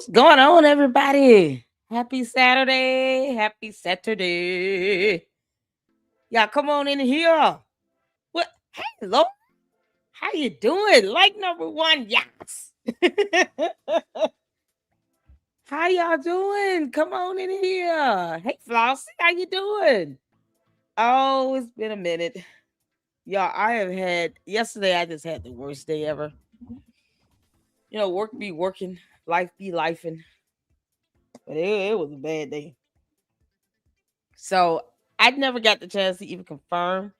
What's going on, everybody? Happy Saturday. Happy Saturday. Y'all come on in here. What? Hey, hello. How you doing? Like number one, yes. How y'all doing? Come on in here. Hey, Flossie, how you doing? Oh, it's been a minute. Y'all, I have had, yesterday I just had the worst day ever. Work be working, life be lifing. But it was a bad day. So I never got the chance to even confirm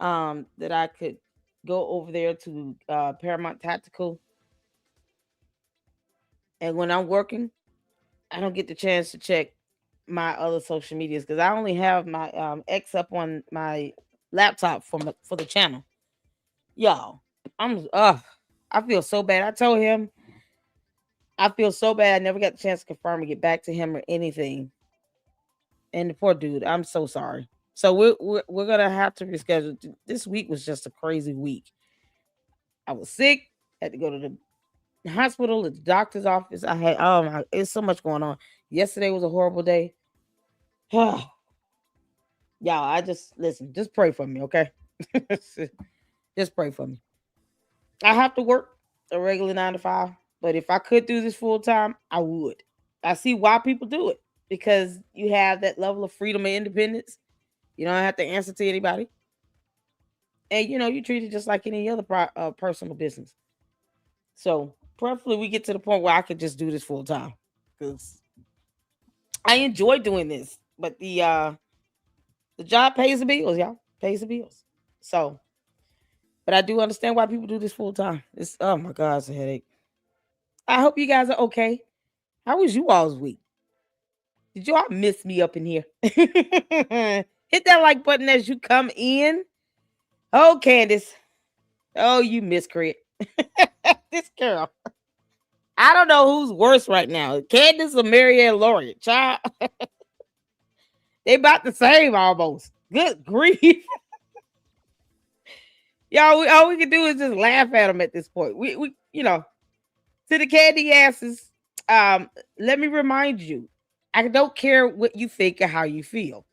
that I could go over there to Paramount Tactical. And when I'm working, I don't get the chance to check my other social medias because I only have my X up on my laptop for the channel. Y'all, I feel so bad. I told him I feel so bad. I never got the chance to confirm and get back to him or anything. And the poor dude, I'm so sorry. So we're gonna have to reschedule. This week was just a crazy week. I was sick, had to go to the hospital, the doctor's office. I had it's so much going on. Yesterday was a horrible day. Y'all, I just listen, just pray for me, okay? Just pray for me. I have to work a regular 9 to 5, but if I could do this full time, I would. I see why people do it because you have that level of freedom and independence. You don't have to answer to anybody, and you treat it just like any other personal business. So, preferably, we get to the point where I could just do this full time because I enjoy doing this. But the job pays the bills, y'all. Pays the bills. So, but I do understand why people do this full time. It's oh my god, it's a headache. I hope you guys are okay. How was you all's week? Did y'all miss me up in here? Hit that like button as you come in. Oh, Candace. Oh, you miscreant. This girl. I don't know who's worse right now. Candace or Marianne Laureate. Child. They about the same almost. Good grief. Y'all, all we can do is just laugh at them at this point. We to the candy asses, let me remind you, I don't care what you think or how you feel.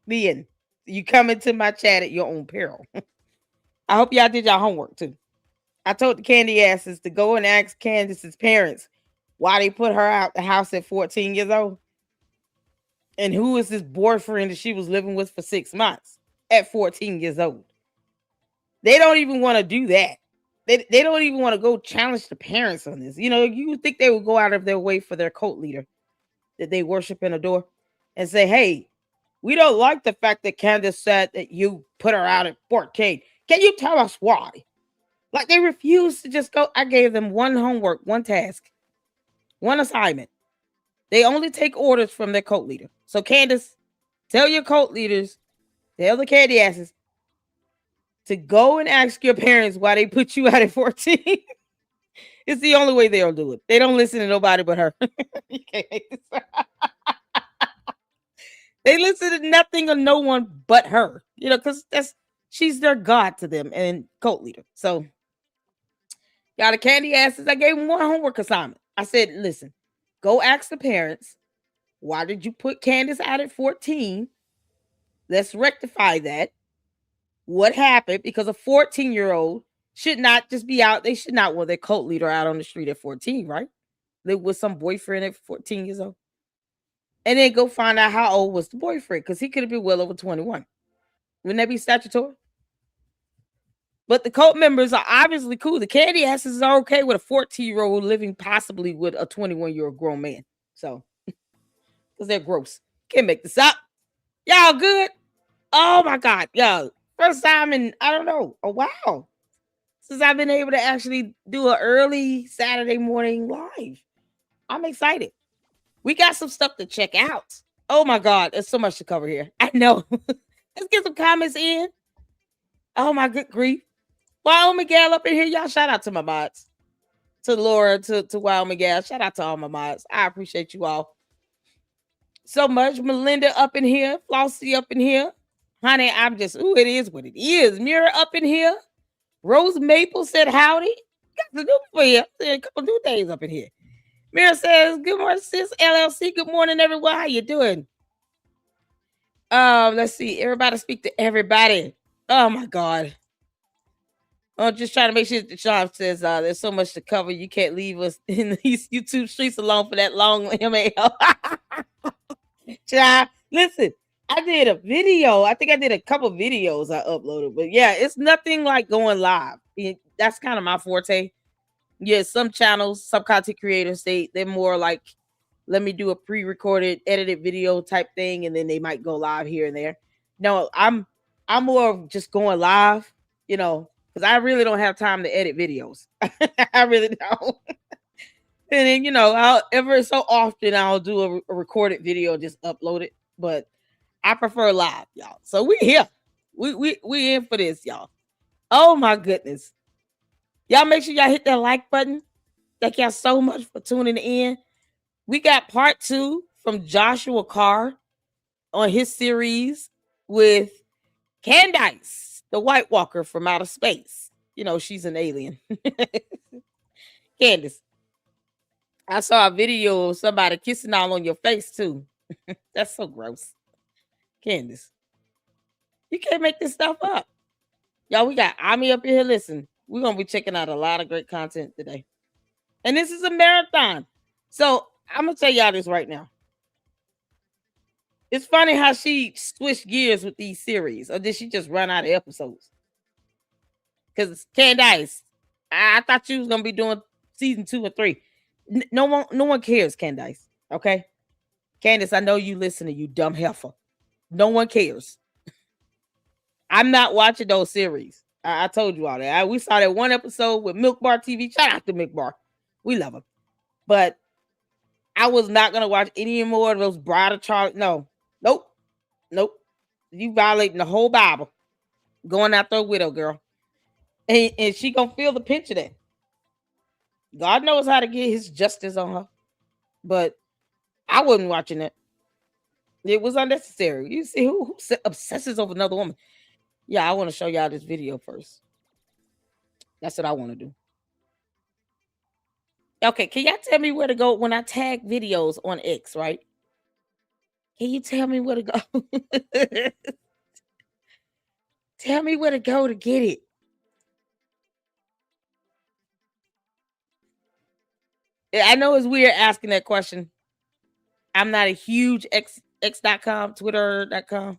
Then you come into my chat at your own peril. I hope y'all did your homework too. I told the candy asses to go and ask Candace's parents why they put her out the house at 14 years old. And who is this boyfriend that she was living with for 6 months at 14 years old? They don't even want to do that. They don't even want to go challenge the parents on this. You would think they would go out of their way for their cult leader that they worship and adore and say, hey, we don't like the fact that Candace said that you put her out at 14. Can you tell us why? Like they refuse to just go. I gave them one homework, one task, one assignment. They only take orders from their cult leader. So Candace, tell your cult leaders, tell the candy asses to go and ask your parents why they put you out at 14. It's the only way they'll do it. They don't listen to nobody but her. You can't make this. They listen to nothing or no one but her. Because she's their god to them and cult leader. So, y'all, the candy asses, I gave them one homework assignment. I said, listen, go ask the parents, why did you put Candace out at 14? Let's rectify that. What happened? Because a 14-year-old should not just be out. They should not want their cult leader out on the street at 14, right? Live with some boyfriend at 14 years old. And then go find out how old was the boyfriend, because he could have been well over 21. Wouldn't that be statutory? But the cult members are obviously cool. The candy asses are okay with a 14-year-old living possibly with a 21-year-old grown man. So, because they're gross. Can't make this up. Y'all good? Oh my God. Y'all. First time in, I don't know, a while since I've been able to actually do an early Saturday morning live. I'm excited. We got some stuff to check out. Oh my God. There's so much to cover here. I know. Let's get some comments in. Oh my good grief. Wild Miguel up in here. Y'all shout out to my mods. To Laura, to Wild Miguel. Shout out to all my mods. I appreciate you all so much. Melinda up in here. Flossie up in here. Honey, I'm just, it is what it is. Mira up in here. Rose Maple said howdy. Got to do for you. A couple new things up in here. Mira says, "Good morning, sis LLC. Good morning, everyone. How you doing?" Let's see. Everybody speak to everybody. Oh my God. I'm just trying to make sure that Sean says there's so much to cover. You can't leave us in these YouTube streets alone for that long MAL. Child, listen, I did a video. I think I did a couple videos I uploaded, but yeah, it's nothing like going live. That's kind of my forte. Yeah, some channels, some content creators, they're more like, let me do a pre-recorded, edited video type thing, and then they might go live here and there. No, I'm more of just going live, because I really don't have time to edit videos. I really don't. And then, I'll ever so often I'll do a recorded video, just upload it. But I prefer live, y'all. So we here. We in for this, y'all. Oh my goodness. Y'all make sure y'all hit that like button. Thank y'all so much for tuning in. We got part 2 from Joshua Carr on his series with Candace, the White Walker from outer space. She's an alien. Candace. I saw a video of somebody kissing all on your face too. That's so gross. Candace, you can't make this stuff up. Y'all, we got Ami up here. Listen, we're going to be checking out a lot of great content today. And this is a marathon. So I'm going to tell y'all this right now. It's funny how she switched gears with these series. Or did she just run out of episodes? Because Candace, I thought you was going to be doing season 2 or 3. No one cares, Candace. Okay? Candace, I know you listening, you dumb heifer. No one cares. I'm not watching those series. I told you all that. We saw that one episode with Milk Bar TV. Shout out to Milk Bar. We love him. But I was not going to watch any more of those Bride of Charlotte. No. Nope. You violating the whole Bible. Going after a widow girl. And she going to feel the pinch of that. God knows how to get his justice on her. But I wasn't watching it. It was unnecessary. You see who obsesses over another woman. Yeah, I want to show y'all this video first. That's what I want to do. Okay, can y'all tell me where to go when I tag videos on X, right? Can you tell me where to go? Tell me where to go to get it. I know it's weird asking that question. I'm not a huge X.com, Twitter.com.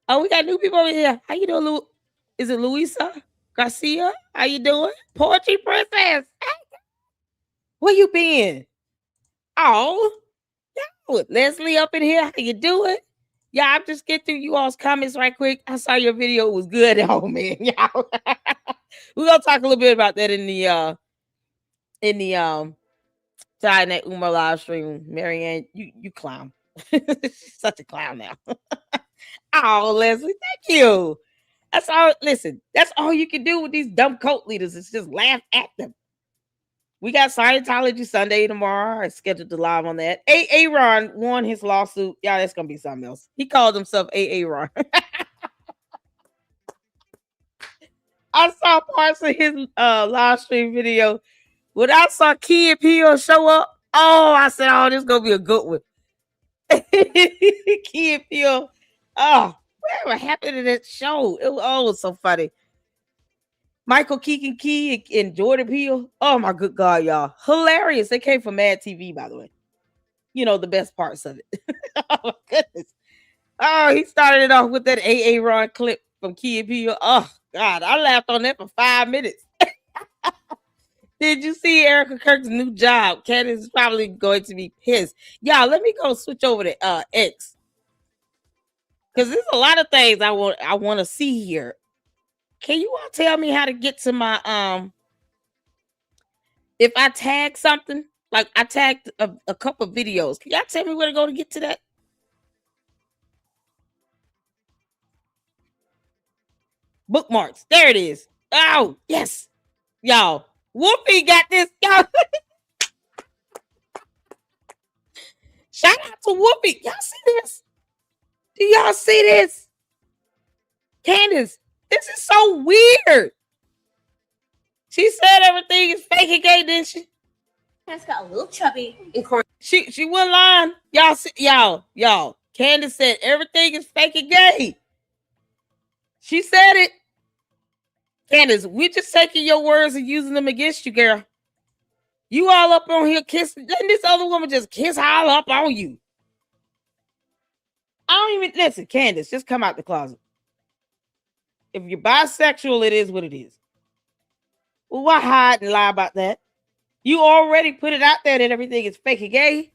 Oh, we got new people over here. How you doing, Is it Luisa Garcia? How you doing? Poetry Princess. Where you been? Oh, Leslie up in here. How you doing? Yeah, I'm just getting through you all's comments right quick. I saw your video. It was good. Oh, man. Y'all. We're going to talk a little bit about that in the Saturday Night Uma live stream. Marianne, you clown. She's such a clown now. Oh, Leslie, thank you. That's all. Listen, that's all you can do with these dumb cult leaders is just laugh at them. We got Scientology Sunday tomorrow. I scheduled to live on that. Aaron won his lawsuit. Yeah, that's gonna be something else. He called himself Aaron. I saw parts of his live stream video. When I saw Key and Peele show up, I said, "Oh, this is gonna be a good one." Key and Peele. Oh, whatever happened to that show? It was so funny. Michael Keegan Key and Jordan Peele. Oh my good God, y'all. Hilarious. They came from Mad TV, by the way. The best parts of it. Oh my goodness. Oh, he started it off with that Aaron clip from Key and Peele. Oh God, I laughed on that for 5 minutes. Did you see Erica Kirk's new job? Candace is probably going to be pissed. Y'all, let me go switch over to X. Because there's a lot of things I want to see here. Can you all tell me how to get to my if I tag something, like I tagged a couple of videos, can y'all tell me where to go to get to that? Bookmarks. There it is. Oh, yes. Y'all, Whoopi got this. Y'all. Shout out to Whoopi. Y'all see this? Do y'all see this? Candace, this is so weird. She said everything is fake again, didn't she? Candace got a little chubby in quarantine. She wasn't lying. Y'all. Candace said everything is fake and gay. She said it. Candace, we just taking your words and using them against you, girl. You all up on here kissing. Letting this other woman just kiss all up on you. I don't even listen, Candace. Just come out the closet. If you're bisexual, it is what it is. Well, why hide and lie about that? You already put it out there that everything is fake and gay.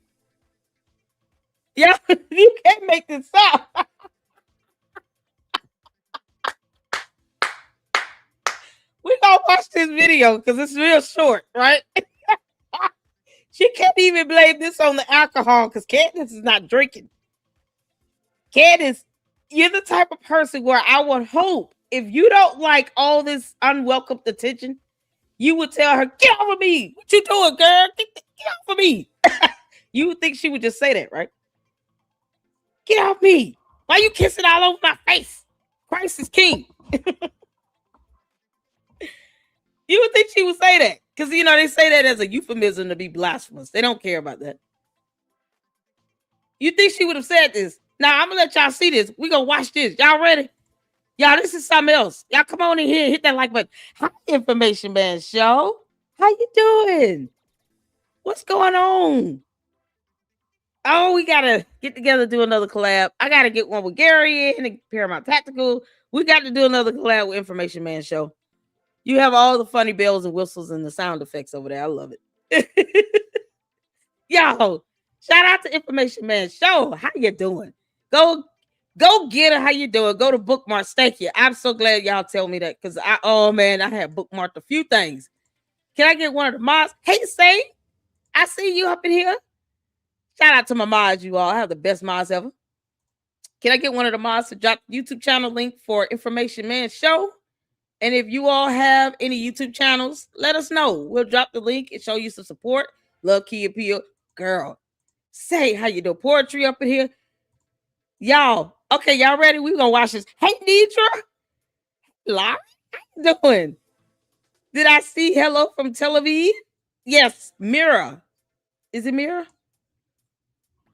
Yeah, you can't make this up. We're gonna watch this video because it's real short, right? She can't even blame this on the alcohol because Candace is not drinking. Candace, you're the type of person where I would hope if you don't like all this unwelcome attention, you would tell her, get off of me. What you doing, girl? Get off of me. You would think she would just say that, right? Get off me. Why you kissing all over my face? Christ is king. You would think she would say that. Because, they say that as a euphemism to be blasphemous. They don't care about that. You think she would have said this? Now, I'm going to let y'all see this. We're going to watch this. Y'all ready? Y'all, this is something else. Y'all come on in here and hit that like button. Hi, Information Man Show. How you doing? What's going on? Oh, we got to get together, do another collab. I got to get one with Gary and Paramount Tactical. We got to do another collab with Information Man Show. You have all the funny bells and whistles and the sound effects over there. I love it. Yo, shout out to Information Man Show. How you doing? Go get it. How you doing? Go to bookmarks. Thank you. I'm so glad y'all tell me that because I had bookmarked a few things. Can I get one of the mods? Hey, Say, I see you up in here. Shout out to my mods, you all. I have the best mods ever. Can I get one of the mods to drop the YouTube channel link for Information Man Show? And if you all have any YouTube channels, let us know. We'll drop the link and show you some support. Love Key Appeal. Girl, Say, how you doing? Poetry up in here. Y'all, okay, y'all ready? We're going to watch this. Hey, Deidre. Larry, how you doing? Did I see hello from Tel Aviv? Yes, Mira. Is it Mira?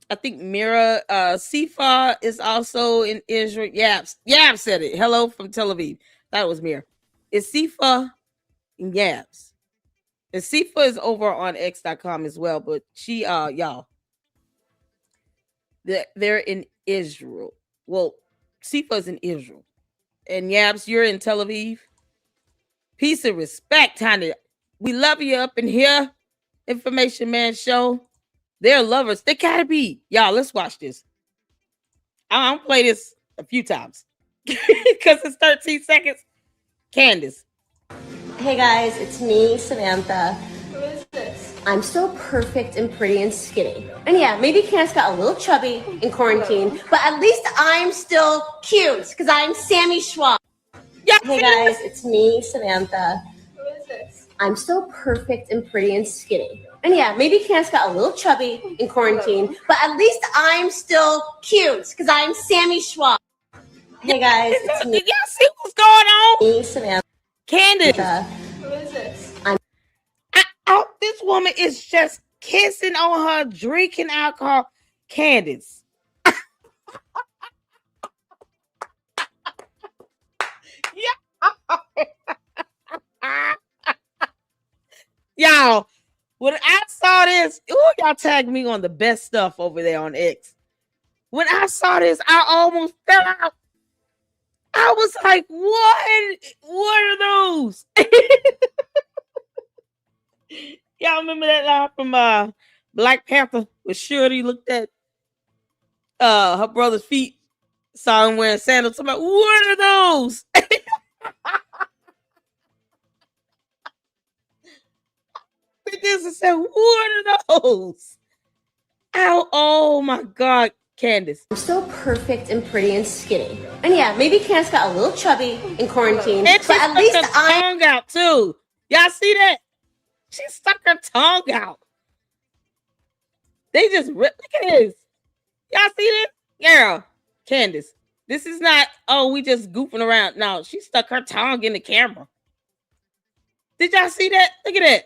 I think Mira. Sifa is also in Israel. Yabs said it. Hello from Tel Aviv. That was Mira. It's Sifa and Yabs. And Sifa is over on X.com as well, but she, y'all, they're in Israel. Well, Sifa's in Israel. And Yabs, you're in Tel Aviv. Peace and respect, honey. We love you up in here. Information Man Show. They're lovers. They gotta be. Y'all, let's watch this. I'm gonna play this a few times. Because it's 13 seconds. Candace. Hey guys, it's me, Samantha. Who is this? I'm so perfect and pretty and skinny. And yeah, maybe Candace got a little chubby in quarantine, but at least I'm still cute because I'm Sammy Schwab. Yeah, hey guys, it's me, Samantha. Who is this? I'm so perfect and pretty and skinny. And yeah, maybe Candace got a little chubby in quarantine, but at least I'm still cute because I'm Sammy Schwab. Hey guys, it's me. Y'all see what's going on? Me, Samantha. Candace. Who is this? This woman is just kissing on her, drinking alcohol. Candace. Y'all, when I saw this, y'all tagged me on the best stuff over there on X. When I saw this, I almost fell out. I was like, what are those? Y'all remember that line from Black Panther where Shuri looked at her brother's feet, saw him wearing sandals. I'm like, what are those? This and said, what are those? Ow, oh my God, Candace. I'm so perfect and pretty and skinny. And yeah, maybe Candace got a little chubby in quarantine, And but at least I'm tongue out too. Y'all see that? She stuck her tongue out. They just ripped. Look at this. Y'all see this? Girl, Candace. This is not, we just goofing around. No, she stuck her tongue in the camera. Did y'all see that? Look at that.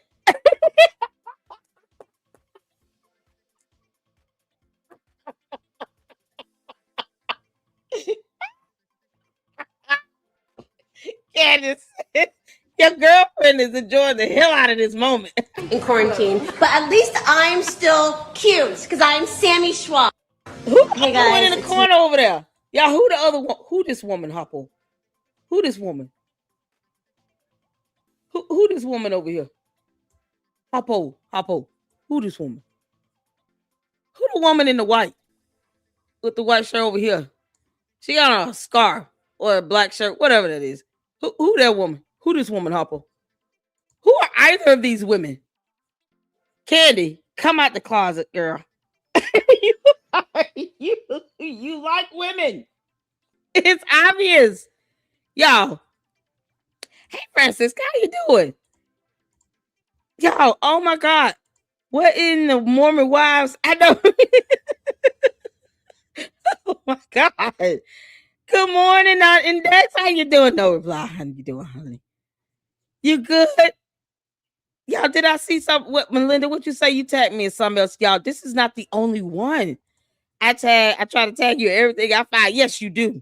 Candace, your girlfriend is enjoying the hell out of this moment. in quarantine, but at least I'm still cute because I'm Sammy Schwab. Who Hey the other one guys, in the it's corner over there? Y'all, who the other one? Who this woman, Hoppo? Who this woman? Who this woman over here? Hoppo. Who this woman? Who the woman in the white with the white shirt over here? She got a scarf or a black shirt, whatever that is. Who that woman? Who this woman, Hoppo? Who are either of these women? Candy, come out the closet, girl. you, you you like women. It's obvious. Y'all. Hey Francisca, how you doing? Y'all, oh my God. What in the Mormon wives? I know. Oh my God. Good morning, not Index. How you doing? No reply. How you doing, honey? You good? Y'all, did I see something? What Melinda, what you say? You tagged me in something else. Y'all, this is not the only one. I try to tag you everything I find. Yes, you do.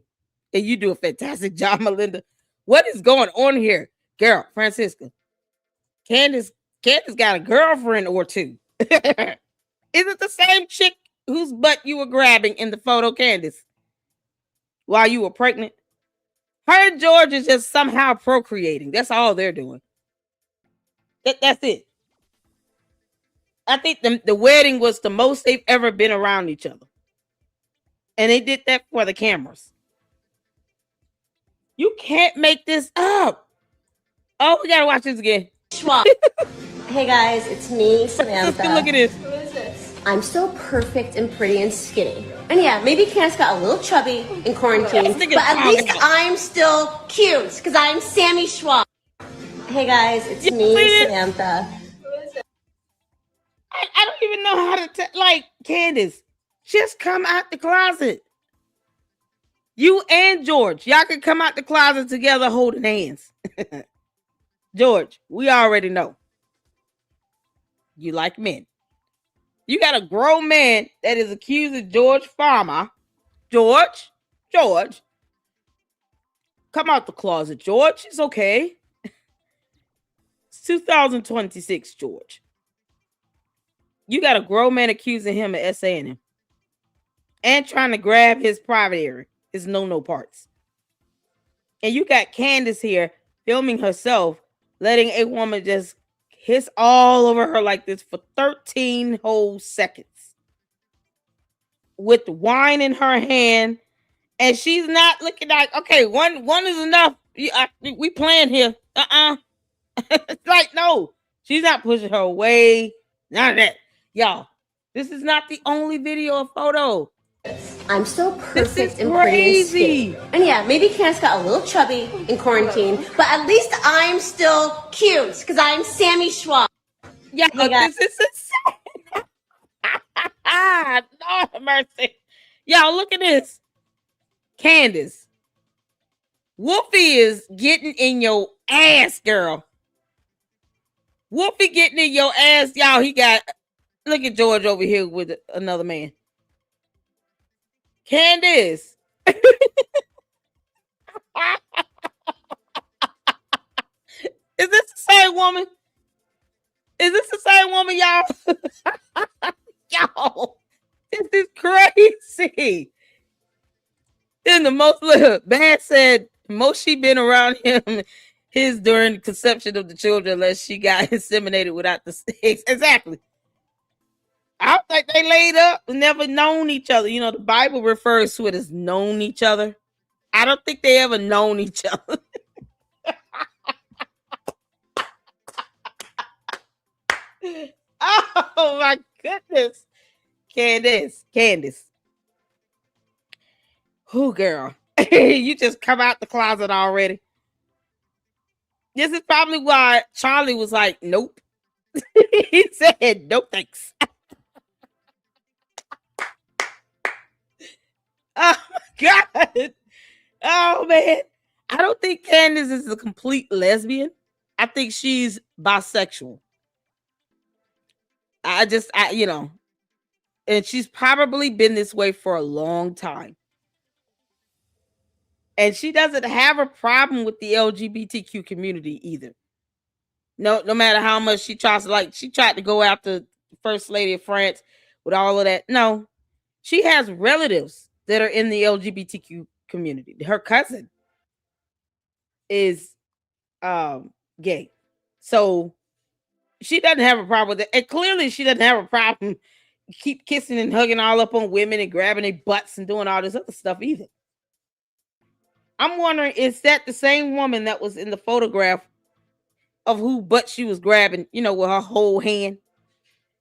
And you do a fantastic job, Melinda. What is going on here? Girl, Francisca. Candace got a girlfriend or two. Is it the same chick whose butt you were grabbing in the photo, Candace? While you were pregnant? Her and George is just somehow procreating. That's all they're doing. That's it. I think the wedding was the most they've ever been around each other. And they did that for the cameras. You can't make this up. Oh, we gotta watch this again. Schwab. Hey guys, it's me, Samantha. Look at this. Who is this? I'm so perfect and pretty and skinny. And yeah, maybe Candace got a little chubby in quarantine, This nigga's but at talking least about- I'm still cute because I'm Sammy Schwab. Hey guys, it's You me, see it? Samantha. Who is this? I don't even know how to like Candace. Just come out the closet. You and George, y'all can come out the closet together holding hands. George, we already know. You like men. You got a grown man that is accusing George Farmer. George, come out the closet, George. It's okay. It's 2026, George. You got a grown man accusing him of SAing him and trying to grab his private area, his no parts. And you got Candace here filming herself, letting a woman just hiss all over her like this for 13 whole seconds with wine in her hand. And she's not looking like, okay, one is enough. We playing here. Like, no, she's not pushing her away. None of that. Y'all, this is not the only video or photo. I'm so This is perfect and pretty and skinny. crazy. And yeah, maybe Candace got a little chubby in quarantine, but at least I'm still cute because I'm Sammy Schwab. Yeah, Hey, guys. this is insane. Lord mercy. Y'all, look at this. Candace. Wolfie is getting in your ass, girl. Wolfie getting in your ass. Y'all, he got, look at George over here with another man. Candace. Is this the same woman? Is this the same woman, y'all? Y'all, this is crazy. Then the most Bad said most she been around him is during the conception of the children, unless she got inseminated without the sex. Exactly. I don't think they laid up, never known each other. You know, the Bible refers to it as known each other. I don't think they ever known each other. Oh my goodness. Candace. Who, girl? You just come out the closet already. This is probably why Charlie was like, nope. He said, no thanks. Oh my God. Oh man. I don't think Candace is a complete lesbian. I think she's bisexual. You know, and she's probably been this way for a long time. And she doesn't have a problem with the LGBTQ community either. No matter how much she tries to, like, she tried to go after First Lady of France with all of that. No, she has relatives that are in the LGBTQ community. Her cousin is gay. So she doesn't have a problem with it. And clearly she doesn't have a problem keep kissing and hugging all up on women and grabbing their butts and doing all this other stuff either. I'm wondering, is that the same woman that was in the photograph of who butt she was grabbing, with her whole hand?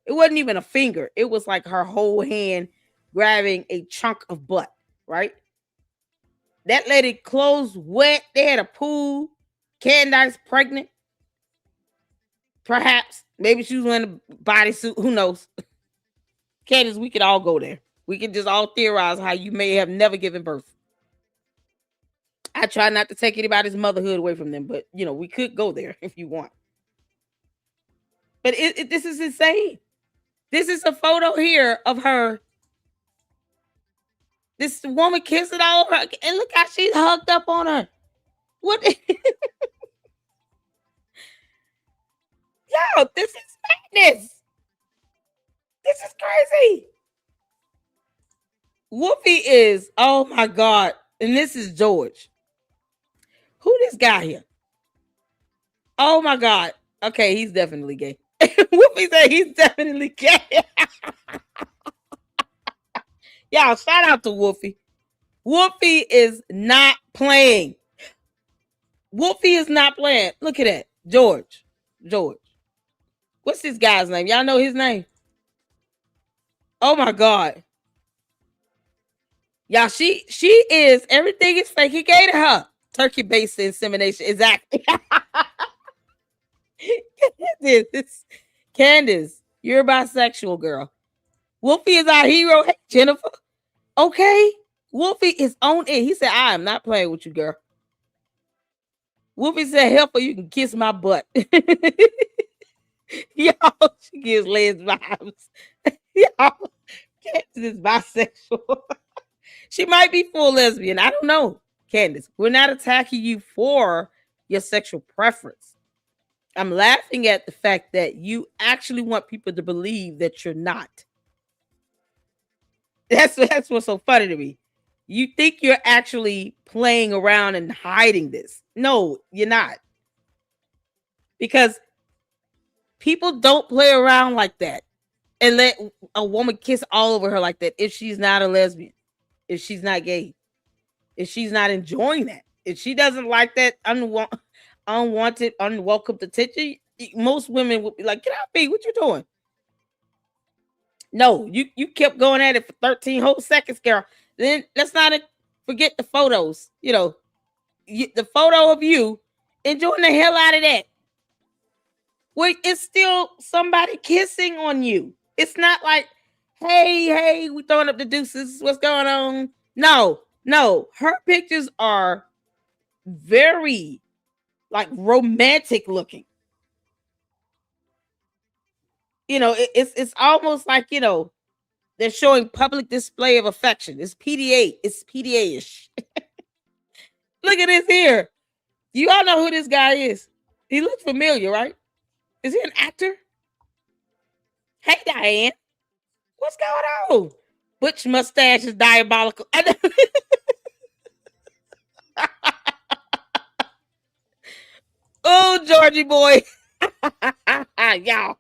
It wasn't even a finger. It was like her whole hand grabbing a chunk of butt, right? That lady clothes wet. They had a pool. Candace pregnant. Perhaps. Maybe she was wearing a bodysuit. Who knows? Candace, we could all go there. We could just all theorize how you may have never given birth. I try not to take anybody's motherhood away from them, but we could go there if you want. But this is insane. This is a photo here of her. This woman kissing all over her, and look how she's hugged up on her. What? Yo, this is madness. This is crazy. Wolfie is, oh my God. And this is George. Who this guy here? Oh my God. Okay, he's definitely gay. Wolfie said he's definitely gay. Y'all, shout out to Wolfie. Wolfie is not playing. Wolfie is not playing. Look at that. George. What's this guy's name? Y'all know his name? Oh my God. Y'all, she is, everything is fake. He gave to her. Turkey-based insemination. Exactly. Candace, you're a bisexual girl. Wolfie is our hero. Hey, Jennifer. Okay. Wolfie is on it. He said, I am not playing with you, girl. Wolfie said, help her, you can kiss my butt. Y'all, she gives Les vibes. Y'all, Candace is bisexual. She might be full lesbian. I don't know, Candace. We're not attacking you for your sexual preference. I'm laughing at the fact that you actually want people to believe that you're not. That's what's so funny to me. You think you're actually playing around and hiding this. No, you're not. Because people don't play around like that and let a woman kiss all over her like that if she's not a lesbian, if she's not gay, if she's not enjoying that, if she doesn't like that unwanted, unwelcome attention. Most women would be like, get out, B, what you doing? No, you kept going at it for 13 whole seconds, girl. Then let's not forget the photos. The photo of you enjoying the hell out of that. Wait, it's still somebody kissing on you. It's not like, hey, we throwing up the deuces. What's going on? No. Her pictures are very like romantic looking. It's almost like, they're showing public display of affection. It's PDA. It's PDA-ish. Look at this here. You all know who this guy is. He looks familiar, right? Is he an actor? Hey, Diane. What's going on? Butch mustache is diabolical. Oh, Georgie boy. Y'all.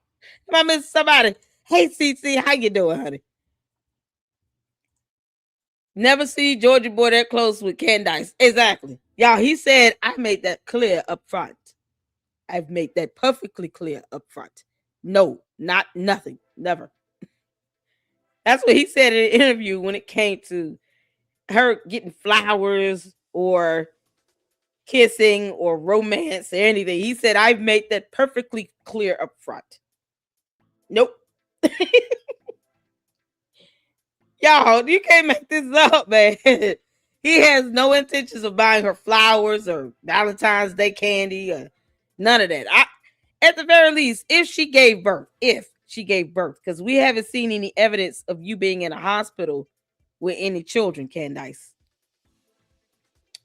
If I miss somebody. Hey, CC, how you doing, honey? Never see Georgie boy that close with Candace. Exactly. Y'all, he said, I made that clear up front. I've made that perfectly clear up front. No, nothing. Never. That's what he said in an interview when it came to her getting flowers or kissing or romance or anything. He said, I've made that perfectly clear up front. Nope. Y'all, you can't make this up, man. He has no intentions of buying her flowers or Valentine's Day candy or none of that. At the very least, if she gave birth, because we haven't seen any evidence of you being in a hospital with any children, Candace.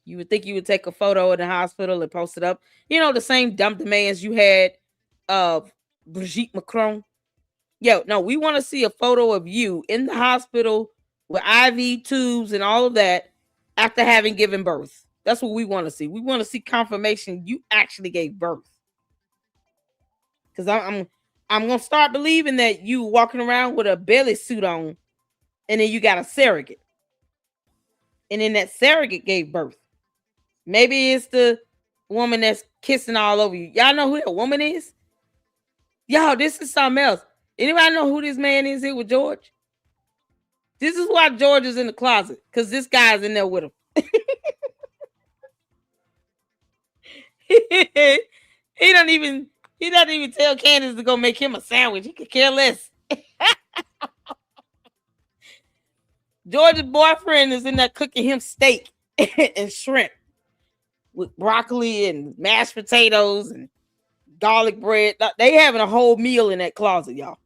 You would think you would take a photo in the hospital and post it up. You know, the same dumb demands you had of Brigitte Macron. Yo, no, we want to see a photo of you in the hospital with IV tubes and all of that after having given birth. That's what we want to see. We want to see confirmation you actually gave birth. Because I'm gonna start believing that you walking around with a belly suit on, and then you got a surrogate, and then that surrogate gave birth. Maybe it's the woman that's kissing all over you. Y'all know who that woman is? Y'all, this is something else. Anybody know who this man is here with George? This is why George is in the closet, because this guy's in there with him. he doesn't even tell Candace to go make him a sandwich. He could care less. George's boyfriend is in there cooking him steak and shrimp with broccoli and mashed potatoes and garlic bread. They having a whole meal in that closet, y'all.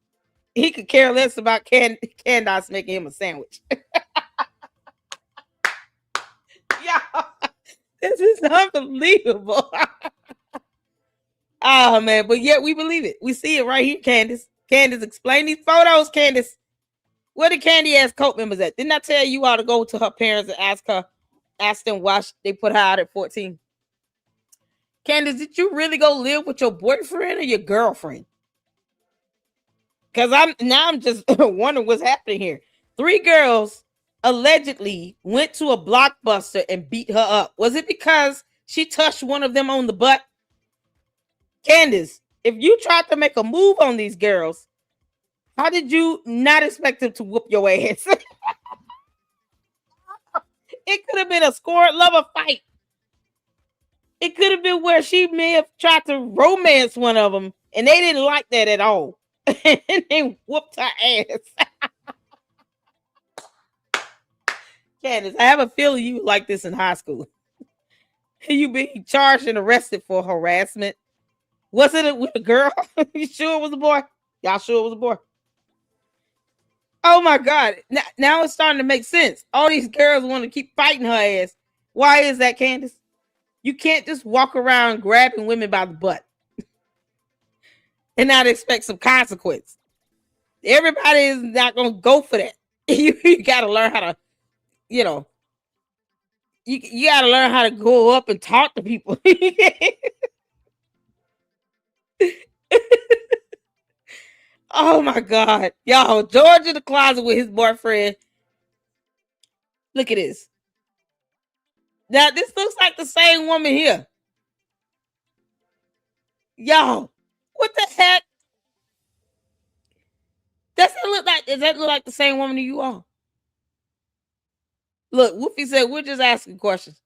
He could care less about Candace making him a sandwich. Y'all, this is unbelievable. Oh man, but yet we believe it. We see it right here, Candace. Candace, explain these photos, Candace. Where the Candy ass cult members at? Didn't I tell you all to go to her parents and ask them why they put her out at 14? Candace, did you really go live with your boyfriend or your girlfriend? Because I'm just wondering what's happening here. 3 girls allegedly went to a Blockbuster and beat her up. Was it because she touched one of them on the butt? Candace, if you tried to make a move on these girls, how did you not expect them to whoop your ass? It could have been a scored lover fight. It could have been where she may have tried to romance one of them, and they didn't like that at all. And they whooped her ass. Candace, I have a feeling you like this in high school. You being charged and arrested for harassment. Was it with a girl? You sure it was a boy? Y'all sure it was a boy? Oh my God. Now it's starting to make sense. All these girls want to keep fighting her ass. Why is that, Candace? You can't just walk around grabbing women by the butt and not expect some consequence. Everybody is not going to go for that. You got to learn how to, you know, you got to learn how to go up and talk to people. Oh my God. Y'all, George in the closet with his boyfriend. Look at this. Now, this looks like the same woman here. Y'all, what the heck? Does that look like the same woman that you are? Look, Woofy said, we're just asking questions.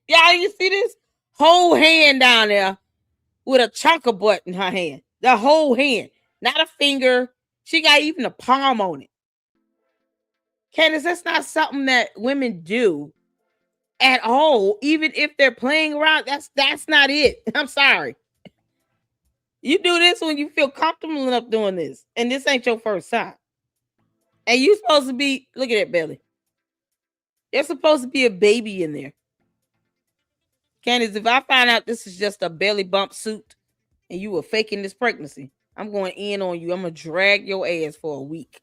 Y'all, you see this? Whole hand down there with a chunk of butt in her hand. The whole hand. Not a finger. She got even a palm on it. Candace, that's not something that women do at all. Even if they're playing around, that's not it. I'm sorry. You do this when you feel comfortable enough doing this. And this ain't your first time. And you supposed to be, look at that belly. There's supposed to be a baby in there. Candace, if I find out this is just a belly bump suit and you were faking this pregnancy, I'm going in on you. I'm going to drag your ass for a week.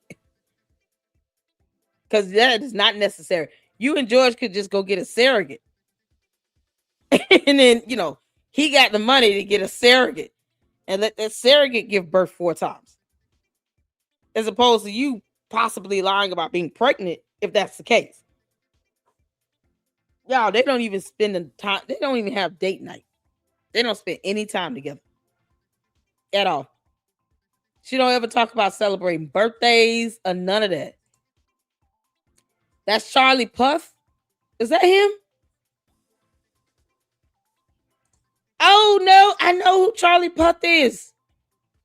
Because that is not necessary. You and George could just go get a surrogate. And then, you know, he got the money to get a surrogate and let that surrogate give birth 4 times. As opposed to you possibly lying about being pregnant, if that's the case. Y'all, they don't even spend the time. They don't even have date night. They don't spend any time together. At all. She don't ever talk about celebrating birthdays or none of that. That's Charlie Puth. Is that him? Oh no, I know who Charlie Puth is.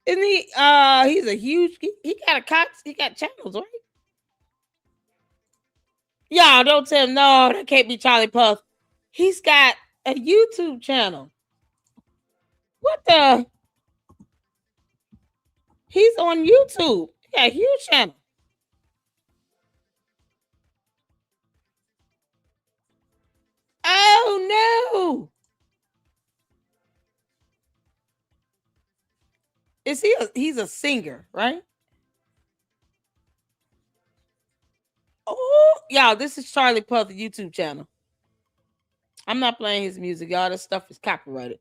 Isn't he? He's a huge. He got a Cox. He got channels, right? Y'all don't tell him. No, that can't be Charlie Puth. He's got a YouTube channel. What the? He's on YouTube. He got a huge channel. Is he? He's a singer, right? Oh, y'all, this is Charlie Puth YouTube channel. I'm not playing his music, y'all. This stuff is copyrighted.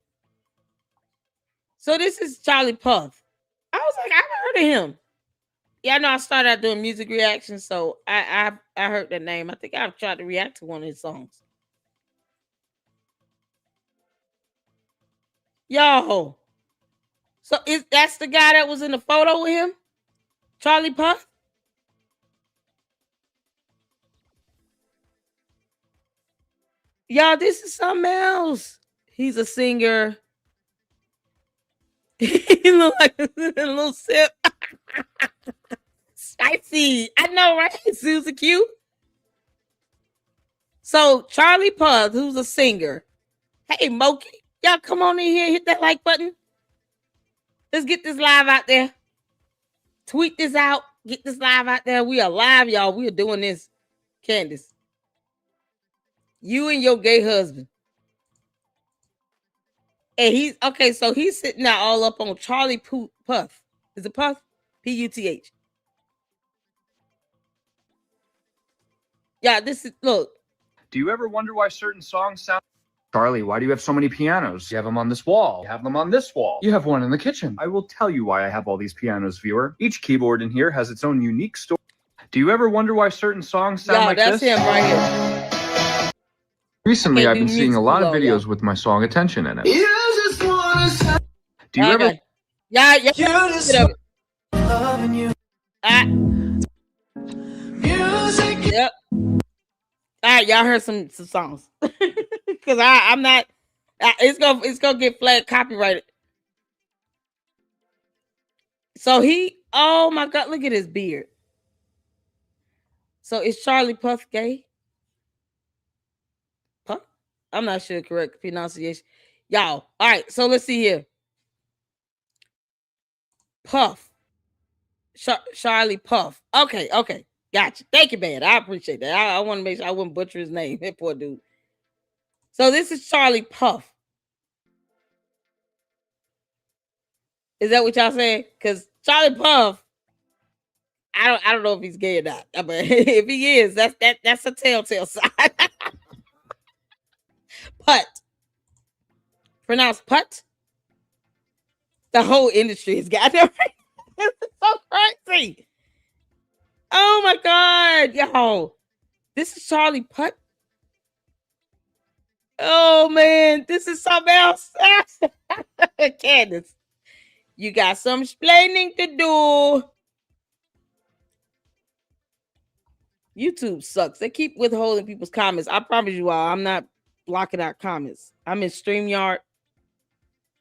So this is Charlie Puth. I was like, I've heard of him. Yeah, I know I started out doing music reactions, so I heard that name. I think I've tried to react to one of his songs. Yo. So that's the guy that was in the photo with him? Charlie Puth? Y'all, this is something else. He's a singer. He look like a little sip. Spicy. I know, right? Susie Q. So Charlie Puth, who's a singer. Hey, Moki, y'all come on in here, hit that like button. Let's get this live out there. Tweet this out. Get this live out there. We are live, y'all. We are doing this. Candace. You and your gay husband. And he's okay, so he's sitting out all up on Charlie Puth. Is it Puth? Puth. Yeah, this is look. Do you ever wonder why certain songs sound? Charlie, why do you have so many pianos? You have them on this wall. You have them on this wall. You have one in the kitchen. I will tell you why I have all these pianos, viewer. Each keyboard in here has its own unique story. Do you ever wonder why certain songs sound like that's this? Him right here. Recently, I've been seeing a lot of videos with my song Attention in it. Do you ever... Yeah. Yep. All right, y'all heard some songs. Because I'm not... It's gonna get flag copyrighted. So oh my God, look at his beard. So is Charlie Puth gay? Puth? I'm not sure correct pronunciation. Y'all, all right, so let's see here. Puff. Charlie Puth. Okay. Gotcha. Thank you, man. I appreciate that. I want to make sure I wouldn't butcher his name. That poor dude. So this is Charlie Puth. Is that what y'all saying? Because Charlie Puth, I don't know if he's gay or not. But if he is, that's a telltale sign. Putt. Pronounced Putt. The whole industry has got that right. This is so crazy. Oh my God, yo. This is Charlie Puth. Oh man, this is something else. Candace, you got some explaining to do. YouTube sucks. They keep withholding people's comments. I promise you all, I'm not blocking out comments. I'm in StreamYard.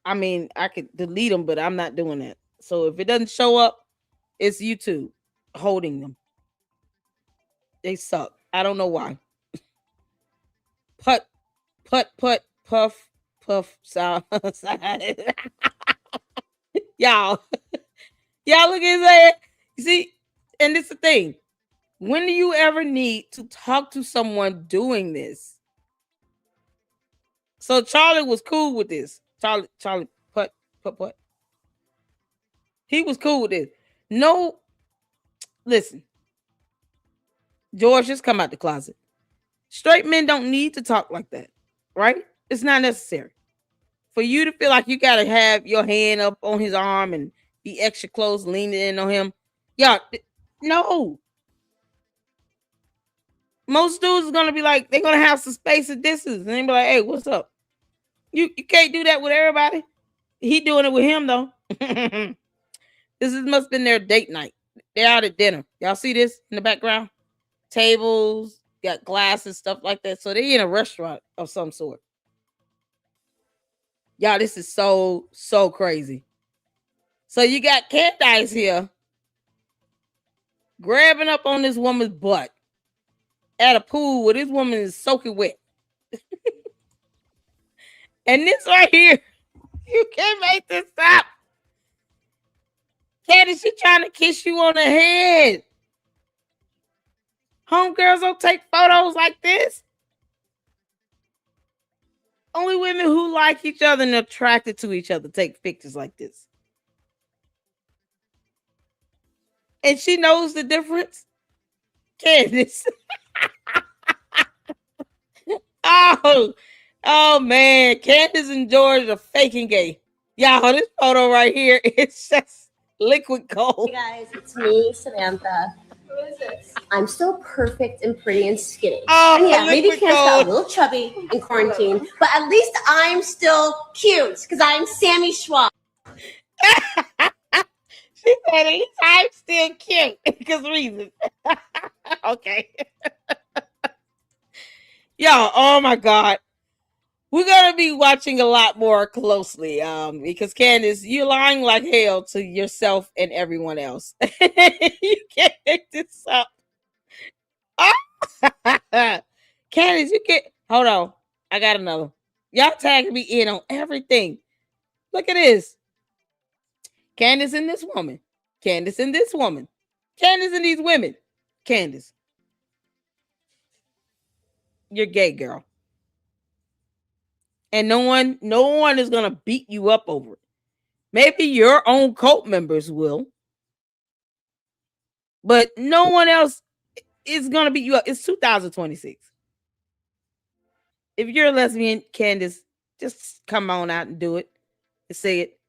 I mean, I could delete them, but I'm not doing that. So if it doesn't show up, it's YouTube holding them. They suck. I don't know why. Putt, puff, sound. Y'all look at his head. You see, and it's the thing. When do you ever need to talk to someone doing this? So Charlie was cool with this. Charlie, putt. He was cool with this. No, listen. George, just come out the closet. Straight men don't need to talk like that, right? It's not necessary. For you to feel like you got to have your hand up on his arm and be extra close, leaning in on him. Yeah, no. Most dudes is gonna be like, they're gonna have some space and distance, and they be like, "Hey, what's up?" You can't do that with everybody. He doing it with him though. Must have been their date night. They're out at dinner. Y'all see this in the background? Tables, got glasses, stuff like that. So they in a restaurant of some sort. Y'all, this is so crazy. So you got Candace here grabbing up on this woman's butt at a pool where this woman is soaking wet. And this right here, you can't make this up. Candace, she trying to kiss you on the head. Homegirls don't take photos like this. Only women who like each other and attracted to each other take pictures like this. and she knows the difference. Candace. Oh man, Candace and George are faking gay. Y'all, this photo right here is just liquid gold. Hey guys, it's me, Samantha. Who is this? I'm still perfect and pretty and skinny. Oh, And yeah, maybe liquid Candace got gold. a little chubby in quarantine, but at least I'm still cute because I'm Sammy Schwab. She said, at least I'm still cute because reasons. Okay. Yo, oh my God. We're gonna be watching a lot more closely, because Candace, you're lying like hell to yourself and everyone else. You can't make this up. Oh! Candace, you can't hold on. I got another. Y'all tagging me in on everything. Look at this. Candace and this woman. Candace and this woman. Candace and these women. Candace. You're gay, girl. And no one is gonna beat you up over it. Maybe your own cult members will, but no one else is gonna beat you up. It's 2026. If you're a lesbian, Candace, just come on out and do it and say it.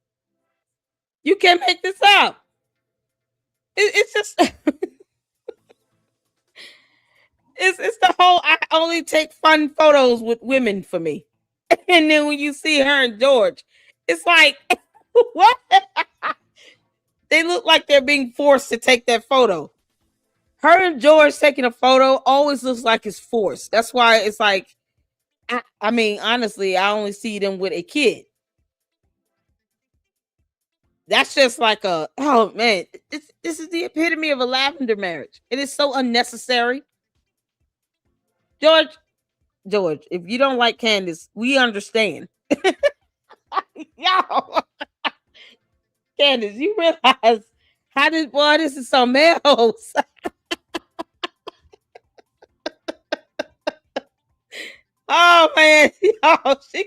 You can't make this up. It's just it's the whole I only take fun photos with women for me. And then when you see her and George, it's like, what? They look like they're being forced to take that photo. Her and George taking a photo always looks like it's forced. That's why it's like, I mean, honestly, I only see them with a kid. That's just like oh man, this is the epitome of a lavender marriage. It is so unnecessary. George, if you don't like Candace, we understand. Yo, Candace, you realize how this is some else. Oh man, yo, she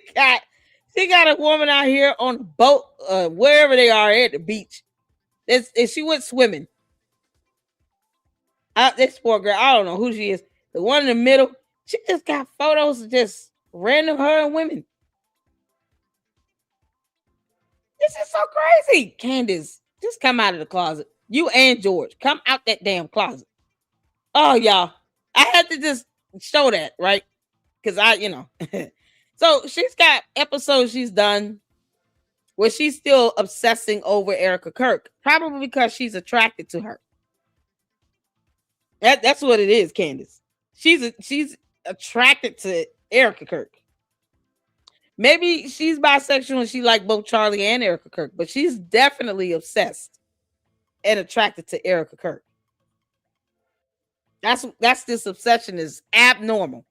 got a woman out here on a boat, wherever they are at the beach. And she went swimming. This poor girl, I don't know who she is. The one in the middle, she just got photos of just random her and women. This is so crazy. Candace, just come out of the closet. You and George, come out that damn closet. Oh, y'all, I had to just show that, right? Because so she's got episodes she's done where she's still obsessing over Erica Kirk, probably because she's attracted to her. That's what it is, Candace. She's attracted to Erica Kirk. Maybe she's bisexual and she like both Charlie and Erica Kirk, but she's definitely obsessed and attracted to Erica Kirk. That's this obsession is abnormal.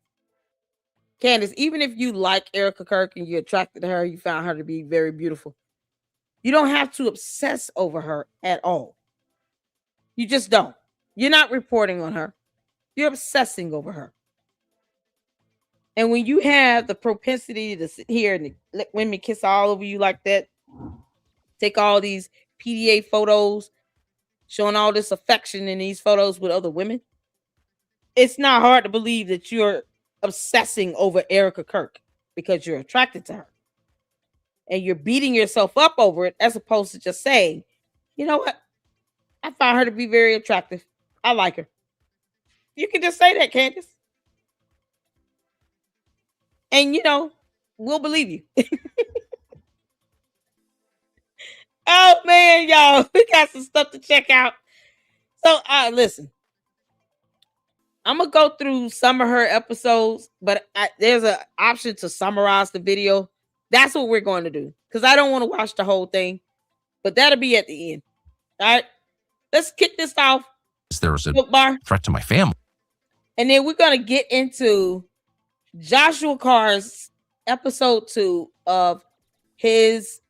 Candace, even if you like Erica Kirk and you're attracted to her, you found her to be very beautiful, you don't have to obsess over her at all. You just don't. You're not reporting on her. You're obsessing over her. And when you have the propensity to sit here and let women kiss all over you like that, take all these PDA photos, showing all this affection in these photos with other women, it's not hard to believe that you're obsessing over Erica Kirk because you're attracted to her. And you're beating yourself up over it as opposed to just saying, you know what? I find her to be very attractive. I like her. You can just say that, Candace. And, we'll believe you. Oh, man, y'all. We got some stuff to check out. So, listen. I'm going to go through some of her episodes, but there's an option to summarize the video. That's what we're going to do because I don't want to watch the whole thing, but that'll be at the end. All right. Let's kick this off. There was a bar threat to my family. And then we're going to get into Joshua Carr's episode 2 of his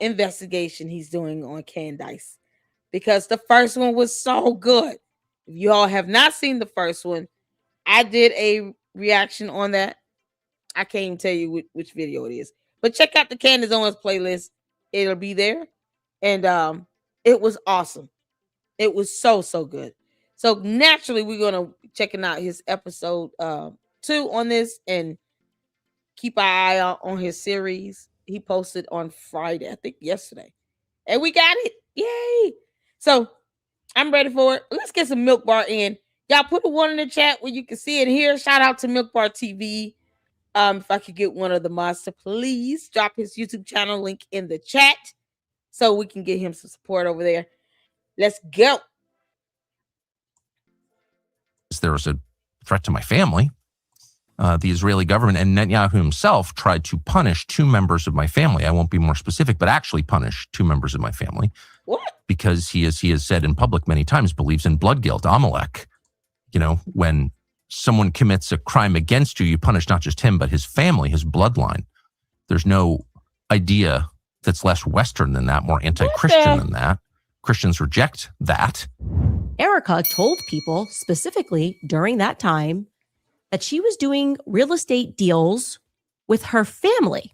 investigation he's doing on Candace, because the first one was so good. If you all have not seen the first one, I did a reaction on that. I can't even tell you which video it is, but check out the Candace Owens playlist. It'll be there. And it was awesome. It was so good. So naturally, we're gonna checking out his episode 2 on this and keep our eye out on his series. He posted on Friday, I think yesterday, and we got it. Yay! So I'm ready for it. Let's get some Milk Bar in. Y'all put a 1 in the chat where you can see it here. Shout out to Milk Bar TV. If I could get one of the mods to please drop his YouTube channel link in the chat so we can get him some support over there. Let's go. There was a threat to my family. The Israeli government and Netanyahu himself tried to punish 2 members of my family. I won't be more specific, but actually punish 2 members of my family. What? Because he has said in public many times, believes in blood guilt, Amalek. You know, when someone commits a crime against you, you punish not just him, but his family, his bloodline. There's no idea that's less Western than that, more anti-Christian than that. Christians reject that. Erica told people specifically during that time that she was doing real estate deals with her family.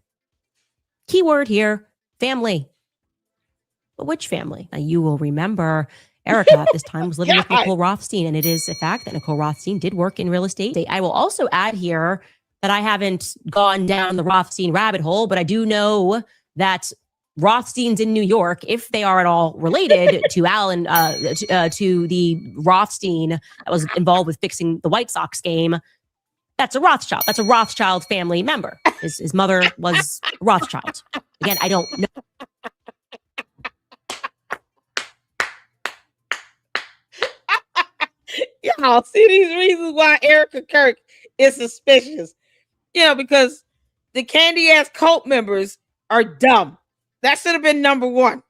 Keyword here, family. But which family? Now, you will remember Erica at this time was living with Nicole Rothstein, and it is a fact that Nicole Rothstein did work in real estate. I will also add here that I haven't gone down the Rothstein rabbit hole, but I do know that Rothsteins in New York, if they are at all related to Alan, to the Rothstein that was involved with fixing the White Sox game, that's a Rothschild. That's a Rothschild family member. His mother was Rothschild. Again, I don't know. Y'all see these reasons why Erica Kirk is suspicious. You know, because the candy ass cult members are dumb. That should have been number 1.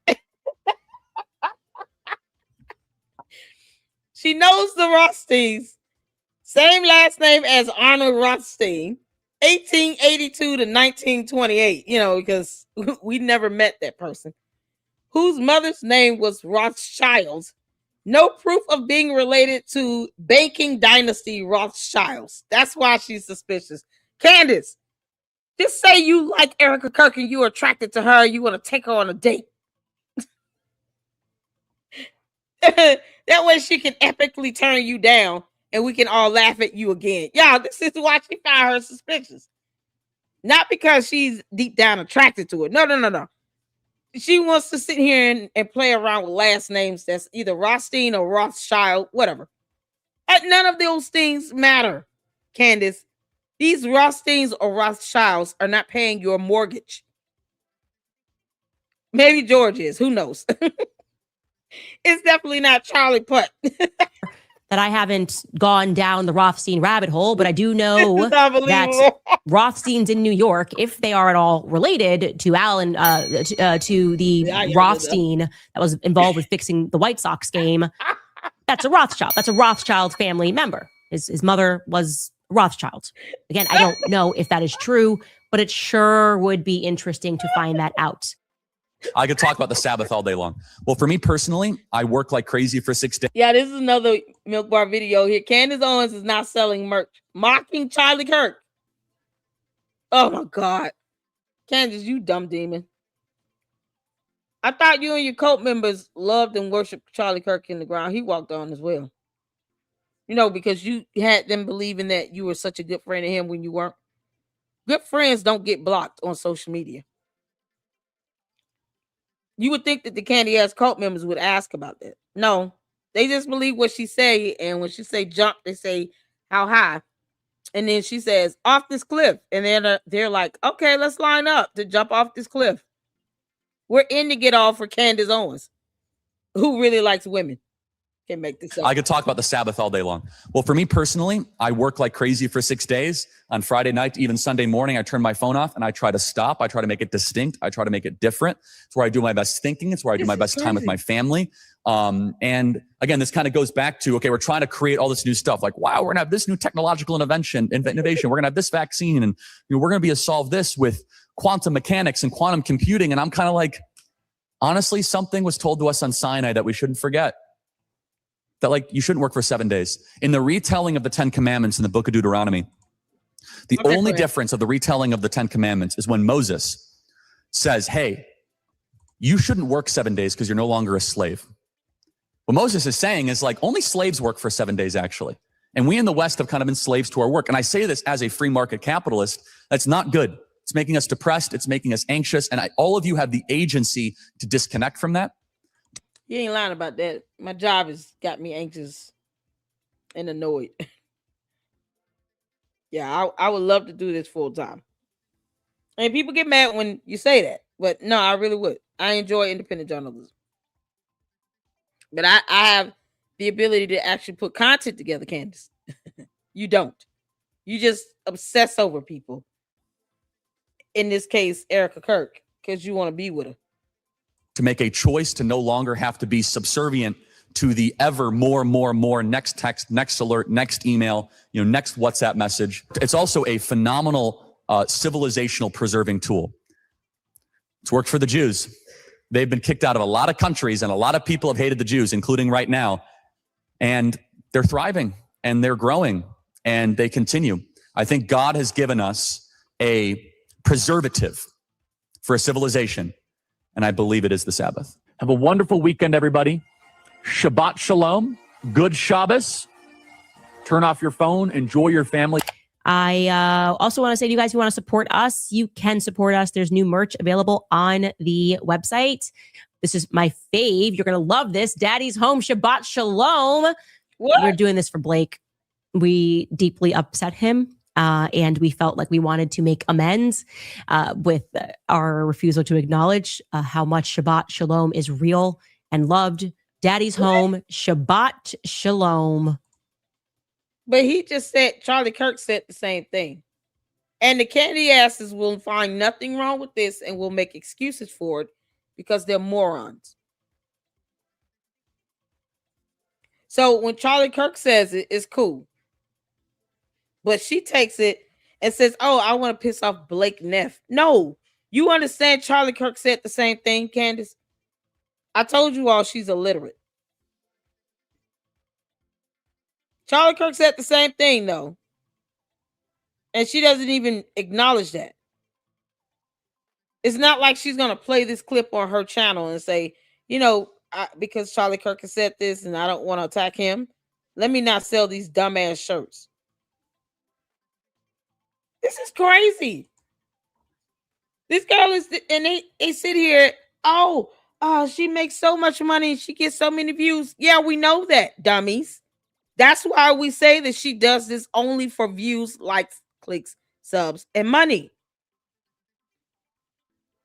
She knows the Rothsteins, same last name as Arnold Rothstein, 1882 to 1928, you know, because we never met that person, whose mother's name was Rothschild. No proof of being related to banking dynasty Rothschilds. That's why she's suspicious. Candace, just say you like Erica Kirk and you're attracted to her. You want to take her on a date. That way she can epically turn you down and we can all laugh at you again. Y'all, this is why she found her suspicious. Not because she's deep down attracted to it. No. She wants to sit here and play around with last names that's either Rothstein or Rothschild, whatever. None of those things matter, Candace. These Rothsteins or Rothschilds are not paying your mortgage. Maybe George is. Who knows? It's definitely not Charlie Putt. That I haven't gone down the Rothstein rabbit hole, but I do know that Rothsteins in New York, if they are at all related to Alan, to the Rothstein that was involved with fixing the White Sox game, that's a Rothschild. That's a Rothschild family member. His mother was Rothschild. Again, I don't know if that is true, but it sure would be interesting to find that out. I could talk about the Sabbath all day long. Well, for me personally, I work like crazy for 6 days. Yeah, this is another Milk Bar video here. Candace Owens is not selling merch, mocking Charlie Kirk. Oh my God. Candace, you dumb demon. I thought you and your cult members loved and worshiped Charlie Kirk in the ground. He walked on as well. You know, because you had them believing that you were such a good friend of him when you weren't. Good friends don't get blocked on social media. You would think that the candy ass cult members would ask about that. No, they just believe what she say, and when she say jump, they say how high, and then she says off this cliff, and then they're like, okay, let's line up to jump off this cliff. We're in to get off for Candace Owens, who really likes women. Can't make this up. I could talk about the Sabbath all day long. Well, for me personally, I work like crazy for 6 days. On Friday night, even Sunday morning, I turn my phone off and I try to stop. I try to make it distinct. I try to make it different. It's where I do my best thinking. It's where I do my best time with my family. And again, this kind of goes back to, okay, we're trying to create all this new stuff. Like, wow, we're gonna have this new technological innovation. We're gonna have this vaccine, and we're gonna be able to solve this with quantum mechanics and quantum computing. And I'm kind of like, honestly, something was told to us on Sinai that we shouldn't forget. That like, you shouldn't work for 7 days. In the retelling of the 10 Commandments in the book of Deuteronomy, the only difference of the retelling of the 10 Commandments is when Moses says, hey, you shouldn't work 7 days because you're no longer a slave. What Moses is saying is like only slaves work for 7 days, actually. And we in the West have kind of been slaves to our work. And I say this as a free market capitalist. That's not good. It's making us depressed. It's making us anxious. And all of you have the agency to disconnect from that. You ain't lying about that. My job has got me anxious and annoyed. Yeah, I would love to do this full time. And people get mad when you say that. But no, I really would. I enjoy independent journalism. But I have the ability to actually put content together, Candace. You don't. You just obsess over people. In this case, Erica Kirk, because you want to be with her. To make a choice to no longer have to be subservient to the ever more next text, next alert, next email, next WhatsApp message. It's also a phenomenal civilizational preserving tool. It's worked for the Jews. They've been kicked out of a lot of countries, and a lot of people have hated the Jews, including right now. And they're thriving and they're growing and they continue. I think God has given us a preservative for a civilization, and I believe it is the Sabbath. Have a wonderful weekend, everybody. Shabbat Shalom. Good Shabbos. Turn off your phone. Enjoy your family. I also want to say to you guys who want to support us, you can support us. There's new merch available on the website. This is my fave. You're going to love this. Daddy's Home Shabbat Shalom. What? We're doing this for Blake. We deeply upset him. And we felt like we wanted to make amends with our refusal to acknowledge how much Shabbat Shalom is real and loved. Daddy's Home, Shabbat Shalom. But he just said, Charlie Kirk said the same thing. And the candy asses will find nothing wrong with this and will make excuses for it because they're morons. So when Charlie Kirk says it, it's cool. But she takes it and says, oh, I want to piss off Blake Neff. No, you understand Charlie Kirk said the same thing, Candace? I told you all she's illiterate. Charlie Kirk said the same thing, though. And she doesn't even acknowledge that. It's not like she's going to play this clip on her channel and say, because Charlie Kirk has said this and I don't want to attack him, let me not sell these dumbass shirts. This is crazy. This girl is, and they sit here, she makes so much money. She gets so many views. Yeah, we know that, dummies. That's why we say that she does this only for views, likes, clicks, subs, and money.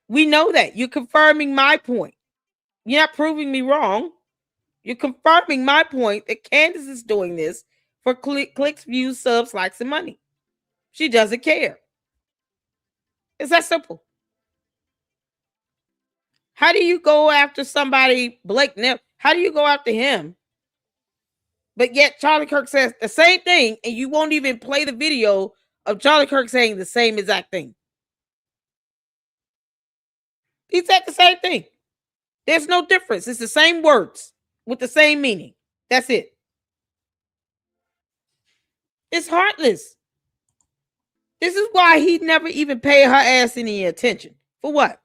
We know that. You're confirming my point. You're not proving me wrong. You're confirming my point that Candace is doing this for clicks, views, subs, likes, and money. She doesn't care. It's that simple. How do you go after somebody, Blake Neff? How do you go after him? But yet Charlie Kirk says the same thing, and you won't even play the video of Charlie Kirk saying the same exact thing. He said the same thing. There's no difference. It's the same words with the same meaning. That's it. It's heartless. This is why he never even paid her ass any attention. For what?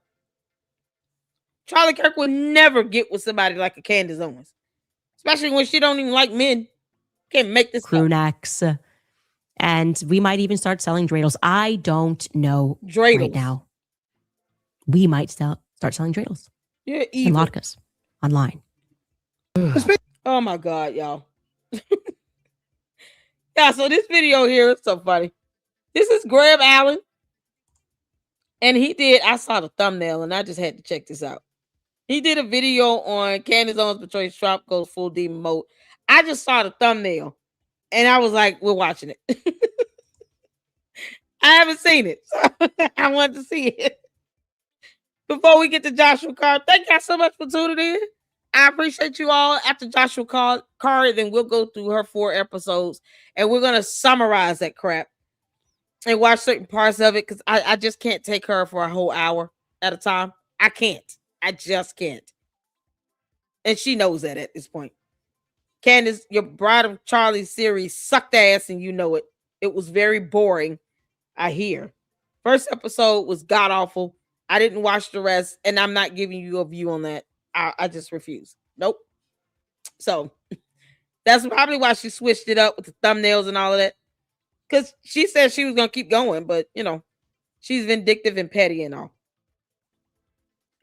Charlie Kirk would never get with somebody like a Candace Owens. Especially when she don't even like men. Can't make this crew necks. And we might even start selling dreidels. I don't know right now. We might start selling dreidels. Yeah, and latkes online. Oh my God, y'all. Yeah, so this video here is so funny. This is Graham Allen. And I saw the thumbnail and I just had to check this out. He did a video on Candace Owens betrays Trump, goes full demon mode. I just saw the thumbnail and I was like, we're watching it. I haven't seen it. So I wanted to see it. Before we get to Joshua Carr, thank y'all so much for tuning in. I appreciate you all. After Joshua Carr, then we'll go through her 4 episodes and we're going to summarize that crap and watch certain parts of it because I just can't take her for a whole hour at a time. I can't. I just can't. And she knows that at this point. Candace, your Bride of Charlie series sucked ass and you know it. It was very boring, I hear. First episode was god-awful. I didn't watch the rest, and I'm not giving you a view on that. I just refuse. Nope. So that's probably why she switched it up with the thumbnails and all of that. Because she said she was going to keep going, but, she's vindictive and petty and all.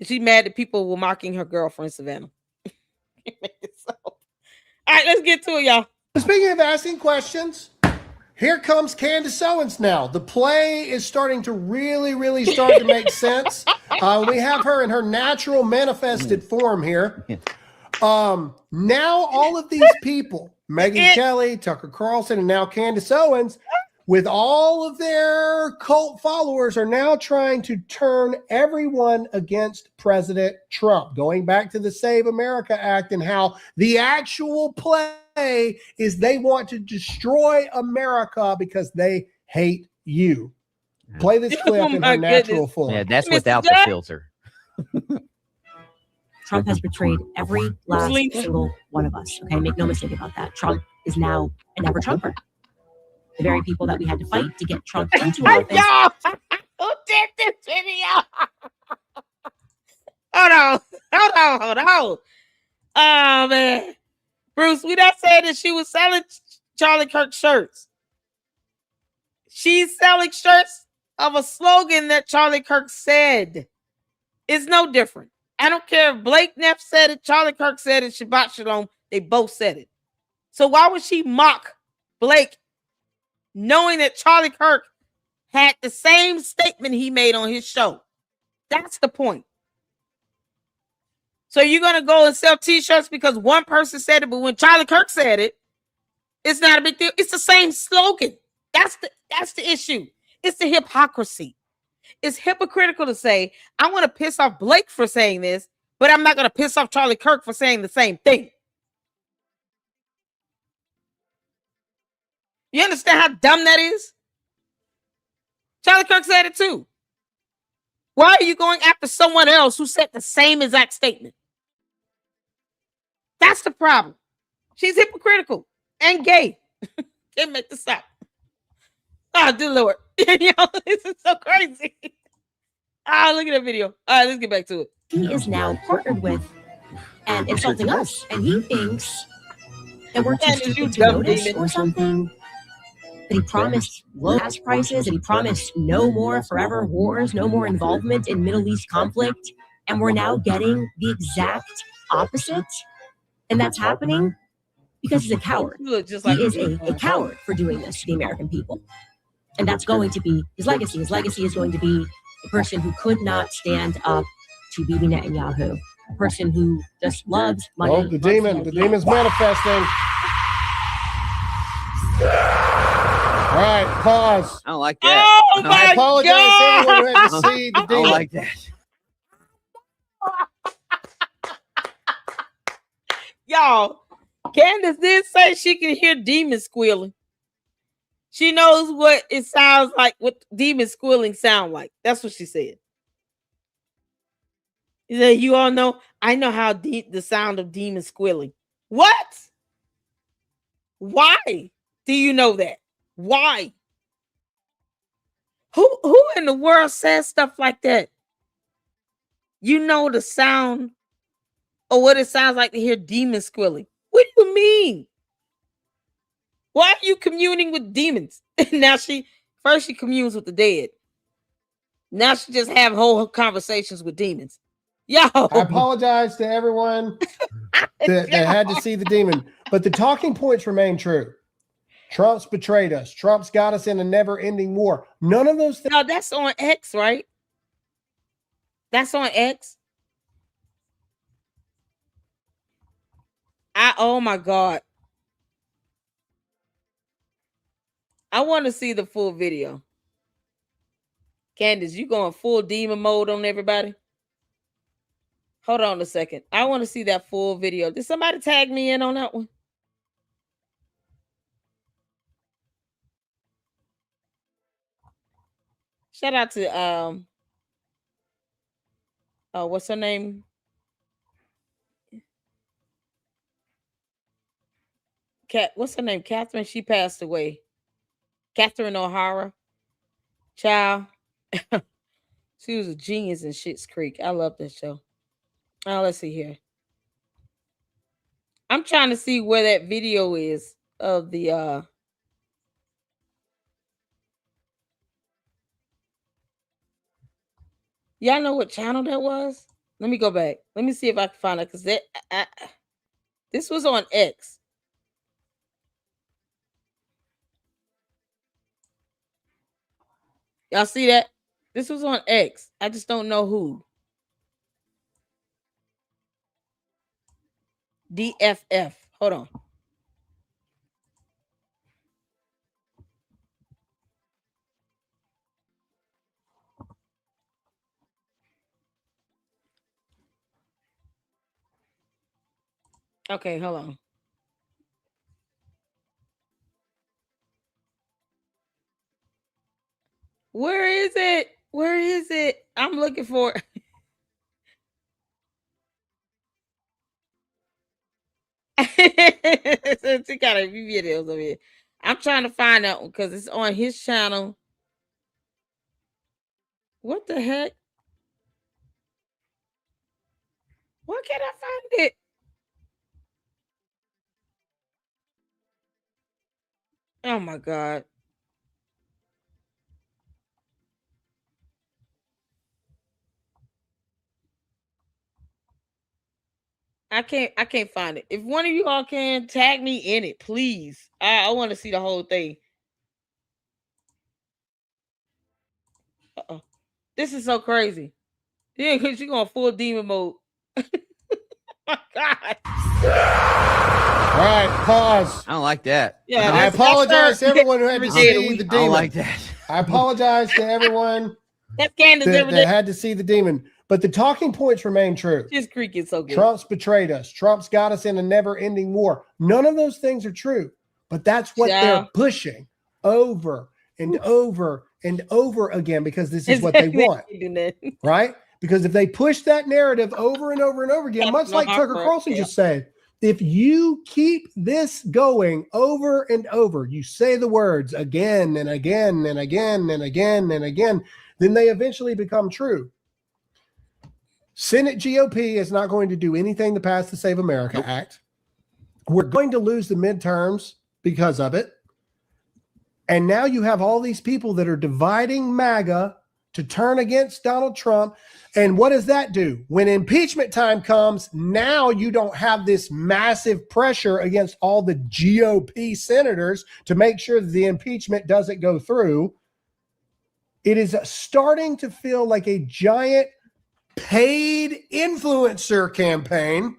She's mad that people were mocking her girlfriend, Savannah. So, all right, let's get to it, y'all. Speaking of asking questions, here comes Candace Owens now. The play is starting to really start to make sense. We have her in her natural manifested form here. Now all of these people, Megyn Kelly, Tucker Carlson, and now Candace Owens, with all of their cult followers, are now trying to turn everyone against President Trump, going back to the Save America Act and how the actual play is they want to destroy America because they hate you. Play this clip in her natural form. Yeah, that's without the filter. Trump has betrayed every last single one of us. Okay, make no mistake about that. Trump is now an ever-Trumper. The very people that we had to fight to get Trump into office. Who did this video? Hold on. Oh, man. Bruce, we not saying that she was selling Charlie Kirk shirts. She's selling shirts of a slogan that Charlie Kirk said. It's no different. I don't care if Blake Neff said it, Charlie Kirk said it, Shabbat Shalom. They both said it. So why would she mock Blake, knowing that Charlie Kirk had the same statement he made on his show? That's the point. So you're going to go and sell t-shirts because one person said it, but when Charlie Kirk said it, it's not a big deal. It's the same slogan. That's the issue. It's the hypocrisy. It's hypocritical to say, I want to piss off Blake for saying this, but I'm not going to piss off Charlie Kirk for saying the same thing. You understand how dumb that is? Charlie Kirk said it too. Why are you going after someone else who said the same exact statement? That's the problem. She's hypocritical and gay. Can't make this up. Oh, dear Lord. This is so crazy. Look at that video. All right, let's get back to it. He is now partnered with and insulting us. And he thinks that we're too stupid to notice or something. That he promised low gas prices, and he promised no more forever wars, no more involvement in Middle East conflict. And we're now getting the exact opposite. And that's happening because he's a coward. He is a coward for doing this to the American people. And that's going to be his legacy. His legacy is going to be a person who could not stand up to Bibi Netanyahu, a person who just loves money. Oh, the demon's manifesting. All right, pause. I don't like that. Oh, I apologize to everyone who had to see the I don't demon. like that. Y'all, Candace did say she can hear demons squealing. She knows what it sounds like, what demon squealing sound like. That's what she said. She said, you all know, I know how the sound of demon squealing. What? Why do you know that? Why? Who in the world says stuff like that? You know the sound or what it sounds like to hear demons squealing. What do you mean? Why are you communing with demons? Now she communes with the dead. Now she just have whole conversations with demons. Yo, I apologize to everyone that had to see the demon, but the talking points remain true. Trump's betrayed us. Trump's got us in a never-ending war. None of those things. No, that's on X, right? That's on X. Oh my God. I want to see the full video. Candace, you going full demon mode on everybody? Hold on a second. I want to see that full video. Did somebody tag me in on that one? Shout out to what's her name? What's her name? Catherine. She passed away. Catherine O'Hara. Child. She was a genius in Schitt's Creek. I love that show. Let's see here. I'm trying to see where that video is of the y'all know what channel that was? Let me go back. Let me see if I can find it because this was on X. Y'all see that? This was on X. I just don't know who. DFF. Hold on. Okay, hold on. Where is it? Where is it? I'm looking for it. She got a few videos of it. I'm trying to find that one because it's on his channel. What the heck? Why can't I find it? Oh my god. I can't find it. If one of you all can tag me in it, please. I want to see the whole thing. Uh-oh. This is so crazy. Yeah, because you're going full demon mode. My god. All right, pause. I don't like that. Yeah, I apologize to everyone who had to see the I don't demon. like that. I apologize to everyone That's Candace that, every that day. had to see the demon. But the talking points remain true. Just creaking so good. Trump's betrayed us. Trump's got us in a never-ending war. None of those things are true, but that's what they're pushing over and over and over again because this is what they want, right? Because if they push that narrative over and over and over again, much like Tucker Carlson just said, if you keep this going over and over, you say the words again and again and again and again and again, then they eventually become true. Senate GOP is not going to do anything to pass the Save America Act. We're going to lose the midterms because of it. And now you have all these people that are dividing MAGA to turn against Donald Trump. And what does that do? When impeachment time comes, now you don't have this massive pressure against all the GOP senators to make sure that the impeachment doesn't go through. It is starting to feel like a giant paid influencer campaign,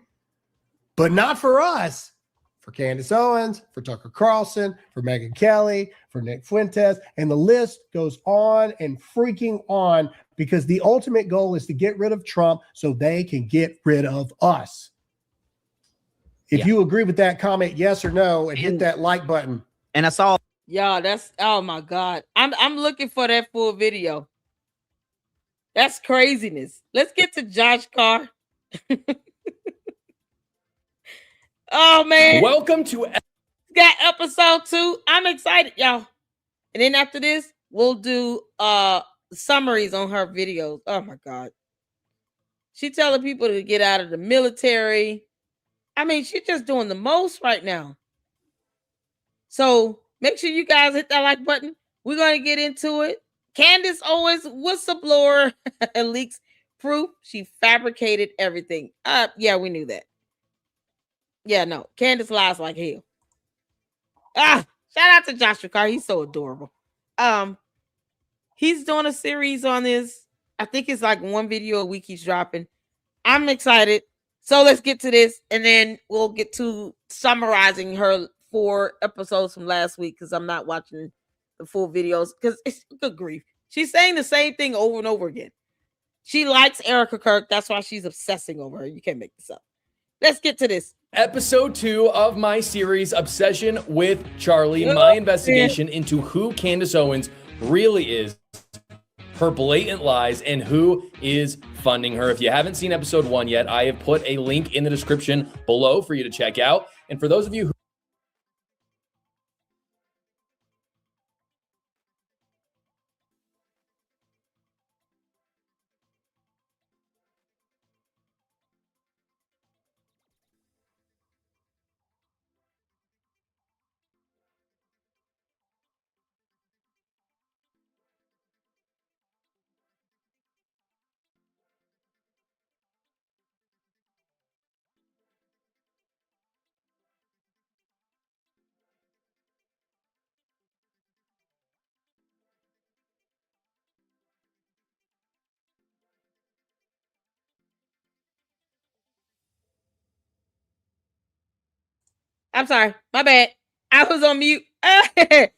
but not for us, for Candace Owens, for Tucker Carlson, for Megyn Kelly, for Nick Fuentes, and the list goes on and freaking on because the ultimate goal is to get rid of Trump so they can get rid of us. If you agree with that comment, yes or no, and hit that like button. And I saw Y'all, that's oh my god. I'm looking for that full video. That's craziness. Let's get to Josh Carr. Oh man. Welcome to got episode 2. I'm excited, y'all. And then after this, we'll do summaries on her videos. Oh my god. She telling people to get out of the military. I mean, she's just doing the most right now. So make sure you guys hit that like button. We're going to get into it. Candace Owens, whistleblower, leaks proof she fabricated everything. Yeah, we knew that. Yeah, no. Candace lies like hell. Shout out to Joshua Carr. He's so adorable. He's doing a series on this. I think it's like one video a week he's dropping. I'm excited. So let's get to this, and then we'll get to summarizing her 4 episodes from last week because I'm not watching the full videos because it's good grief. She's saying the same thing over and over again. She likes Erica Kirk. That's why she's obsessing over her. You can't make this up. Let's get to this. episode 2 of my series, Obsession with Charlie, my investigation into who Candace Owens really is, her blatant lies, and who is funding her. If you haven't seen episode 1 yet, I have put a link in the description below for you to check out. And for those of you who I'm sorry. My bad. I was on mute. You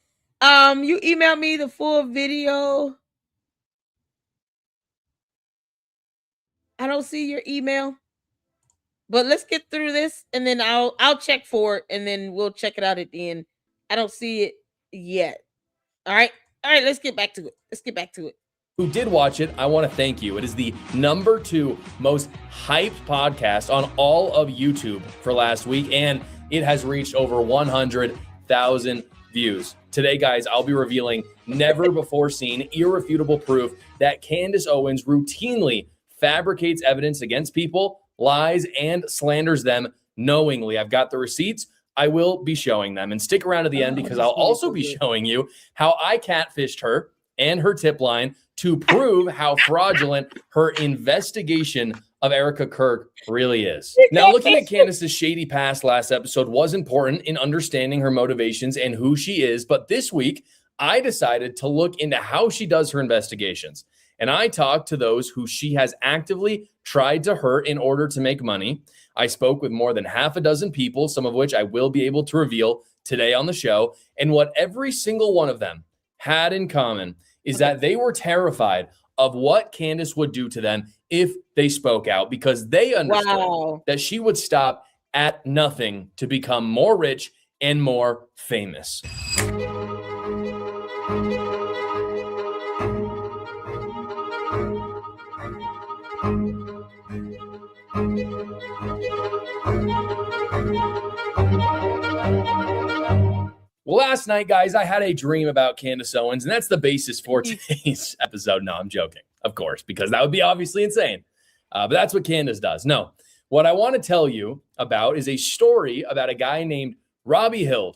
emailed me the full video. I don't see your email. But let's get through this and then I'll check for it and then we'll check it out at the end. I don't see it yet. All right. All right, let's get back to it. Who did watch it, I want to thank you. It is the #2 most hyped podcast on all of YouTube for last week, and it has reached over 100,000 views. Today, guys, I'll be revealing never before seen irrefutable proof that Candace Owens routinely fabricates evidence against people, lies, and slanders them knowingly. I've got the receipts. I will be showing them. And stick around to the end because I'll also be showing you how I catfished her and her tip line to prove how fraudulent her investigation of Erica Kirk really is. Now, looking at Candace's shady past last episode was important in understanding her motivations and who she is. But this week, I decided to look into how she does her investigations. And I talked to those who she has actively tried to hurt in order to make money. I spoke with more than half a dozen people, some of which I will be able to reveal today on the show. And what every single one of them had in common is that they were terrified of what Candace would do to them if they spoke out, because they understood that she would stop at nothing to become more rich and more famous. Well, last night, guys, I had a dream about Candace Owens, and that's the basis for today's episode. No, I'm joking, of course, because that would be obviously insane. But that's what Candace does. No, what I want to tell you about is a story about a guy named Robbie Hild.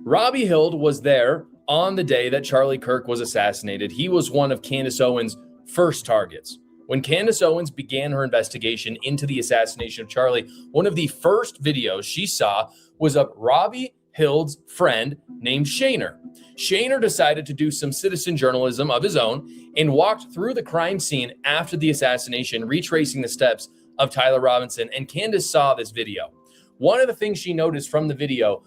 Robbie Hild was there on the day that Charlie Kirk was assassinated. He was one of Candace Owens' first targets. When Candace Owens began her investigation into the assassination of Charlie, one of the first videos she saw was of Robbie Hild's friend named Shaner. Shaner decided to do some citizen journalism of his own and walked through the crime scene after the assassination, retracing the steps of Tyler Robinson, and Candace saw this video. One of the things she noticed from the video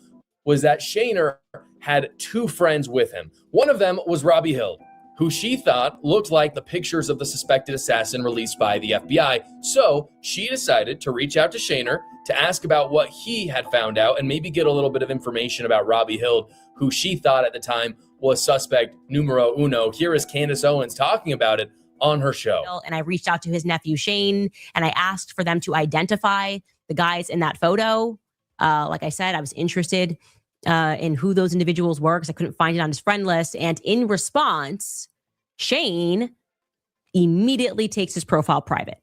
was that Shaner had two friends with him. One of them was Robbie Hild, who she thought looked like the pictures of the suspected assassin released by the FBI. So she decided to reach out to Shaner to ask about what he had found out and maybe get a little bit of information about Robbie Hild, who she thought at the time was suspect numero uno. Here is Candace Owens talking about it on her show. And I reached out to his nephew, Shane, and I asked for them to identify the guys in that photo. Like I said, I was interested in who those individuals were because I couldn't find it on his friend list. And in response, Shane immediately takes his profile private.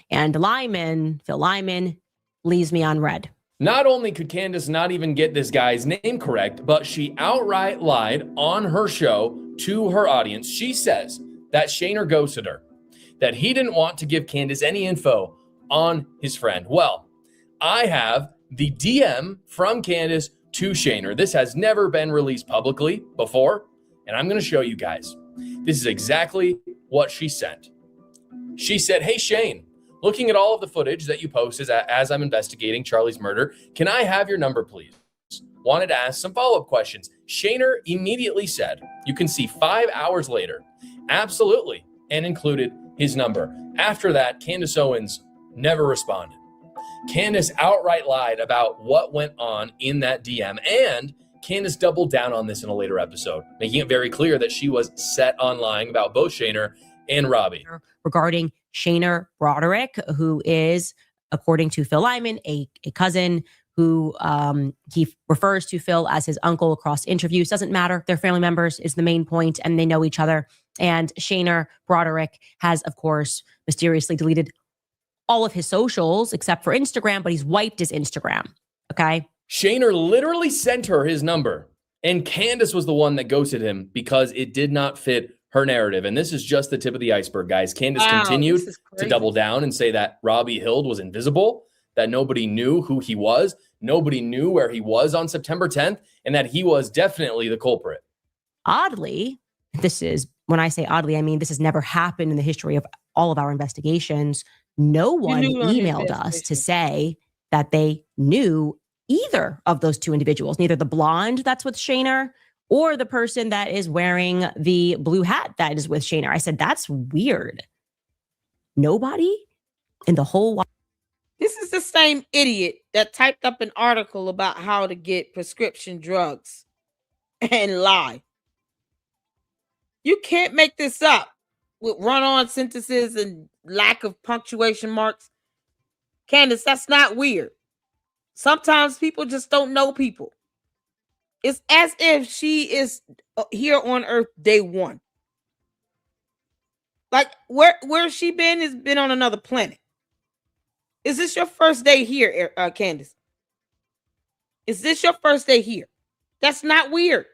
And Phil Lyman, leaves me on red. Not only could Candace not even get this guy's name correct, but she outright lied on her show to her audience. She says that Shaner ghosted her, that he didn't want to give Candace any info on his friend. Well, I have the DM from Candace to Shaner. This has never been released publicly before, and I'm going to show you guys. This is exactly what she sent. She said, "Hey, Shane, looking at all of the footage that you posted as I'm investigating Charlie's murder, can I have your number, please? Wanted to ask some follow-up questions." Shaner immediately said, you can see 5 hours later, absolutely, and included his number. After that, Candace Owens never responded. Candace outright lied about what went on in that DM, and Candace doubled down on this in a later episode, making it very clear that she was set on lying about both Shaner and Robbie. Regarding Shaner Broderick, who is, according to Phil Lyman, a cousin who he refers to Phil as his uncle across interviews. Doesn't matter. They're family members is the main point, and they know each other. And Shaner Broderick has, of course, mysteriously deleted all of his socials except for Instagram, but he's wiped his Instagram. Okay. Shaner literally sent her his number, and Candace was the one that ghosted him because it did not fit her narrative. And this is just the tip of the iceberg, guys. Candace continued to double down and say that Robbie Hild was invisible, that nobody knew who he was, nobody knew where he was on September 10th, and that he was definitely the culprit. Oddly, when I say oddly, I mean this has never happened in the history of all of our investigations. No one emailed us to say that they knew either of those two individuals, neither the blonde that's with Shaner or the person that is wearing the blue hat that is with Shaner. I said, that's weird. Nobody in the whole. This is the same idiot that typed up an article about how to get prescription drugs and lie. You can't make this up with run-on sentences and lack of punctuation marks. Candace, that's not weird. Sometimes people just don't know people. It's as if she is here on Earth day one. Like where's she been? Has been on another planet. Is this your first day here, Candace? Is this your first day here? That's not weird.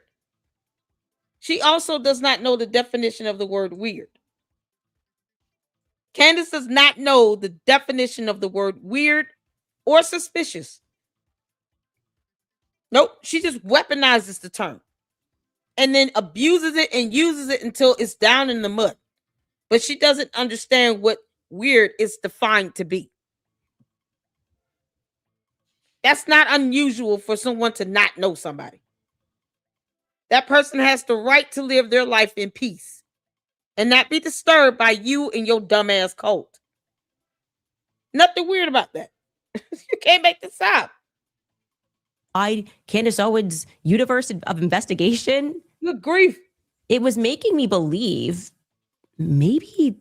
She also does not know the definition of the word weird. Candace does not know the definition of the word weird or suspicious. Nope, she just weaponizes the term and then abuses it and uses it until it's down in the mud. But she doesn't understand what weird is defined to be. That's not unusual for someone to not know somebody. That person has the right to live their life in peace and not be disturbed by you and your dumbass cult. Nothing weird about that. You can't make this up. Candace Owens' universe of investigation. Good grief. It was making me believe maybe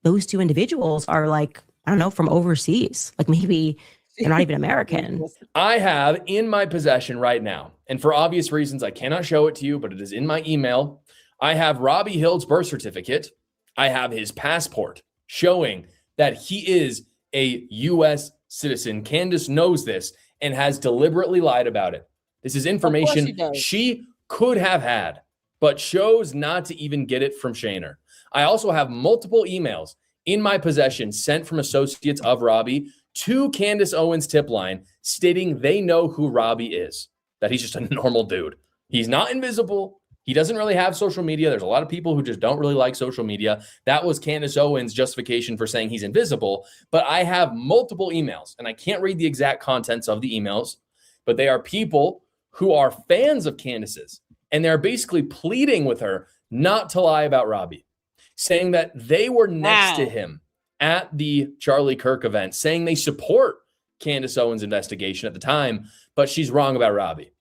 those two individuals are like, I don't know, from overseas. Like maybe they're not even American. I have in my possession right now, and for obvious reasons, I cannot show it to you, but it is in my email. I have Robbie Hill's birth certificate. I have his passport showing that he is a U.S. citizen. Candace knows this and has deliberately lied about it. This is information she could have had, but chose not to even get it from Shaner. I also have multiple emails in my possession sent from associates of Robbie to Candace Owens' tip line stating they know who Robbie is, that he's just a normal dude. He's not invisible. He doesn't really have social media. There's a lot of people who just don't really like social media. That was Candace Owens' justification for saying he's invisible. But I have multiple emails, and I can't read the exact contents of the emails, but they are people who are fans of Candace's, and they're basically pleading with her not to lie about Robbie, saying that they were next to him at the Charlie Kirk event, saying they support Candace Owens' investigation at the time, but she's wrong about Robbie.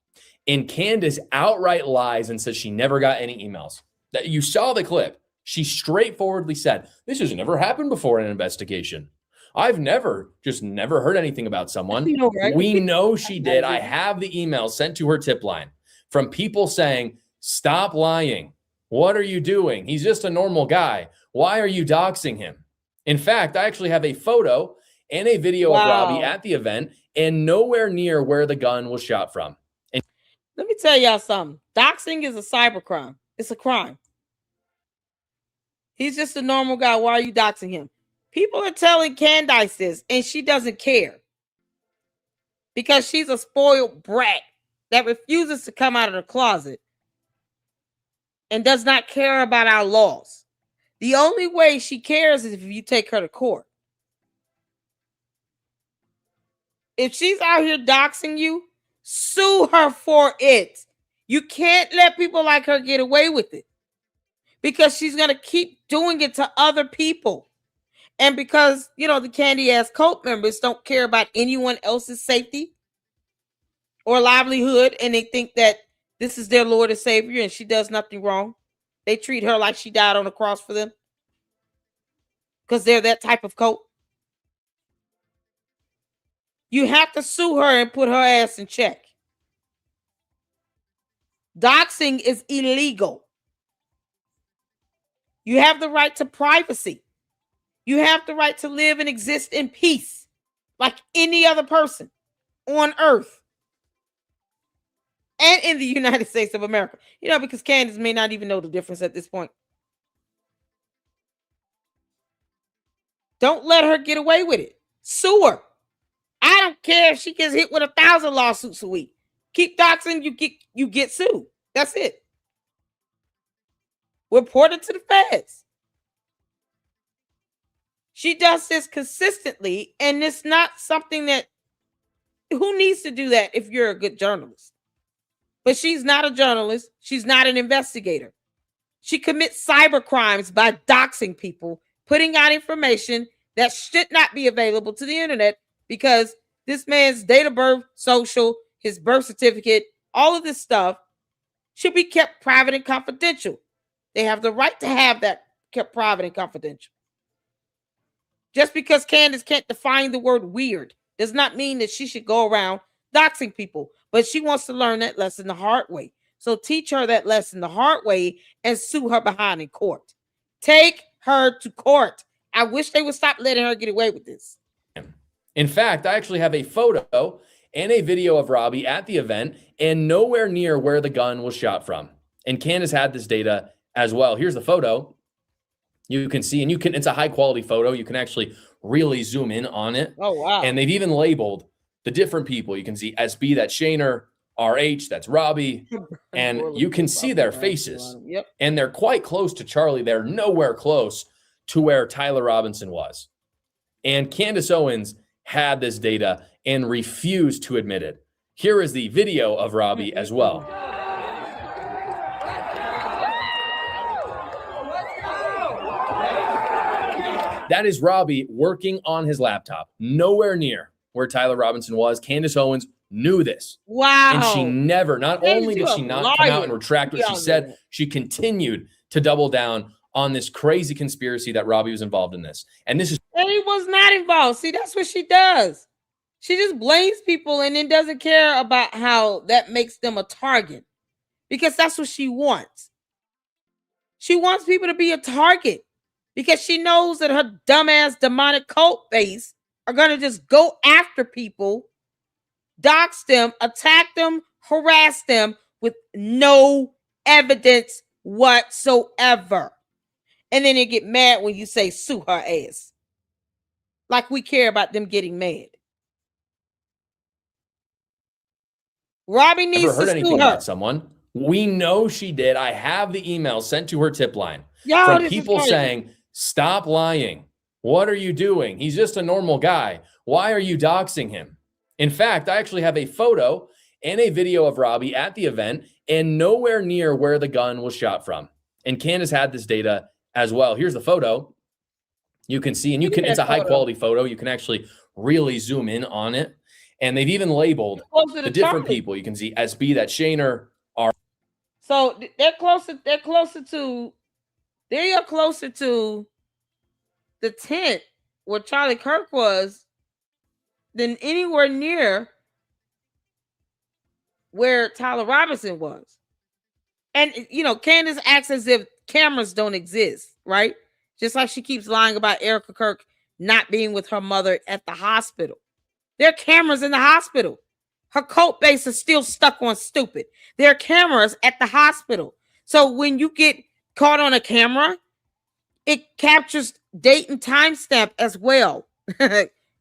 And Candace outright lies and says she never got any emails. That you saw the clip. She straightforwardly said, this has never happened before in an investigation. I've never heard anything about someone. We know she did. I have the email sent to her tip line from people saying, stop lying. What are you doing? He's just a normal guy. Why are you doxing him? In fact, I actually have a photo and a video of Robbie at the event and nowhere near where the gun was shot from. Let me tell y'all something. Doxing is a cybercrime. It's a crime. He's just a normal guy. Why are you doxing him? People are telling Candace this, and she doesn't care. Because she's a spoiled brat that refuses to come out of the closet and does not care about our laws. The only way she cares is if you take her to court. If she's out here doxing you, sue her for it. You can't let people like her get away with it because she's going to keep doing it to other people. And because, the candy ass cult members don't care about anyone else's safety or livelihood, and they think that this is their Lord and Savior and she does nothing wrong. They treat her like she died on the cross for them because they're that type of cult. You have to sue her and put her ass in check. Doxing is illegal. You have the right to privacy. You have the right to live and exist in peace like any other person on earth and in the United States of America. Because Candace may not even know the difference at this point. Don't let her get away with it. Sue her. I don't care if she gets hit with 1,000 lawsuits a week. Keep doxing, you get sued. That's it. Report it to the feds. She does this consistently, and it's not something that who needs to do that if you're a good journalist? But she's not a journalist. She's not an investigator. She commits cyber crimes by doxing people, putting out information that should not be available to the internet because this man's date of birth, social, his birth certificate, all of this stuff should be kept private and confidential. They have the right to have that kept private and confidential. Just because Candace can't define the word weird does not mean that she should go around doxing people, but she wants to learn that lesson the hard way. So teach her that lesson the hard way and sue her behind in court. Take her to court. I wish they would stop letting her get away with this. In fact, I actually have a photo and a video of Robbie at the event and nowhere near where the gun was shot from. And Candace had this data as well. Here's the photo. You can see, and it's a high quality photo. You can actually really zoom in on it. Oh, wow. And they've even labeled the different people. You can see SB, that's Shaner, RH, that's Robbie. And you can see their faces. Yep. And they're quite close to Charlie. They're nowhere close to where Tyler Robinson was. And Candace Owens had this data and refused to admit it. Here is the video of Robbie as well. That is Robbie working on his laptop, nowhere near where Tyler Robinson was. Candace Owens knew this. Wow. And she never, not only did she not come out and retract what she said, Yeah. she continued to double down on this crazy conspiracy that Robbie was involved in this. And this is And he was not involved. See, that's what she does. She just blames people and then doesn't care about how that makes them a target because that's what she wants. She wants people to be a target because she knows that her dumbass demonic cult base are going to just go after people, dox them, attack them, harass them with no evidence whatsoever. And then they get mad when you say sue her ass. Like we care about them getting mad. Robbie needs never heard to anything sue her. about someone. We know she did. I have the email sent to her tip line Yo, from this is people crazy. saying, stop lying. What are you doing? He's just a normal guy. Why are you doxing him? In fact, I actually have a photo and a video of Robbie at the event and nowhere near where the gun was shot from. And Candace had this data as well. Here's the photo. You can see, and it's a high quality photo. You can actually really zoom in on it. And they've even labeled the different people. You can see SB, that's Shaner, R. So they're closer to the tent where Charlie Kirk was than anywhere near where Tyler Robinson was. And Candace acts as if cameras don't exist, right? Just like she keeps lying about Erica Kirk not being with her mother at the hospital. There are cameras in the hospital. Her cult base is still stuck on stupid. There are cameras at the hospital. So when you get caught on a camera, it captures date and timestamp as well.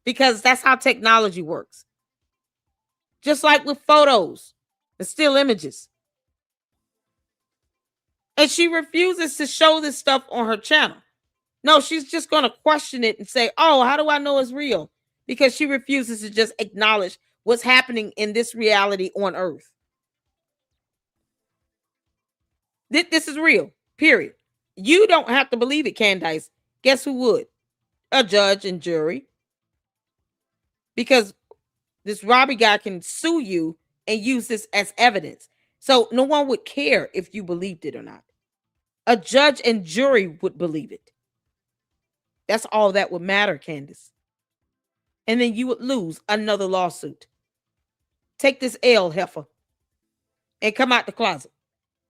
Because that's how technology works. Just like with photos and still images. And she refuses to show this stuff on her channel. No, she's just going to question it and say, oh, how do I know it's real? Because she refuses to just acknowledge what's happening in this reality on Earth. This is real, period. You don't have to believe it, Candace. Guess who would? A judge and jury. Because this Robbie guy can sue you and use this as evidence. So no one would care if you believed it or not. A judge and jury would believe it. That's all that would matter, Candace. And then you would lose another lawsuit. Take this L, heifer, and come out the closet.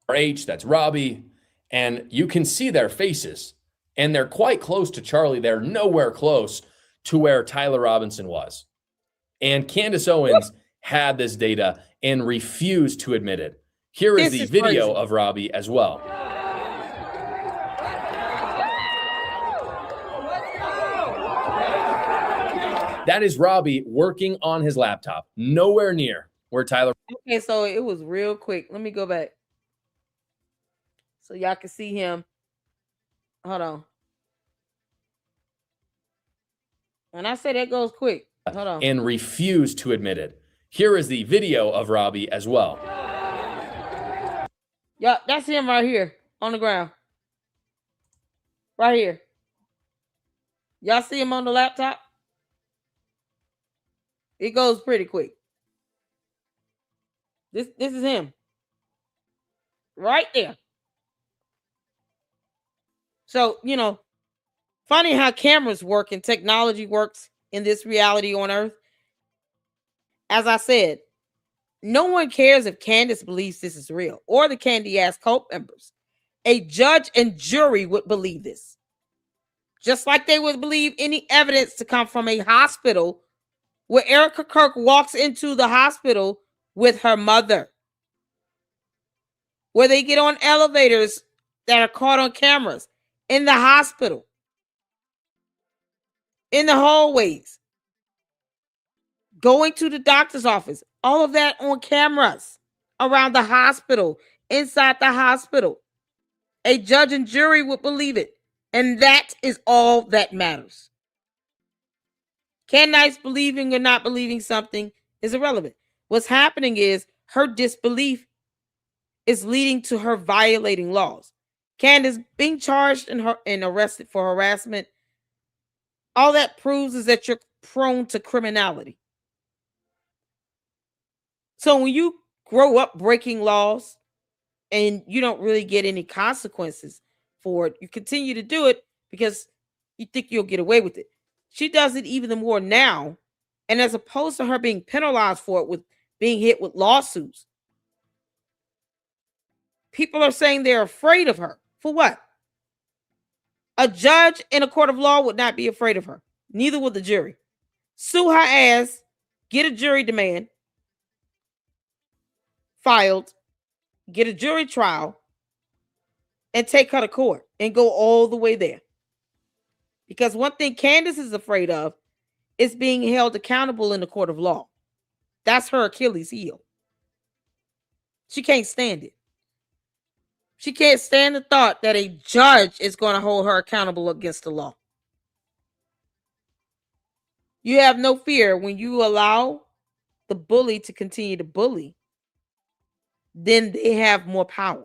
RH, that's Robbie. And you can see their faces. And they're quite close to Charlie. They're nowhere close to where Tyler Robinson was. And Candace Owens had this data and refused to admit it. Here is the video of Robbie as well. That is Robbie working on his laptop, nowhere near where Tyler. Okay, so it was real quick. Let me go back so y'all can see him. Hold on. When I say that goes quick, hold on. And refused to admit it. Here is the video of Robbie as well. Yeah, that's him right here on the ground. Right here. Y'all see him on the laptop? It goes pretty quick. This is him. Right there. So, funny how cameras work and technology works in this reality on Earth. As I said, no one cares if Candace believes this is real or the Candy Ass cult members. A judge and jury would believe this. Just like they would believe any evidence to come from a hospital where Erica Kirk walks into the hospital with her mother. Where they get on elevators that are caught on cameras in the hospital. In the hallways. Going to the doctor's office. All of that on cameras around the hospital, inside the hospital. A judge and jury would believe it. And that is all that matters. Candace believing or not believing something is irrelevant. What's happening is her disbelief is leading to her violating laws. Candace being charged and arrested for harassment, all that proves is that you're prone to criminality. So when you grow up breaking laws and you don't really get any consequences for it, you continue to do it because you think you'll get away with it. She does it even more now. And as opposed to her being penalized for it with being hit with lawsuits, people are saying they're afraid of her. For what? A judge in a court of law would not be afraid of her. Neither would the jury. Sue her ass, get a jury demand filed, get a jury trial, and take her to court and go all the way there. Because one thing Candace is afraid of is being held accountable in the court of law. That's her Achilles heel. She can't stand it. She can't stand the thought that a judge is going to hold her accountable against the law. You have no fear when you allow the bully to continue to bully, then they have more power.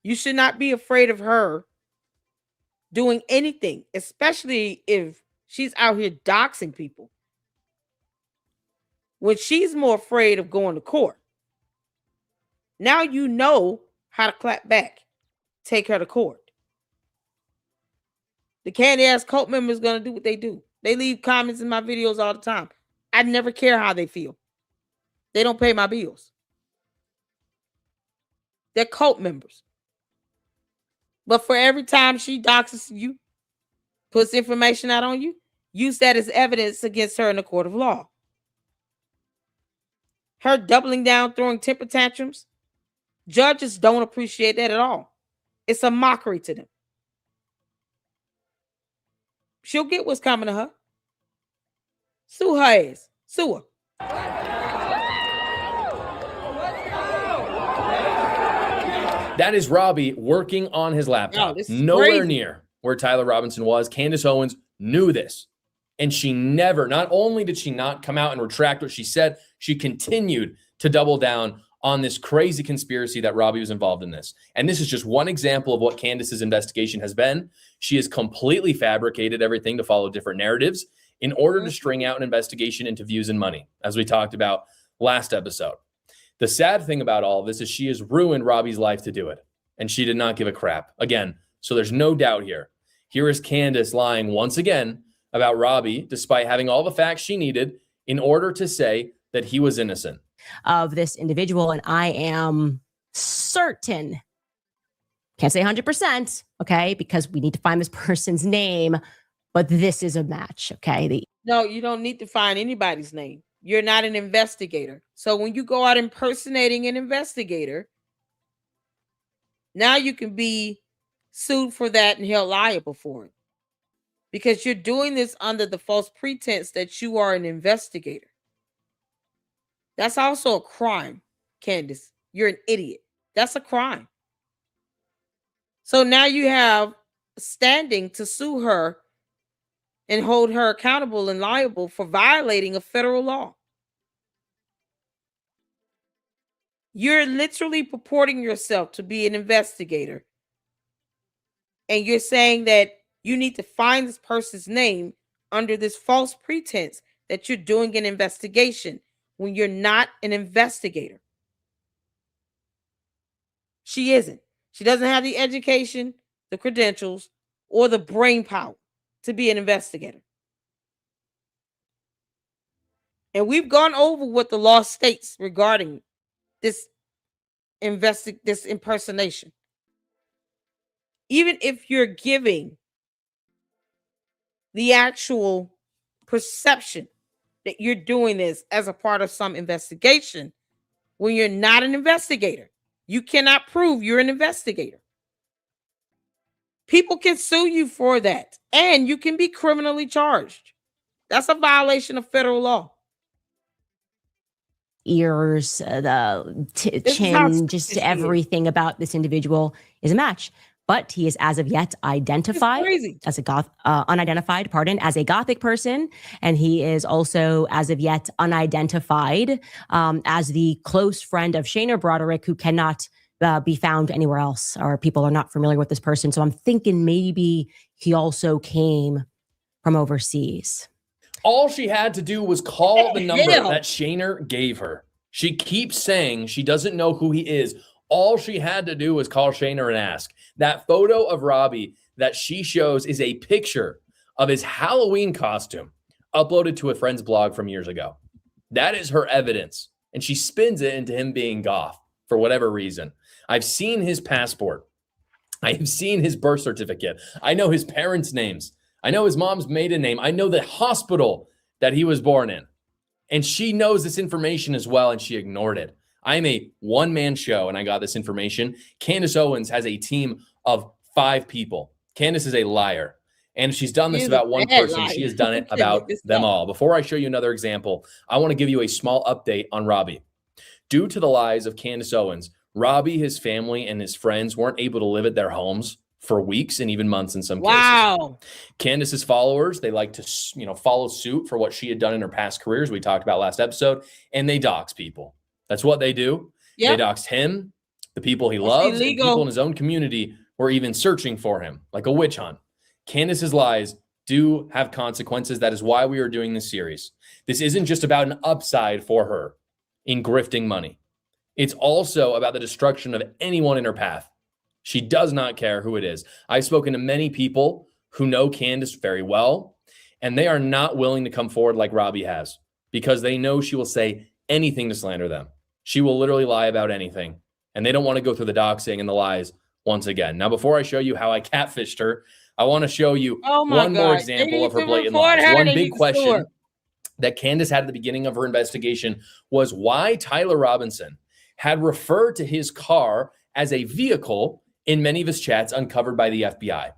You should not be afraid of her doing anything, especially if she's out here doxing people. When she's more afraid of going to court. Now you know how to clap back. Take her to court. The Candy Ass cult member is going to do what they do. They leave comments in my videos all the time. I never care how they feel. They don't pay my bills. They're cult members. But for every time she doxes you, puts information out on you, use that as evidence against her in the court of law. Her doubling down, throwing temper tantrums, judges don't appreciate that at all. It's a mockery to them. She'll get what's coming to her. Sue her ass. Sue her. That is Robbie working on his laptop. Nowhere crazy. near where Tyler Robinson was. Candace Owens knew this. And she never, not only did she not come out and retract what she said, she continued to double down on this crazy conspiracy that Robbie was involved in this. And this is just one example of what Candace's investigation has been. She has completely fabricated everything to follow different narratives in order to string out an investigation into views and money, as we talked about last episode. The sad thing about all of this is she has ruined Robbie's life to do it. And she did not give a crap. Again, so there's no doubt here. Here is Candace lying once again about Robbie, despite having all the facts she needed in order to say that he was innocent. Of this individual, and I am certain, can't say 100%, okay, because we need to find this person's name, but this is a match, okay? No, you don't need to find anybody's name. You're not an investigator. So when you go out impersonating an investigator, now you can be sued for that and held liable for it. Because you're doing this under the false pretense that you are an investigator. That's also a crime, Candace. You're an idiot. That's a crime. So now you have standing to sue her and hold her accountable and liable for violating a federal law. You're literally purporting yourself to be an investigator. And you're saying that you need to find this person's name under this false pretense that you're doing an investigation when you're not an investigator. She isn't. She doesn't have the education, the credentials, or the brain power to be an investigator. And we've gone over what the law states regarding this this impersonation. Even if you're giving the actual perception that you're doing this as a part of some investigation, when you're not an investigator, you cannot prove you're an investigator. People can sue you for that, and you can be criminally charged. That's a violation of federal law. Ears, the This is how chin, just stupid she is. everything about this individual is a match. But he is as of yet identified crazy. as a unidentified, as a Gothic person, and he is also as of yet unidentified as the close friend of Shayna Broderick, who cannot be found anywhere else, or people are not familiar with this person. So I'm thinking maybe he also came from overseas. All she had to do was call the number Hell. that Shayner gave her. She keeps saying she doesn't know who he is. All she had to do was call Shayner and ask. That photo of Robbie that she shows is a picture of his Halloween costume uploaded to a friend's blog from years ago. That is her evidence. And she spins it into him being goth for whatever reason. I've seen his passport. I have seen his birth certificate. I know his parents' names. I know his mom's maiden name. I know the hospital that he was born in. And she knows this information as well, and she ignored it. I'm a one-man show, and I got this information. Candace Owens has a team of 5 people. Candace is a liar. And if she's done this She's about a one bad person, liar. she has done it Okay, about this them guy. all. Before I show you another example, I want to give you a small update on Robbie. Due to the lies of Candace Owens, Robbie, his family, and his friends weren't able to live at their homes for weeks and even months in some cases. Wow. Candace's followers, they like to, follow suit for what she had done in her past careers. We talked about last episode, and they dox people. That's what they do. Yep. They doxed him, the people he That's loves, and illegal. people in his own community were even searching for him, like a witch hunt. Candace's lies do have consequences. That is why we are doing this series. This isn't just about an upside for her in grifting money. It's also about the destruction of anyone in her path. She does not care who it is. I've spoken to many people who know Candace very well, and they are not willing to come forward like Robbie has because they know she will say anything to slander them. She will literally lie about anything, and they don't want to go through the doxing and the lies once again. Now, before I show you how I catfished her, I want to show you one more example of her blatant lies. One big question that Candace had at the beginning of her investigation was why Tyler Robinson had referred to his car as a vehicle in many of his chats uncovered by the FBI.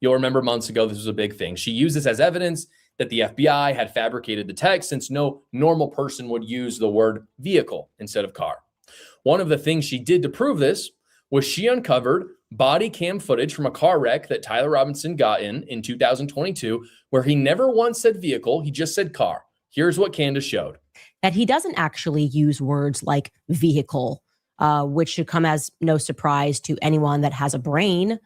You'll remember months ago, this was a big thing. She used this as evidence that the FBI had fabricated the text since no normal person would use the word vehicle instead of car. One of the things she did to prove this was she uncovered body cam footage from a car wreck that Tyler Robinson got in 2022, where he never once said vehicle, he just said car. Here's what Candace showed. That he doesn't actually use words like vehicle, which should come as no surprise to anyone that has a brain.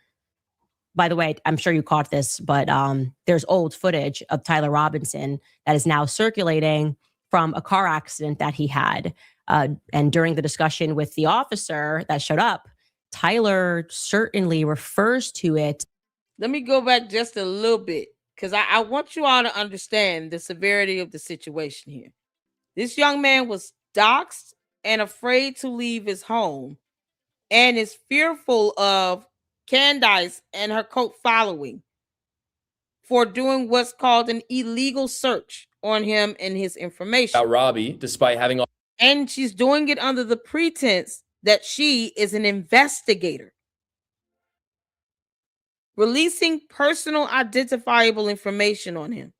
By the way, I'm sure you caught this, but there's old footage of Tyler Robinson that is now circulating from a car accident that he had. And during the discussion with the officer that showed up, Tyler certainly refers to it. Let me go back just a little bit because I want you all to understand the severity of the situation here. This young man was doxxed and afraid to leave his home and is fearful of Candace and her cult following for doing what's called an illegal search on him and his information. About Robbie, despite having all and she's doing it under the pretense that she is an investigator. Releasing personal identifiable information on him,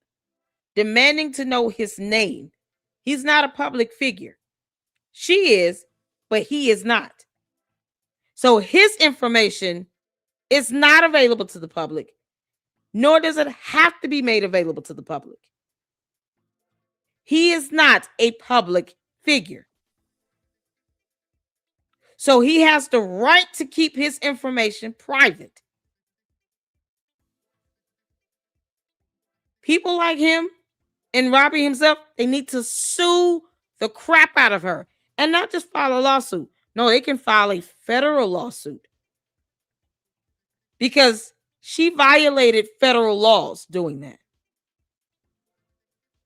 demanding to know his name. He's not a public figure. She is, but he is not. So his information is not available to the public, nor does it have to be made available to the public. He is not a public figure. So he has the right to keep his information private. People like him and Robbie himself, they need to sue the crap out of her and not just file a lawsuit. No, they can file a federal lawsuit because she violated federal laws doing that.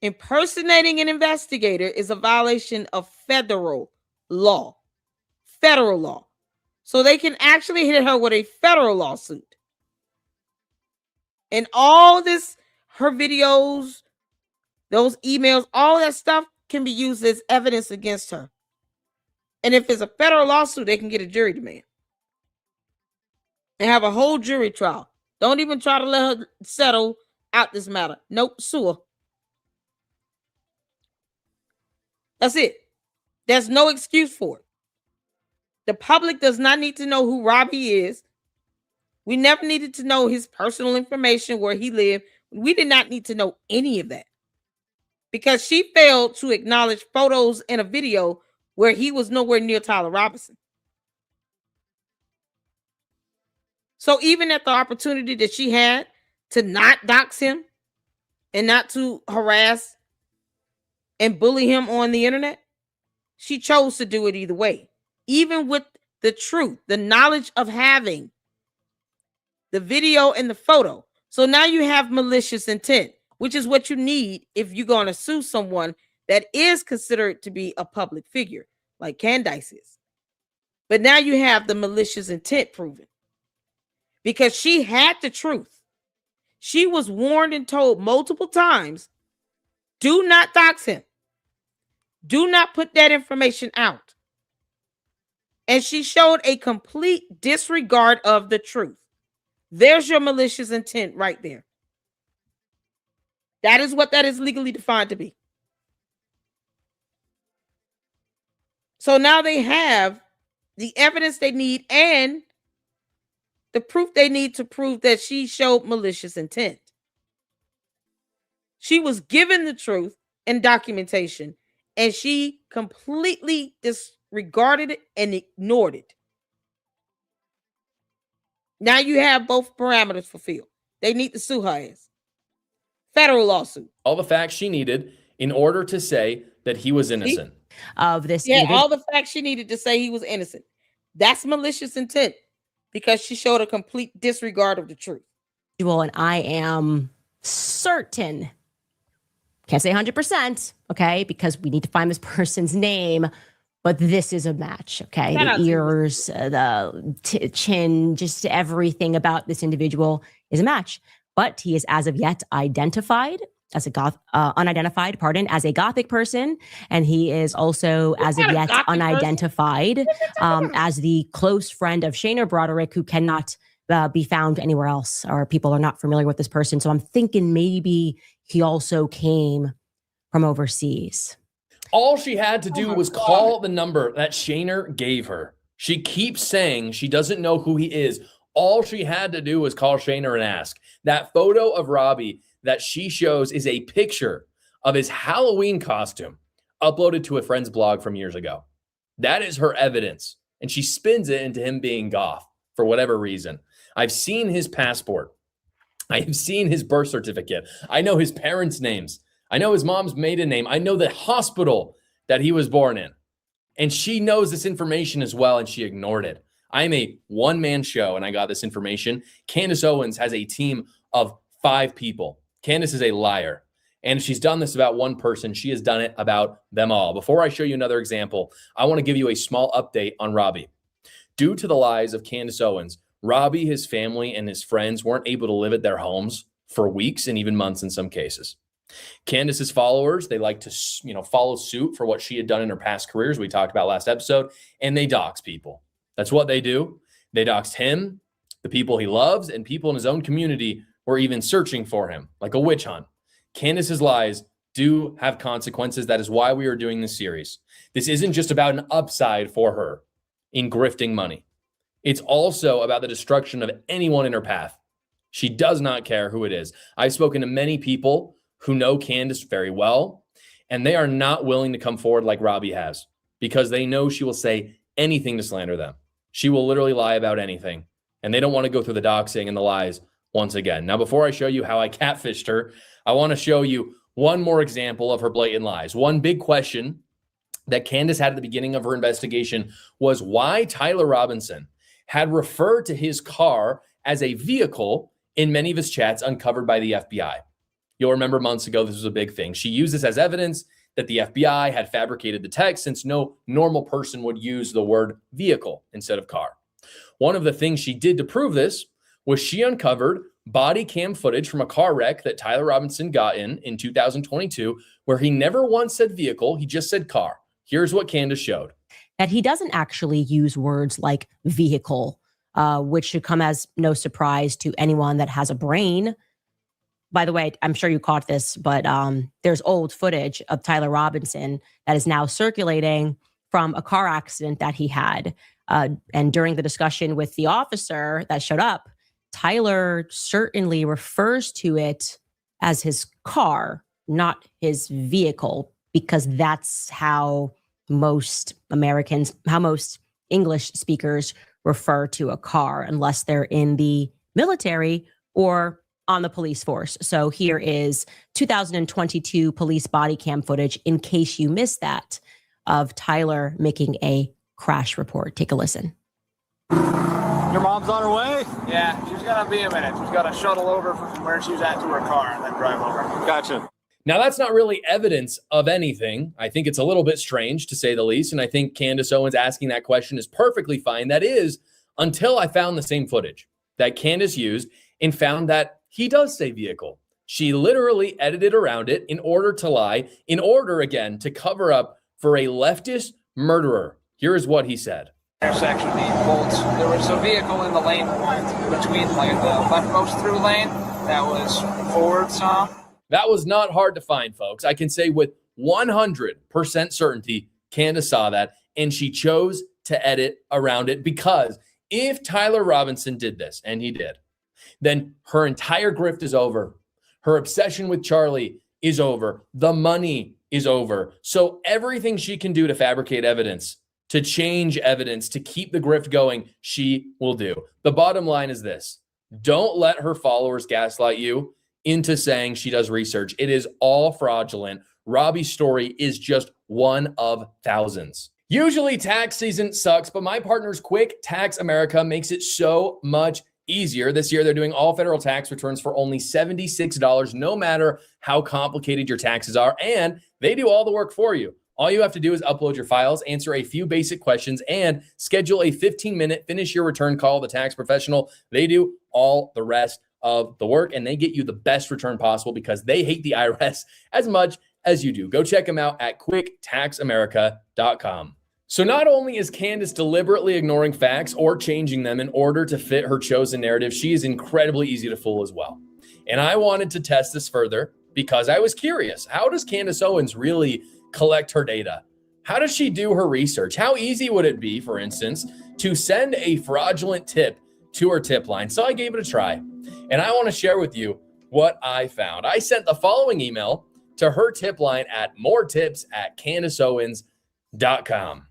Impersonating an investigator is a violation of federal law. Federal law. So they can actually hit her with a federal lawsuit. And all this, her videos, those emails, all that stuff can be used as evidence against her. And if it's a federal lawsuit, they can get a jury demand and have a whole jury trial. Don't even try to let her settle out this matter. Nope, sue her. That's it. There's no excuse for it. The public does not need to know who Robbie is. We never needed to know his personal information, where he lived. We did not need to know any of that because she failed to acknowledge photos and a video where he was nowhere near Tyler Robinson. So even at the opportunity that she had to not dox him and not to harass and bully him on the internet, she chose to do it either way. Even with the truth, the knowledge of having the video and the photo. So now you have malicious intent, which is what you need if you're going to sue someone that is considered to be a public figure, like Candace is. But now you have the malicious intent proven because she had the truth. She was warned and told multiple times, do not dox him. Do not put that information out. And she showed a complete disregard of the truth. There's your malicious intent right there. That is what that is legally defined to be. So now they have the evidence they need and the proof they need to prove that she showed malicious intent. She was given the truth and documentation, and she completely disregarded it and ignored it. Now you have both parameters fulfilled. They need to sue her ass. Federal lawsuit. All the facts she needed in order to say that he was innocent. Of this. Yeah, all the facts she needed to say he was innocent. That's malicious intent because she showed a complete disregard of the truth. And I am certain, can't say 100%, okay, because we need to find this person's name, but this is a match, okay? Shout out The to ears, the chin, just everything about this individual is a match. But he is as of yet identified as a unidentified, as a Gothic person. And he is also as of yet unidentified as the close friend of Shayna Broderick, who cannot be found anywhere else, or people are not familiar with this person. So I'm thinking maybe he also came from overseas. All she had to do was call the number that Shayner gave her. She keeps saying she doesn't know who he is. All she had to do was call Shayner and ask. That photo of Robbie that she shows is a picture of his Halloween costume uploaded to a friend's blog from years ago. That is her evidence. And she spins it into him being goth for whatever reason. I've seen his passport. I've seen his birth certificate. I know his parents' names. I know his mom's maiden name. I know the hospital that he was born in. And she knows this information as well, and she ignored it. I'm a one-man show, and I got this information. Candace Owens has a team of 5 people. Candace is a liar. And if she's done this about one person, she has done it about them all. Before I show you another example, I want to give you a small update on Robbie. Due to the lies of Candace Owens, Robbie, his family, and his friends weren't able to live at their homes for weeks and even months in some cases. Candace's followers, they like to, follow suit for what she had done in her past careers. We talked about last episode, and they dox people. That's what they do. They doxed him, the people he loves, and people in his own community were even searching for him, like a witch hunt. Candace's lies do have consequences. That is why we are doing this series. This isn't just about an upside for her in grifting money. It's also about the destruction of anyone in her path. She does not care who it is. I've spoken to many people who know Candace very well, and they are not willing to come forward like Robbie has because they know she will say anything to slander them. She will literally lie about anything. And they don't want to go through the doxing and the lies once again. Now, before I show you how I catfished her, I want to show you one more example of her blatant lies. One big question that Candace had at the beginning of her investigation was why Tyler Robinson had referred to his car as a vehicle in many of his chats uncovered by the FBI. You'll remember months ago, this was a big thing. She used this as evidence that the FBI had fabricated the text since no normal person would use the word vehicle instead of car. One of the things she did to prove this was she uncovered body cam footage from a car wreck that Tyler Robinson got in 2022, where he never once said vehicle, he just said car. Here's what Candace showed. That he doesn't actually use words like vehicle, which should come as no surprise to anyone that has a brain. By the way, I'm sure you caught this, but there's old footage of Tyler Robinson that is now circulating from a car accident that he had. And during the discussion with the officer that showed up, Tyler certainly refers to it as his car, not his vehicle, because that's how most Americans, how most English speakers refer to a car, unless they're in the military or on the police force. So here is 2022 police body cam footage, in case you missed that, of Tyler making a crash report. Take a listen. Your mom's on her way? Yeah, she's gonna be a minute. She's gotta shuttle over from where she was at to her car and then drive over. Gotcha. Now, that's not really evidence of anything. I think it's a little bit strange, to say the least. And I think Candace Owens asking that question is perfectly fine. That is, until I found the same footage that Candace used and found that he does say vehicle. She literally edited around it in order to lie, in order, again, to cover up for a leftist murderer. Here is what he said. Intersection being pulled. There was a vehicle in the lane between like the leftmost through lane that was forward some. That was not hard to find, folks. I can say with 100% certainty, Candace saw that, and she chose to edit around it, because if Tyler Robinson did this, and he did, then her entire grift is over. Her obsession with Charlie is over. The money is over. So everything she can do to fabricate evidence, to change evidence, to keep the grift going, she will do. The bottom line is this: don't let her followers gaslight you into saying she does research. It is all fraudulent. Robbie's story is just one of thousands. Usually tax season sucks, but my partner's Quick Tax America makes it so much easier. This year, they're doing all federal tax returns for only $76, no matter how complicated your taxes are, and they do all the work for you. All you have to do is upload your files, answer a few basic questions, and schedule a 15-minute finish your return call with a tax professional. They do all the rest of the work, and they get you the best return possible because they hate the IRS as much as you do. Go check them out at quicktaxamerica.com. So not only is Candace deliberately ignoring facts or changing them in order to fit her chosen narrative, she is incredibly easy to fool as well. And I wanted to test this further because I was curious. How does Candace Owens really collect her data? How does she do her research? How easy would it be, for instance, to send a fraudulent tip to her tip line? So I gave it a try. And I want to share with you what I found. I sent the following email to her tip line at moretips@candaceowens.com.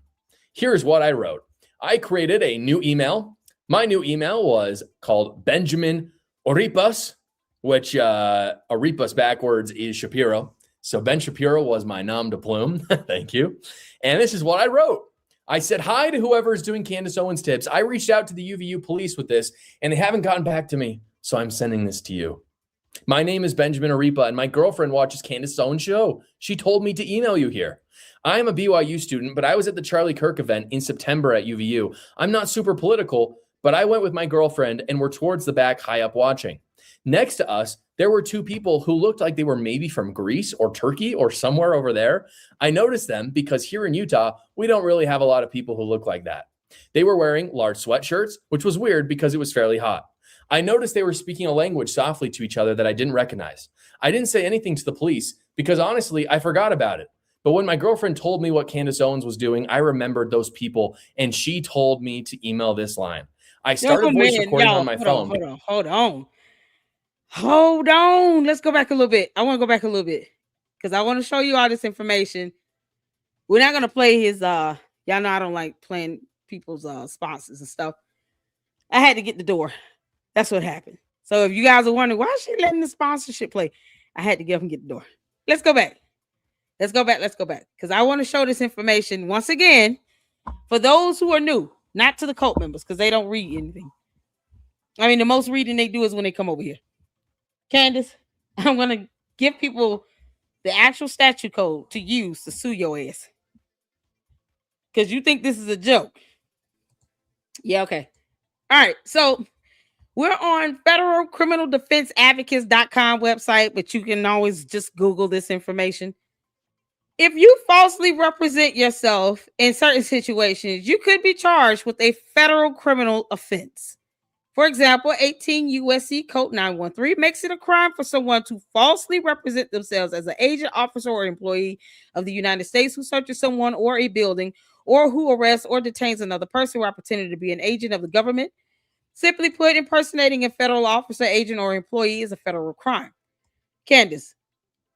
Here's what I wrote. I created a new email. My new email was called Benjamin Oripas, which Oripas backwards is Shapiro. So Ben Shapiro was my nom de plume. Thank you. And this is what I wrote. I said, hi to whoever is doing Candace Owens tips. I reached out to the UVU police with this, and they haven't gotten back to me. So I'm sending this to you. My name is Benjamin Oripa, and my girlfriend watches Candace Owens show. She told me to email you here. I am a BYU student, but I was at the Charlie Kirk event in September at UVU. I'm not super political, but I went with my girlfriend, and we're towards the back high up watching. Next to us, there were two people who looked like they were maybe from Greece or Turkey or somewhere over there. I noticed them because here in Utah, we don't really have a lot of people who look like that. They were wearing large sweatshirts, which was weird because it was fairly hot. I noticed they were speaking a language softly to each other that I didn't recognize. I didn't say anything to the police because honestly, I forgot about it. But when my girlfriend told me what Candace Owens was doing, I remembered those people, and she told me to email this line. I started voice recording on my phone. Hold on. Let's go back a little bit. I want to go back a little bit because I want to show you all this information. We're not going to play his, y'all know I don't like playing people's sponsors and stuff. I had to get the door. That's what happened. So if you guys are wondering why is she letting the sponsorship play, I had to get up and get the door. Let's go back. Because I want to show this information once again for those who are new, not to the cult members, because they don't read anything. I mean, the most reading they do is when they come over here. Candace, I'm going to give people the actual statute code to use to sue your ass. Because you think this is a joke. Yeah, okay. All right, so we're on federalcriminaldefenseadvocates.com website, but you can always just Google this information. If you falsely represent yourself in certain situations, you could be charged with a federal criminal offense. For example, 18 U.S.C. Code 913 makes it a crime for someone to falsely represent themselves as an agent, officer, or employee of the United States who searches someone or a building, or who arrests or detains another person while pretending to be an agent of the government. Simply put, impersonating a federal officer, agent, or employee is a federal crime. Candace,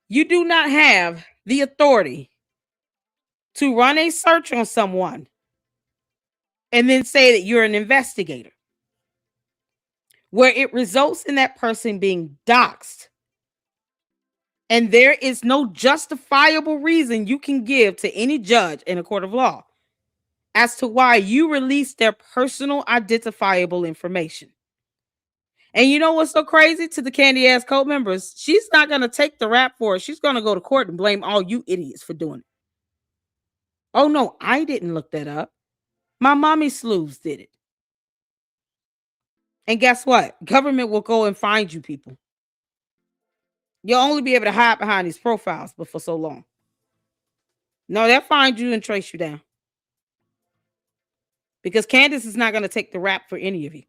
you do not have the authority to run a search on someone and then say that you're an investigator, where it results in that person being doxxed. And there is no justifiable reason you can give to any judge in a court of law as to why you released their personal identifiable information. And you know what's so crazy to the candy ass cult members? She's not going to take the rap for it. She's going to go to court and blame all you idiots for doing it. Oh no, I didn't look that up. My mommy sleuths did it. And guess what? Government will go and find you people. You'll only be able to hide behind these profiles, but for so long. No, they'll find you and trace you down. Because Candace is not going to take the rap for any of you.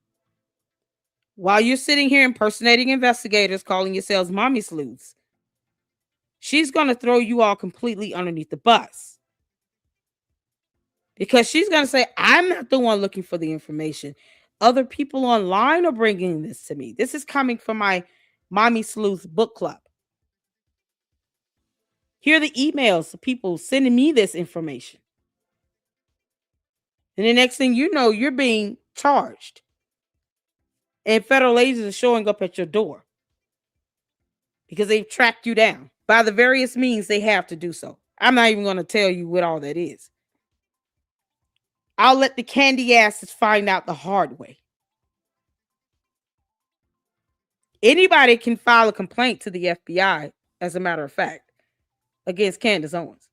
While you're sitting here impersonating investigators, calling yourselves mommy sleuths, she's going to throw you all completely underneath the bus. Because she's going to say, I'm not the one looking for the information. Other people online are bringing this to me. This is coming from my Mommy Sleuth book club. Here are the emails of people sending me this information. And the next thing you know, you're being charged. And federal agents are showing up at your door because they've tracked you down by the various means they have to do so. I'm not even going to tell you what all that is. I'll let the candy asses find out the hard way. Anybody can file a complaint to the FBI, as a matter of fact, against Candace Owens.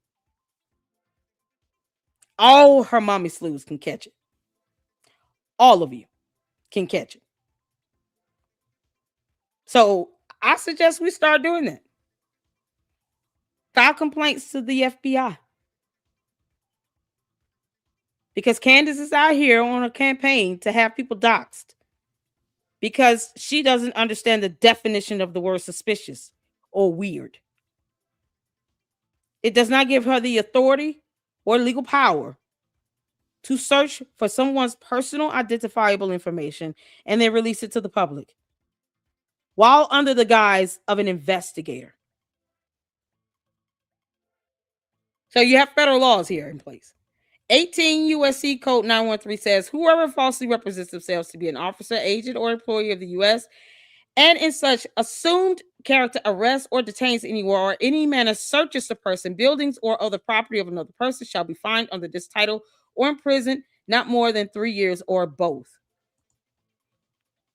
All her mommy sleuths can catch it. All of you can catch it. So I suggest we start doing that. File complaints to the FBI. Because Candace is out here on a campaign to have people doxxed. Because she doesn't understand the definition of the word suspicious or weird. It does not give her the authority or legal power to search for someone's personal identifiable information and then release it to the public while under the guise of an investigator. So you have federal laws here in place. 18 U.S.C. Code 913 says, whoever falsely represents themselves to be an officer, agent, or employee of the U.S. and in such assumed character arrests or detains anywhere or any manner searches the person, buildings, or other property of another person shall be fined under this title or imprisoned not more than 3 years or both.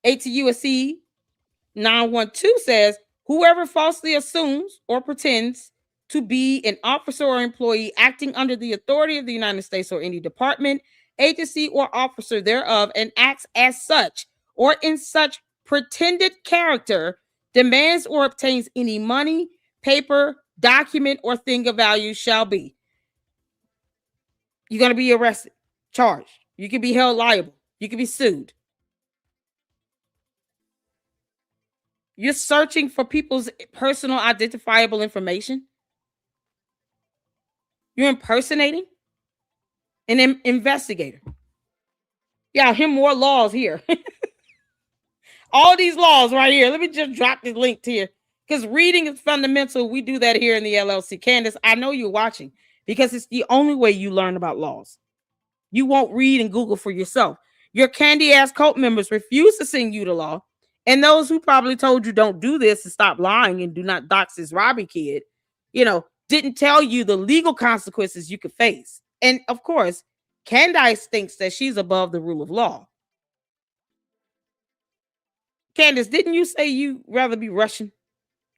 18 U.S.C. 912 says, whoever falsely assumes or pretends to be an officer or employee acting under the authority of the United States or any department, agency, or officer thereof and acts as such or in such pretended character, demands or obtains any money, paper, document, or thing of value shall be. You're going to be arrested, charged. You can be held liable. You can be sued. You're searching for people's personal identifiable information. You're impersonating an investigator. Yeah, hear more laws here. All these laws right here. Let me just drop this link to you. Because reading is fundamental. We do that here in the LLC. Candace, I know you're watching because it's the only way you learn about laws. You won't read and Google for yourself. Your candy ass cult members refuse to sing you the law. And those who probably told you don't do this and stop lying and do not dox this Robbie kid, didn't tell you the legal consequences you could face. And of course, Candace thinks that she's above the rule of law. Candace, didn't you say you rather be Russian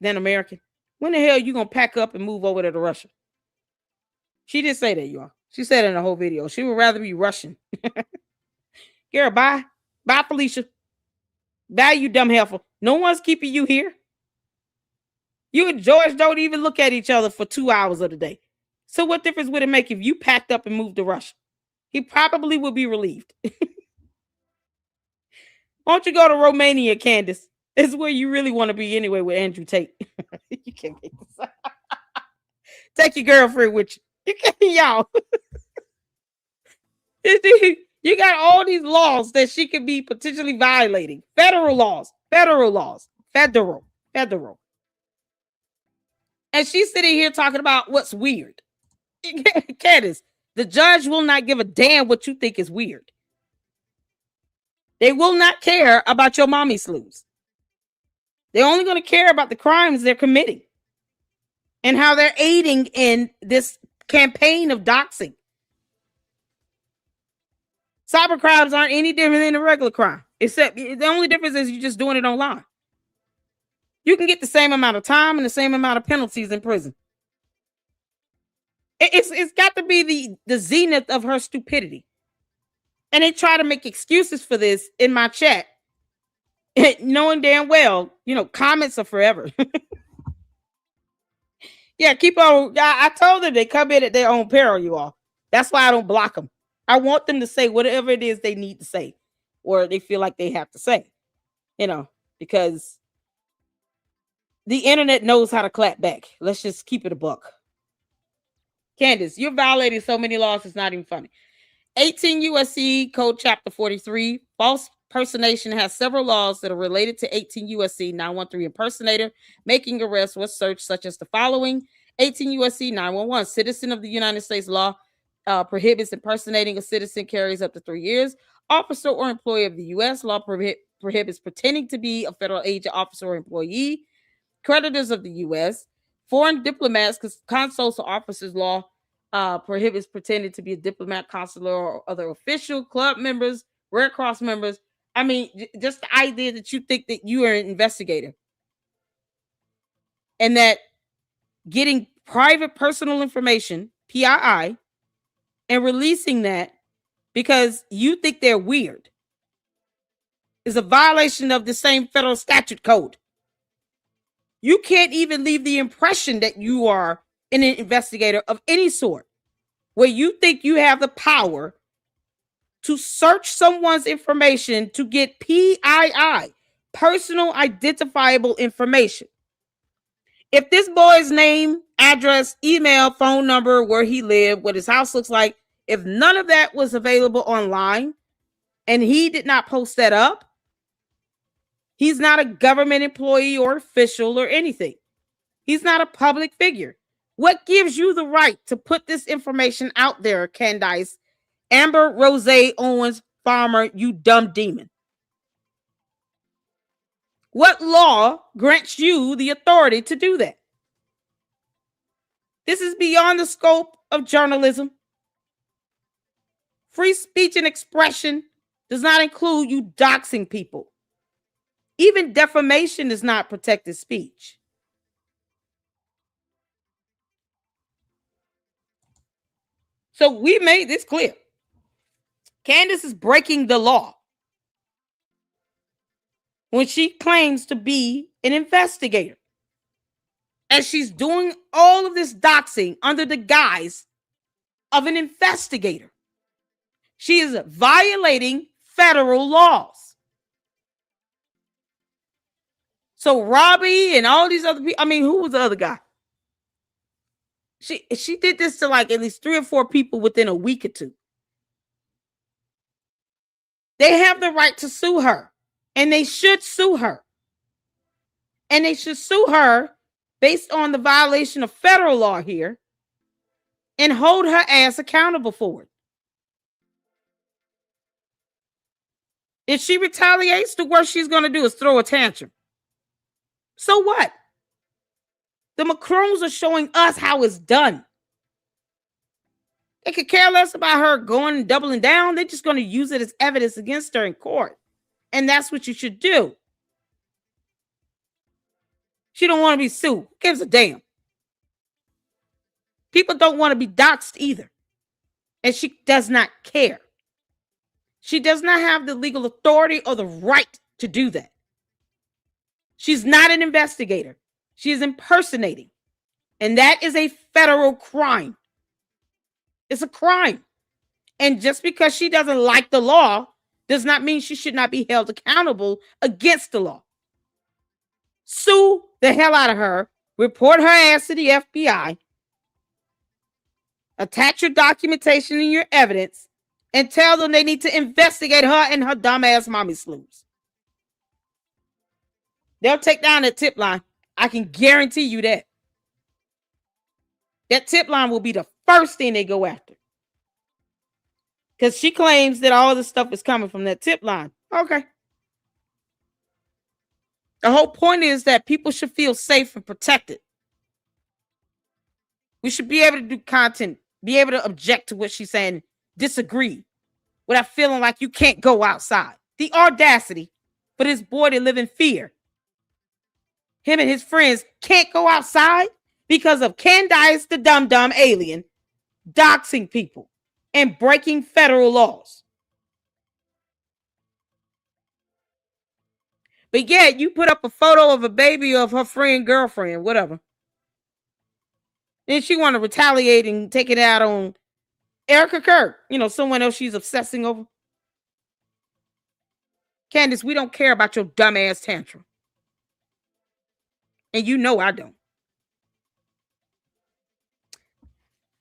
than American? When the hell you gonna pack up and move over to Russia? She did say that, y'all. She said in the whole video. She would rather be Russian. Girl, bye. Bye, Felicia. Bye, you dumb heifer. No one's keeping you here. You and George don't even look at each other for 2 hours of the day. So what difference would it make if you packed up and moved to Russia? He probably would be relieved. Why don't you go to Romania, Candace? It's where you really want to be anyway with Andrew Tate. You can't make this up. Take your girlfriend with you. You can't, y'all. You got all these laws that she could be potentially violating. Federal laws. Federal. And she's sitting here talking about what's weird. Candace, the judge will not give a damn what you think is weird. They will not care about your mommy slews. They're only going to care about the crimes they're committing and how they're aiding in this campaign of doxing. Cyber crimes aren't any different than a regular crime, except the only difference is you're just doing it online. You can get the same amount of time and the same amount of penalties in prison. It's got to be the zenith of her stupidity. And they try to make excuses for this in my chat, knowing damn well, comments are forever. Yeah, keep on. I told them they come in at their own peril, you all. That's why I don't block them. I want them to say whatever it is they need to say or they feel like they have to say, because the internet knows how to clap back. Let's just keep it a buck. Candace, you're violating so many laws, it's not even funny. 18 U.S.C. Code Chapter 43, false impersonation has several laws that are related to 18 U.S.C. 913 impersonator, making arrests or search, such as the following. 18 U.S.C. 911, citizen of the United States law prohibits impersonating a citizen, carries up to 3 years. Officer or employee of the U.S. law prohibits pretending to be a federal agent, officer, or employee. Creditors of the U.S. Foreign diplomats, consuls or officers law prohibits pretending to be a diplomat, consular, or other official. Club members, Red Cross members. I mean, just the idea that you think that you are an investigator and that getting private personal information, PII, and releasing that because you think they're weird is a violation of the same federal statute code. You can't even leave the impression that you are an investigator of any sort, where you think you have the power to search someone's information to get PII, personal identifiable information. If this boy's name, address, email, phone number, where he lived, what his house looks like, if none of that was available online and he did not post that up, he's not a government employee or official or anything. He's not a public figure. What gives you the right to put this information out there, Candace? Amber Rose Owens Farmer, you dumb demon. What law grants you the authority to do that? This is beyond the scope of journalism. Free speech and expression does not include you doxing people. Even defamation is not protected speech. So we made this clear. Candace is breaking the law when she claims to be an investigator. And she's doing all of this doxing under the guise of an investigator. She is violating federal laws. So Robbie and all these other people, I mean, who was the other guy? She did this to like at least 3 or 4 people within a week or two. They have the right to sue her, and they should sue her. And they should sue her based on the violation of federal law here and hold her ass accountable for it. If she retaliates, the worst she's going to do is throw a tantrum. So what? The Macrons are showing us how it's done. They could care less about her going and doubling down. They're just going to use it as evidence against her in court. And that's what you should do. She don't want to be sued. Who gives a damn? People don't want to be doxxed either. And she does not care. She does not have the legal authority or the right to do that. She's not an investigator. She is impersonating. And that is a federal crime. It's a crime. And just because she doesn't like the law does not mean she should not be held accountable against the law. Sue the hell out of her. Report her ass to the FBI. Attach your documentation and your evidence and tell them they need to investigate her and her dumbass mommy slews. They'll take down that tip line. I can guarantee you that. That tip line will be the first thing they go after. Because she claims that all this stuff is coming from that tip line. Okay. The whole point is that people should feel safe and protected. We should be able to do content, be able to object to what she's saying, disagree, without feeling like you can't go outside. The audacity for this boy to live in fear. Him and his friends can't go outside because of Candace, the dumb alien, doxing people and breaking federal laws. But yet you put up a photo of a baby of her friend, girlfriend, whatever. Then she want to retaliate and take it out on Erica Kirk, someone else she's obsessing over. Candace, we don't care about your dumbass tantrum. And you know I don't.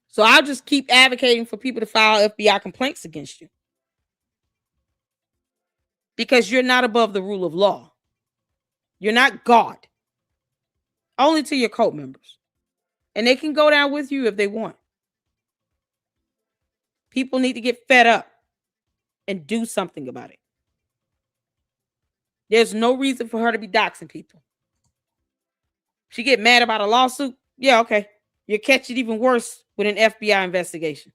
So I'll just keep advocating for people to file FBI complaints against you. Because you're not above the rule of law. You're not God. Only to your cult members. And they can go down with you if they want. People need to get fed up and do something about it. There's no reason for her to be doxing people. She get mad about a lawsuit. Yeah, okay. You catch it even worse with an FBI investigation.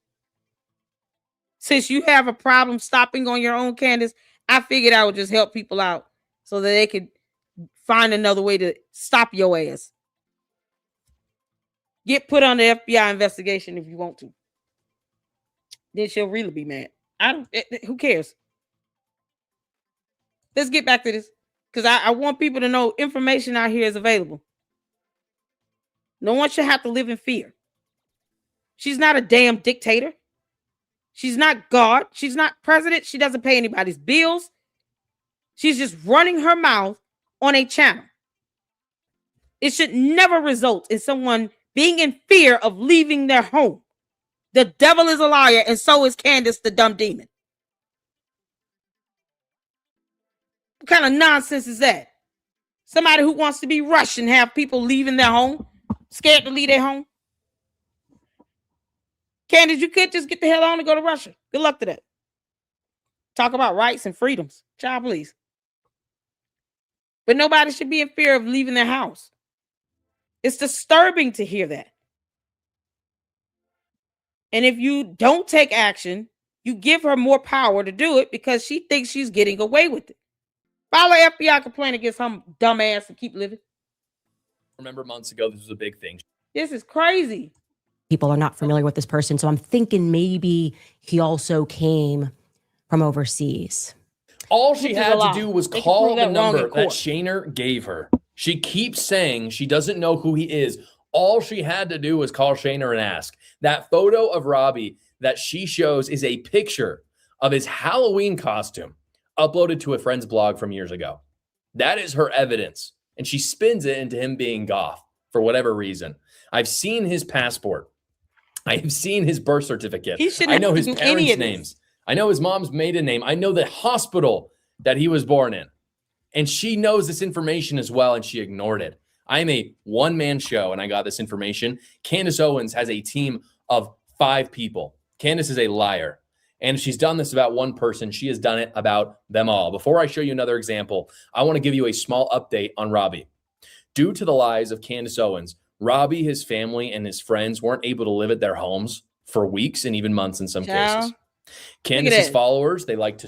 Since you have a problem stopping on your own, Candace, I figured I would just help people out so that they could find another way to stop your ass. Get put on the FBI investigation if you want to. Then she'll really be mad. Who cares? Let's get back to this. Because I want people to know information out here is available. No one should have to live in fear. She's not a damn dictator. She's not God. She's not president. She doesn't pay anybody's bills. She's just running her mouth on a channel. It should never result in someone being in fear of leaving their home. The devil is a liar, and so is Candace, the dumb demon. What kind of nonsense is that? Somebody who wants to be rushed and have people leaving their home, scared to leave their home. Candace, you could just get the hell on and go to Russia. Good luck to that. Talk about rights and freedoms. Child, please. But nobody should be in fear of leaving their house. It's disturbing to hear that. And if you don't take action, you give her more power to do it because she thinks she's getting away with it. File an FBI complaint against some dumb ass and keep living. Remember months ago, this was a big thing. This is crazy. People are not familiar with this person. So I'm thinking maybe he also came from overseas. All she Which is had a lie. to do was They can call prove the that wrong in number that court. Shaner gave her. She keeps saying she doesn't know who he is. All she had to do was call Shaner and ask. That photo of Robbie that she shows is a picture of his Halloween costume uploaded to a friend's blog from years ago. That is her evidence. And she spins it into him being goth for whatever reason. I've seen his passport. I have seen his birth certificate. He shouldn't I know have his to do any parents' of this. names. I know his mom's maiden name. I know the hospital that he was born in. And she knows this information as well, and she ignored it. I'm a one-man show, and I got this information. Candace Owens has a team of 5 people. Candace is a liar. And if she's done this about one person, she has done it about them all. Before I show you another example, I want to give you a small update on Robbie. Due to the lies of Candace Owens, Robbie, his family, and his friends weren't able to live at their homes for weeks and even months in some cases. Candace's followers, they like to,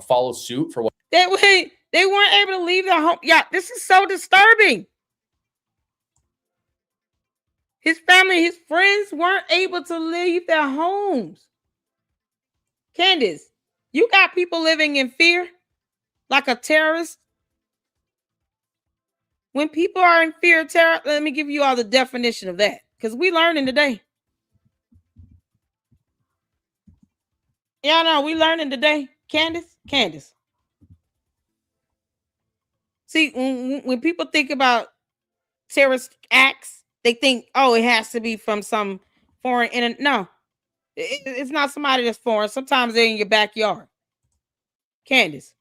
follow suit for what they weren't able to leave their home. Yeah, this is so disturbing. His family, his friends weren't able to leave their homes. Candace, you got people living in fear like a terrorist. When people are in fear of terror, let me give you all the definition of that, because we learning today. Yeah, no, we learning today. Candace. See, when people think about terrorist acts, they think, oh, it has to be from some foreign. No, it's not somebody that's foreign. Sometimes they're in your backyard. Candace,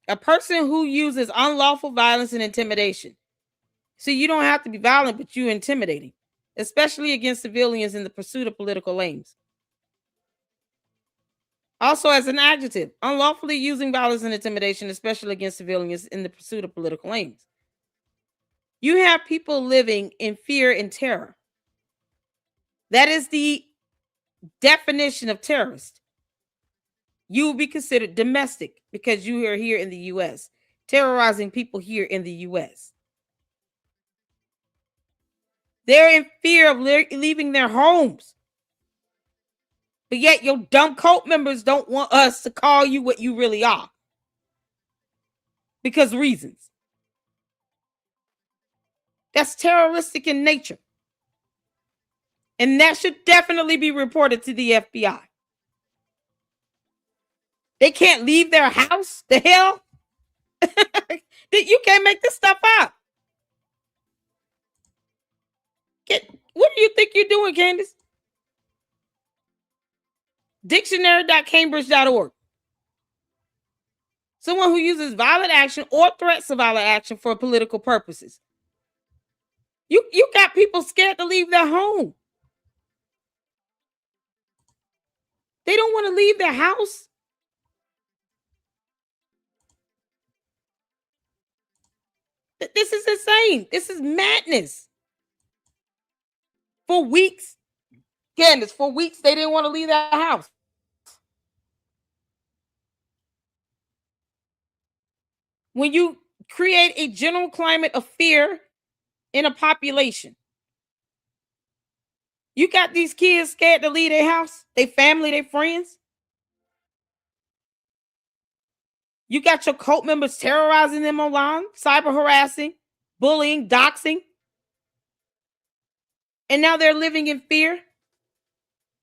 a person who uses unlawful violence and intimidation. See, you don't have to be violent, but you're intimidating, especially against civilians in the pursuit of political aims. Also, as an adjective, unlawfully using violence and intimidation, especially against civilians in the pursuit of political aims. You have people living in fear and terror. That is the definition of terrorist. You will be considered domestic because you are here in the U.S., terrorizing people here in the U.S. They're in fear of leaving their homes. But yet your dumb cult members don't want us to call you what you really are. Because reasons. That's terroristic in nature. And that should definitely be reported to the FBI. They can't leave their house? The hell? You can't make this stuff up. What do you think you're doing, Candace? Dictionary.cambridge.org. Someone who uses violent action or threats of violent action for political purposes. You got people scared to leave their home. They don't want to leave their house. This is insane. This is madness. For weeks, Candace, for weeks, they didn't want to leave their house. When you create a general climate of fear in a population, you got these kids scared to leave their house, their family, their friends. You got your cult members terrorizing them online, cyber harassing, bullying, doxing. And now they're living in fear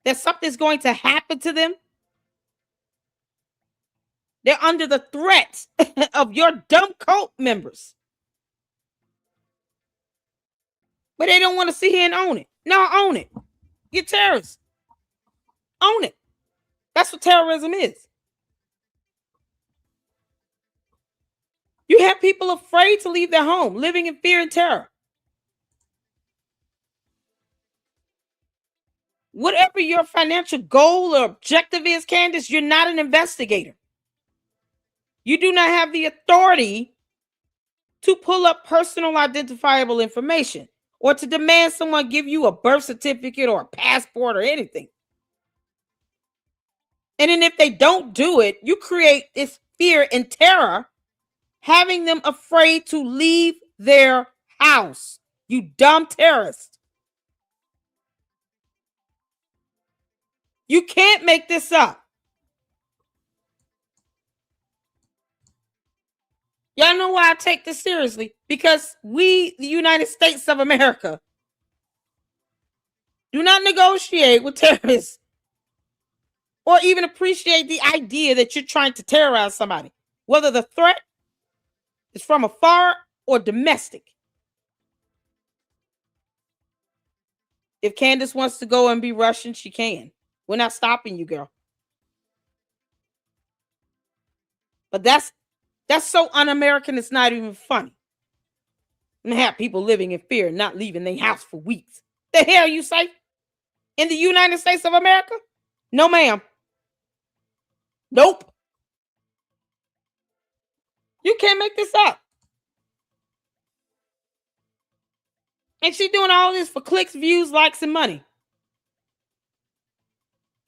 that something's going to happen to them. They're under the threat of your dumb cult members. But they don't want to sit here and own it. No, own it. You're terrorists. Own it. That's what terrorism is. You have people afraid to leave their home, living in fear and terror. Whatever your financial goal or objective is, Candace, you're not an investigator. You do not have the authority to pull up personal identifiable information or to demand someone give you a birth certificate or a passport or anything. And then if they don't do it, you create this fear and terror, having them afraid to leave their house. You dumb terrorist. You can't make this up. Y'all know why I take this seriously? Because we, the United States of America, do not negotiate with terrorists or even appreciate the idea that you're trying to terrorize somebody, whether the threat is from afar or domestic. If Candace wants to go and be Russian, she can. We're not stopping you, girl. But that's so un-American, it's not even funny. And have people living in fear and not leaving their house for weeks. The hell you say? In the United States of America? No, ma'am. Nope. You can't make this up. And she doing all this for clicks, views, likes, and money.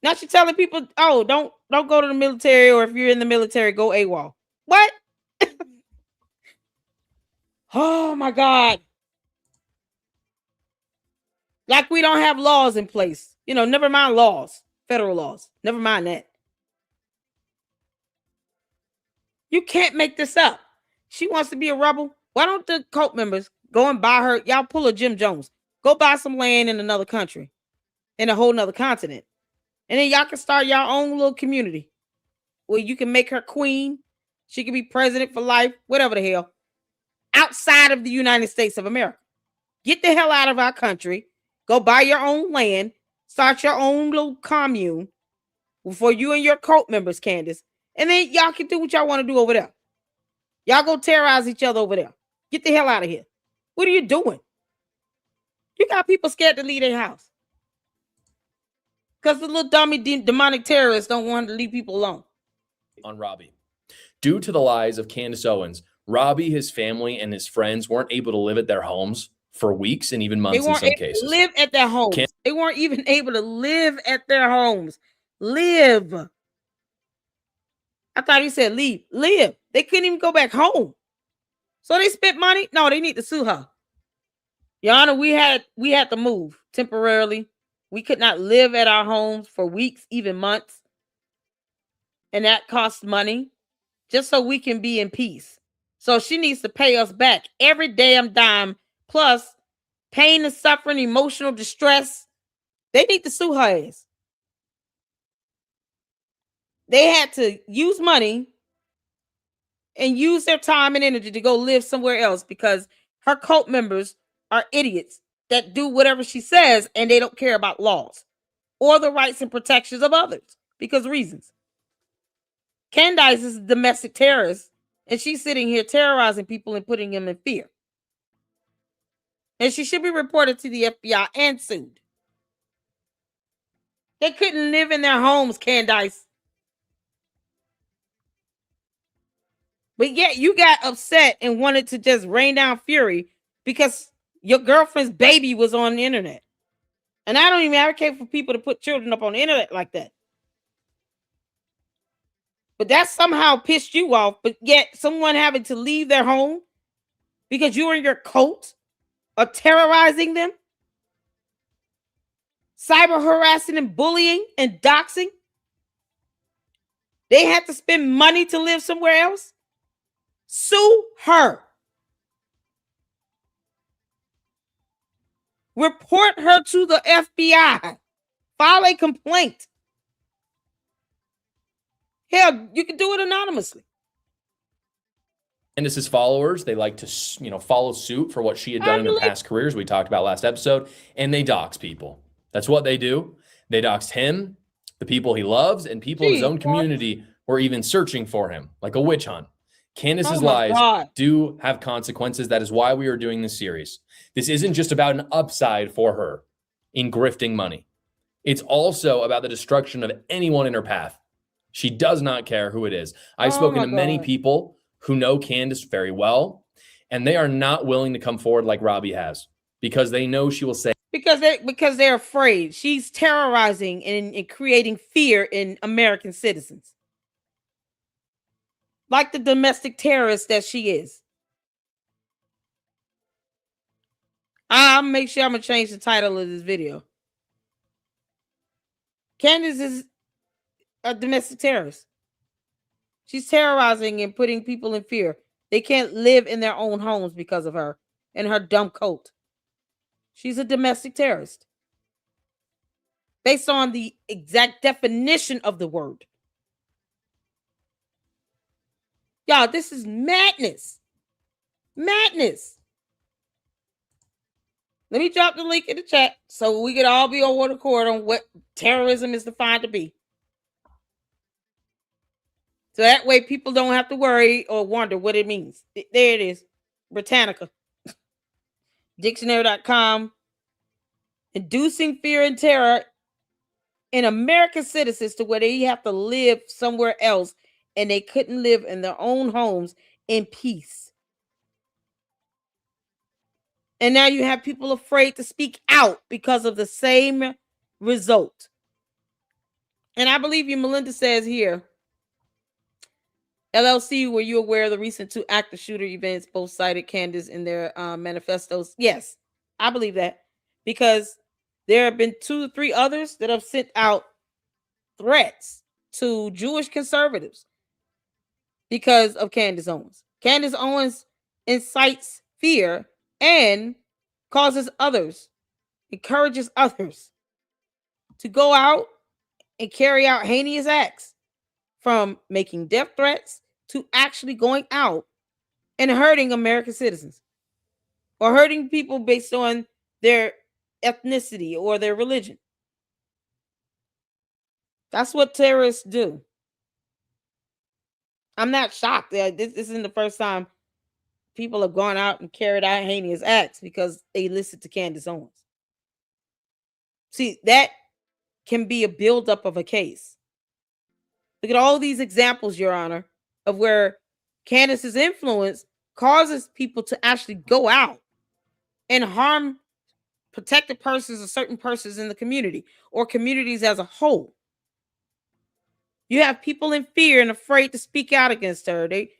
Now she's telling people, oh, don't go to the military, or if you're in the military, go AWOL. What? Oh my God. Like we don't have laws in place. You know, never mind laws, federal laws. Never mind that. You can't make this up. She wants to be a rebel. Why don't the cult members go and buy her? Y'all pull a Jim Jones. Go buy some land in another country, in a whole nother continent. And then y'all can start your own little community where you can make her queen. She can be president for life, whatever the hell, outside of the United States of America. Get the hell out of our country. Go buy your own land. Start your own little commune for you and your cult members, Candace. And then y'all can do what y'all want to do over there. Y'all go terrorize each other over there. Get the hell out of here. What are you doing? You got people scared to leave their house. Because the little dummy demonic terrorists don't want to leave people alone. On Robbie. Due to the lies of Candace Owens, Robbie, his family, and his friends weren't able to live at their homes for weeks and even months in some cases. Live at their homes. They weren't even able to live at their homes. Live. I thought he said leave. Live. They couldn't even go back home. So they spent money. No, they need to sue her. Your Honor, we had to move temporarily. We could not live at our homes for weeks, even months. And that costs money just so we can be in peace. So she needs to pay us back every damn dime, plus pain and suffering, emotional distress. They need to sue her ass. They had to use money and use their time and energy to go live somewhere else because her cult members are idiots that do whatever she says and they don't care about laws or the rights and protections of others because reasons. Candace is a domestic terrorist and she's sitting here terrorizing people and putting them in fear. And she should be reported to the FBI and sued. They couldn't live in their homes, Candace. But yet you got upset and wanted to just rain down fury because your girlfriend's baby was on the internet. And I don't even advocate for people to put children up on the internet like that. But that somehow pissed you off. But yet someone having to leave their home because you and your cult are terrorizing them, cyber harassing and bullying and doxing. They had to spend money to live somewhere else. Sue her. Report her to the FBI. File a complaint. Hell, you can do it anonymously. Candace's followers, they like to, follow suit for what she had done in her past careers. We talked about last episode, and they dox people. That's what they do. They doxed him, the people he loves, and people in his own community were even searching for him, like a witch hunt. Candace's lies do have consequences. That is why we are doing this series. This isn't just about an upside for her in grifting money. It's also about the destruction of anyone in her path. She does not care who it is. I've spoken to many people who know Candace very well, and they are not willing to come forward like Robbie has because they know she will say. Because they're afraid. She's terrorizing and creating fear in American citizens. Like the domestic terrorist that she is. I'll make sure I'm going to change the title of this video. Candace is a domestic terrorist. She's terrorizing and putting people in fear. They can't live in their own homes because of her and her dumb cult. She's a domestic terrorist. Based on the exact definition of the word. Y'all, this is madness. Madness. Let me drop the link in the chat so we could all be on one accord on what terrorism is defined to be. So that way people don't have to worry or wonder what it means. There it is. Britannica. Dictionary.com. Inducing fear and terror and American citizens to where they have to live somewhere else and they couldn't live in their own homes in peace. And now you have people afraid to speak out because of the same result. And I believe you, Melinda says here, LLC, were you aware of the recent 2 active shooter events? Both cited Candace in their manifestos. Yes, I believe that, because there have been 2 or 3 others that have sent out threats to Jewish conservatives because of Candace Owens. Candace Owens incites fear and causes others, encourages others to go out and carry out heinous acts, from making death threats to actually going out and hurting American citizens or hurting people based on their ethnicity or their religion. That's what terrorists do. I'm not shocked. This isn't the first time people have gone out and carried out heinous acts because they listened to Candace Owens. See, that can be a buildup of a case. Look at all these examples, Your Honor, of where Candace's influence causes people to actually go out and harm protected persons or certain persons in the community or communities as a whole. You have people in fear and afraid to speak out against her. They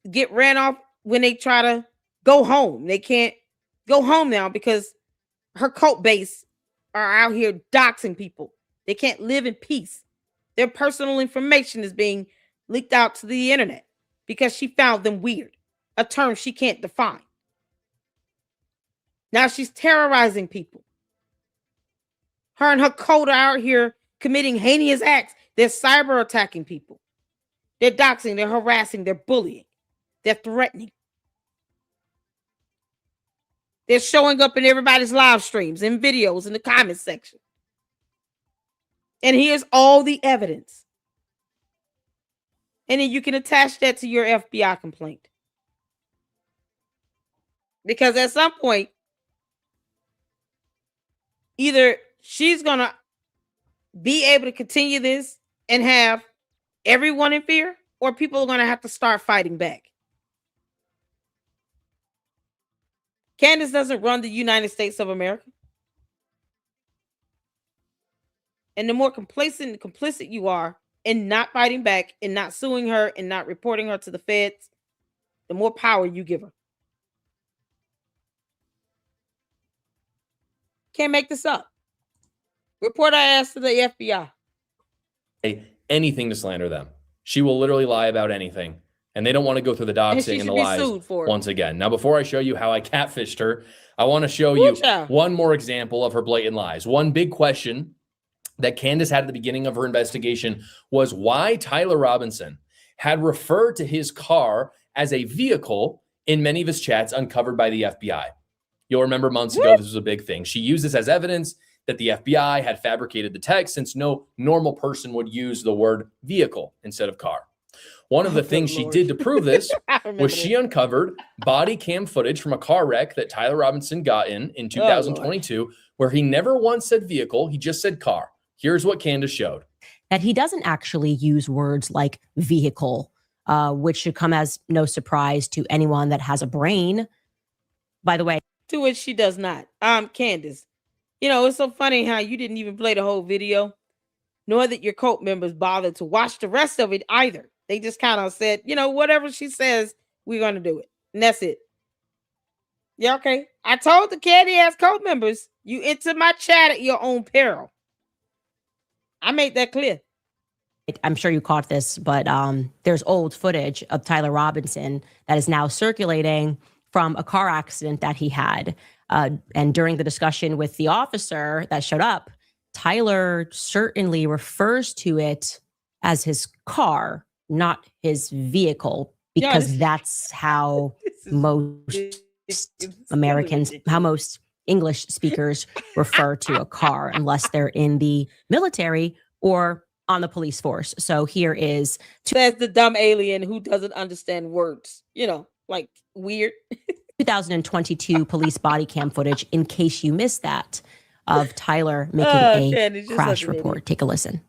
get ran off when they try to go home. They can't go home now because her cult base are out here doxing people. They can't live in peace. Their personal information is being leaked out to the internet because she found them weird, a term she can't define. Now she's terrorizing people. Her and her cult are out here committing heinous acts. They're cyber attacking people. They're doxing, they're harassing, they're bullying, they're threatening. They're showing up in everybody's live streams and videos in the comment section. And here's all the evidence. And then you can attach that to your FBI complaint. Because at some point, either she's going to be able to continue this and have everyone in fear, or people are going to have to start fighting back. Candace doesn't run the United States of America. And the more complacent and complicit you are in not fighting back and not suing her and not reporting her to the feds, the more power you give her. Can't make this up. Report our ass to the FBI. Anything to slander them. She will literally lie about anything. And they don't want to go through the doxing and the lies once again. Now, before I show you how I catfished her, I want to show you one more example of her blatant lies. One big question that Candace had at the beginning of her investigation was why Tyler Robinson had referred to his car as a vehicle in many of his chats uncovered by the FBI. You'll remember months ago, this was a big thing. She used this as evidence that the FBI had fabricated the text, since no normal person would use the word vehicle instead of car. One of the things she did to prove this was she uncovered body cam footage from a car wreck that Tyler Robinson got in 2022, where he never once said vehicle, he just said car. Here's what Candace showed. That he doesn't actually use words like vehicle, which should come as no surprise to anyone that has a brain. By the way. To which she does not. Candace, you know, it's so funny how you didn't even play the whole video, nor that your cult members bothered to watch the rest of it either. They just kind of said, you know, whatever she says, we're going to do it. And that's it. Yeah, okay. I told the candy ass cult members, you enter my chat at your own peril. I made that clear. I'm sure you caught this, but there's old footage of Tyler Robinson that is now circulating from a car accident that he had. And during the discussion with the officer that showed up, Tyler certainly refers to it as his car, not his vehicle, because that's how most Americans, how most English speakers refer to a car, unless they're in the military or on the police force. So here is... That's the dumb alien who doesn't understand words, you know, like weird. 2022 police body cam footage, in case you missed that. of Tyler making Candace, a you're crash such an report. idiot. Take a listen.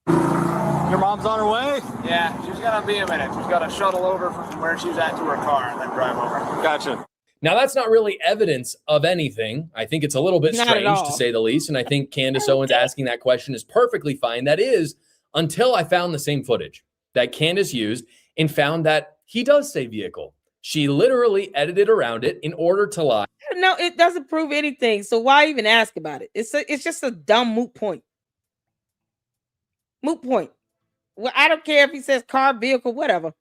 Your mom's on her way? Yeah, she's gonna be a minute. She's gotta shuttle over from where she's at to her car and then drive over. Gotcha. Now, that's not really evidence of anything. I think it's a little bit Not at strange, all. to say the least. And I think Candace Owens asking that question is perfectly fine. That is, until I found the same footage that Candace used and found that he does say vehicle. She literally edited around it in order to lie. No, it doesn't prove anything. So why even ask about it? It's just a dumb moot point. Moot point. Well, I don't care if he says car, vehicle, whatever.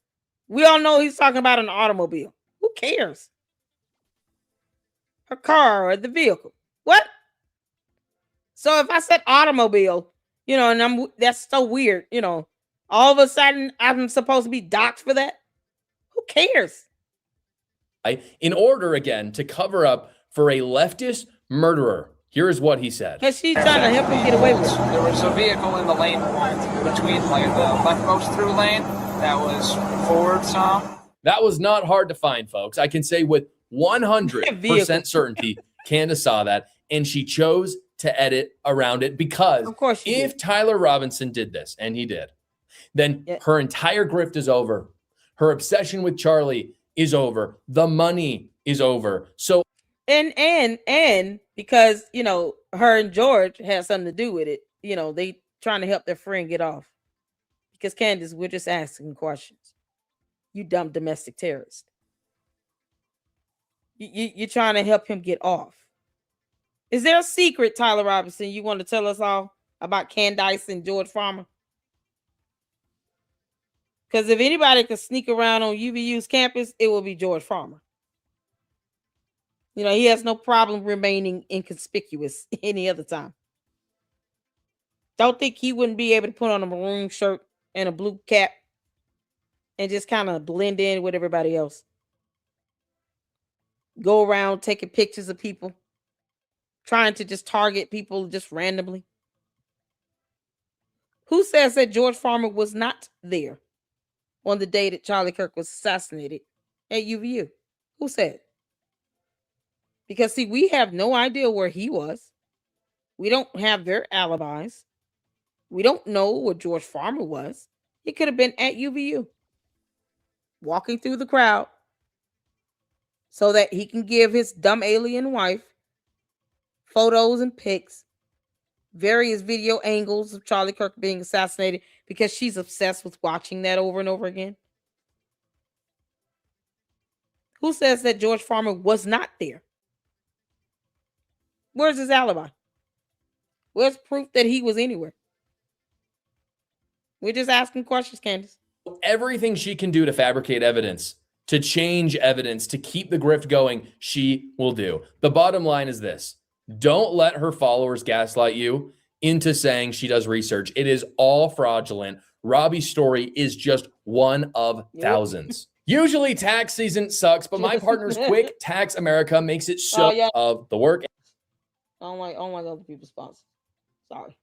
We all know he's talking about an automobile. Who cares? Her car or the vehicle. What? So if I said automobile, and that's so weird, all of a sudden I'm supposed to be doxxed for that? Who cares? In order, again, to cover up for a leftist murderer. Here is what he said. Because she's trying to help him get away with it. There was a vehicle in the lane between like the leftmost through lane that was forward some. That was not hard to find, folks. I can say with 100% certainty, Candace saw that, and she chose to edit around it because Of course she if did. Tyler Robinson did this, and he did, then her entire grift is over. Her obsession with Charlie is over. The money is over. So And because her and George had something to do with it, they trying to help their friend get off. Because Candace, we're just asking questions. You dumb domestic terrorist. You're trying to help him get off. Is there a secret, Tyler Robinson, you want to tell us all about Candace and George Farmer? Because if anybody could sneak around on UVU's campus, it will be George Farmer. He has no problem remaining inconspicuous any other time. Don't think he wouldn't be able to put on a maroon shirt and a blue cap and just kind of blend in with everybody else. Go around taking pictures of people, trying to just target people just randomly. Who says that George Farmer was not there on the day that Charlie Kirk was assassinated at UVU? Who said? Because, see, we have no idea where he was. We don't have their alibis. We don't know where George Farmer was. He could have been at UVU, walking through the crowd so that he can give his dumb alien wife photos and pics, various video angles of Charlie Kirk being assassinated because she's obsessed with watching that over and over again. Who says that George Farmer was not there? Where's his alibi? Where's proof that he was anywhere? We're just asking questions, Candace. everything she can do to fabricate evidence, to change evidence, to keep the grift going, she will do. The bottom line is this: don't let her followers gaslight you into saying she does research. It is all fraudulent. Robbie's story is just one of thousands. Usually tax season sucks, but my partner's Quick Tax America makes it so of the work. I don't like other people's sponsors. Sorry.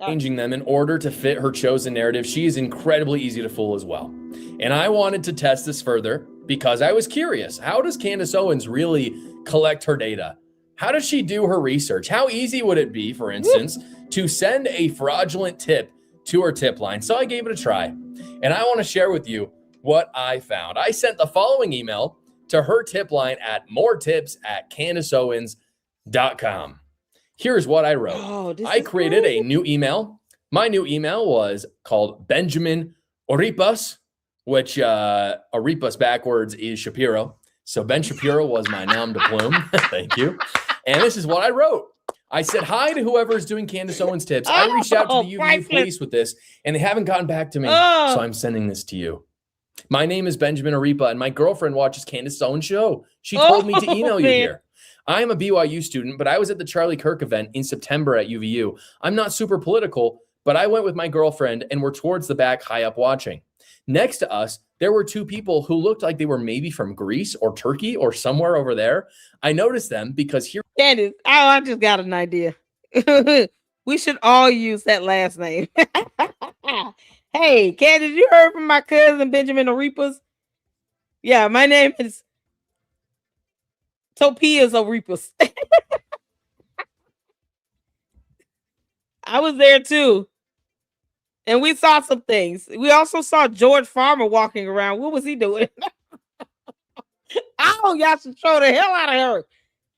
Changing them in order to fit her chosen narrative. She is incredibly easy to fool as well. And I wanted to test this further because I was curious. How does Candace Owens really collect her data? How does she do her research? How easy would it be, for instance, to send a fraudulent tip to her tip line? So I gave it a try. And I want to share with you what I found. I sent the following email to her tip line at moretips@candaceowens.com. Here's what I wrote. I created a new email. My new email was called Benjamin Oripas, which Oripas backwards is Shapiro. So Ben Shapiro was my nom de plume. Thank you. And this is what I wrote. I said, hi to whoever is doing Candace Owens tips. I reached out to the UVU police with this, and they haven't gotten back to me. So I'm sending this to you. My name is Benjamin Oripa, and my girlfriend watches Candace Owens' show. She told me to email you here. I am a BYU student, but I was at the Charlie Kirk event in September at UVU. I'm not super political, but I went with my girlfriend, and we're towards the back high up watching. Next to us, there were two people who looked like they were maybe from Greece or Turkey or somewhere over there. I noticed them because here... Candace, I just got an idea. We should all use that last name. Hey, Candace, you heard from my cousin Benjamin Oripas? Yeah, my name is Topias Oripas. I was there too. And we saw some things. We also saw George Farmer walking around. What was he doing? Oh, y'all should throw the hell out of her.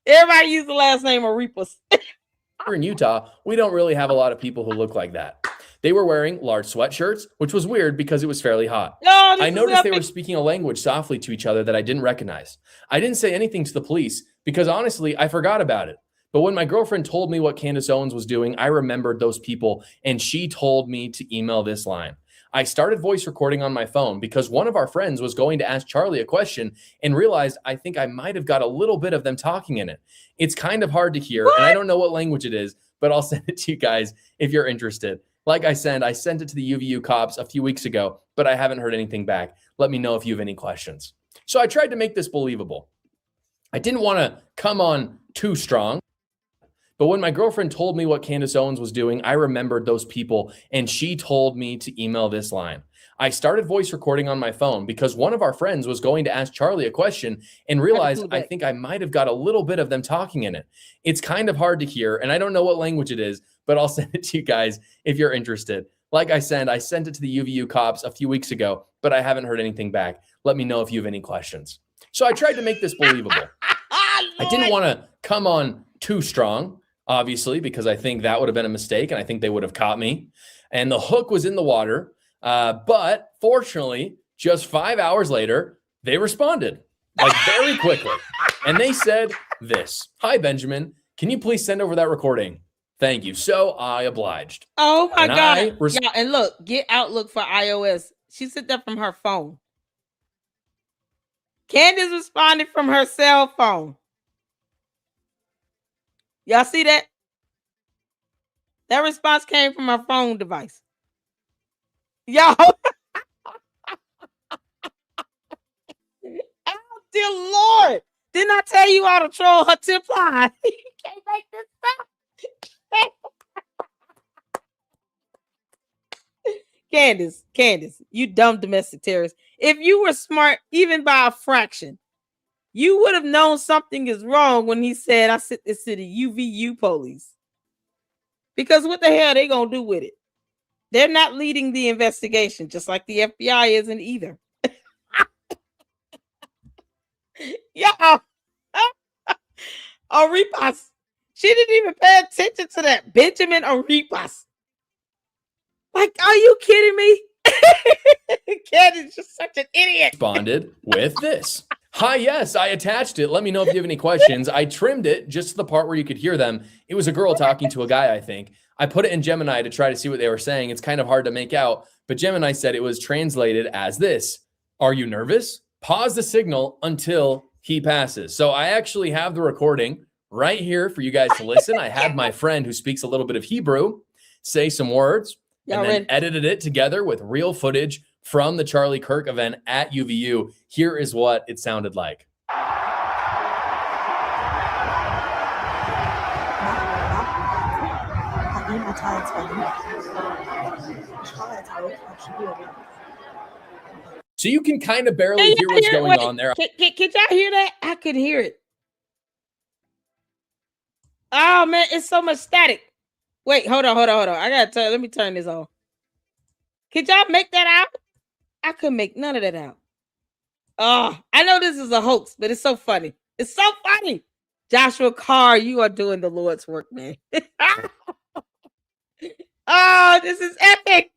Everybody use the last name Arepas. Here in Utah, we don't really have a lot of people who look like that. They were wearing large sweatshirts, which was weird because it was fairly hot. No, I noticed they were speaking a language softly to each other that I didn't recognize. I didn't say anything to the police because honestly, I forgot about it. But when my girlfriend told me what Candace Owens was doing, I remembered those people, and she told me to email this line. I started voice recording on my phone because one of our friends was going to ask Charlie a question and realized I think I might have got a little bit of them talking in it. It's kind of hard to hear, and I don't know what language it is, but I'll send it to you guys if you're interested. Like I sent it to the UVU cops a few weeks ago, but I haven't heard anything back. Let me know if you have any questions. So I tried to make this believable. I didn't want to come on too strong. But when my girlfriend told me what Candace Owens was doing, I remembered those people, and she told me to email this line. I started voice recording on my phone because one of our friends was going to ask Charlie a question and realized I think I might have got a little bit of them talking in it. It's kind of hard to hear, and I don't know what language it is, but I'll send it to you guys if you're interested. Like I sent it to the UVU cops a few weeks ago, but I haven't heard anything back. Let me know if you have any questions. So I tried to make this believable. I didn't want to come on too strong, obviously, because I think that would have been a mistake, and I think they would have caught me. And the hook was in the water. But fortunately, just 5 hours later, they responded like very quickly. And they said this: "Hi, Benjamin. Can you please send over that recording? Thank you." So I obliged. Oh my And God. I Yeah, and look, get Outlook for iOS. She sent that from her phone. Candace responded from her cell phone. Y'all see that? That response came from her phone device. Yo. Oh, dear Lord. Didn't I tell you all to troll her tip line? You can't make this up. Candace, you dumb domestic terrorist. If you were smart, even by a fraction, you would have known something is wrong when he said, "I sent this to the UVU police." Because what the hell are they going to do with it? They're not leading the investigation, just like the FBI isn't either. Yeah. Arepas. She didn't even pay attention to that. Benjamin Arepas. Like, are you kidding me? Candace is just such an idiot. Responded with this: "Hi, yes, I attached it. Let me know if you have any questions. I trimmed it just to the part where you could hear them. It was a girl talking to a guy, I think. I put it in Gemini to try to see what they were saying. It's kind of hard to make out, but Gemini said it was translated as this: Are you nervous? Pause the signal until he passes." So I actually have the recording right here for you guys to listen. I had my friend who speaks a little bit of Hebrew say some words and then edited it together with real footage from the Charlie Kirk event at UVU. Here is what it sounded like. So you can kind of barely hear what's going on there. Can y'all hear that? I could hear it. Oh man, it's so much static. Wait, hold on. I gotta tell you, let me turn this off. Could y'all make that out? I couldn't make none of that out. Oh, I know this is a hoax, but it's so funny. It's so funny. Joshua Carr, you are doing the Lord's work, man. Oh, this is epic.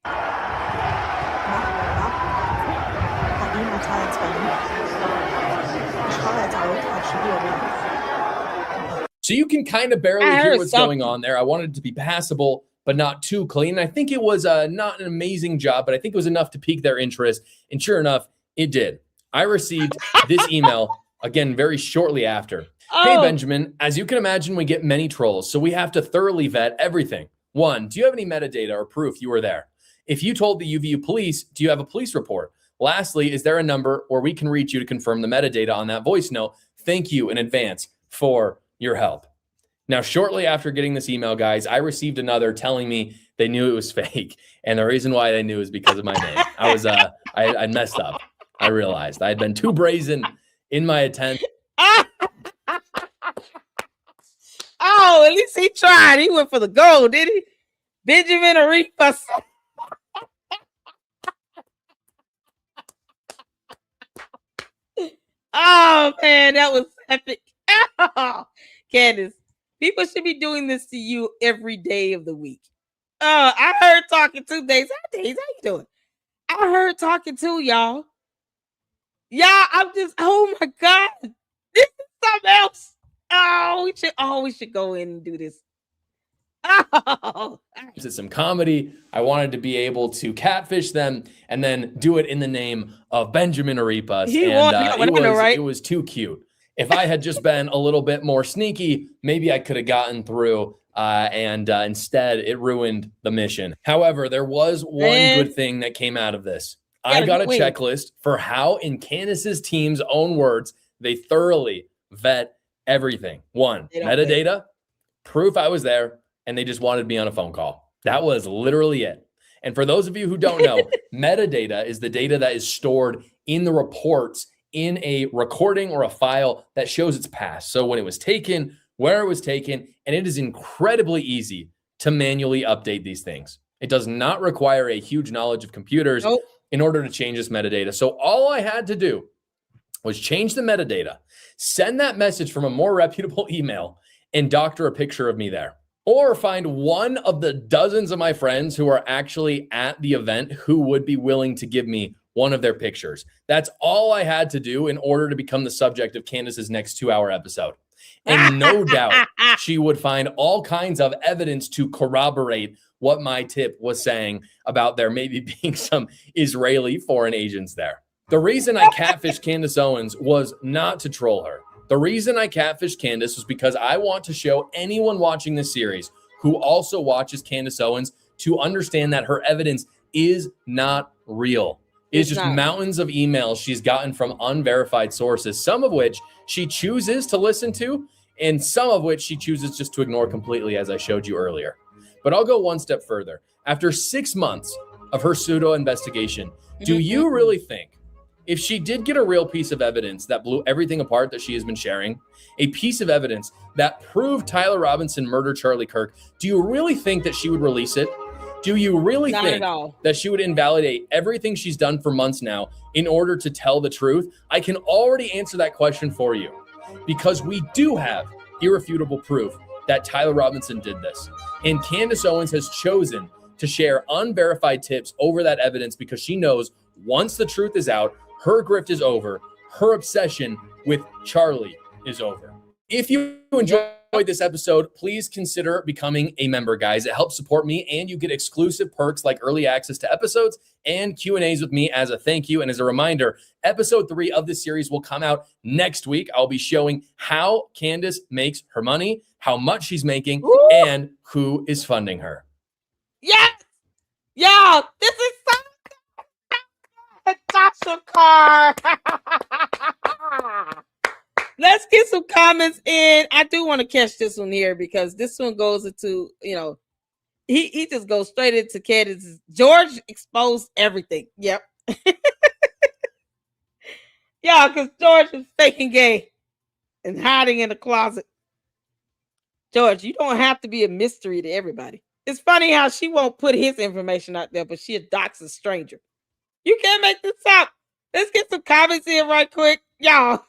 So you can kind of barely hear what's going on there. I wanted it to be passable, but not too clean. I think it was not an amazing job, but I think it was enough to pique their interest. And sure enough, it did. I received this email, again, very shortly after. "Hey, Benjamin, as you can imagine, we get many trolls, so we have to thoroughly vet everything. 1, do you have any metadata or proof you were there? If you told the UVU police, do you have a police report? Lastly, is there a number where we can reach you to confirm the metadata on that voice note? Thank you in advance for your help." Now, shortly after getting this email, guys, I received another telling me they knew it was fake. And the reason why they knew is because of my name. I messed up. I realized I had been too brazen in my attempt. Oh, at least he tried. He went for the gold, did he? Benjamin Arepas. Oh man, that was epic. Oh, Candace, people should be doing this to you every day of the week. I heard talking 2 days. How you doing? I heard talking to y'all. Yeah, I'm just. Oh my god, this is something else. We should go in and do this. Oh, It's some comedy. I wanted to be able to catfish them and then do it in the name of Benjamin Arepas. It was too cute. If I had just been a little bit more sneaky, maybe I could have gotten through. Instead, it ruined the mission. However, there was one good thing that came out of this. I got a checklist for how, in Candace's team's own words, they thoroughly vet everything. 1, metadata, proof I was there, and they just wanted me on a phone call. That was literally it. And for those of you who don't know, metadata is the data that is stored in the reports in a recording or a file that shows its past. So when it was taken, where it was taken, and it is incredibly easy to manually update these things. It does not require a huge knowledge of computers in order to change this metadata. So all I had to do was change the metadata, send that message from a more reputable email, and doctor a picture of me there. Or find one of the dozens of my friends who are actually at the event who would be willing to give me one of their pictures. That's all I had to do in order to become the subject of Candace's next 2-hour episode. And no doubt she would find all kinds of evidence to corroborate what my tip was saying about there maybe being some Israeli foreign agents there. The reason I catfished Candace Owens was not to troll her. The reason I catfished Candace was because I want to show anyone watching this series who also watches Candace Owens to understand that her evidence is not real. It's just mountains of emails she's gotten from unverified sources, some of which she chooses to listen to, and some of which she chooses just to ignore completely, as I showed you earlier. But I'll go one step further. After 6 months of her pseudo investigation, do you really think if she did get a real piece of evidence that blew everything apart that she has been sharing, a piece of evidence that proved Tyler Robinson murdered Charlie Kirk, do you really think that she would release it? Do you really think that she would invalidate everything she's done for months now in order to tell the truth? I can already answer that question for you because we do have irrefutable proof that Tyler Robinson did this. And Candace Owens has chosen to share unverified tips over that evidence because she knows once the truth is out, her grift is over. Her obsession with Charlie is over. If you enjoyed this episode, please consider becoming a member, guys. It helps support me, and you get exclusive perks like early access to episodes and Q&As with me as a thank you. And as a reminder, episode 3 of this series will come out next week. I'll be showing how Candace makes her money, how much she's making, and who is funding her. Yes! Yo, this is so good. Tasha Carr. Let's get some comments in. I do want to catch this one here because this one goes into, he just goes straight into Candace. George exposed everything. Yep. Yeah, because George is faking gay and hiding in the closet. George, you don't have to be a mystery to everybody. It's funny how she won't put his information out there, but she adopts a stranger. You can't make this up. Let's get some comments in right quick. Y'all.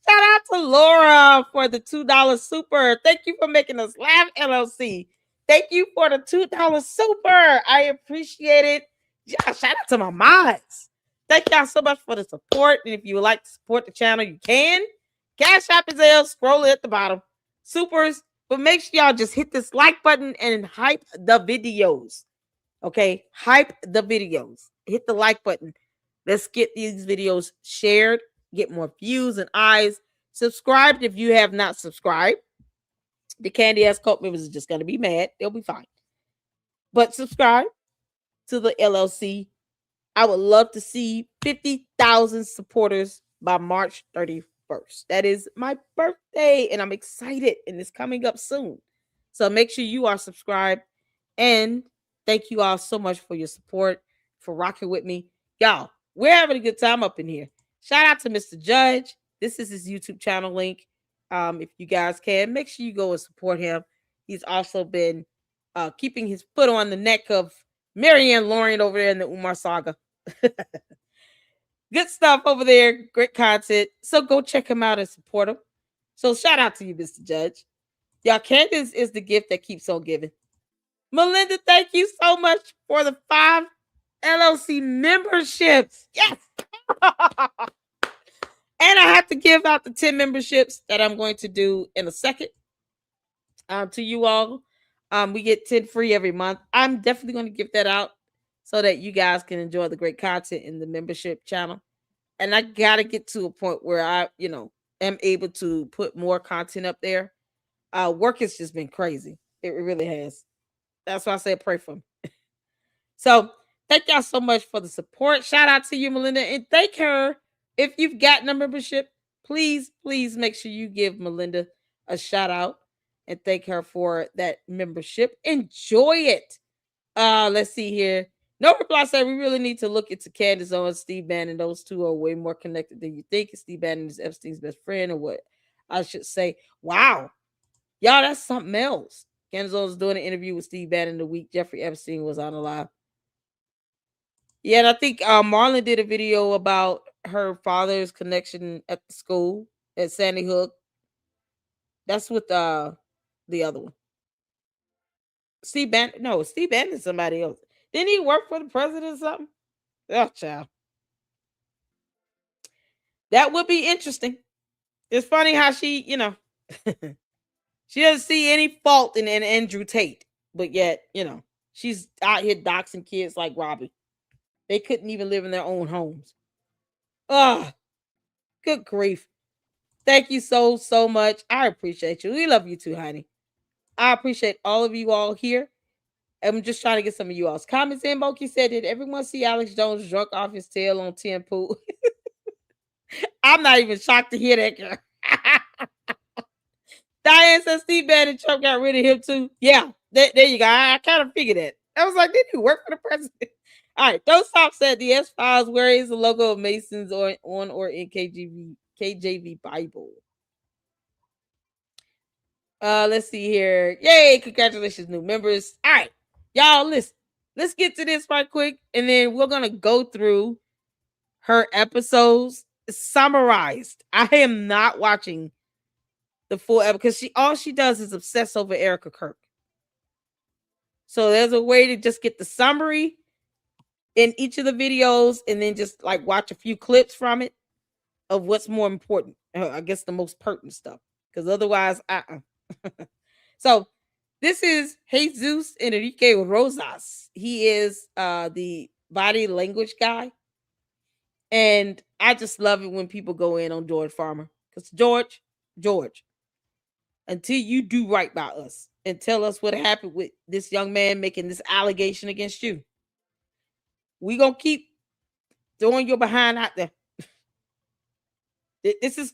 Shout out to Laura for the $2 super. Thank you for making us laugh, LLC. Thank you for the $2 super. I appreciate it. Yeah, shout out to my mods. Thank y'all so much for the support. And if you would like to support the channel, you can. Cash App is there. Scroll it at the bottom. Supers. But make sure y'all just hit this like button and hype the videos. Okay? Hype the videos. Hit the like button. Let's get these videos shared. Get more views and eyes. Subscribe if you have not subscribed. The Candy Ass Cult members are just going to be mad. They'll be fine. But subscribe to the LLC. I would love to see 50,000 supporters by March 31st. That is my birthday, and I'm excited, and it's coming up soon. So make sure you are subscribed. And thank you all so much for your support, for rocking with me. Y'all, we're having a good time up in here. Shout out to Mr. Judge. This is his YouTube channel link. If you guys can, make sure you go and support him. He's also been keeping his foot on the neck of Marianne Lauren over there in the Umar saga. Good stuff over there. Great content. So go check him out and support him. So shout out to you, Mr. Judge. Y'all, Candace is the gift that keeps on giving. Melinda, thank you so much for the 5 LLC memberships. Yes. And I have to give out the 10 memberships that I'm going to do in a second to you all. We get 10 free every month. I'm definitely going to give that out so that you guys can enjoy the great content in the membership channel. And I got to get to a point where I, am able to put more content up there. Work has just been crazy. It really has. That's why I said pray for me. So thank y'all so much for the support. Shout out to you, Melinda. And thank her. If you've gotten a membership, please make sure you give Melinda a shout out and thank her for that membership. Enjoy it. Let's see here. No reply said we really need to look into Candace Owens, Steve Bannon. Those two are way more connected than you think. Steve Bannon is Epstein's best friend, or what I should say. Wow. Y'all, that's something else. Candace Owens doing an interview with Steve Bannon the week Jeffrey Epstein was on Alive. Yeah, and I think Marlon did a video about her father's connection at the school at Sandy Hook. That's with the other one. Steve Bannon. No, Steve Bannon is somebody else. Didn't he work for the president or something? Oh, child. That would be interesting. It's funny how she, she doesn't see any fault in Andrew Tate, but yet, she's out here doxing kids like Robbie. They couldn't even live in their own homes. Oh, good grief. Thank you so much. I appreciate you. We love you too, honey. I appreciate all of you all here. I'm just trying to get some of you all's comments in. Moki said, did everyone see Alex Jones drunk off his tail on Tim Pool? I'm not even shocked to hear that, girl. Diane says Steve Bannon Trump got rid of him too. Yeah, there you go. I kind of figured that. I was like, did he work for the president? All right, Don't Stop said the S-Files, where is the logo of Masons on or in KJV Bible? Let's see here. Yay, congratulations, new members. All right, y'all, listen. Let's get to this right quick, and then we're gonna go through her episodes summarized. I am not watching the full episode because all she does is obsess over Erica Kirk. So there's a way to just get the summary in each of the videos and then just like watch a few clips from it of what's more important. I guess the most pertinent stuff. Because otherwise, So this is Jesus Enrique Rosas. He is the body language guy. And I just love it when people go in on George Farmer. Because George, until you do right by us and tell us what happened with this young man making this allegation against you, we gonna keep throwing your behind out there. This is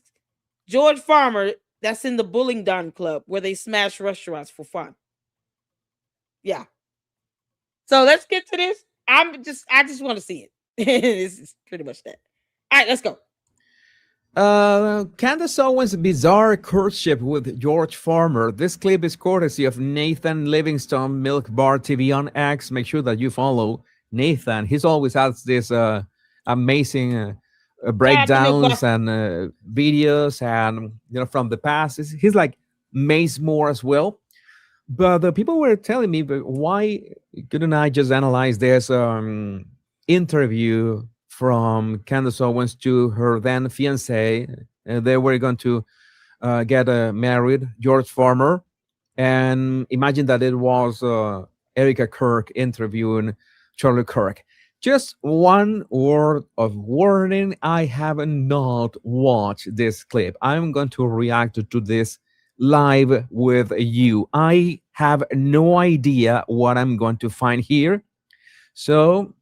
George Farmer that's in the Bullingdon Club where they smash restaurants for fun. Yeah. So let's get to this. I just want to see it. This is pretty much that. All right, let's go. Candace Owens' bizarre courtship with George Farmer. This clip is courtesy of Nathan Livingstone, Milk Bar TV on X. Make sure that you follow Nathan. He's always has this amazing breakdowns and videos and from the past. He's like Mace Moore as well. But the people were telling me, but why couldn't I just analyze this interview from Candace Owens to her then fiance? They were going to get married, George Farmer, and imagine that it was Erica Kirk interviewing Charlie Kirk. Just one word of warning: I have not watched this clip. I'm going to react to this live with you. I have no idea what I'm going to find here. So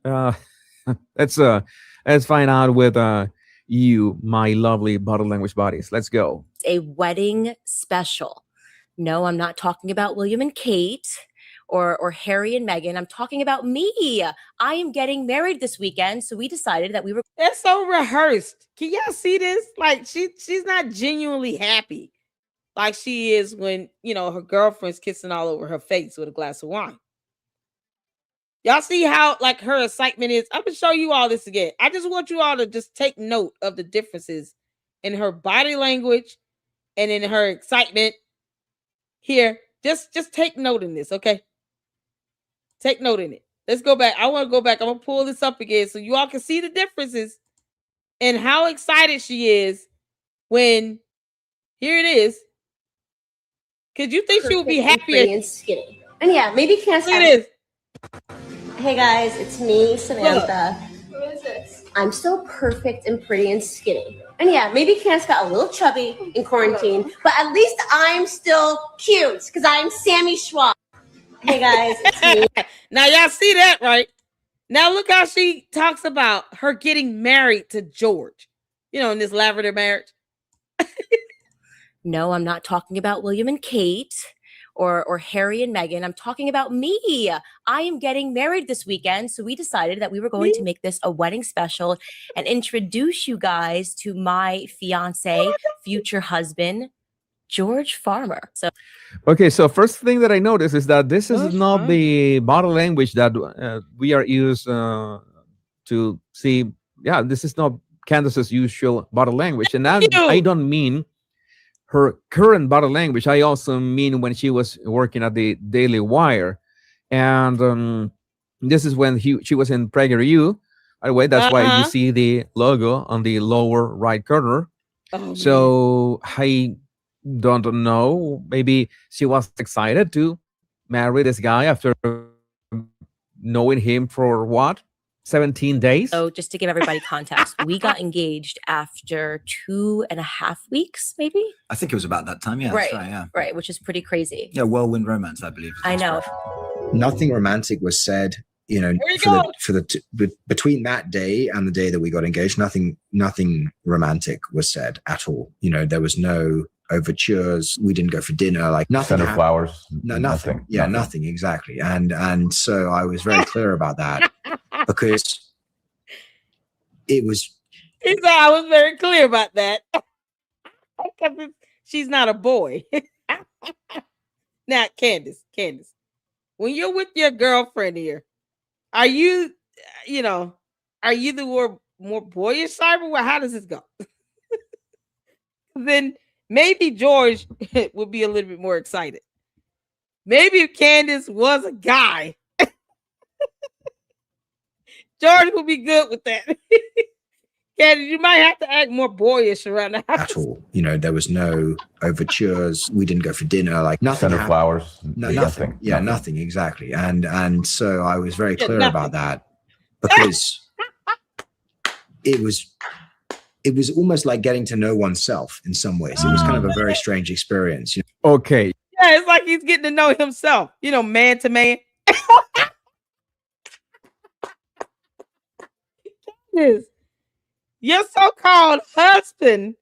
let's find out with you, my lovely body language buddies. Let's go. A wedding special. No, I'm not talking about William and Kate or Harry and Meghan. I'm talking about me. I am getting married this weekend, so we decided that we were. It's so rehearsed. Can y'all see this? Like she's not genuinely happy like she is when, her girlfriend's kissing all over her face with a glass of wine. Y'all see how like her excitement is? I'm gonna show you all this again. I just want you all to just take note of the differences in her body language and in her excitement. Here, just take note in this, okay? Take note in it. Let's go back. I want to go back. I'm gonna pull this up again so you all can see the differences and how excited she is when here it is. Could you think she would be Perfect and happier? pretty and skinny. And yeah, maybe Candace. Look at this. Hey guys, it's me, Samantha. Who is this? I'm still perfect and pretty and skinny. And yeah, maybe Candace got a little chubby in quarantine, but at least I'm still cute because I'm Sammy Schwab. Hey guys, it's me. Now y'all see that, right? Now look how she talks about her getting married to George. In this lavender marriage. No, I'm not talking about William and Kate or Harry and Meghan. I'm talking about me. I am getting married this weekend. So we decided that we were going to make this a wedding special and introduce you guys to my fiance, future husband, George Farmer. So Okay, so first thing that I noticed is that this is not the body language that we are used to see. Yeah, this is not Candace's usual body language. And I don't mean her current body language. I also mean when she was working at the Daily Wire. And this is when she was in PragerU. By the way, that's why you see the logo on the lower right corner. So I don't know. Maybe she was excited to marry this guy after knowing him for what? 17 days? So just to give everybody context, we got engaged after 2.5 weeks, maybe? I think it was about that time. Yeah, Right, that's right. Yeah. right, which is pretty crazy. Yeah, whirlwind romance, I believe. I know. Nothing romantic was said, between that day and the day that we got engaged. Nothing romantic was said at all. There was no overtures. We didn't go for dinner. Like nothing. Send her flowers. No, nothing. Yeah, nothing exactly. And so I was very clear about that because it was. He said I was very clear about that. Because she's not a boy. Now, Candace, when you're with your girlfriend here, are you, are you the more boyish side? Or how does this go? Then maybe George would be a little bit more excited. Maybe if Candace was a guy, George would be good with that. Candace, you might have to act more boyish around the house. At all. There was no overtures. We didn't go for dinner. Like nothing. Send her flowers. No, nothing. Yeah, nothing exactly. And so I was very clear about that because it was almost like getting to know oneself in some ways. It was kind of a very strange experience. Okay. Yeah, it's like he's getting to know himself, man to man. Your so-called husband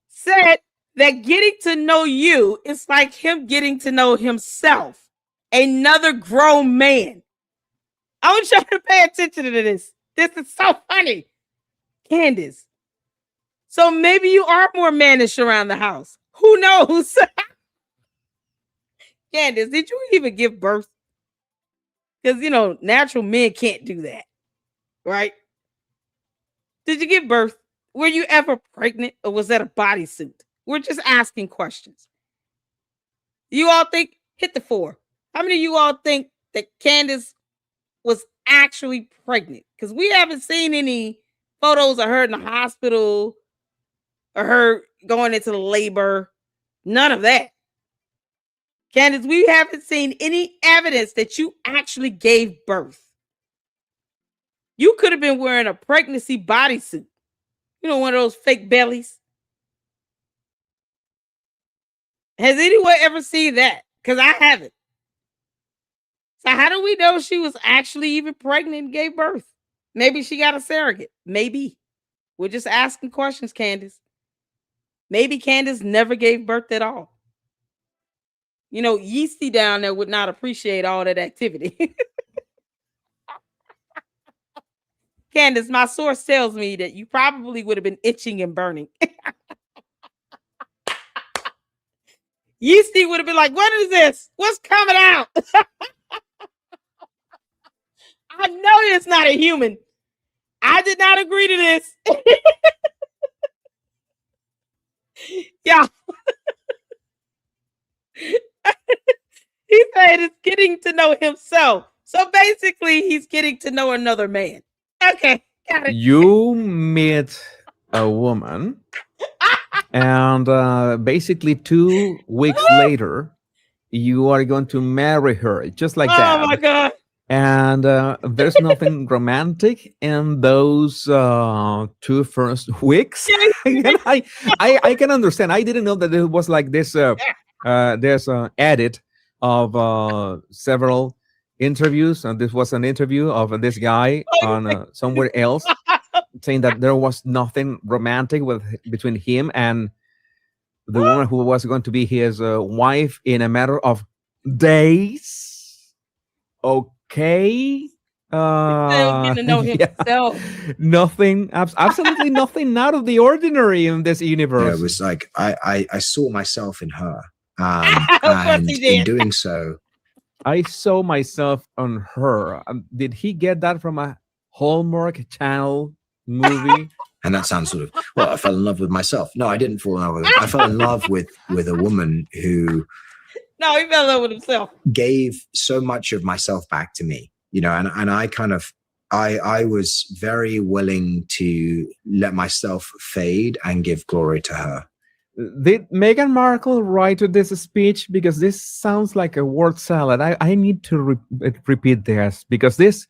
said that getting to know you is like him getting to know himself, another grown man. I want you to pay attention to this. This is so funny. Candace. So maybe you are more mannish around the house. Who knows? Candace, did you even give birth? Because, natural men can't do that. Right? Did you give birth? Were you ever pregnant or was that a bodysuit? We're just asking questions. You all think, hit the 4. How many of you all think that Candace was actually pregnant? Because we haven't seen any photos of her in the hospital or her going into labor. None of that. Candace, we haven't seen any evidence that you actually gave birth. You could have been wearing a pregnancy bodysuit. One of those fake bellies. Has anyone ever seen that? Because I haven't. So how do we know she was actually even pregnant and gave birth? Maybe she got a surrogate. Maybe. We're just asking questions, Candace. Maybe Candace never gave birth at all. Yeasty down there would not appreciate all that activity. Candace, my source tells me that you probably would have been itching and burning. Yeasty would have been like, what is this? What's coming out? I know it's not a human. I did not agree to this. Yeah. He said it's getting to know himself. So basically, he's getting to know another man. Okay, got it. You meet a woman, and basically 2 weeks later, you are going to marry her, just like that. Oh my God. And there's nothing romantic in those 2 first weeks. And I can understand. I didn't know that it was like this. There's an edit of several interviews, and this was an interview of this guy on somewhere else, saying that there was nothing romantic between him and the woman who was going to be his wife in a matter of days. Okay. Getting to know Yeah. himself. Nothing, absolutely nothing out of the ordinary in this universe. Yeah, it was like I saw myself in her, Of course and he did. in doing so, I saw myself on her. Did he get that from a Hallmark Channel movie? and that sounds sort of, well, I fell in love with myself. No, I didn't fall in love with her. I fell in love with a woman who No, he fell in love with himself. gave so much of myself back to me, you know, and I kind of, I was very willing to let myself fade and give glory to her. Did Meghan Markle write this speech? Because this sounds like a word salad. I need to repeat this, because this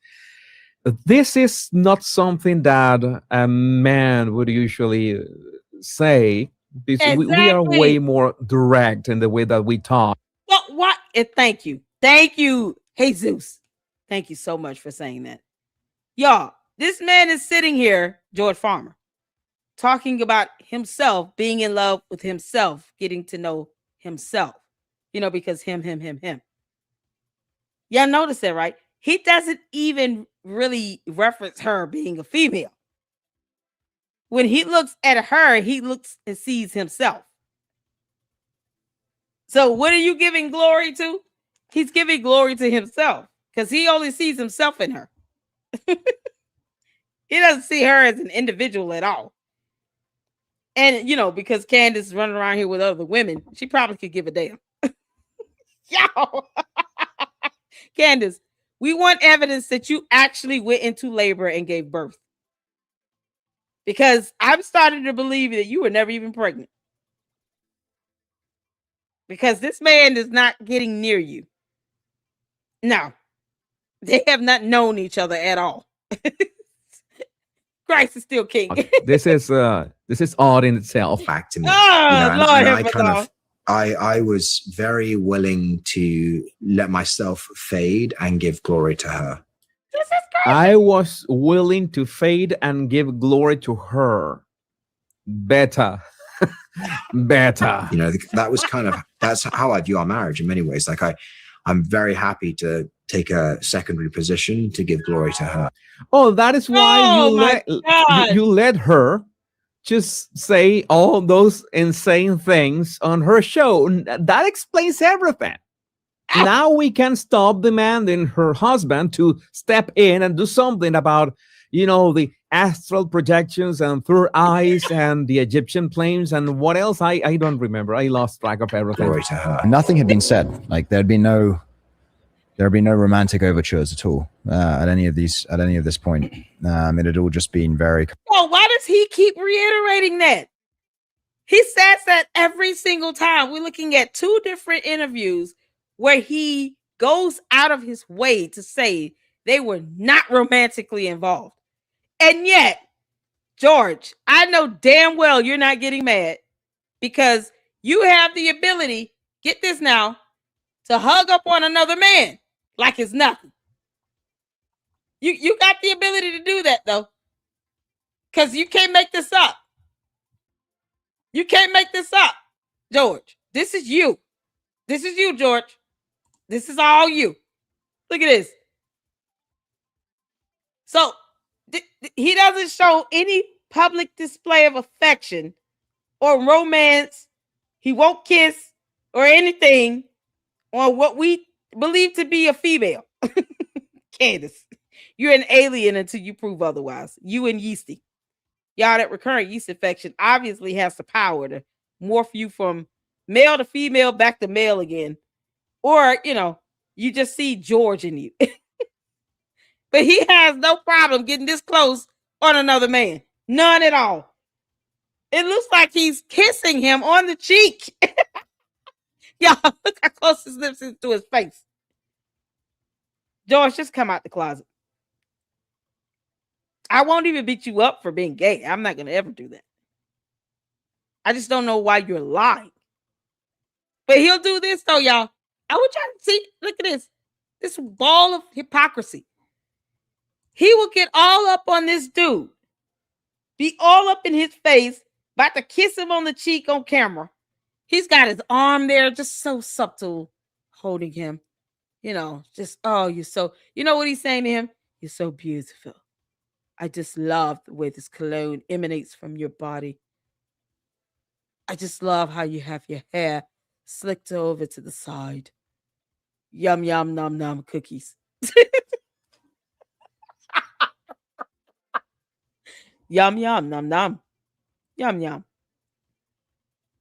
is not something that a man would usually say. We are way more direct in the way that we talk. Well, what? Thank you, Jesus. Thank you so much for saying that, y'all. This man is sitting here, George Farmer, talking about himself, being in love with himself, getting to know himself. You know, because him. Y'all notice that, right? He doesn't even really reference her being a female. When he looks at her, he looks and sees himself. So what are you giving glory to? He's giving glory to himself, because he only sees himself in her. He doesn't see her as an individual at all. And, you know, because Candace is running around here with other women, she probably could give a damn. Yo, Candace, we want evidence that you actually went into labor and gave birth. Because I'm starting to believe that you were never even pregnant. Because this man is not getting near you. No, they have not known each other at all. Christ is still king. This is odd in itself. Back to me. Oh, You know, and Lord, I kind of, I was very willing to let myself fade and give glory to her. This is crazy. I was willing to fade and give glory to her. Better. Better. You know, that was kind of, that's how I view our marriage in many ways. Like I'm very happy to take a secondary position to give glory to her. Oh, that is why you let her just say all those insane things on her show. That explains everything. Now we can stop demanding her husband to step in and do something about, you know, the astral projections and third eyes and the Egyptian planes and what else. I don't remember. I lost track of everything. Glory to her. Nothing had been said. Like there'd be no romantic overtures at all at any of this point. It had all just been very. Well, why does he keep reiterating that? He says that every single time. We're looking at 2 different interviews where he goes out of his way to say they were not romantically involved. And yet, George, I know damn well you're not getting mad, because you have the ability, get this now, to hug up on another man like it's nothing. You got the ability to do that, though, because you can't make this up. You can't make this up, George. This is you. This is you, George. This is all you. Look at this. So he doesn't show any public display of affection or romance. He won't kiss. or anything on what we believe to be a female. Candace, you're an alien until you prove otherwise. You and Yeasty. Y'all, that recurrent yeast infection obviously has the power to morph you from male to female back to male again. Or, you just see George in you. But he has no problem getting this close on another man. None at all. It looks like he's kissing him on the cheek. Y'all, look how close his lips is to his face. George, just come out the closet. I won't even beat you up for being gay. I'm not going to ever do that. I just don't know why you're lying. But he'll do this, though, y'all. I want y'all to see. Look at this. This ball of hypocrisy. He will get all up on this dude. Be all up in his face. About to kiss him on the cheek on camera. He's got his arm there. Just so subtle. Holding him. Just, oh, you're so. You know what he's saying to him? You're so beautiful. I just love the way this cologne emanates from your body. I just love how you have your hair slicked over to the side. Yum, yum, num, num cookies. Yum, yum, num, num. Yum, yum.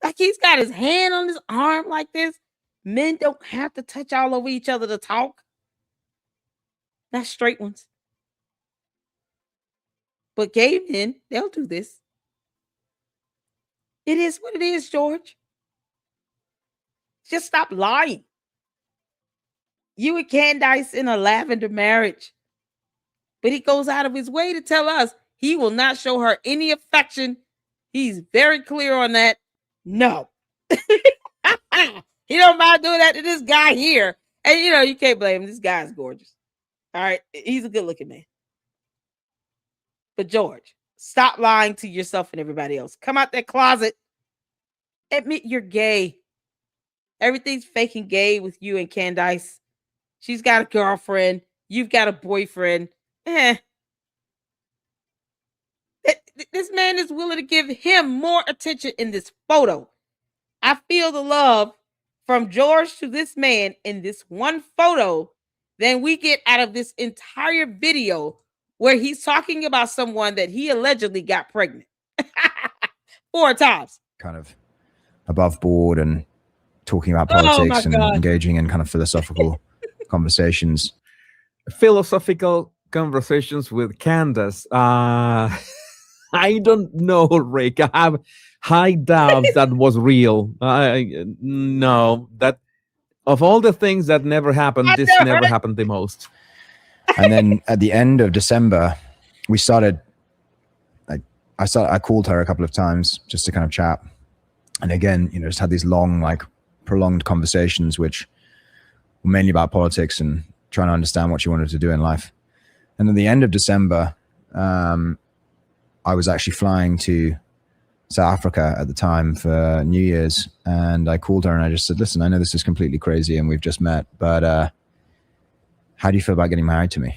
Like he's got his hand on his arm like this. Men don't have to touch all over each other to talk. Not straight ones. But gay men, they'll do this. It is what it is, George. Just stop lying. You and Candace in a lavender marriage. But he goes out of his way to tell us he will not show her any affection. He's very clear on that. No. He don't mind doing that to this guy here. And you can't blame him. This guy's gorgeous. All right. He's a good looking man. But George, stop lying to yourself and everybody else. Come out that closet. Admit you're gay. Everything's faking gay with you and Candace. She's got a girlfriend. You've got a boyfriend. This man is willing to give him more attention in this photo. I feel the love from George to this man in this one photo than we get out of this entire video where he's talking about someone that he allegedly got pregnant 4 times. Kind of above board and talking about politics and engaging in kind of philosophical conversations. Philosophical conversations with Candace. I don't know, Rick. I have high doubts that was real. No, that of all the things that never happened, this never happened the most. And then at the end of December, we started. I called her a couple of times just to kind of chat, and again, just had these long, prolonged conversations, which were mainly about politics and trying to understand what she wanted to do in life. And at the end of December, I was actually flying to South Africa at the time for New Year's, and I called her and I just said, "Listen, I know this is completely crazy and we've just met, but how do you feel about getting married to me?"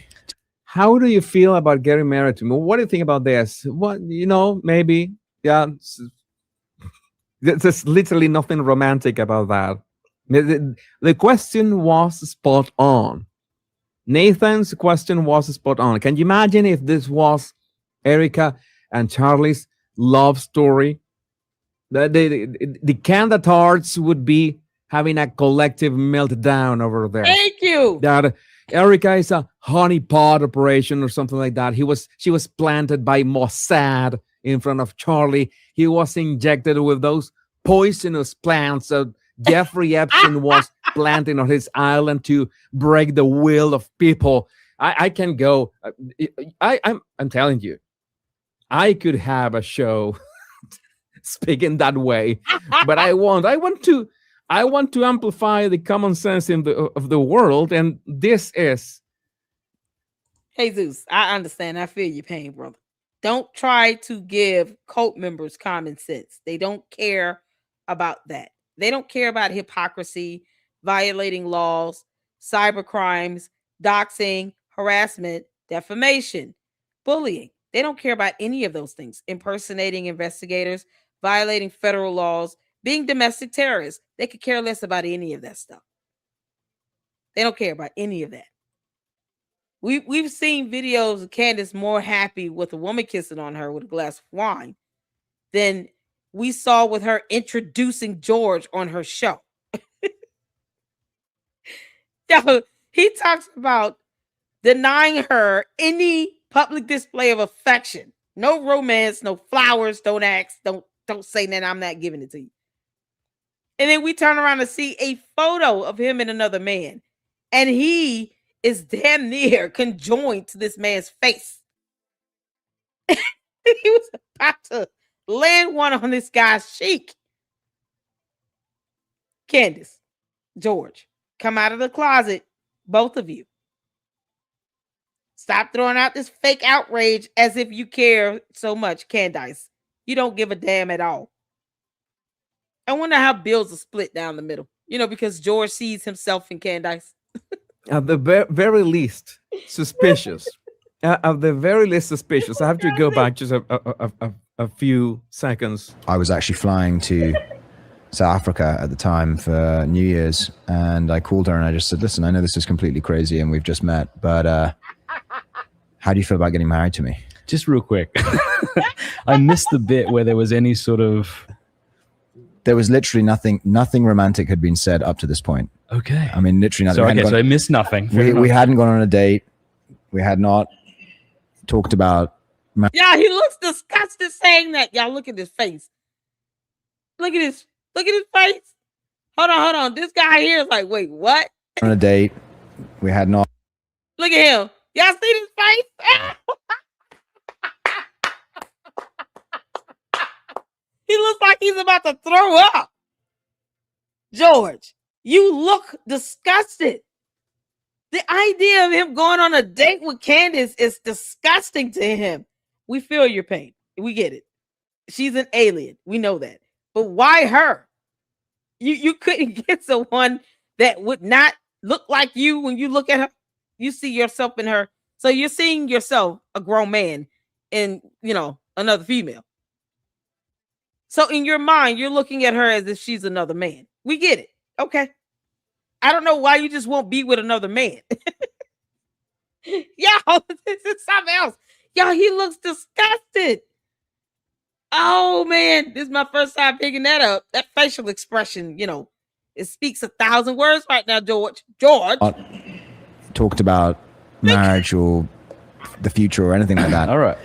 How do you feel about getting married to me? What do you think about this? What, maybe, yeah. There's literally nothing romantic about that. The question was spot on. Nathan's question was spot on. Can you imagine if this was Erica and Charlie's love story? The candidates would be having a collective meltdown over there. Thank you. That Erica is a honeypot operation or something like that. She was planted by Mossad in front of Charlie. He was injected with those poisonous plants that Jeffrey Epstein was planting on his island to break the will of people. I can go. I'm telling you, I could have a show speaking that way, but I won't. I want to amplify the common sense of the world, and this is. Jesus, I understand. I feel your pain, brother. Don't try to give cult members common sense. They don't care about that. They don't care about hypocrisy, violating laws, cyber crimes, doxing, harassment, defamation, bullying. They don't care about any of those things. Impersonating investigators, violating federal laws, being domestic terrorists. They could care less about any of that stuff. They don't care about any of that. We've seen videos of Candace more happy with a woman kissing on her with a glass of wine than we saw with her introducing George on her show. He talks about denying her any public display of affection. No romance, no flowers, don't ask, don't say that I'm not giving it to you. And then we turn around and see a photo of him and another man. And he is damn near conjoined to this man's face. He was about to land one on this guy's cheek. Candace, George, come out of the closet, both of you. Stop throwing out this fake outrage as if you care so much, Candace. You don't give a damn at all. I wonder how bills are split down the middle. Because George sees himself in Candace. At the very least, suspicious. At the very least, suspicious. I have to go back just a few seconds. I was actually flying to South Africa at the time for New Year's, and I called her and I just said, listen, I know this is completely crazy and we've just met, but how do you feel about getting married to me? Just real quick. I missed the bit where there was any sort of... There was literally nothing romantic had been said up to this point. Okay. I mean, literally nothing. So I missed nothing. We hadn't gone on a date. We had not talked about... Yeah, he looks disgusted saying that. Y'all, look at his face. Look at his face. Hold on. This guy here is like, wait, what? On a date. We had not... Look at him. Y'all see his face? He looks like he's about to throw up. George, you look disgusted. The idea of him going on a date with Candace is disgusting to him. We feel your pain. We get it. She's an alien. We know that. But why her? You couldn't get someone that would not look like you when you look at her. You see yourself in her. So you're seeing yourself, a grown man, in, another female. So in your mind, you're looking at her as if she's another man. We get it. Okay. I don't know why you just won't be with another man. Yo, this is something else. Yo, he looks disgusted. Oh, man. This is my first time picking that up. That facial expression, it speaks 1,000 words right now, George. George. Talked about marriage or the future or anything like that. All right.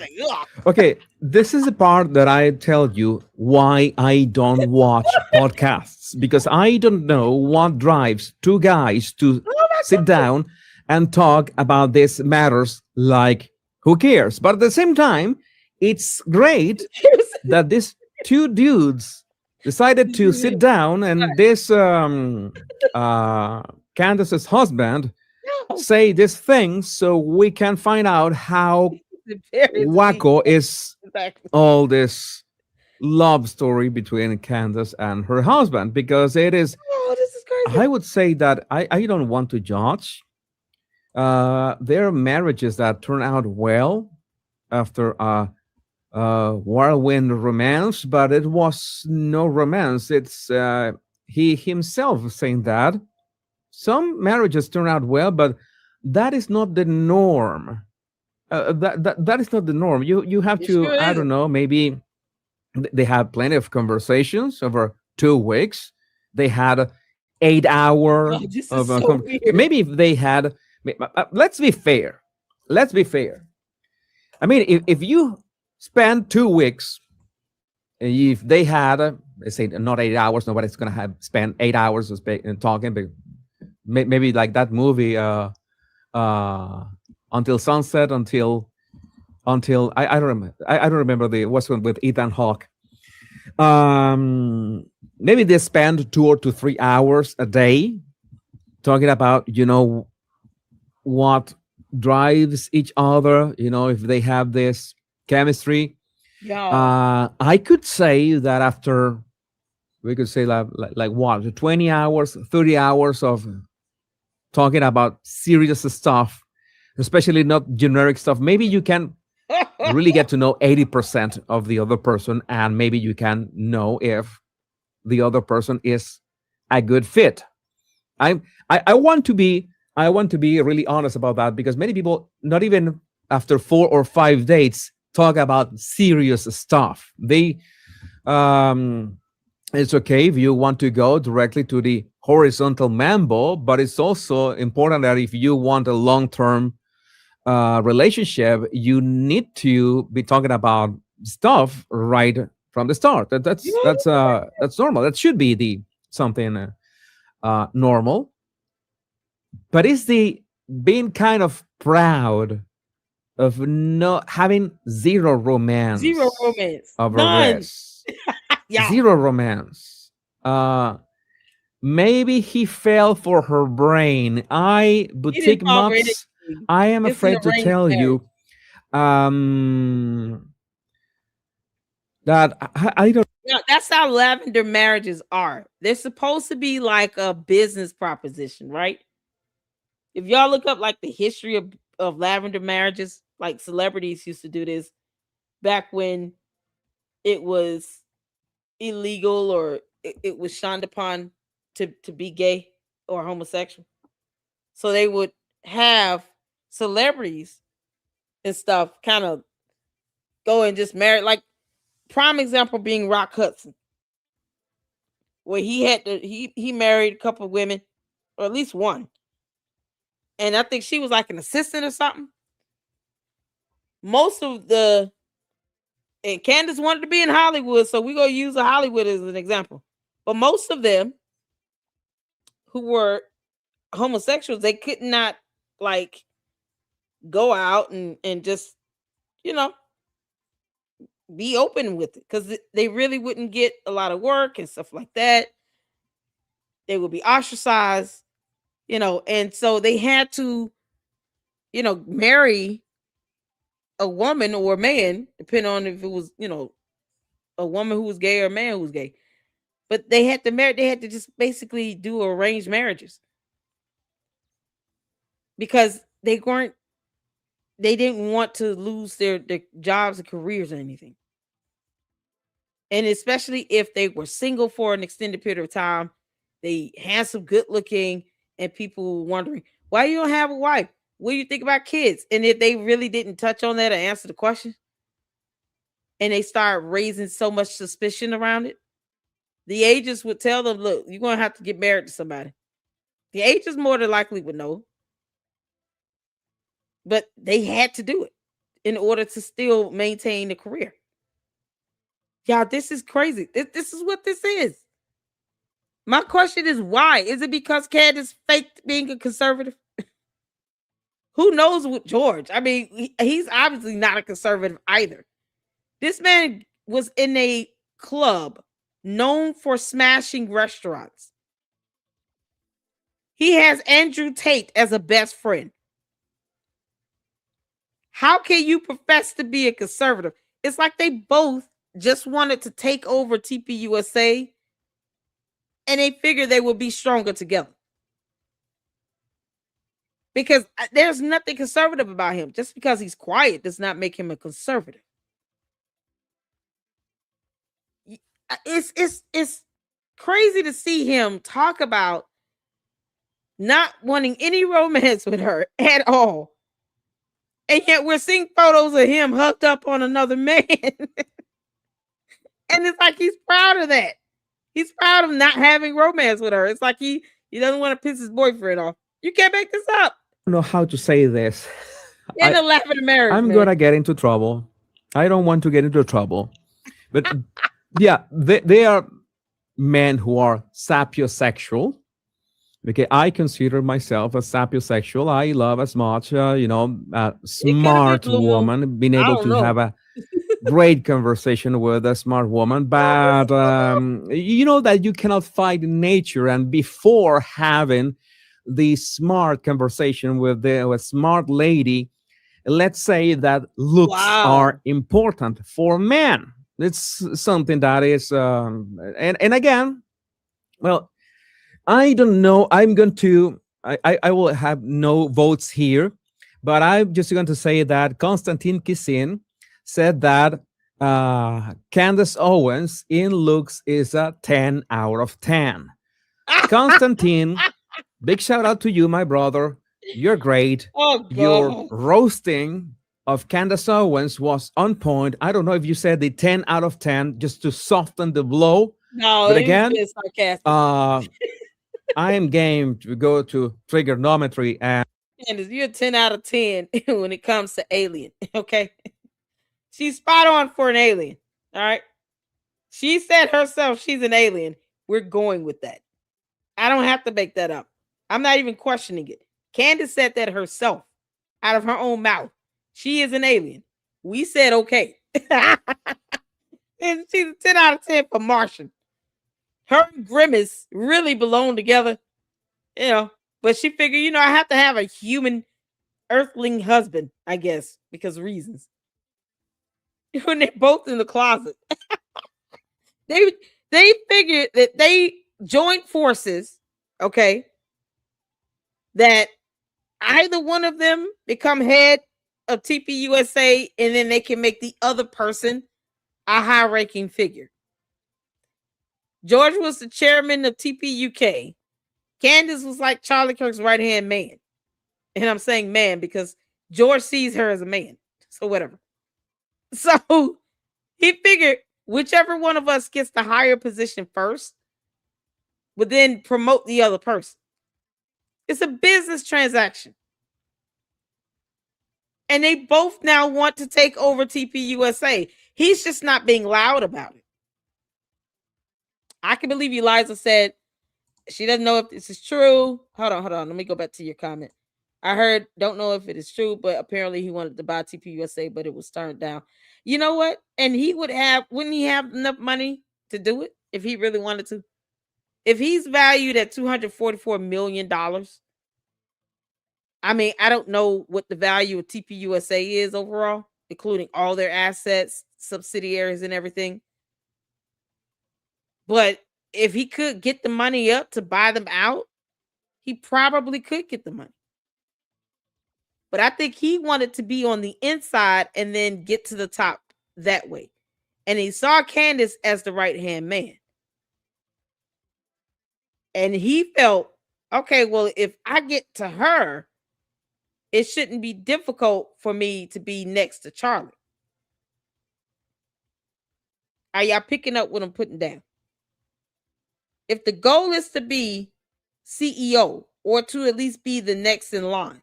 Okay, this is the part that I tell you why I don't watch podcasts, because I don't know what drives two guys to sit down and talk about these matters. Like, who cares? But at the same time, it's great that these two dudes decided to sit down and this Candace's husband say this thing so we can find out how wacko is all this love story between Candace and her husband, because it is, this is crazy. I would say that I don't want to judge. There are marriages that turn out well after a whirlwind romance, but it was no romance. It's he himself saying that. Some marriages turn out well, but that is not the norm. That is not the norm. You have to, I don't know, maybe they have plenty of conversations over 2 weeks. They had 8 hours of maybe if they had. Let's be fair. I mean, if you spend 2 weeks, if they had, let's say not 8 hours, nobody's gonna have spent 8 hours talking, but maybe like that movie, Until Sunset, until I don't remember. I don't remember the what's one with Ethan Hawke. Maybe they spend 2 to 3 hours a day talking about what drives each other. If they have this chemistry. Yeah. I could say that after, we could say like what, 20 hours, 30 hours of talking about serious stuff, especially not generic stuff, maybe you can really get to know 80% of the other person, and maybe you can know if the other person is a good fit. I want to be really honest about that, because many people, not even after 4 or 5 dates, talk about serious stuff. They it's okay if you want to go directly to the horizontal mambo, but it's also important that if you want a long-term relationship, you need to be talking about stuff right from the start. That's normal. That should be the something normal. But it's the being kind of proud of not having zero romance. Zero romance. Of a None. rest. Zero romance. Maybe he fell for her brain. Boutique fall for Mux, anything. I am It's an afraid to arranged tell you that I don't. Yeah, that's how lavender marriages are. They're supposed to be like a business proposition, right? If y'all look up like the history of lavender marriages, like celebrities used to do this back when it was illegal or it was shunned upon to be gay or homosexual. So they would have celebrities and stuff kind of go and just marry. Like prime example being Rock Hudson, where he married a couple of women, or at least one, and I think she was like an assistant or something. Most of and Candace wanted to be in Hollywood, so we're gonna use Hollywood as an example. But most of them who were homosexuals, they could not like go out and just, you know, be open with it, because they really wouldn't get a lot of work and stuff like that. They would be ostracized, you know, and so they had to, you know, marry a woman or a man, depending on if it was, you know, a woman who was gay or a man who was gay. But they had to just basically do arranged marriages, because they didn't want to lose their jobs and careers or anything. And especially if they were single for an extended period of time, they handsome, good looking, and people wondering, why you don't have a wife? What do you think about kids? And if they really didn't touch on that or answer the question, and they start raising so much suspicion around it, the agents would tell them, look, you're going to have to get married to somebody. The agents more than likely would know, but they had to do it in order to still maintain the career. Y'all, this is crazy. This is what this is. My question is, why? Is it because Candace faked being a conservative? Who knows with George? I mean, he's obviously not a conservative either. This man was in a club known for smashing restaurants. He has Andrew Tate as a best friend. How can you profess to be a conservative? It's like they both just wanted to take over TPUSA, and they figured they would be stronger together. Because there's nothing conservative about him. Just because he's quiet does not make him a conservative. It's crazy to see him talk about not wanting any romance with her at all. And yet we're seeing photos of him hooked up on another man. And it's like he's proud of that. He's proud of not having romance with her. It's like he doesn't want to piss his boyfriend off. You can't make this up. I don't know how to say this. In the lavender marriage, I'm gonna get into trouble. I don't want to get into trouble. But yeah, they are men who are sapiosexual. Okay, I consider myself a sapiosexual. I love as much, a smart woman, being able to have a great conversation with a smart woman. But you know that you cannot fight nature, and before having the smart conversation with a smart lady, let's say that looks are important for men. It's something that is, and again, well, I don't know. I will have no votes here, but I'm just going to say that Konstantin Kisin said that Candace Owens in looks is a 10 out of 10. Constantine, big shout out to you, my brother. You're great. Oh, Your God. roasting of Candace Owens was on point. I don't know if you said the 10 out of 10 just to soften the blow. No, But it was again, being sarcastic. I am game to go to trigonometry and Candace, you're a 10 out of 10 when it comes to alien. Okay. She's spot on for an alien. All right. She said herself she's an alien. We're going with that. I don't have to make that up. I'm not even questioning it. Candace said that herself out of her own mouth. She is an alien. We said okay. And she's a 10 out of 10 for Martian. Her and Grimace really belong together, but she figured, I have to have a human earthling husband, I guess, because of reasons. When they're both in the closet. They figured that they joined forces, okay, that either one of them become head of TPUSA and then they can make the other person a high-ranking figure. George was the chairman of TPUK. Candace was like Charlie Kirk's right-hand man. And I'm saying man because George sees her as a man. So whatever. So he figured whichever one of us gets the higher position first would then promote the other person. It's a business transaction. And they both now want to take over TPUSA. He's just not being loud about it. I can believe Eliza said she doesn't know if this is true. Hold on. Let me go back to your comment. I heard, don't know if it is true, but apparently he wanted to buy TPUSA, but it was turned down. You know what? And wouldn't he have enough money to do it if he really wanted to? If he's valued at $244 million, I mean, I don't know what the value of TPUSA is overall, including all their assets, subsidiaries, and everything. But if he could get the money up to buy them out, he probably could get the money. But I think he wanted to be on the inside and then get to the top that way. And he saw Candace as the right-hand man. And he felt, okay, well, if I get to her, it shouldn't be difficult for me to be next to Charlie. Are y'all picking up what I'm putting down? If the goal is to be CEO or to at least be the next in line,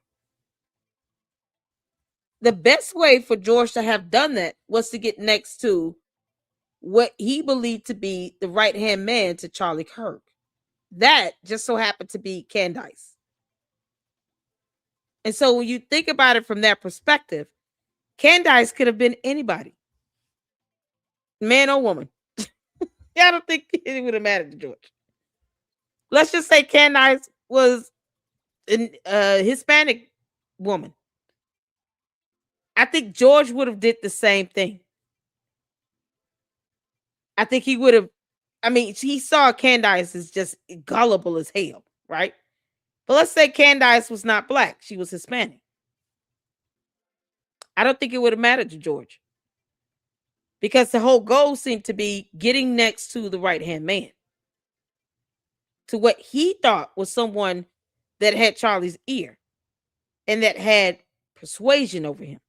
the best way for George to have done that was to get next to what he believed to be the right-hand man to Charlie Kirk. That just so happened to be Candace. And so when you think about it from that perspective, Candace could have been anybody, man or woman. I don't think it would have mattered to George. Let's just say Candace was a Hispanic woman. I think George would have did the same thing. I think he would have. I mean, he saw Candace as just gullible as hell, right? But let's say Candace was not black; she was Hispanic. I don't think it would have mattered to George because the whole goal seemed to be getting next to the right-hand man, to what he thought was someone that had Charlie's ear and that had persuasion over him.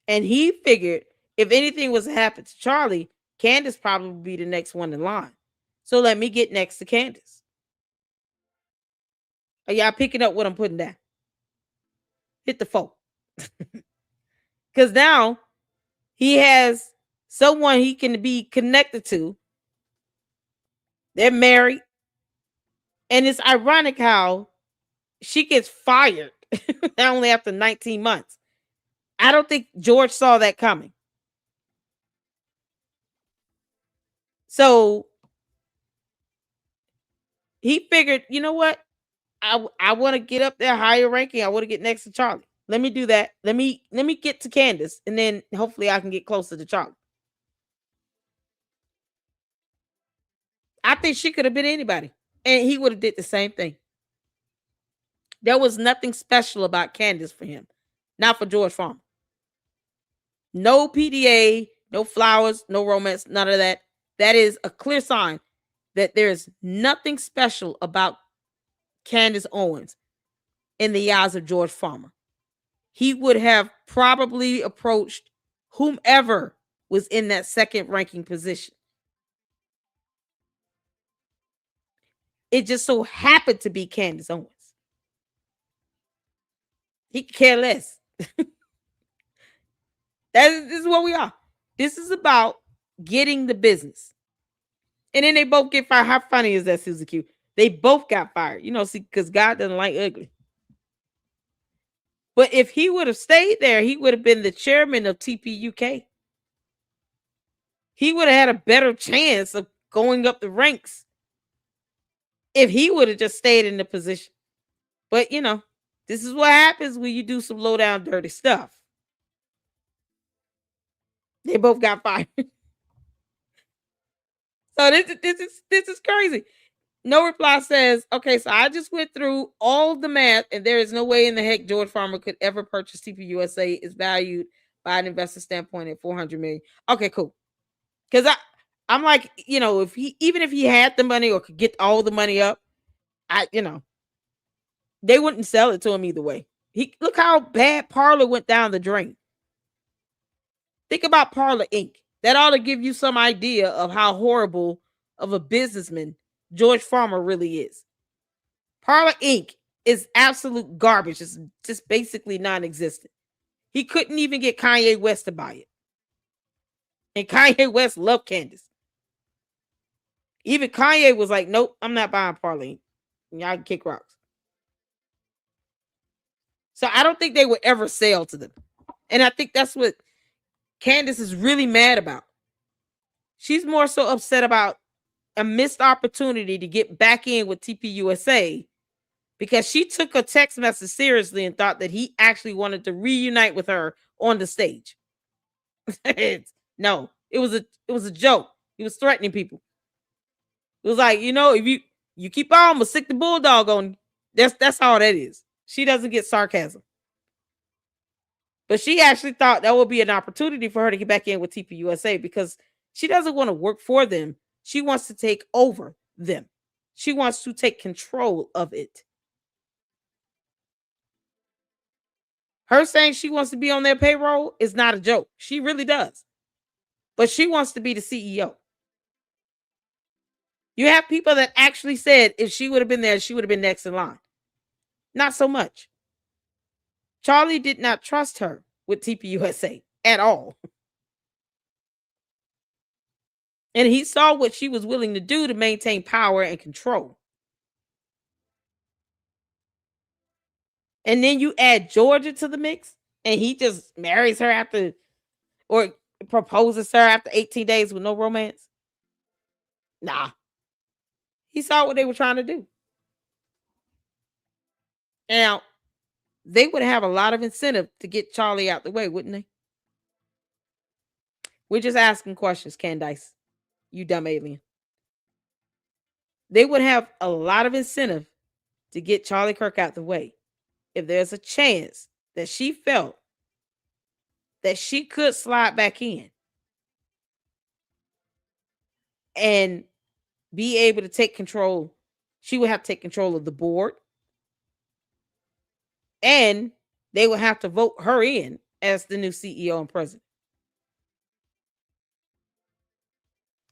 And he figured if anything was to happen to Charlie, Candace probably would be the next one in line. So let me get next to Candace. Are y'all picking up what I'm putting down? Hit the phone. Because now he has someone he can be connected to. They're married. And it's ironic how she gets fired only after 19 months. I don't think George saw that coming. So he figured, you know what? I want to get up there higher ranking. I want to get next to Charlie. Let me do that. Let me get to Candace, and then hopefully I can get closer to Charlie. I think she could have been anybody, and he would have did the same thing. There was nothing special about Candace for him, not for George Farmer. No PDA, no flowers, no romance, none of that. That is a clear sign that there is nothing special about Candace Owens in the eyes of George Farmer. He would have probably approached whomever was in that second ranking position. It just so happened to be Candace Owens. He could care less. This is what we are. This is about getting the business. And then they both get fired. How funny is that, Susie Q? They both got fired. You know, see, because God doesn't like ugly. But if he would have stayed there, he would have been the chairman of TPUK. He would have had a better chance of going up the ranks if he would have just stayed in the position. But, you know, this is what happens when you do some low down dirty stuff. They both got fired. So this is crazy. No Reply says, okay, so I just went through all the math, and there is no way in the heck George Farmer could ever purchase TPUSA. It's valued by an investor standpoint at $400 million. Okay, cool. Because I'm like, you know, if he had the money or could get all the money up, they wouldn't sell it to him either way. Look how bad Parler went down the drain. Think about Parler Inc. That ought to give you some idea of how horrible of a businessman George Farmer really is. Parler Inc. is absolute garbage. It's just basically non-existent. He couldn't even get Kanye West to buy it. And Kanye West loved Candace. Even Kanye was like, nope, I'm not buying Parler Inc. Y'all can kick rocks. So I don't think they would ever sell to them. And I think that's what Candace is really mad about. She's more so upset about a missed opportunity to get back in with TPUSA because she took a text message seriously and thought that he actually wanted to reunite with her on the stage. No, it was a joke. He was threatening people. It was like, you know, if you keep on, I'm gonna stick the bulldog on you. That's all that is. She doesn't get sarcasm. But she actually thought that would be an opportunity for her to get back in with TPUSA because she doesn't want to work for them. She wants to take over them. She wants to take control of it. Her saying she wants to be on their payroll is not a joke. She really does. But she wants to be the CEO. You have people that actually said if she would have been there, she would have been next in line. Not so much. Charlie did not trust her with TPUSA at all. And he saw what she was willing to do to maintain power and control. And then you add Georgia to the mix, and he just marries her after, or proposes her after 18 days with no romance. Nah. He saw what they were trying to do. Now, they would have a lot of incentive to get Charlie out the way, wouldn't they? We're just asking questions, Candace. You dumb alien. They would have a lot of incentive to get Charlie Kirk out the way if there's a chance that she felt that she could slide back in and be able to take control. She would have to take control of the board, and they would have to vote her in as the new CEO and president.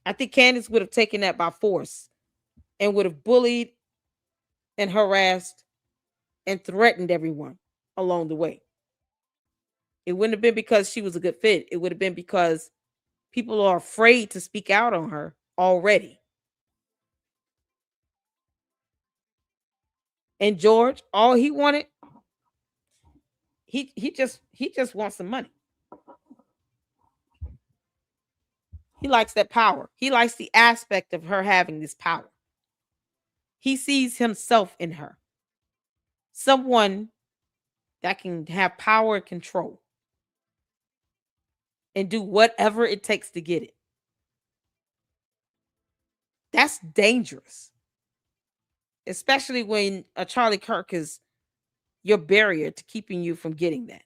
I think Candace would have taken that by force and would have bullied and harassed and threatened everyone along the way. It wouldn't have been because she was a good fit. It would have been because people are afraid to speak out on her already. And George, all he wanted, he just wants some money. He likes that power. He likes the aspect of her having this power. He sees himself in her. Someone that can have power and control and do whatever it takes to get it. That's dangerous. Especially when a Charlie Kirk is your barrier to keeping you from getting that.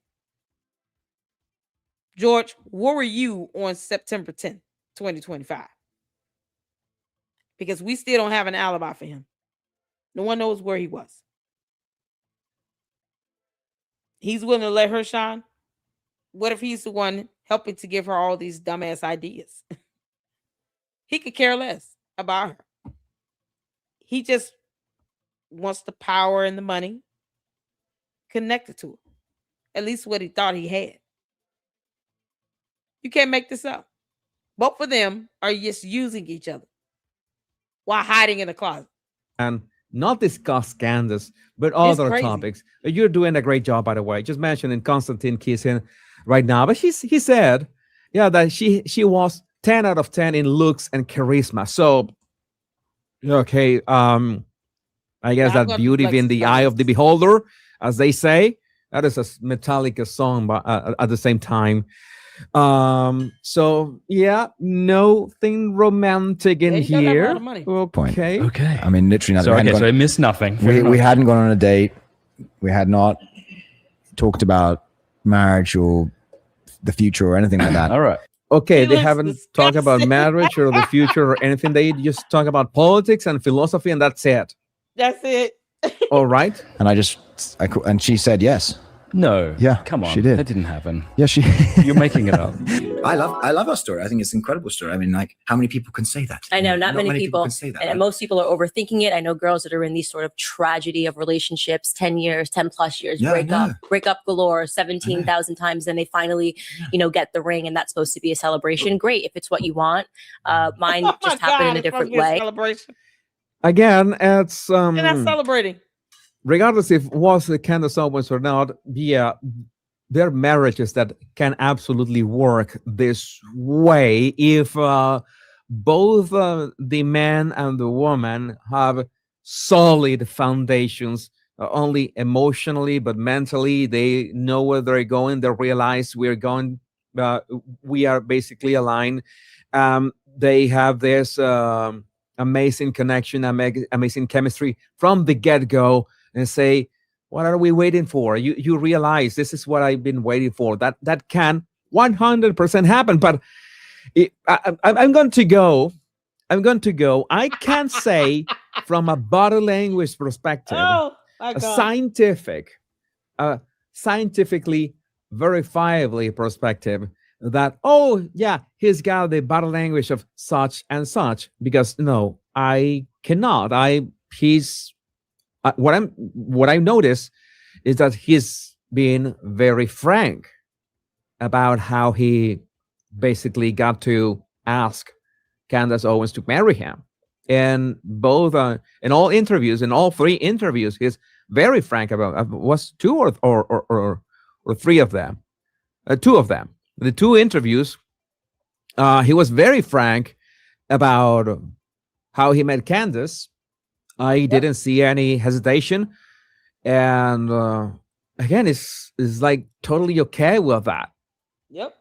George, where were you on September 10th, 2025? Because we still don't have an alibi for him. No one knows where he was. He's willing to let her shine. What if he's the one helping to give her all these dumbass ideas? He could care less about her. He just wants the power and the money connected to it. At least what he thought he had. You can't make this up. Both of them are just using each other while hiding in the closet. And not discuss Candace, but It's other crazy. topics. You're doing a great job, by the way. Just mentioning Constantine kissing right now. But he said, yeah, that she was 10 out of 10 in looks and charisma. So, okay, I guess I'm that gonna beauty flex in the his eye of comments. the beholder, as they say. That is a Metallica song, but at the same time. So yeah, nothing romantic in Yeah, he does have a lot here. of money. Point. Okay. Okay. I mean, literally nothing. So We hadn't okay, so I gone- missed nothing. Fair we enough. hadn't gone on a date. We had not talked about marriage or the future or anything like that. All right. Okay, He they looks haven't talked about disgusting. marriage or the future or anything. They just talk about politics and philosophy, and that's it. That's it. All right. And she said yes. No. Yeah, Come on. she did. That didn't happen. Yeah, she. You're making it up. I love our story. I think it's an incredible story. I mean, like, how many people can say that? I know not many people can say that. and most people are overthinking it. I know girls that are in these sort of tragedy of relationships, 10 years, 10 plus years, Yeah, I break up galore 17,000 times. Then they finally, get the ring, and that's supposed to be a celebration. Great. If it's what you want. Mine Oh my just happened in a it's supposed to different be a way. celebration. Again, it's They're not celebrating. regardless if it was the Candace Owens or not, yeah, there are marriages that can absolutely work this way if both the man and the woman have solid foundations, only emotionally but mentally. They know where they're going. They realize we are basically aligned. They have this amazing connection, amazing chemistry from the get-go, and say, what are we waiting for? You realize this is what I've been waiting for. That can 100% happen. But I'm going to go. I can say from a body language perspective, Oh my a God. scientifically verifiably perspective, that, oh yeah, he's got the body language of such and such. Because no, I cannot. What I notice is that he's being very frank about how he basically got to ask Candace Owens to marry him. And both in all interviews, in all three interviews, he's very frank about. Was two or three of them, two of them. The two interviews, he was very frank about how he met Candace. I didn't see any hesitation, and again, it's like totally okay with that. Yep.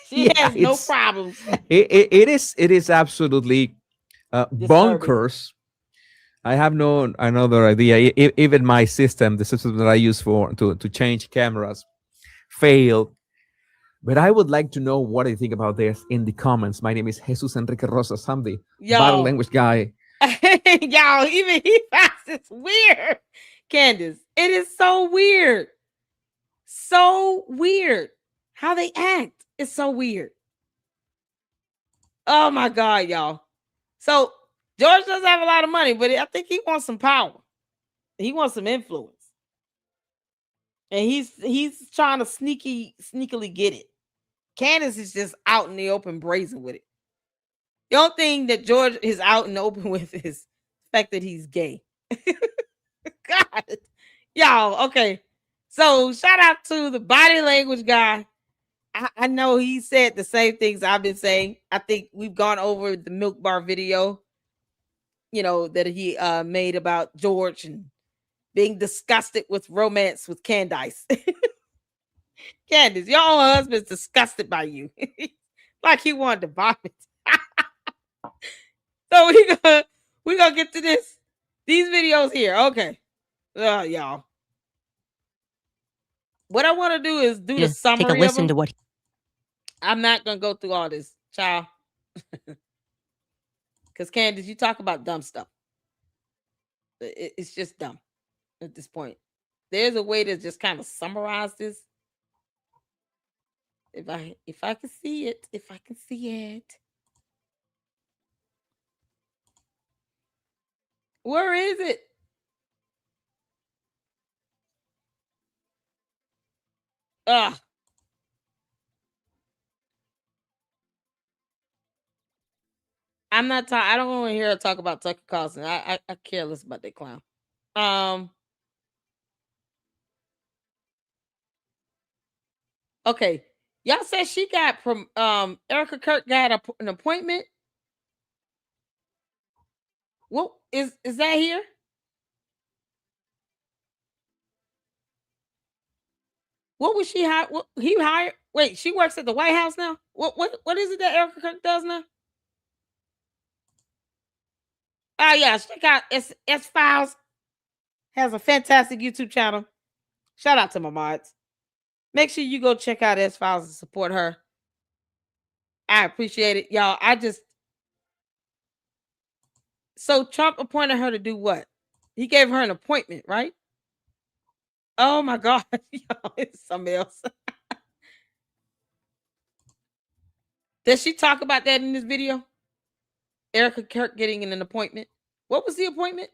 She has no it's- problems. It is absolutely bonkers. I have no another idea. Even my system, the system that I use to change cameras, failed. But I would like to know what you think about this in the comments. My name is Jesus Enrique Rosas. I'm the body Yo. language guy. Y'all, even he finds this weird. Candace, it is so weird. So weird. How they act is so weird. Oh my God, y'all. So George does have a lot of money, but I think he wants some power. He wants some influence. And he's trying to sneakily get it. Candace is just out in the open brazen with it. The only thing that George is out in the open with is the fact that he's gay. God. Y'all, okay. So shout out to the body language guy. I know he said the same things I've been saying. I think we've gone over the milk bar video, that he made about George and being disgusted with romance with Candace. Candace, your own husband's disgusted by you. Like he wanted to vomit. So we're gonna get to these videos here. Okay. Y'all. What I want to do is do the Just summary take a listen of to them. what I'm not gonna go through all this, child. Because Candace, you talk about dumb stuff. It's just dumb at this point. There's a way to just kind of summarize this. If I can see it, if I can see it. Where is it? Ugh. I'm not talking. I don't want to hear her talk about Tucker Carlson. I care less about that clown. Okay. Y'all said she got from Erica Kirk got an appointment. What is that here? What was she hired? What he hired? Wait, she works at the White House now. What is it that Erica Kirk does now? Oh yeah, check out S Files. Has a fantastic YouTube channel. Shout out to my mods. Make sure you go check out S Files and support her. I appreciate it, y'all. So Trump appointed her to do what? He gave her an appointment, right? Oh my God, y'all, it's something else. Does she talk about that in this video? Erica Kirk getting an appointment. What was the appointment?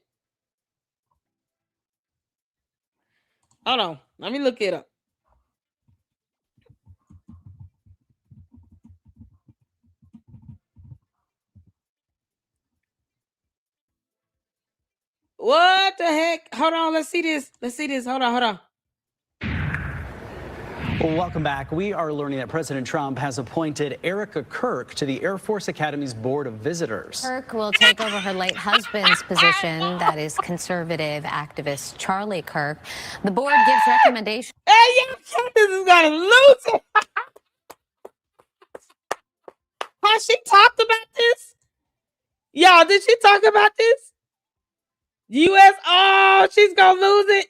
Hold on. Let me look it up. What the heck? Hold on. Let's see this. Hold on. Well, welcome back. We are learning that President Trump has appointed Erica Kirk to the Air Force Academy's Board of Visitors. Kirk will take over her late husband's position, that is conservative activist Charlie Kirk. The board gives recommendations. Hey, y'all, Candace is gonna lose it. Has she talked about this? Y'all, did she talk about this? U.S. Oh, she's gonna lose it.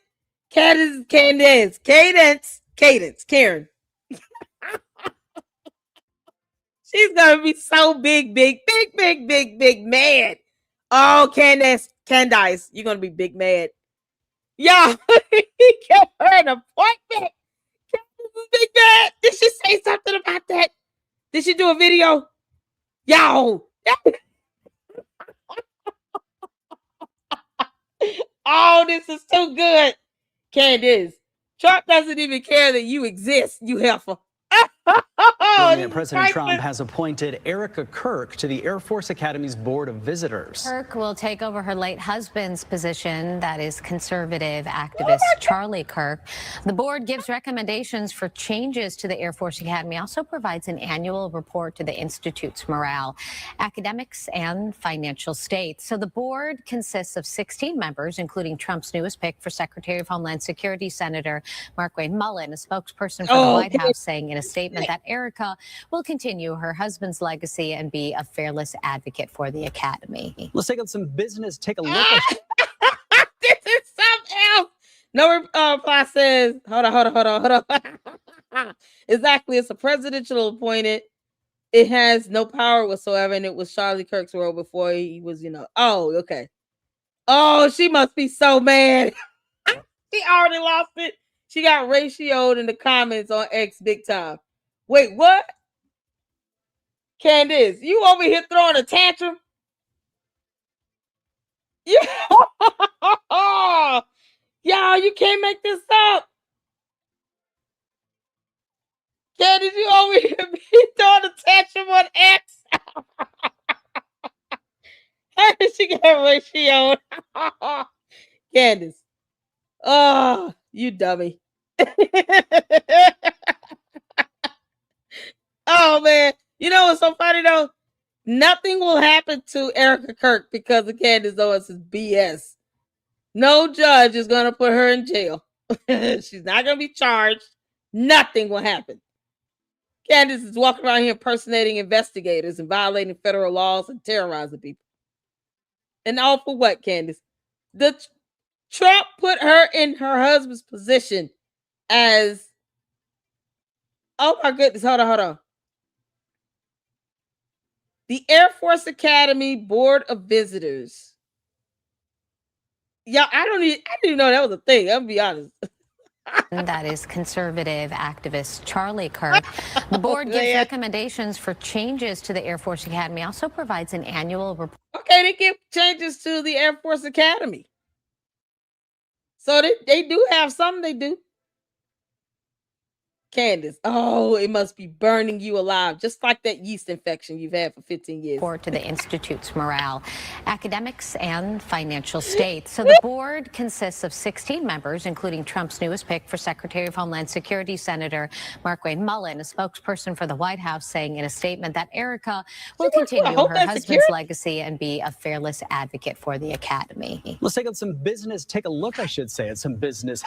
Cadence, Karen. She's gonna be so big mad. Oh, Candace, you're gonna be big mad. Y'all, he gave her an appointment. Candace is big mad. Did she say something about that? Did she do a video? Yo. Oh, this is too good. Candace, Trump doesn't even care that you exist, you heifer. President Trump has appointed Erica Kirk to the Air Force Academy's Board of Visitors. Kirk will take over her late husband's position, that is conservative activist Charlie Kirk. The board gives recommendations for changes to the Air Force Academy, also provides an annual report to the Institute's morale, academics, and financial state. So the board consists of 16 members, including Trump's newest pick for Secretary of Homeland Security, Senator Markwayne Mullin, a spokesperson for the White House, saying in a statement that Erica will continue her husband's legacy and be a fearless advocate for the academy. Let's take on some business. Take a look at this is something else. No reply says, hold on. Exactly. It's a presidential appointed. It has no power whatsoever, and it was Charlie Kirk's role before he was, Oh, okay. Oh, she must be so mad. She already lost it. She got ratioed in the comments on X big time. Wait, what? Candace, you over here throwing a tantrum? Yeah. Y'all, you can't make this up. Candace, you over here throwing a tantrum on X. How did she get ratioed? Candace. Oh, you dummy. Oh, man. You know what's so funny, though? Nothing will happen to Erica Kirk because of Candace Owens' BS. No judge is going to put her in jail. She's not going to be charged. Nothing will happen. Candace is walking around here impersonating investigators and violating federal laws and terrorizing people. And all for what, Candace? Trump put her in her husband's position as Oh my goodness. Hold on. The Air Force Academy Board of Visitors. Yeah, I didn't even know that was a thing. I'll be honest. That is conservative activist Charlie Kirk. The board gives recommendations for changes to the Air Force Academy, also provides an annual report. Okay, they give changes to the Air Force Academy. So they do have something they do. Candace, oh, it must be burning you alive, just like that yeast infection you've had for 15 years. Report to the Institute's morale, academics, and financial state. So the board consists of 16 members, including Trump's newest pick for Secretary of Homeland Security, Senator Markwayne Mullin, a spokesperson for the White House, saying in a statement that Erica will continue her husband's legacy and be a fearless advocate for the academy. Let's take a look, I should say, at some business.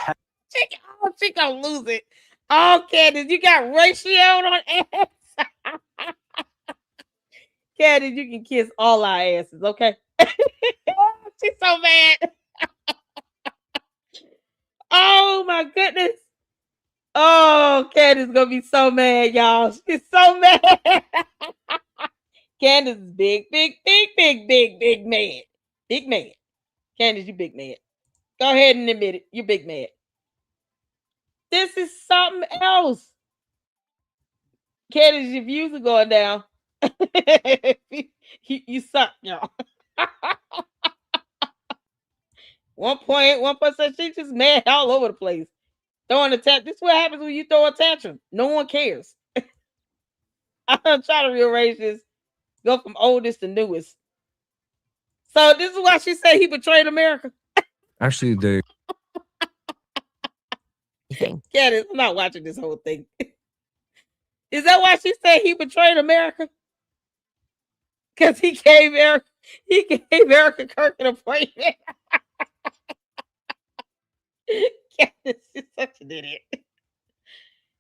She gonna lose it. Oh, Candace, you got ratio on ass. Candace, you can kiss all our asses, okay? She's so mad. Oh my goodness. Oh, Candace is gonna be so mad, y'all. She's so mad. Candace is big mad. Big mad. Candace, you big mad. Go ahead and admit it. You're big mad. This is something else. Candace, your views are going down. you suck, y'all. 1.1%. She's just mad all over the place. Throwing a tantrum. This is what happens when you throw a tantrum. No one cares. I'm trying to rearrange this. Go from oldest to newest. So this is why she said he betrayed America. Actually, the Candace, I'm not watching this whole thing. Is that why she said he betrayed America? Because he gave Erica Kirk an appointment. Candace is such an idiot.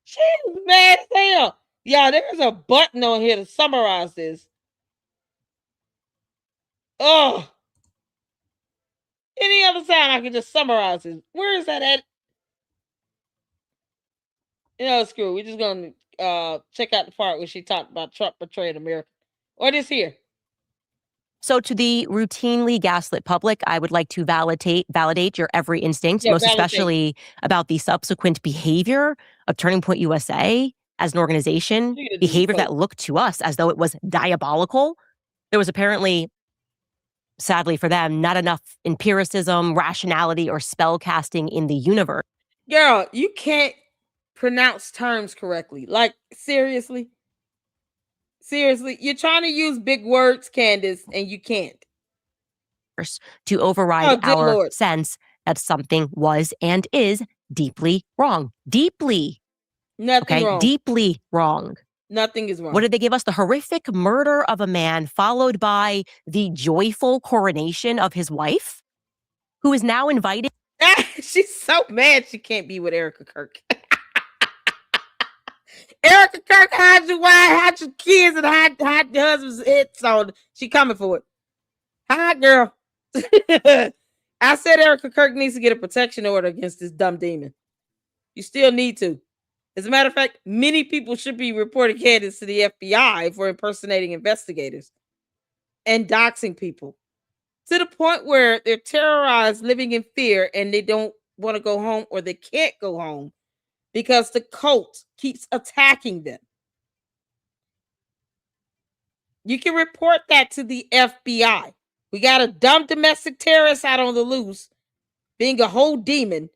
She's mad as hell. Yeah, there's a button on here to summarize this. Oh. Any other time I can just summarize this. Where is that at? Screw. We're just gonna check out the part where she talked about Trump betraying America. Or this here. So to the routinely gaslit public, I would like to validate your every instinct, most especially about the subsequent behavior of Turning Point USA as an organization, behavior that looked to us as though it was diabolical. There was apparently, sadly for them, not enough empiricism, rationality, or spell casting in the universe. Girl, you can't pronounce terms correctly. Like, seriously? Seriously? You're trying to use big words, Candace, and you can't. To override our sense that something was and is deeply wrong. Deeply. Nothing wrong. Deeply wrong. Nothing is wrong. What did they give us? The horrific murder of a man, followed by the joyful coronation of his wife, who is now invited. She's so mad she can't be with Erica Kirk. Erica Kirk, hide your wife, hide your kids, and hide your husband's head. So she coming for it. Hide, girl. I said Erica Kirk needs to get a protection order against this dumb demon. You still need to. As a matter of fact, many people should be reporting Candace to the FBI for impersonating investigators and doxing people to the point where they're terrorized, living in fear, and they don't want to go home or they can't go home because the cult keeps attacking them. You can report that to the FBI. We got a dumb domestic terrorist out on the loose, being a whole demon,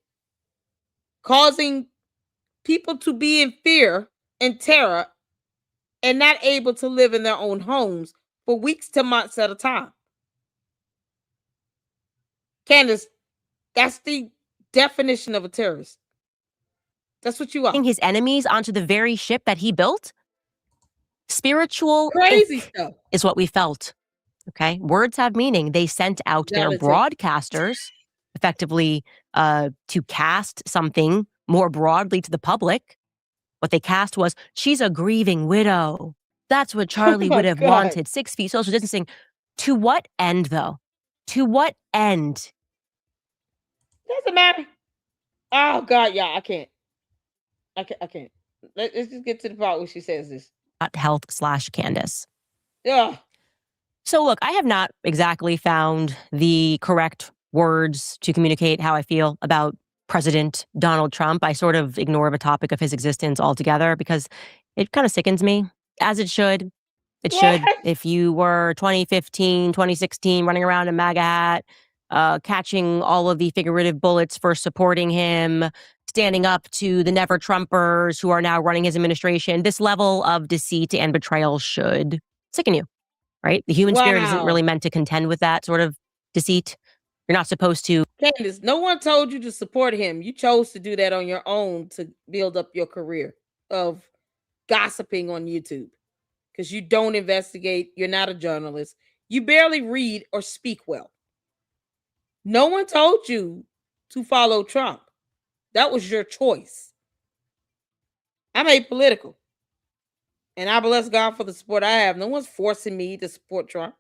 causing people to be in fear and terror and not able to live in their own homes for weeks to months at a time. Candace, that's the definition of a terrorist. That's what you are. His enemies onto the very ship that he built. Spiritual crazy stuff is what we felt. Okay. Words have meaning. They sent out their broadcasters effectively to cast something more broadly to the public. What they cast was, she's a grieving widow. That's what Charlie would have wanted. 6 feet social distancing. To what end, though? To what end? Doesn't matter. Oh God, yeah, I can't. Let's just get to the part where she says this. Health/Candace. Yeah. So look, I have not exactly found the correct words to communicate how I feel about President Donald Trump. I sort of ignore the topic of his existence altogether because it kind of sickens me, as it should. It should. If you were 2015, 2016 running around in MAGA hat, catching all of the figurative bullets for supporting him, standing up to the never Trumpers who are now running his administration, this level of deceit and betrayal should sicken you, right? The human spirit isn't really meant to contend with that sort of deceit. You're not supposed to. Candace, no one told you to support him. You chose to do that on your own to build up your career of gossiping on YouTube because you don't investigate. You're not a journalist. You barely read or speak well. No one told you to follow Trump. That was your choice. I'm apolitical. And I bless God for the support I have. No one's forcing me to support Trump.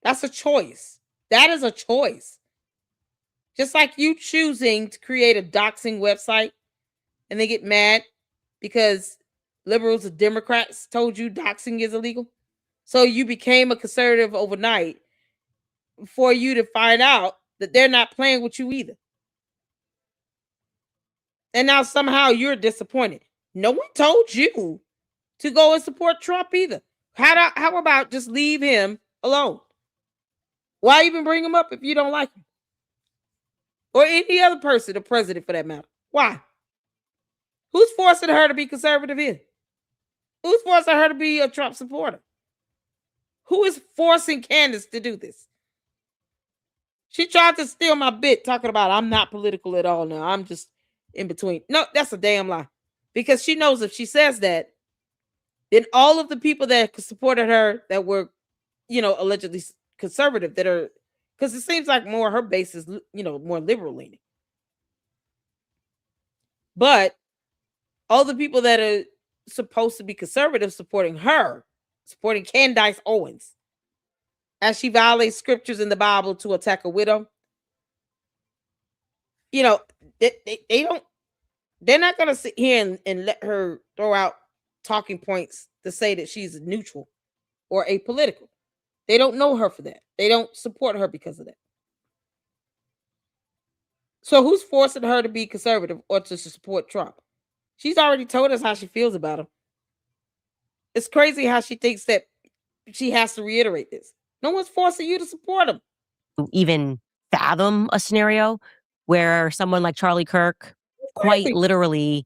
That's a choice. That is a choice. Just like you choosing to create a doxing website and they get mad because liberals and Democrats told you doxing is illegal. So you became a conservative overnight for you to find out that they're not playing with you either. And now somehow you're disappointed. No one told you to go and support Trump either. How about just leave him alone? Why even bring him up if you don't like him? Or any other person, the president for that matter. Why? Who's forcing her to be conservative here? Who's forcing her to be a Trump supporter? Who is forcing Candace to do this? She tried to steal my bit talking about I'm not political at all now. I'm just in between. No, that's a damn lie. Because she knows if she says that, then all of the people that supported her that were, allegedly conservative that are, because it seems like more her base is, more liberal leaning. But all the people that are supposed to be conservative supporting her, supporting Candace Owens, as she violates scriptures in the Bible to attack a widow, they don't, they're not going to sit here and let her throw out talking points to say that she's neutral or apolitical. They don't know her for that. They don't support her because of that. So who's forcing her to be conservative or to support Trump? She's already told us how she feels about him. It's crazy how she thinks that she has to reiterate this. No one's forcing you to support him. Even fathom a scenario where someone like Charlie Kirk quite literally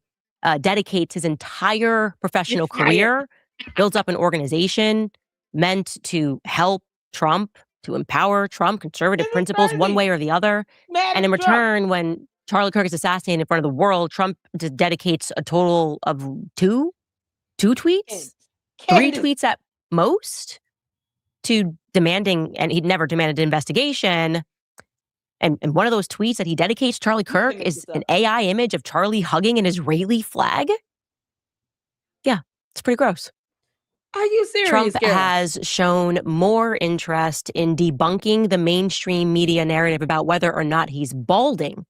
dedicates his entire professional career, builds up an organization meant to help Trump, to empower Trump, conservative principles, one way or the other. And in return, when Charlie Kirk is assassinated in front of the world, Trump just dedicates a total of two tweets, three tweets at most, to demanding, and he'd never demanded an investigation. And one of those tweets that he dedicates to Charlie Kirk is an AI image of Charlie hugging an Israeli flag. Yeah, it's pretty gross. Are you serious? Trump Carol? has shown more interest in debunking the mainstream media narrative about whether or not he's balding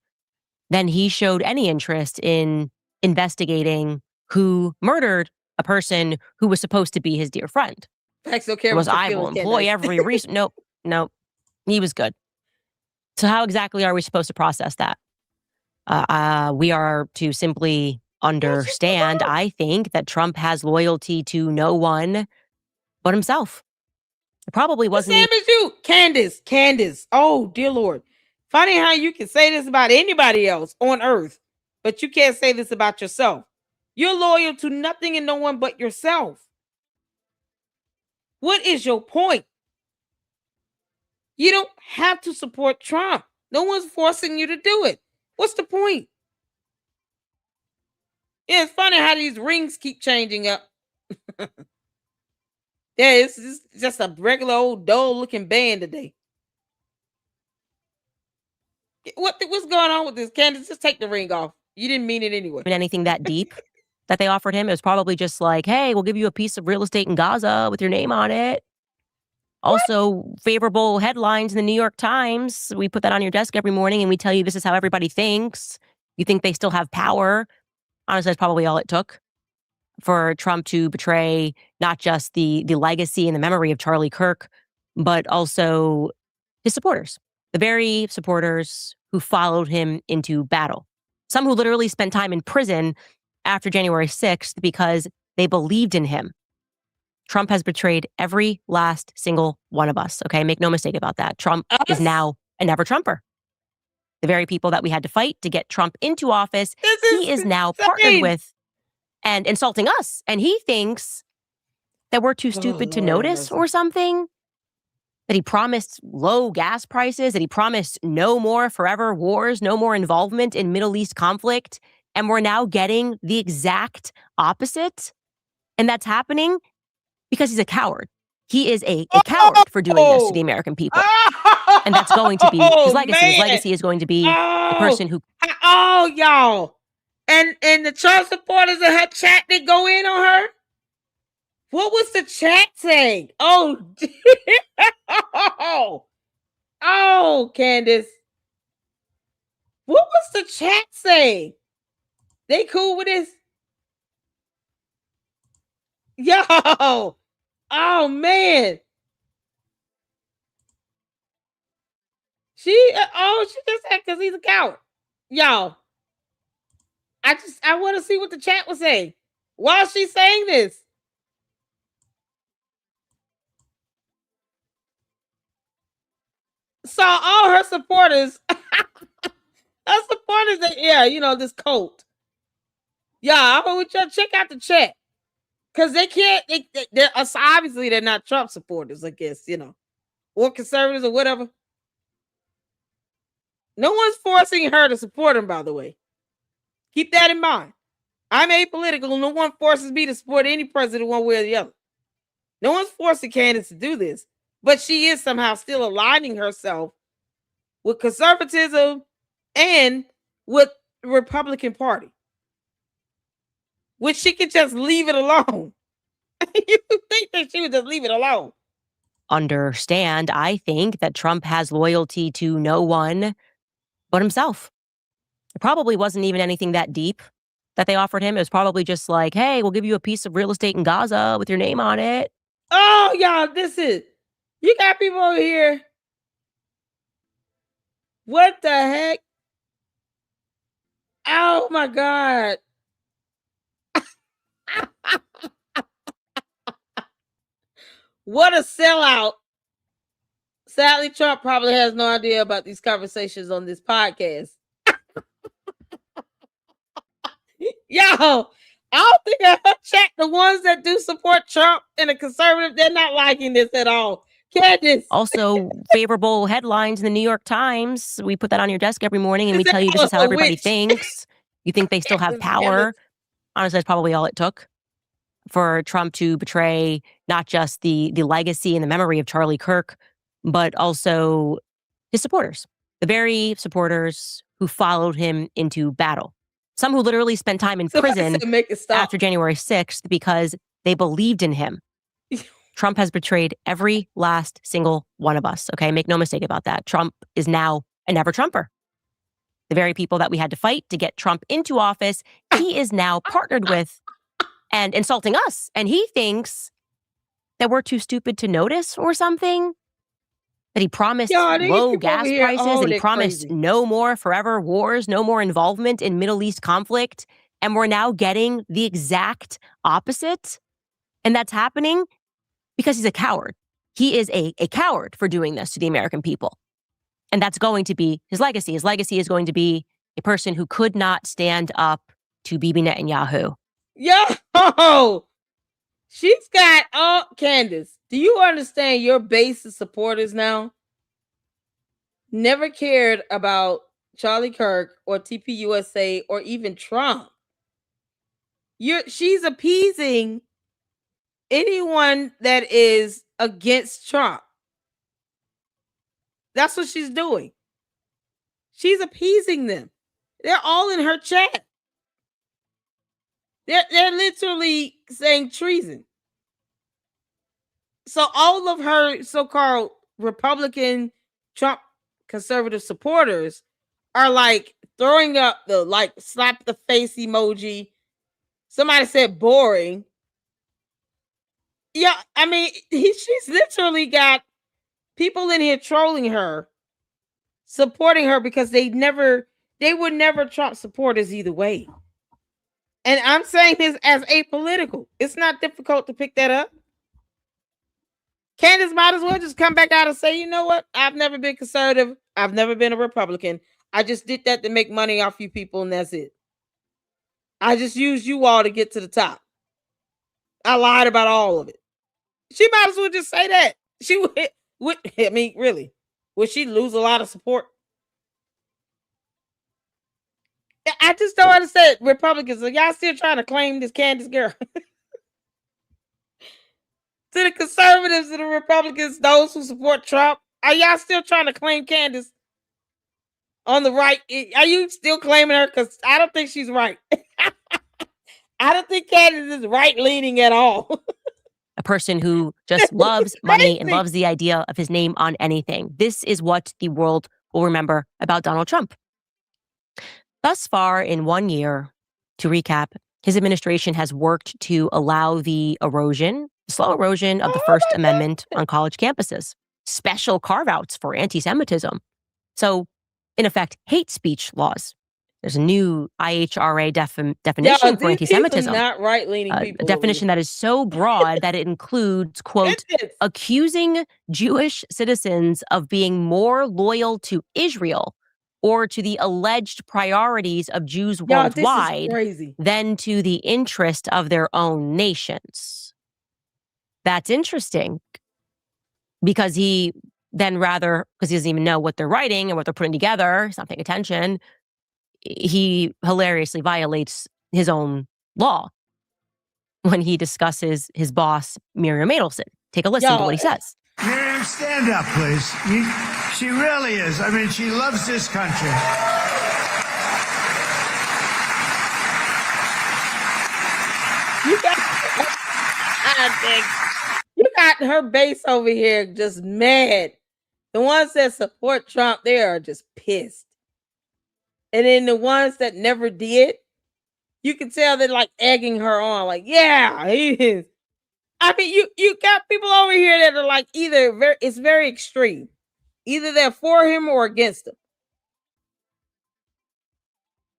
than he showed any interest in investigating who murdered a person who was supposed to be his dear friend. I will employ every reason. Nope. He was good. So how exactly are we supposed to process that? We are to simply understand, I think, that Trump has loyalty to no one but himself. It probably wasn't. The same as you, Candace. Oh, dear Lord. Funny how you can say this about anybody else on earth, but you can't say this about yourself. You're loyal to nothing and no one but yourself. What is your point? You don't have to support Trump. No one's forcing you to do it. What's the point? Yeah, it's funny how these rings keep changing up. Yeah, it's just a regular old dull-looking band today. What's going on with this, Candace? Just take the ring off. You didn't mean it anyway. Anything that deep that they offered him. It was probably just like, hey, we'll give you a piece of real estate in Gaza with your name on it. Also, favorable headlines in the New York Times. We put that on your desk every morning and we tell you this is how everybody thinks. You think they still have power. Honestly, that's probably all it took for Trump to betray not just the legacy and the memory of Charlie Kirk, but also his supporters, the very supporters who followed him into battle. Some who literally spent time in prison after January 6th because they believed in him. Trump has betrayed every last single one of us. Okay, make no mistake about that. Trump is now a never Trumper. The very people that we had to fight to get Trump into office, he is now partnered with and insulting us. And he thinks that we're too stupid to notice or something. That he promised low gas prices, that he promised no more forever wars, no more involvement in Middle East conflict. And we're now getting the exact opposite. And that's happening because he's a coward. He is a coward for doing this to the American people. And that's going to be his legacy. His legacy is going to be the person who... Oh, y'all. And the Trump supporters in her chat, they go in on her? What was the chat saying? Oh, oh, Candace. What was the chat saying? They cool with this? Yo. Oh, man. She just said because he's a coward. Y'all. I want to see what the chat was saying. While she's saying this. So all her supporters, this cult. Yeah, I'm gonna check out the chat. Because they can't, they're obviously they're not Trump supporters, I guess, or conservatives or whatever. No one's forcing her to support him, by the way. Keep that in mind. I'm apolitical. No one forces me to support any president one way or the other. No one's forcing Candace to do this. But she is somehow still aligning herself with conservatism and with the Republican Party. Which she could just leave it alone. You think that she would just leave it alone? Understand, I think that Trump has loyalty to no one but himself. It probably wasn't even anything that deep that they offered him. It was probably just like, hey, we'll give you a piece of real estate in Gaza with your name on it. Oh, y'all, you got people over here. What the heck? Oh, my God. What a sellout. Sadly, Trump probably has no idea about these conversations on this podcast. Yo, I don't think I checked the ones that do support Trump and the conservative. They're not liking this at all. Candace. Also, favorable headlines in the New York Times. We put that on your desk every morning and we tell you this is how everybody thinks. You think they still have power. Honestly, that's probably all it took for Trump to betray not just the legacy and the memory of Charlie Kirk, but also his supporters, the very supporters who followed him into battle. Some who literally spent time in prison after January 6th because they believed in him. Trump has betrayed every last single one of us. Okay, make no mistake about that. Trump is now a never Trumper. The very people that we had to fight to get Trump into office, he is now partnered with and insulting us. And he thinks that we're too stupid to notice or something. That he promised low gas prices, that he promised no more forever wars, no more involvement in Middle East conflict. And we're now getting the exact opposite. And that's happening because he's a coward. He is a coward for doing this to the American people. And that's going to be his legacy. His legacy is going to be a person who could not stand up to Bibi Netanyahu. Yo, she's got, Candace, do you understand your base of supporters now never cared about Charlie Kirk or TPUSA or even Trump? She's appeasing anyone that is against Trump. That's what she's doing. She's appeasing them. They're all in her chat. They're literally saying treason. So all of her so-called Republican Trump conservative supporters are like throwing up the slap the face emoji, Somebody said boring. Yeah, I mean, she's literally got people in here trolling her, supporting her because they were never Trump supporters either way. And I'm saying this as apolitical. It's not difficult to pick that up. Candace might as well just come back out and say, you know what? I've never been conservative. I've never been a Republican. I just did that to make money off you people, and that's it. I just used you all to get to the top. I lied about all of it. She might as well just say that. She would I mean, really, would she lose a lot of support? I just don't understand. Republicans, are y'all still trying to claim this Candace girl? To the conservatives and the Republicans, those who support Trump, are y'all still trying to claim Candace on the right? Are you still claiming her? Because I don't think she's right. I don't think Candace is right-leaning at all. A person who just loves money and loves the idea of his name on anything. This is what the world will remember about Donald Trump. Thus far, in 1 year, to recap, his administration has worked to allow the slow erosion of the First Amendment on college campuses, special carve-outs for anti-Semitism. So, in effect, hate speech laws. There's a new IHRA definition for anti-Semitism. Not right-leaning people. A definition that is so broad that it includes, quote, accusing Jewish citizens of being more loyal to Israel or to the alleged priorities of Jews worldwide than to the interest of their own nations. That's interesting because he doesn't even know what they're writing and what they're putting together, he's not paying attention, he hilariously violates his own law when he discusses his boss, Miriam Adelson. Take a listen to what he says. Miriam, stand up, please. She really is. I mean, she loves this country. You got her base over here just mad. The ones that support Trump, they are just pissed. And then the ones that never did, you can tell they're like egging her on. Like, yeah, he is. I mean, you got people over here that are like it's very extreme. Either they're for him or against him.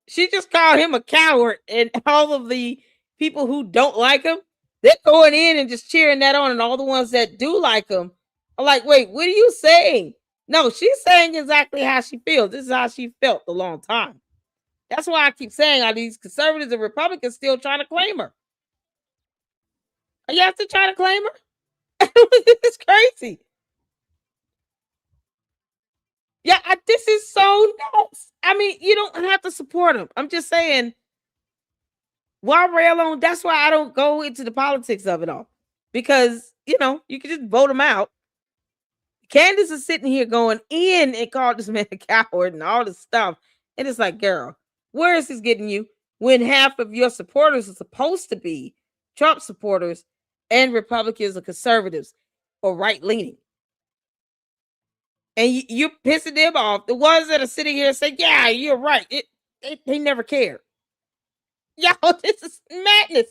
She just called him a coward, and all of the people who don't like him, they're going in and just cheering that on, and all the ones that do like him are like, wait, what are you saying? No, she's saying exactly how she feels. This is how she felt a long time. That's why I keep saying, are these conservatives and Republicans still trying to claim her? Are y'all still trying to claim her? It's crazy. Yeah, this is so nuts. I mean, you don't have to support him. I'm just saying, why rail on? That's why I don't go into the politics of it all. Because, you can just vote him out. Candace is sitting here going in and called this man a coward and all this stuff. And it's like, girl, where is this getting you when half of your supporters are supposed to be Trump supporters and Republicans or conservatives or right-leaning? And you're pissing them off. The ones that are sitting here saying, yeah, you're right. They never care. Y'all, this is madness.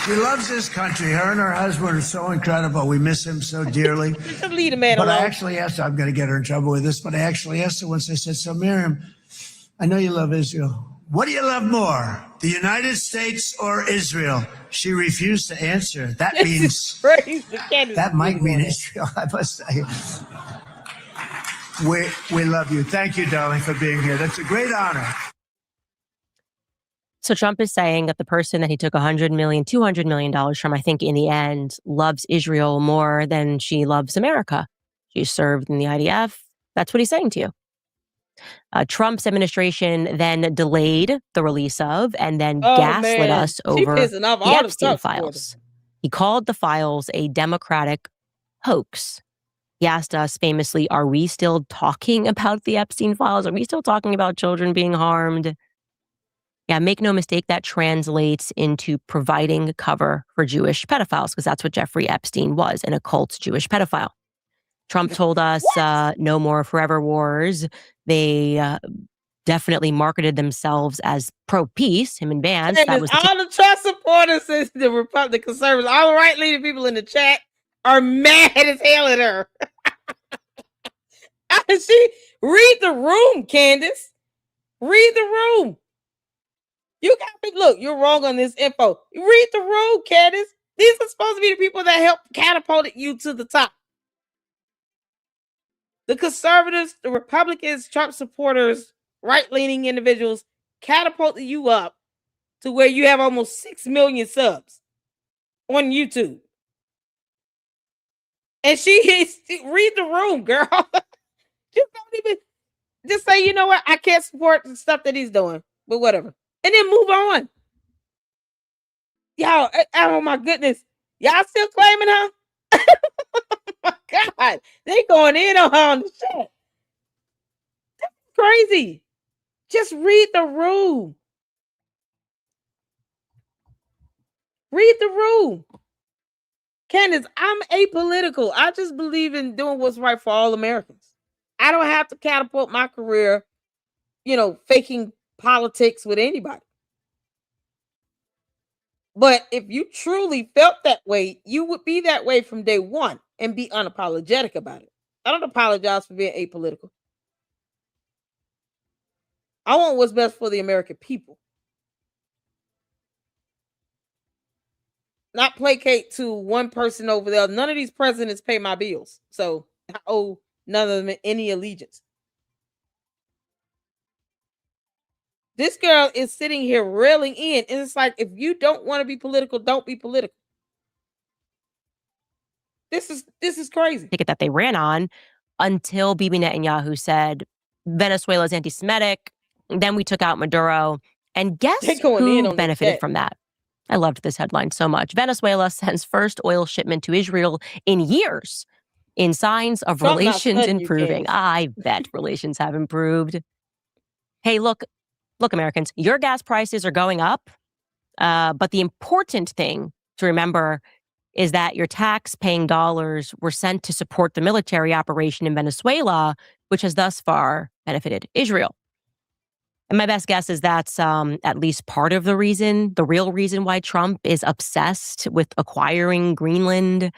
She loves this country. Her and her husband are so incredible. We miss him so dearly. Leave the man alone. alone. I actually asked her, I'm going to get her in trouble with this, but I actually asked her once. I said, so Miriam, I know you love Israel. What do you love more, the United States or Israel? She refused to answer. That means that might mean Israel. I must say, we love you. Thank you, darling, for being here. That's a great honor. So Trump is saying that the person that he took $100 million, $200 million from, I think in the end, loves Israel more than she loves America. She served in the IDF. That's what he's saying to you. Trump's administration then delayed the release of and then gaslit us over the Epstein files. He called the files a Democratic hoax. He asked us famously, are we still talking about the Epstein files? Are we still talking about children being harmed? Yeah, make no mistake, that translates into providing cover for Jewish pedophiles, because that's what Jeffrey Epstein was, an occult Jewish pedophile. Trump told us no more forever wars. They definitely marketed themselves as pro-peace, him and Vance. That was all the Trump supporters, and the Republican conservatives, all the right-leaning people in the chat are mad as hell at her. She read the room, Candace. Read the room. You got me. Look, you're wrong on this info. Read the room, Candace. These are supposed to be the people that helped catapulted you to the top. The conservatives, the Republicans, Trump supporters, right-leaning individuals catapulted you up to where you have almost 6 million subs on YouTube. And read the room, girl. Just don't even, just say, you know what? I can't support the stuff that he's doing, but whatever. And then move on. Y'all, oh my goodness. Y'all still claiming her? Oh my God. They going in on her on the chat. That's crazy. Just read the room. Read the room. Candace, I'm apolitical. I just believe in doing what's right for all Americans. I don't have to catapult my career, faking politics with anybody. But if you truly felt that way, you would be that way from day one and be unapologetic about it. I don't apologize for being apolitical. I want what's best for the American people. Not placate to one person over there. None of these presidents pay my bills. So I owe none of them any allegiance. This girl is sitting here railing in. And it's like, if you don't want to be political, don't be political. This is crazy. Ticket that they ran on until Bibi Netanyahu said Venezuela's anti-Semitic. Then we took out Maduro. And guess who benefited from that? I loved this headline so much. Venezuela sends first oil shipment to Israel in years in signs of relations improving. I bet relations have improved. Hey, look, Americans, your gas prices are going up. But the important thing to remember is that your tax-paying dollars were sent to support the military operation in Venezuela, which has thus far benefited Israel. And my best guess is that's at least part of the reason, the real reason why Trump is obsessed with acquiring Greenland,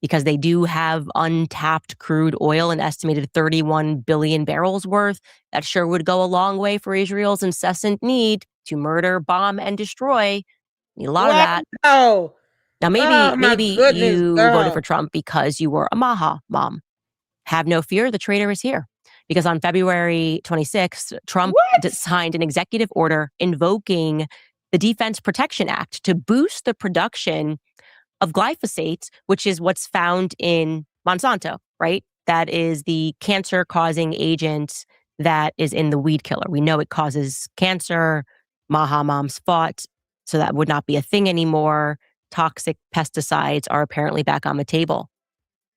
because they do have untapped crude oil, an estimated 31 billion barrels worth. That sure would go a long way for Israel's incessant need to murder, bomb, and destroy. Need a lot of that. Oh. Now, maybe you voted for Trump because you were a Maha mom. Have no fear, the traitor is here. Because on February 26th, Trump signed an executive order invoking the Defense Production Act to boost the production of glyphosate, which is what's found in Monsanto, right? That is the cancer-causing agent that is in the weed killer. We know it causes cancer. Maha moms fought, so that would not be a thing anymore. Toxic pesticides are apparently back on the table.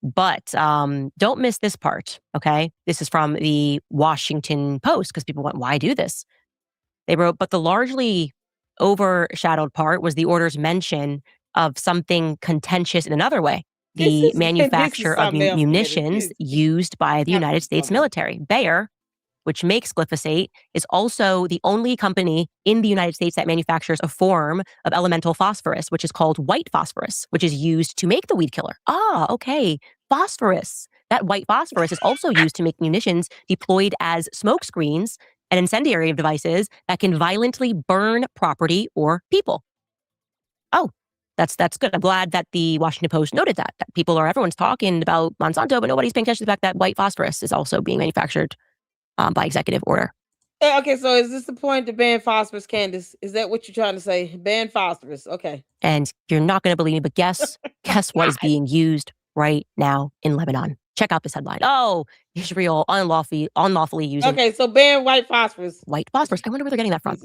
But don't miss this part, okay? This is from the Washington Post, because people went, why do this? They wrote, but the largely overshadowed part was the order's mention of something contentious in another way. The manufacture of munitions used by the United States military. Bayer, which makes glyphosate, is also the only company in the United States that manufactures a form of elemental phosphorus, which is called white phosphorus, which is used to make the weed killer. Ah, okay. Phosphorus. That white phosphorus is also used to make munitions deployed as smoke screens and incendiary devices that can violently burn property or people. Oh, that's good. I'm glad that the Washington Post noted that everyone's talking about Monsanto, but nobody's paying attention to the fact that white phosphorus is also being manufactured by executive order. Okay, so is this the point to ban phosphorus, Candace? Is that what you're trying to say? Ban phosphorus. Okay. And you're not going to believe me, but guess what is being used right now in Lebanon? Check out this headline. Oh, Israel unlawfully using. Okay, so ban white phosphorus. White phosphorus. I wonder where they're getting that from.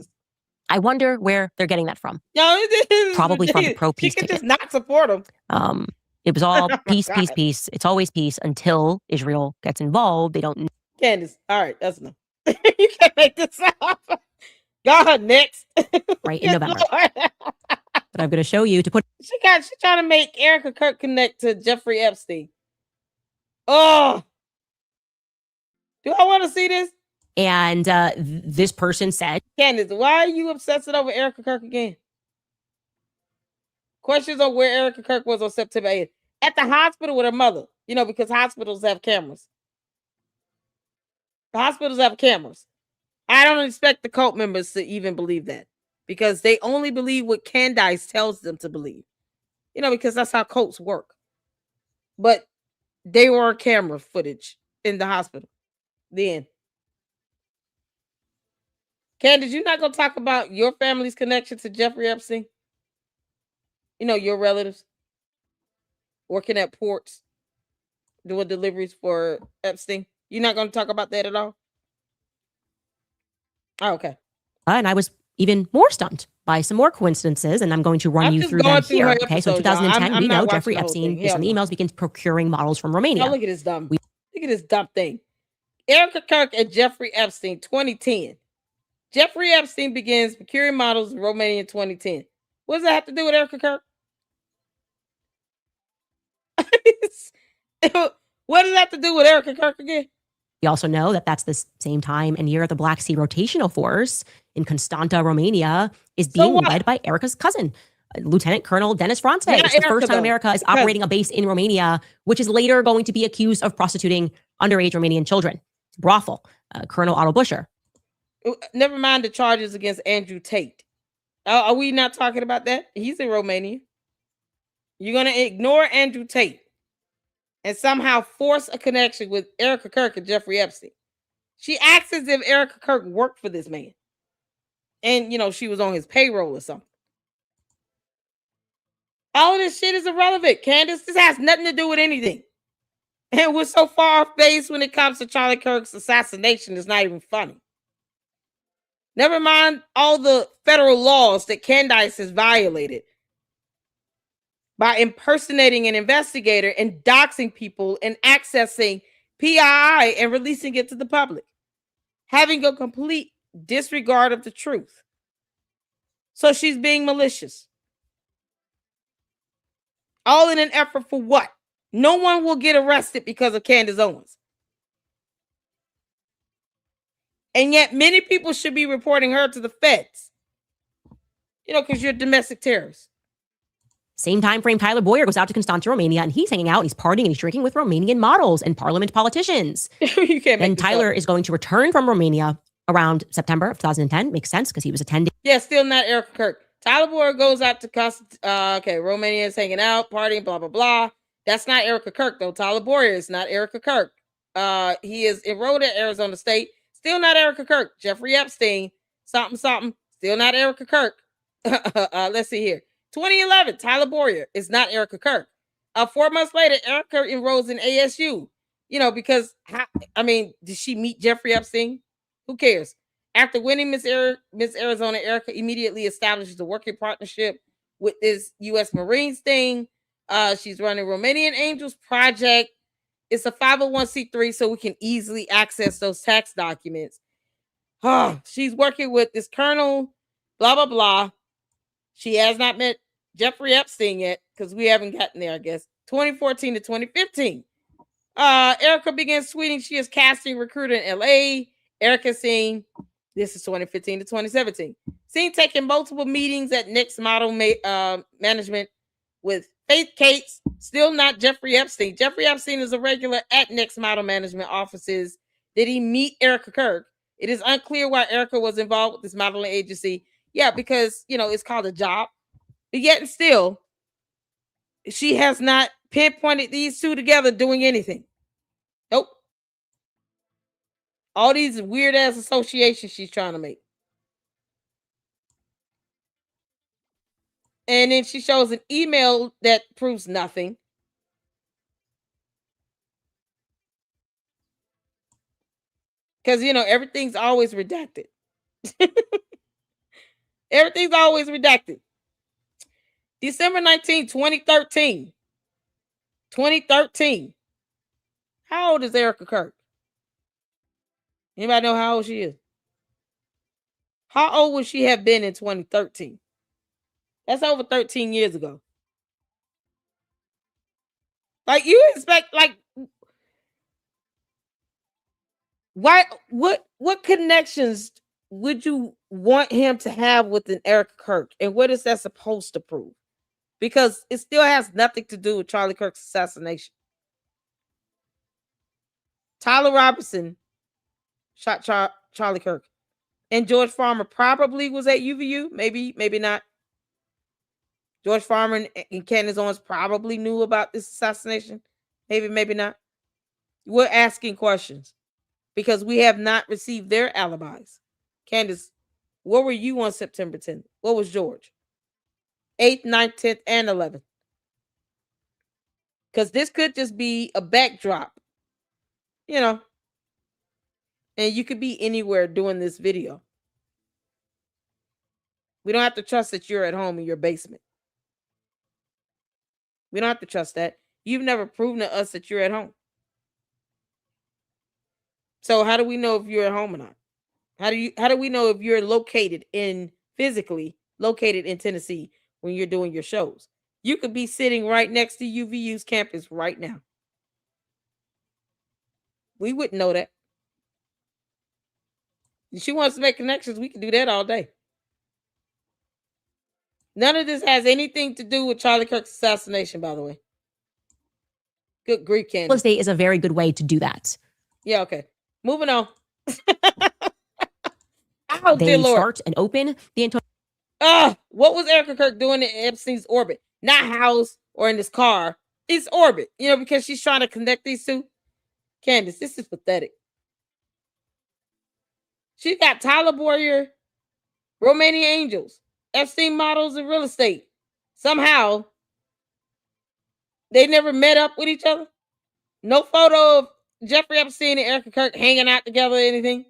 I wonder where they're getting that from. No, probably from the pro-peace ticket. Just not support them. It was all peace, peace, peace. It's always peace until Israel gets involved. They don't. Candace, all right, that's enough. You can't make this up. God, next. Right in November. But I'm going to show you to put. She's trying to make Erica Kirk connect to Jeffrey Epstein. Oh, do I want to see this? And this person said, Candace, why are you obsessing over Erica Kirk again? Questions on where Erica Kirk was on September 8th. At the hospital with her mother, because hospitals have cameras. The hospitals have cameras. I don't expect the cult members to even believe that because they only believe what Candace tells them to believe, because that's how cults work. But they were camera footage in the hospital then. Candace, you're not going to talk about your family's connection to Jeffrey Epstein? Your relatives working at ports, doing deliveries for Epstein. You're not going to talk about that at all? Oh, okay. And I was even more stunned by some more coincidences, and I'm going to run you through them here. Okay, so in 2010, we know Jeffrey Epstein, based on the emails, begins procuring models from Romania. Oh, look at this dumb. Look at this dumb thing. Erica Kirk and Jeffrey Epstein, 2010. Jeffrey Epstein begins procuring models in Romania in 2010. What does that have to do with Erica Kirk? What does that have to do with Erica Kirk again? We also know that that's the same time and year the Black Sea Rotational Force in Constanta, Romania, is being led by Erica's cousin, Lieutenant Colonel Dennis Franze. It's the first time America is operating a base in Romania, which is later going to be accused of prostituting underage Romanian children. Brothel, Colonel Otto Buscher. Never mind the charges against Andrew Tate. Are we not talking about that? He's in Romania. You're going to ignore Andrew Tate and somehow force a connection with Erica Kirk and Jeffrey Epstein. She acts as if Erica Kirk worked for this man. And, she was on his payroll or something. All of this shit is irrelevant, Candace. This has nothing to do with anything. And we're so far off base when it comes to Charlie Kirk's assassination, it's not even funny. Never mind all the federal laws that Candace has violated by impersonating an investigator and doxing people and accessing PII and releasing it to the public. Having a complete disregard of the truth. So she's being malicious. All in an effort for what? No one will get arrested because of Candace Owens. And yet many people should be reporting her to the feds. Because you're a domestic terrorist. Same time frame, Tyler Boyer goes out to Constanta, Romania, and he's hanging out, and he's partying, and he's drinking with Romanian models and parliament politicians. You can't make and Tyler is going to return from Romania around September of 2010. Makes sense because he was attending. Yeah, still not Erica Kirk. Tyler Boyer goes out to Romania is hanging out, partying, blah, blah, blah. That's not Erica Kirk, though. Tyler Boyer is not Erica Kirk. He is enrolled at Arizona State. Still not Erica Kirk. Jeffrey Epstein, something. Still not Erica Kirk. Let's see here. 2011, Tyler Boyer is not Erica Kirk. 4 months later, Erica enrolls in ASU. Because, did she meet Jeffrey Epstein? Who cares? After winning Miss Arizona, Erica immediately establishes a working partnership with this U.S. Marines thing. She's running Romanian Angels Project. It's a 501c3, so we can easily access those tax documents. She's working with this colonel, blah, blah, blah. She has not met Jeffrey Epstein yet because we haven't gotten there, I guess. 2014 to 2015. Erica begins tweeting she is casting recruiter in LA. Erica seen, this is 2015 to 2017. Seen taking multiple meetings at Next Model Management with Faith Cates, still not Jeffrey Epstein. Jeffrey Epstein is a regular at Next Model Management offices. Did he meet Erica Kirk? It is unclear why Erica was involved with this modeling agency. Yeah, because, it's called a job. But yet and still, she has not pinpointed these two together doing anything. Nope. All these weird-ass associations she's trying to make. And then she shows an email that proves nothing. Because, everything's always redacted. Everything's always redacted. December 19, 2013. 2013. How old is Erica Kirk? Anybody know how old she is? How old would she have been in 2013? That's over 13 years ago. Like, you expect, Why? What connections would you want him to have with an Erica Kirk, and what is that supposed to prove? Because it still has nothing to do with Charlie Kirk's assassination. Tyler Robinson shot Charlie Kirk, and George Farmer probably was at UVU. Maybe not. George Farmer and Candace Owens probably knew about this assassination. Maybe not. We're asking questions because we have not received their alibis. Candace, where were you on September 10th? What was George? 8th, 9th, 10th, and 11th. Because this could just be a backdrop, you know, and you could be anywhere doing this video. We don't have to trust that you're at home in your basement. We don't have to trust that. You've never proven to us that you're at home. So how do we know if you're at home or not? How do we know if you're physically located in Tennessee when you're doing your shows? You could be sitting right next to UVU's campus right now. We wouldn't know that. If she wants to make connections, we can do that all day. None of this has anything to do with Charlie Kirk's assassination, by the way. Good grief, Candace. Real estate is a very good way to do that. Yeah, okay. Moving on. Oh, They dear Lord. start and open the entire. What was Erica Kirk doing in Epstein's orbit? Not house or in his car. It's orbit, because she's trying to connect these two. Candace, this is pathetic. She's got Tyler Boyer, Romanian Angels, Epstein models, and real estate. Somehow, they never met up with each other. No photo of Jeffrey Epstein and Erica Kirk hanging out together or anything.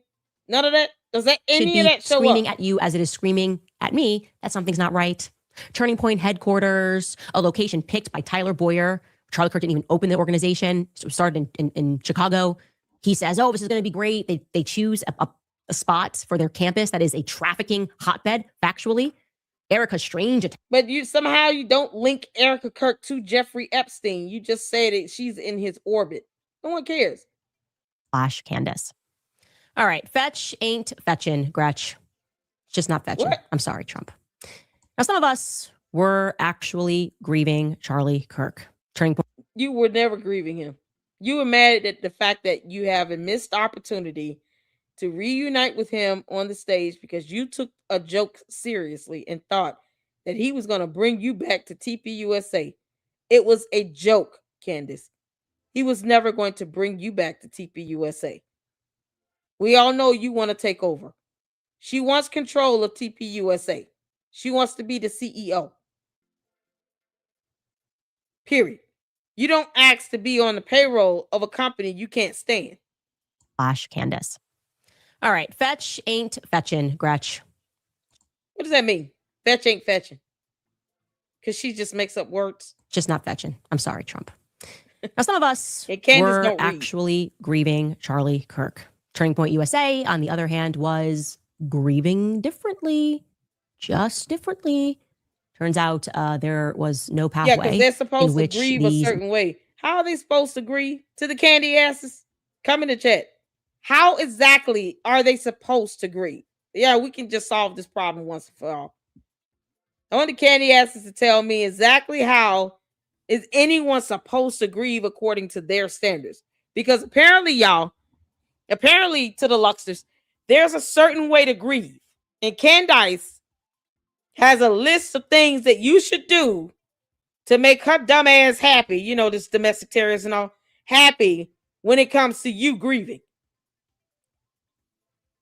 None of that. Does that any of that show screaming up? at you as it is screaming at me that something's not right. Turning Point headquarters, a location picked by Tyler Boyer. Charlie Kirk didn't even open the organization. So it started in Chicago. He says, "Oh, this is going to be great." They choose a spot for their campus that is a trafficking hotbed. Factually, Erica Strange. But you don't link Erica Kirk to Jeffrey Epstein. You just say that she's in his orbit. No one cares. Candace. All right, fetch ain't fetching, Gretch. It's just not fetching. What? I'm sorry, Trump. Now, some of us were actually grieving Charlie Kirk. Turning Point. You were never grieving him. You were mad at the fact that you have a missed opportunity to reunite with him on the stage because you took a joke seriously and thought that he was going to bring you back to TPUSA. It was a joke, Candace. He was never going to bring you back to TPUSA. We all know you want to take over. She wants control of TPUSA. She wants to be the CEO. Period. You don't ask to be on the payroll of a company you can't stand. Candace. All right, fetch ain't fetching, Gretch. What does that mean? Fetch ain't fetching. Because she just makes up words. Just not fetching. I'm sorry, Trump. Now, some of us Candace were don't read. actually grieving Charlie Kirk. Turning Point USA, on the other hand, was grieving differently. Just differently. Turns out there was no pathway. Yeah, because they're supposed to grieve a these certain way. How are they supposed to grieve? To the candy asses? Come in the chat. How exactly are they supposed to grieve? Yeah, we can just solve this problem once and for all. I want the candy asses to tell me exactly how is anyone supposed to grieve according to their standards. Because apparently, y'all, to the Luxters, there's a certain way to grieve. And Candace has a list of things that you should do to make her dumb ass happy, this domestic terrorist and all, happy when it comes to you grieving.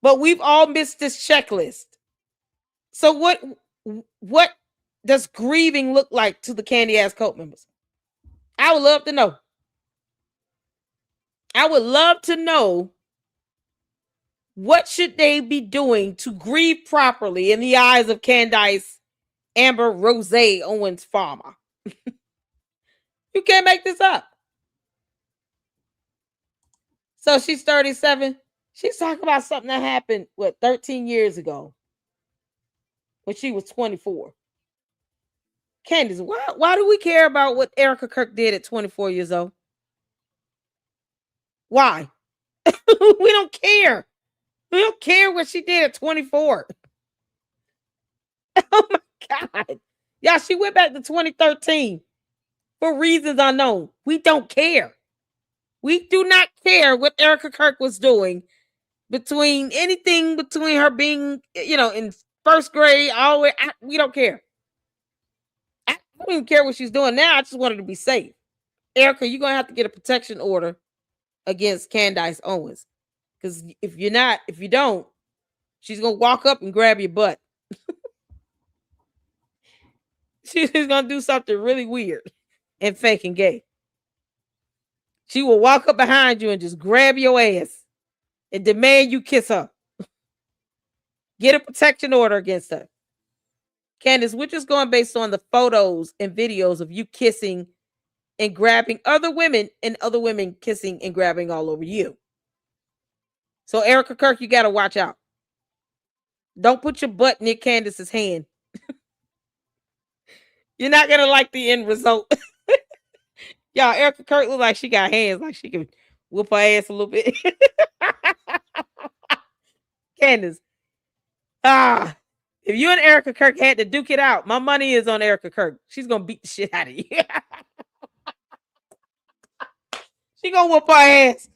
But we've all missed this checklist. So what does grieving look like to the candy ass cult members? I would love to know. I would love to know what should they be doing to grieve properly in the eyes of Candace, Amber, Rose, Owens, Farmer. You can't make this up. So she's 37. She's talking about something that happened, 13 years ago when she was 24. Candace, why do we care about what Erica Kirk did at 24 years old? Why? We don't care. We don't care what she did at 24. Oh my God. Yeah, she went back to 2013 for reasons unknown. We don't care. We do not care what Erica Kirk was doing between her being, in first grade, all the way. We don't care. I don't even care what she's doing now. I just want her to be safe. Erica, you're going to have to get a protection order against Candace Owens. Because if you don't, she's going to walk up and grab your butt. She's going to do something really weird and fake and gay. She will walk up behind you and just grab your ass and demand you kiss her. Get a protection order against her. Candace, we're just going based on the photos and videos of you kissing and grabbing other women and other women kissing and grabbing all over you. So Erica Kirk, you got to watch out. Don't put your butt near Candace's hand. You're not going to like the end result. Y'all, Erica Kirk looks like she got hands, like she can whoop her ass a little bit. Candace, if you and Erica Kirk had to duke it out, my money is on Erica Kirk. She's going to beat the shit out of you. She going to whoop her ass.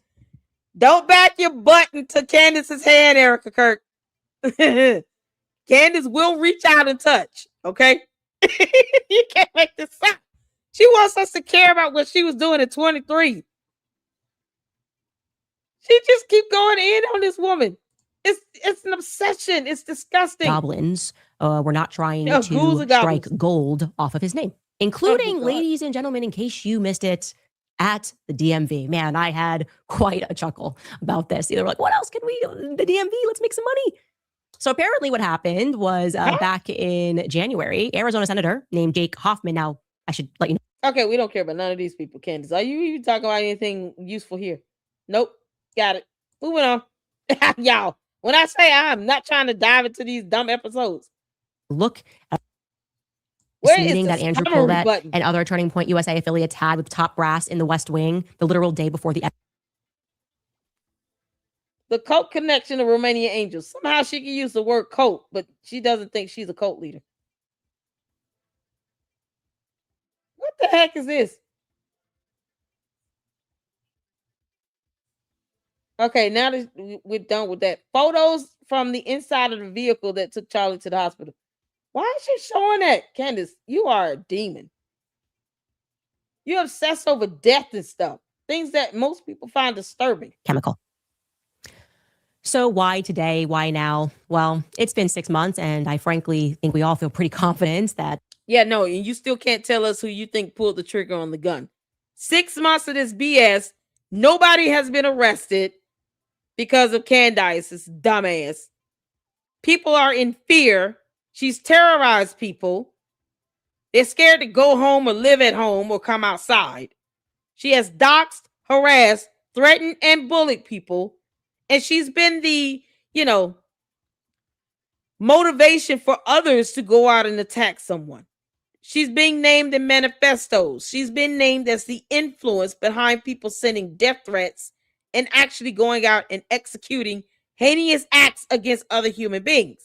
Don't back your butt into Candace's hand, Erica Kirk. Candace will reach out and touch, okay? You can't make this up. She wants us to care about what she was doing at 23. She just keep going in on this woman. It's an obsession. It's disgusting. Goblins were not trying Yeah, to ghouls and strike goblins. gold off of his name, including, ladies and gentlemen, in case you missed it, at the DMV. Man, I had quite a chuckle about this. They were like, what else can we do? The DMV, let's make some money. So apparently what happened was back in January, Arizona Senator named Jake Hoffman. Now, I should let you know. Okay, we don't care about none of these people, Candace. Are you even talking about anything useful here? Nope. Got it. Moving on. Y'all, when I say I'm not trying to dive into these dumb episodes. Look at Where this is meeting the that Andrew summary Colbert button? and other Turning Point USA affiliates had with top brass in the West Wing the literal day before the The cult connection of Romanian angels. Somehow she can use the word cult, but she doesn't think she's a cult leader. What the heck is this? Okay, now that we're done with that. Photos from the inside of the vehicle that took Charlie to the hospital. Why is she showing that? Candace, you are a demon. You're obsessed over death and stuff. Things that most people find disturbing. chemical. So why today? Why now? Well, it's been 6 months, and I frankly think we all feel pretty confident that. Yeah, no, and you still can't tell us who you think pulled the trigger on the gun. 6 months of this BS. Nobody has been arrested because of Candace's dumbass. People are in fear. She's terrorized people. They're scared to go home or live at home or come outside. She has doxed, harassed, threatened, and bullied people. And she's been the, motivation for others to go out and attack someone. She's being named in manifestos. She's been named as the influence behind people sending death threats and actually going out and executing heinous acts against other human beings.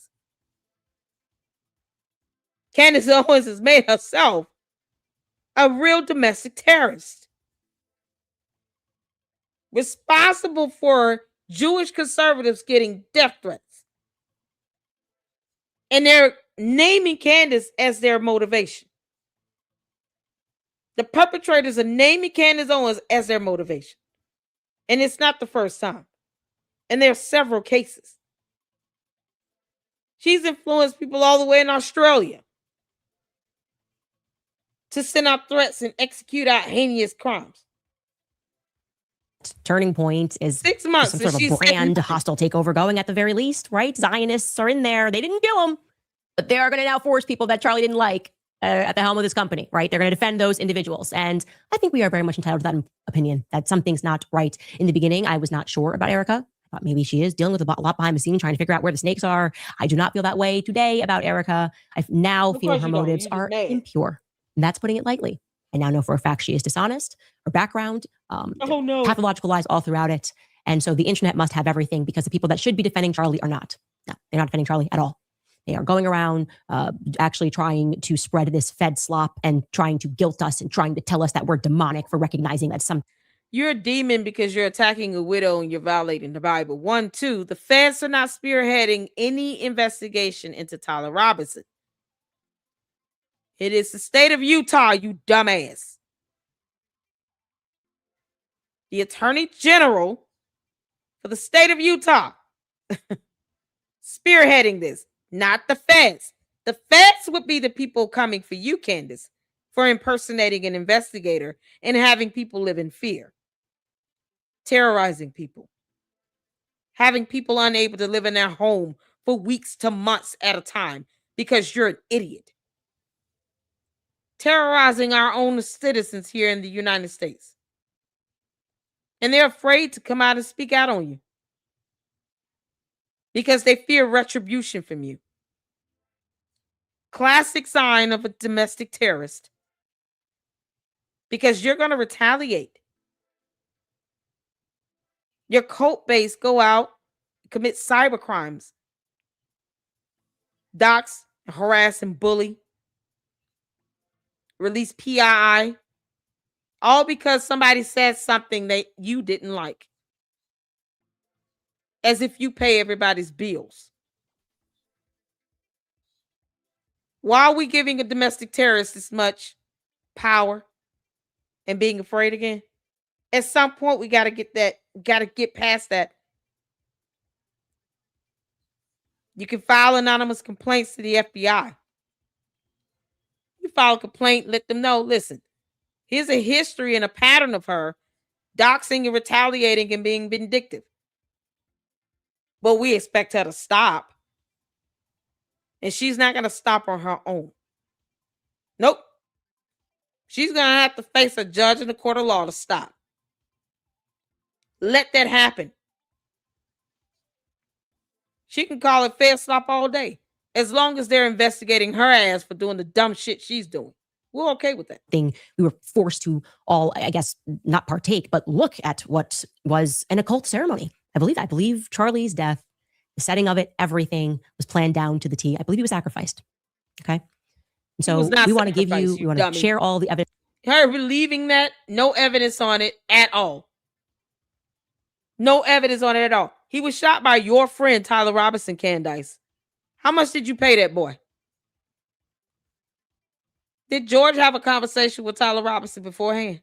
Candace Owens has made herself a real domestic terrorist, responsible for Jewish conservatives getting death threats. And they're naming Candace as their motivation. The perpetrators are naming Candace Owens as their motivation. And it's not the first time. And there are several cases. She's influenced people all the way in Australia to send out threats and execute out heinous crimes. Turning Point is 6 months. some sort of a brand hostile takeover going at the very least, right? Zionists are in there. They didn't kill him, but they are going to now force people that Charlie didn't like at the helm of this company, right? They're going to defend those individuals. And I think we are very much entitled to that opinion that something's not right. In the beginning, I was not sure about Erica. I thought maybe she is dealing with a lot behind the scenes, trying to figure out where the snakes are. I do not feel that way today about Erica. I now feel her motives are impure. And that's putting it lightly. I now know for a fact she is dishonest. Her background, pathological lies all throughout it. And so the internet must have everything because the people that should be defending Charlie are not. No, they're not defending Charlie at all. They are going around actually trying to spread this Fed slop and trying to guilt us and trying to tell us that we're demonic for recognizing that some. You're a demon because you're attacking a widow and you're violating the Bible. 1, 2, the feds are not spearheading any investigation into Tyler Robinson. It is the state of Utah, you dumbass. The Attorney General for the state of Utah spearheading this, not the feds. The feds would be the people coming for you, Candace, for impersonating an investigator and having people live in fear, terrorizing people, having people unable to live in their home for weeks to months at a time because you're an idiot, terrorizing our own citizens here in the United States. And they're afraid to come out and speak out on you because they fear retribution from you. Classic sign of a domestic terrorist, because you're going to retaliate. Your cult base go out, commit cyber crimes, dox, harass, and bully, release PII, all because somebody said something that you didn't like, as if you pay everybody's bills. Why are we giving a domestic terrorist this much power and being afraid again? At some point, we got to get past that. You can file anonymous complaints to the FBI. You file a complaint, let them know, listen, here's a history and a pattern of her doxing and retaliating and being vindictive. But we expect her to stop. And she's not going to stop on her own. Nope. She's going to have to face a judge in the court of law to stop. Let that happen. She can call it fair slop all day, as long as they're investigating her ass for doing the dumb shit she's doing. We're okay with that. Thing we were forced to all, I guess, not partake, but look at what was an occult ceremony. I believe Charlie's death, the setting of it, everything was planned down to the T. I believe he was sacrificed. Okay. And so we want to give you, we want to share all the evidence. Her believing that, no evidence on it at all. No evidence on it at all. He was shot by your friend, Tyler Robinson, Candace. How much did you pay that boy? Did George have a conversation with Tyler Robinson beforehand?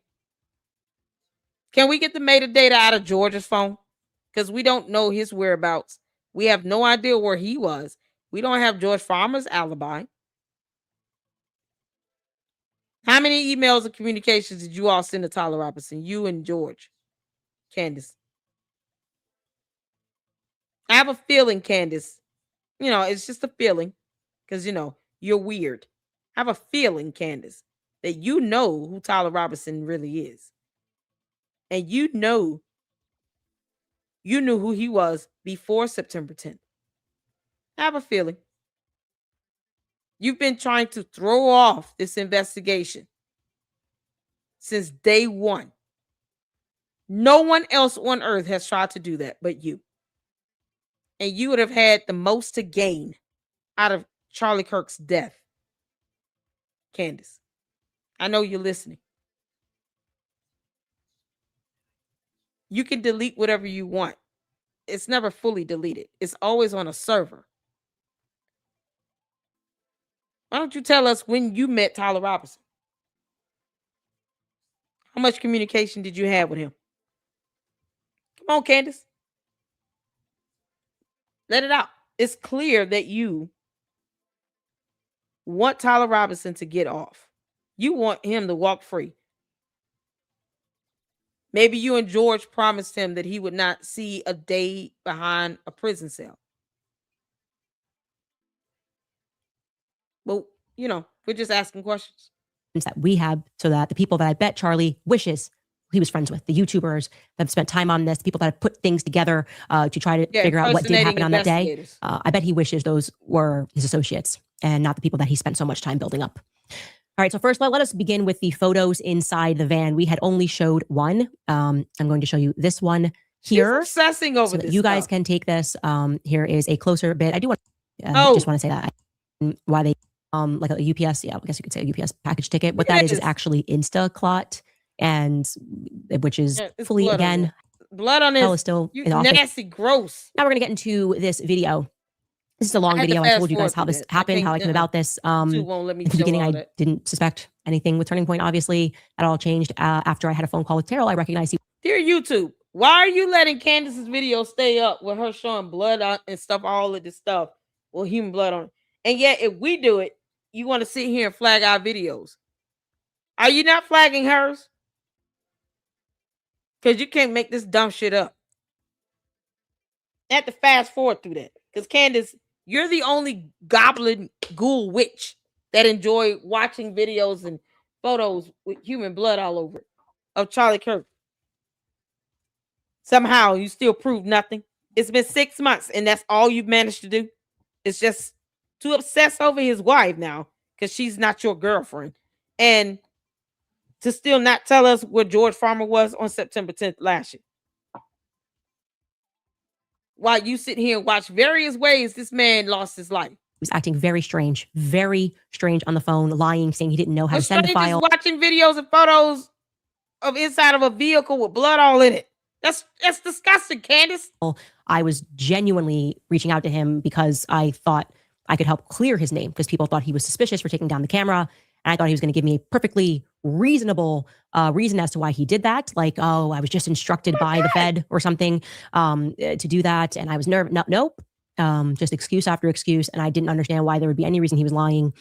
Can we get the metadata out of George's phone? Because we don't know his whereabouts. We have no idea where he was. We don't have George Farmer's alibi. How many emails and communications did you all send to Tyler Robinson? You and George. Candace. I have a feeling, Candace. It's just a feeling. Because, you're weird. I have a feeling, Candace, that you know who Tyler Robinson really is. And you knew who he was before September 10th. I have a feeling. You've been trying to throw off this investigation since day one. No one else on earth has tried to do that but you. And you would have had the most to gain out of Charlie Kirk's death. Candace, I know you're listening. You can delete whatever you want. It's never fully deleted. It's always on a server. Why don't you tell us when you met Tyler Robinson? How much communication did you have with him? Come on, Candace. Let it out. It's clear that you want Tyler Robinson to get off. You want him to walk free. Maybe you and George promised him that he would not see a day behind a prison cell. But, we're just asking questions. That we have so that the people that I bet Charlie wishes he was friends with, the YouTubers that have spent time on this, the people that have put things together to try to figure out what did happen on that day. I bet he wishes those were his associates and not the people that he spent so much time building up. All right, so first let us begin with the photos inside the van. We had only showed one. I'm going to show you this one here. She's obsessing over so that this you guys stuff. can take this. Here is a closer bit. I do want just want to say that why they like a UPS, I guess you could say a UPS package ticket. What that is actually Instaclot, and which is It's fully blood on again it. Blood on hell this. is still You in office. nasty, gross. Now we're gonna get into this video. This is a long I had to video. I fast told you guys forward how through this that. I happened, how I can't- came about this. YouTube won't let me At the show beginning, all I that. didn't suspect anything with Turning Point. Obviously, that all changed after I had a phone call with Terrell. I recognized he Dear YouTube, why are you letting Candace's video stay up with her showing blood on and stuff, all of this stuff with human blood on it? And yet, if we do it, you want to sit here and flag our videos. Are you not flagging hers? Because you can't make this dumb shit up. I have to fast forward through that. Because Candace, you're the only goblin ghoul witch that enjoy watching videos and photos with human blood all over it of Charlie Kirk. Somehow you still prove nothing. It's been 6 months and that's all you've managed to do. It's just to obsess over his wife now because she's not your girlfriend. And to still not tell us where George Farmer was on September 10th last year. While you sit here and watch various ways this man lost his life. was acting very strange on the phone, lying, saying he didn't know how to send the file. Watching videos and photos of inside of a vehicle with blood all in it. That's disgusting, Candace. I was genuinely reaching out to him because I thought I could help clear his name because people thought he was suspicious for taking down the camera. And I thought he was going to give me a perfectly reasonable reason as to why he did that. Like, oh, I was just instructed by the Fed or something to do that. And I was nervous. Nope. Just excuse after excuse. And I didn't understand why there would be any reason he was lying,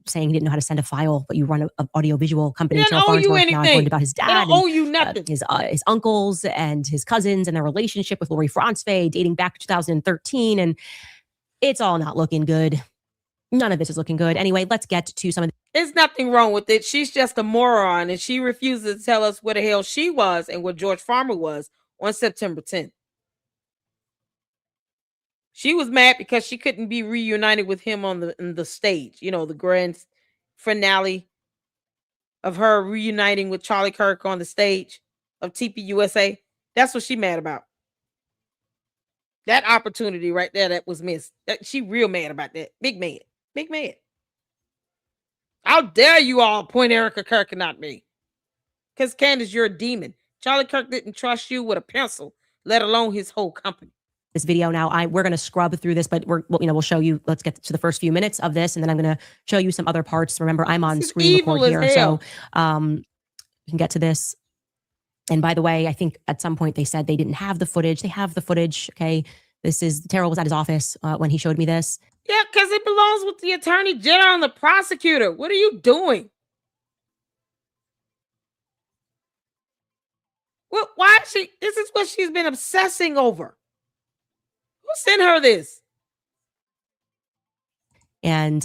saying he didn't know how to send a file, but you run an audiovisual company. They don't owe you anything. Now I learned about his dad. They don't owe you nothing. His uncles and his cousins and their relationship with Lori Franzfey dating back to 2013. And it's all not looking good. None of this is looking good. Anyway, let's get to some of There's nothing wrong with it. She's just a moron and she refuses to tell us where the hell she was and where George Farmer was on September 10th. She was mad because she couldn't be reunited with him on the stage, you know, the grand finale of her reuniting with Charlie Kirk on the stage of TPUSA. That's what she mad about. That opportunity right there that was missed. She real mad about that. Big mad. Big mad. How dare you all point Erica Kirk and not me? Because Candace, you're a demon. Charlie Kirk didn't trust you with a pencil, let alone his whole company. this video now. We're going to scrub through this, but we'll show you. Let's get to the first few minutes of this, and then I'm going to show you some other parts. Remember, I'm on screen record here, so you can get to this. And by the way, I think at some point they said they didn't have the footage. They have the footage. Okay, this is Terrell was at his office when he showed me this. Yeah, because it belongs with the attorney general and the prosecutor. What are you doing? Well, why is she? This is what she's been obsessing over. Who sent her this? And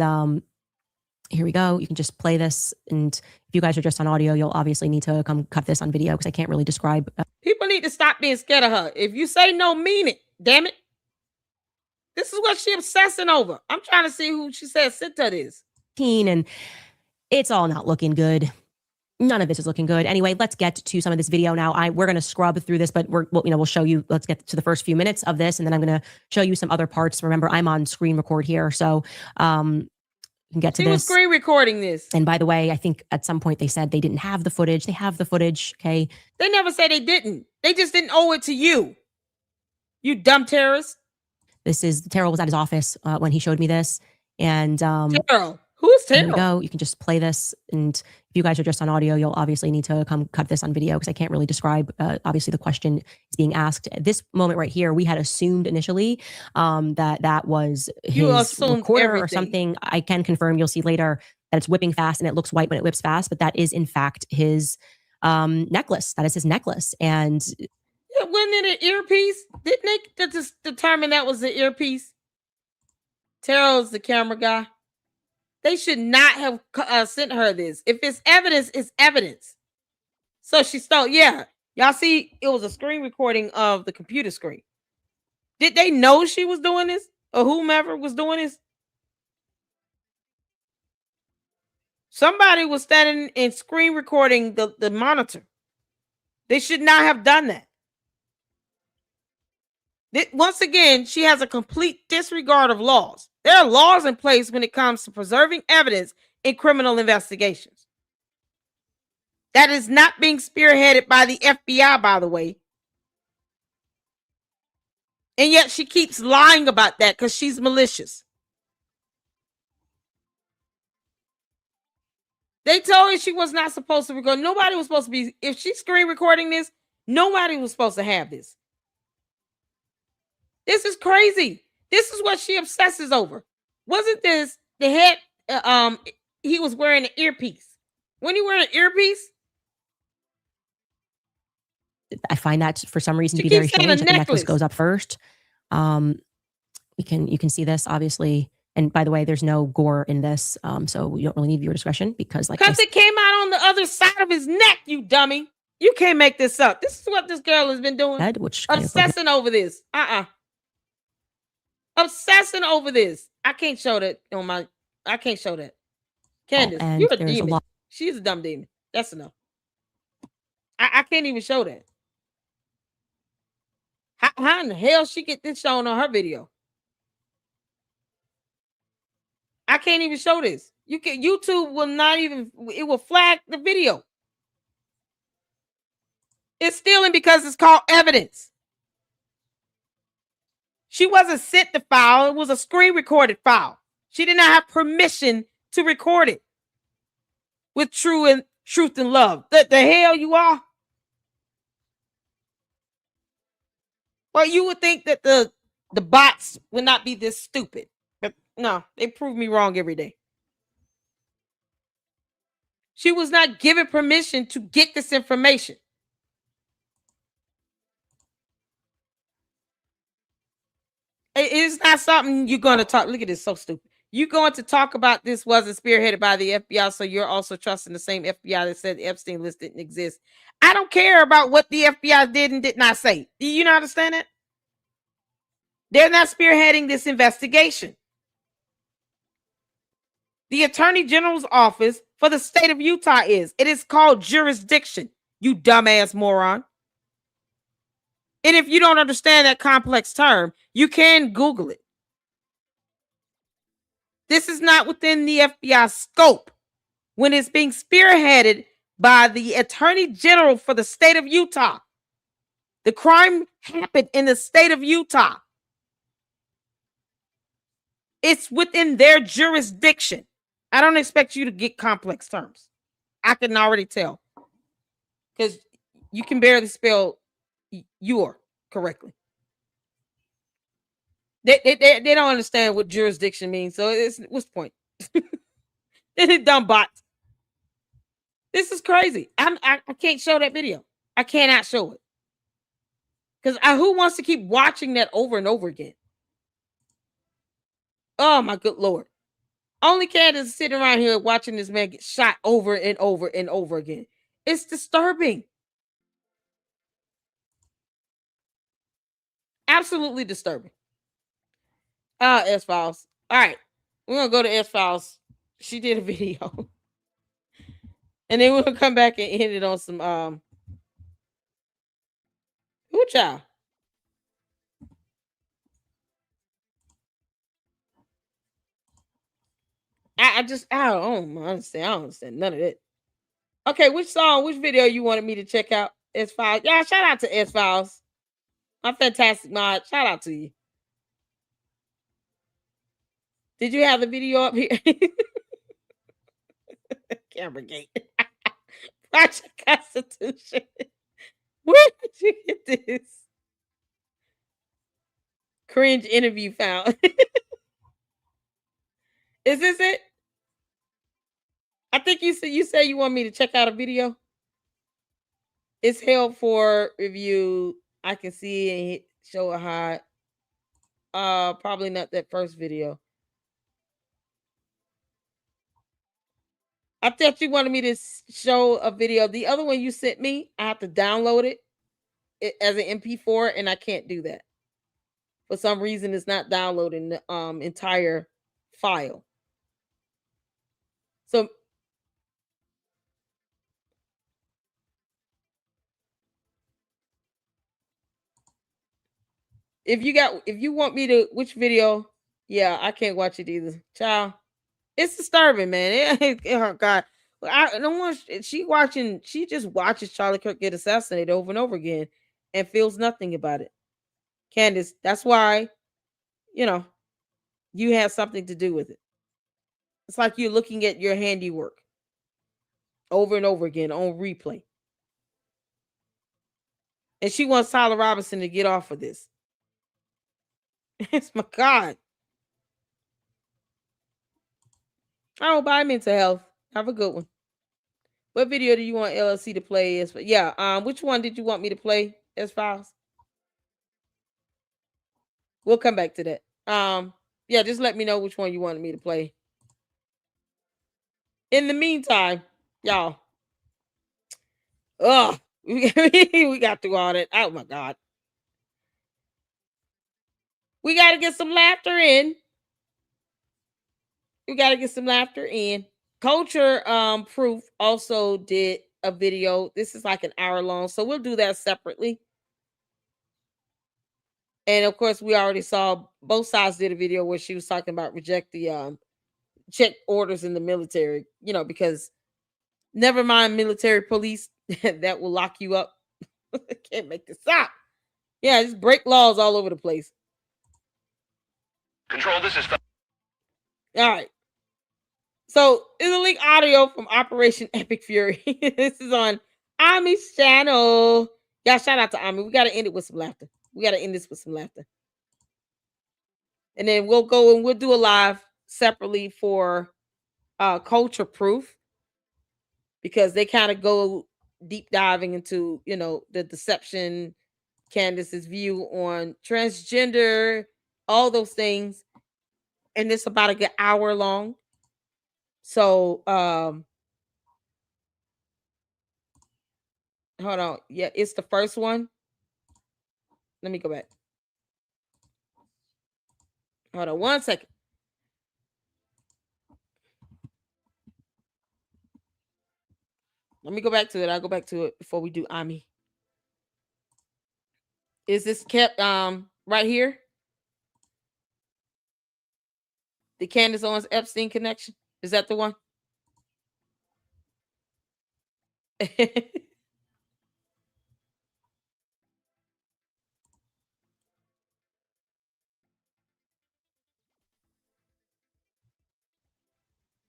here we go. You can just play this. And if you guys are just on audio, you'll obviously need to come cut this on video because I can't really describe. People need to stop being scared of her. If you say no, mean it. Damn it. This is what she's obsessing over. I'm trying to see who she said sent her this. And it's all not looking good. None of this is looking good. Anyway, let's get to some of this video now. We're going to scrub through this, but we'll show you. Let's get to the first few minutes of this, and then I'm going to show you some other parts. Remember, I'm on screen record here, so you can get to She this. was screen recording this. And by the way, I think at some point they said they didn't have the footage. They have the footage. Okay. They never said they didn't. They just didn't owe it to you. You dumb terrorist. This is Terrell was at his office when he showed me this, and Terrell. Who's Terrell? Here we go. You can just play this, and if you guys are just on audio, you'll obviously need to come cut this on video because I can't really describe. Obviously, the question is being asked. At this moment right here, we had assumed initially that was his recorder or something. I can confirm. You'll see later that it's whipping fast and it looks white when it whips fast, but that is in fact his necklace. That is his necklace, and wasn't it an earpiece? Didn't they just determine that was the earpiece? Terrell's the camera guy. They should not have sent her this. If it's evidence, it's evidence. So she stole. Yeah. Y'all see, it was a screen recording of the computer screen. Did they know she was doing this? Or whomever was doing this? Somebody was standing and screen recording the monitor. They should not have done that. Once again, she has a complete disregard of laws. There are laws in place when it comes to preserving evidence in criminal investigations. That is not being spearheaded by the FBI, by the way. And yet she keeps lying about that because she's malicious. They told her she was not supposed to record. Nobody was supposed to be. If she's screen recording this, nobody was supposed to have this. This is crazy. This is what she obsesses over. Wasn't this the head? He was wearing an earpiece. When he wearing an earpiece, I find that for some reason to she be very keeps saying strange a that the necklace necklace. goes up first. You can see this obviously. And by the way, there's no gore in this, so you don't really need viewer discretion because, like, because it came out on the other side of his neck. You dummy! You can't make this up. This is what this girl has been doing. Which Obsessing over this. Obsessing over this. I can't show that on my. I can't show that. Candace, and you're a there's a demon. lot- She's a dumb demon. That's enough. I can't even show that. How in the hell she get this shown on her video? I can't even show this. YouTube will not even. It will flag the video. It's stealing because it's called evidence. She wasn't sent the file. It was a screen recorded file. She did not have permission to record it with truth and love. The hell you are? Well, you would think that the bots would not be this stupid. But no, they prove me wrong every day. She was not given permission to get this information. It is not something you're going to talk. Look at this, so stupid. You're going to talk about this wasn't spearheaded by the FBI, so you're also trusting the same FBI that said the Epstein list didn't exist. I don't care about what the FBI did and did not say. Do you not understand it? They're not spearheading this investigation. The Attorney General's office for the state of Utah is. It is called jurisdiction, you dumbass moron. And if you don't understand that complex term, you can Google it. This is not within the FBI scope when it's being spearheaded by the Attorney General for the state of Utah. The crime happened in the state of Utah. It's within their jurisdiction. I don't expect you to get complex terms. I can already tell because you can barely spell your correctly. They don't understand what jurisdiction means. So what's the point? They're dumb bots. This is crazy. I can't show that video. I cannot show it. Because who wants to keep watching that over and over again? Oh my good Lord. Only Candace is sitting around here watching this man get shot over and over and over again. It's disturbing. Absolutely disturbing. S-Files. All right. We're going to go to S-Files. She did a video. And then we're going to come back and hit it on some, who child? I don't understand. I don't understand none of it. Okay, which video you wanted me to check out? S-Files. Yeah, shout out to S-Files. My fantastic mod. Shout out to you. Did you have the video up here? Camera gate. Project Constitution. Where did you get this? Cringe interview found. Is this it? I think you said you want me to check out a video. It's held for review. I can see and show a high. Probably not that first video. I thought you wanted me to show a video. The other one you sent me, I have to download it as an MP4, and I can't do that. For some reason, it's not downloading the entire file. So If you want me to, which video? Yeah, I can't watch it either. Child, it's disturbing, man. Oh God, I don't want. She just watches Charlie Kirk get assassinated over and over again, and feels nothing about it. Candace, that's why, you know, you have something to do with it. It's like you're looking at your handiwork over and over again on replay. And she wants Tyler Robinson to get off of this. It's my God. Oh, bye, mental health. Have a good one. What video do you want LLC to play? Which one did you want me to play as files? We'll come back to that. Just let me know which one you wanted me to play. In the meantime, y'all. We got through all that. Oh my God. We got to get some laughter in. Culture Proof also did a video. This is like an hour long, so we'll do that separately. And of course, we already saw both sides did a video where she was talking about reject the check orders in the military, because never mind military police that will lock you up. Can't make this up. Yeah, just break laws all over the place. Control, this is... All right. So, it's a leak audio from Operation Epic Fury. This is on Ami's channel. Y'all, shout out to Ami. We got to end it with some laughter. We got to end this with some laughter. And then we'll go and we'll do a live separately for Culture Proof, because they kind of go deep diving into, the deception, Candace's view on transgender, all those things. And it's about a good hour long. So, hold on. Yeah, it's the first one. Let me go back. Hold on 1 second. Let me go back to it. I'll go back to it before we do Ami. Is this kept right here? The Candace Owens Epstein connection? Is that the one?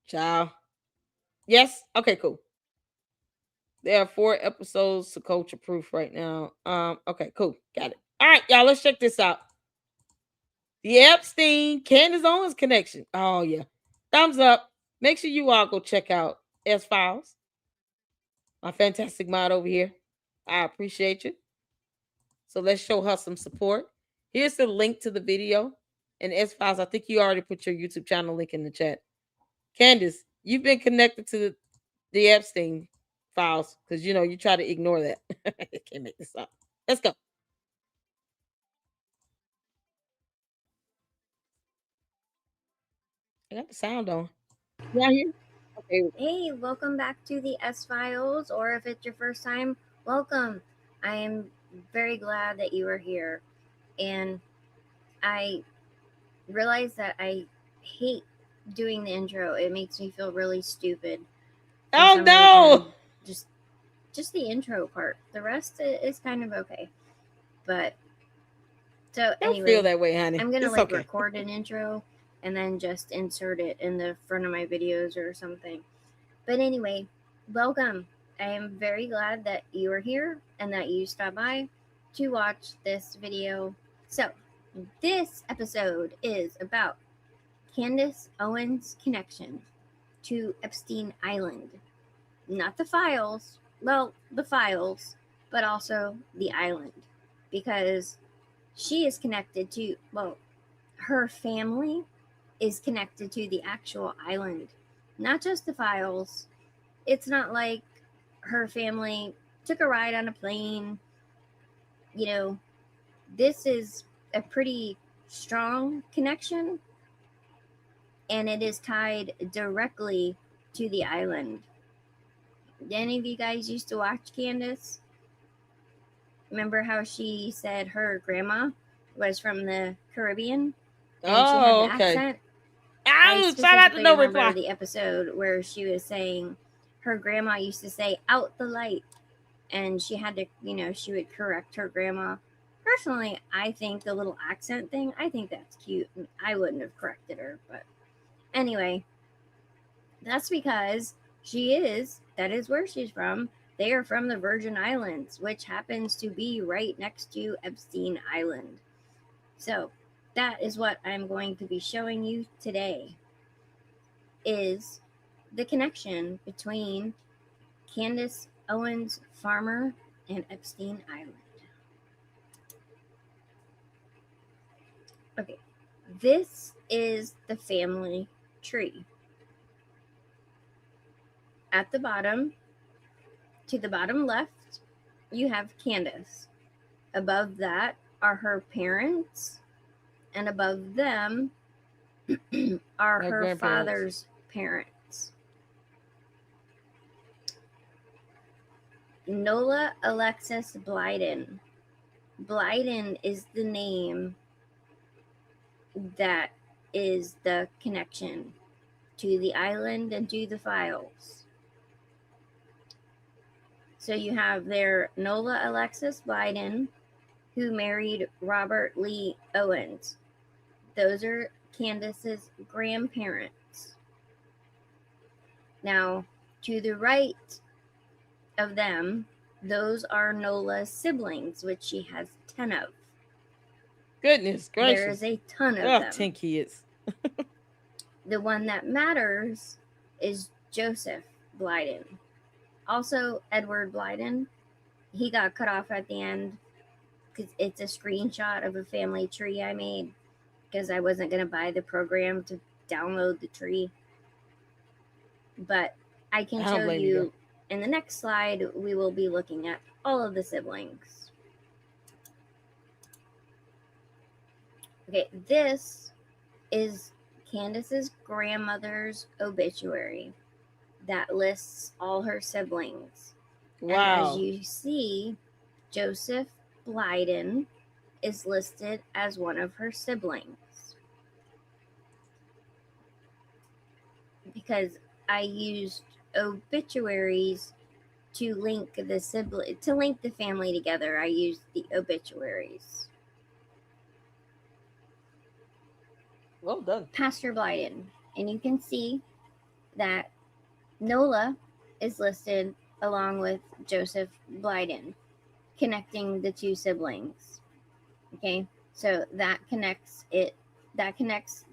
Ciao. Yes? Okay, cool. There are 4 episodes to Culture Proof right now. Okay, cool. Got it. All right, y'all, let's check this out. The Epstein Candace Owens connection. Oh, yeah. Thumbs up. Make sure you all go check out S-Files. My fantastic mod over here. I appreciate you. So let's show her some support. Here's the link to the video. And S-Files, I think you already put your YouTube channel link in the chat. Candace, you've been connected to the Epstein files because, you try to ignore that. I can't make this up. Let's go. I got the sound on. Yeah, here. Okay. Hey, welcome back to the S-Files, or if it's your first time, welcome. I am very glad that you are here. And I realize that I hate doing the intro. It makes me feel really stupid. Oh, no! Reason. Just the intro part. The rest is kind of okay. But, so Don't anyway. feel that way, honey. I'm going to okay. record an intro and then just insert it in the front of my videos or something. But anyway, welcome. I am very glad that you are here and that you stopped by to watch this video. So, this episode is about Candace Owens' connection to Epstein Island. Not the files, well, the files, but also the island. Because she is connected to, her family is connected to the actual island, not just the files. It's not like her family took a ride on a plane. This is a pretty strong connection, and it is tied directly to the island. Any of you guys used to watch Candace? Remember how she said her grandma was from the Caribbean, and she had Oh, the okay. accent. Oh, shout out to specifically No remember Reply. the episode where she was saying her grandma used to say "out the light," and she had to, she would correct her grandma. Personally, I think the little accent thing, I think that's cute. I wouldn't have corrected her, but anyway, that's because that is where she's from. They are from the Virgin Islands, which happens to be right next to Epstein Island. So that is what I'm going to be showing you today, is the connection between Candace Owens Farmer and Epstein Island. Okay, this is the family tree. At the bottom, to the bottom left, you have Candace. Above that are her parents, and above them are her grandparents. father's parents. Nola Alexis Blyden. Blyden is the name that is the connection to the island and to the files. So you have there Nola Alexis Blyden, who married Robert Lee Owens. Those are Candace's grandparents. Now, to the right of them, those are Nola's siblings, which she has 10 of. Goodness gracious. There is a ton of them. 10 kids. The one that matters is Joseph Blyden. Also, Edward Blyden. He got cut off at the end because it's a screenshot of a family tree I made because I wasn't going to buy the program to download the tree. But I can show you in the next slide, we will be looking at all of the siblings. Okay, this is Candace's grandmother's obituary that lists all her siblings. Wow. And as you see, Joseph Blyden is listed as one of her siblings. Because I used obituaries to link the family together, I used the obituaries. Well done. Pastor Blyden. And you can see that Nola is listed along with Joseph Blyden, connecting the two siblings. Okay, so that connects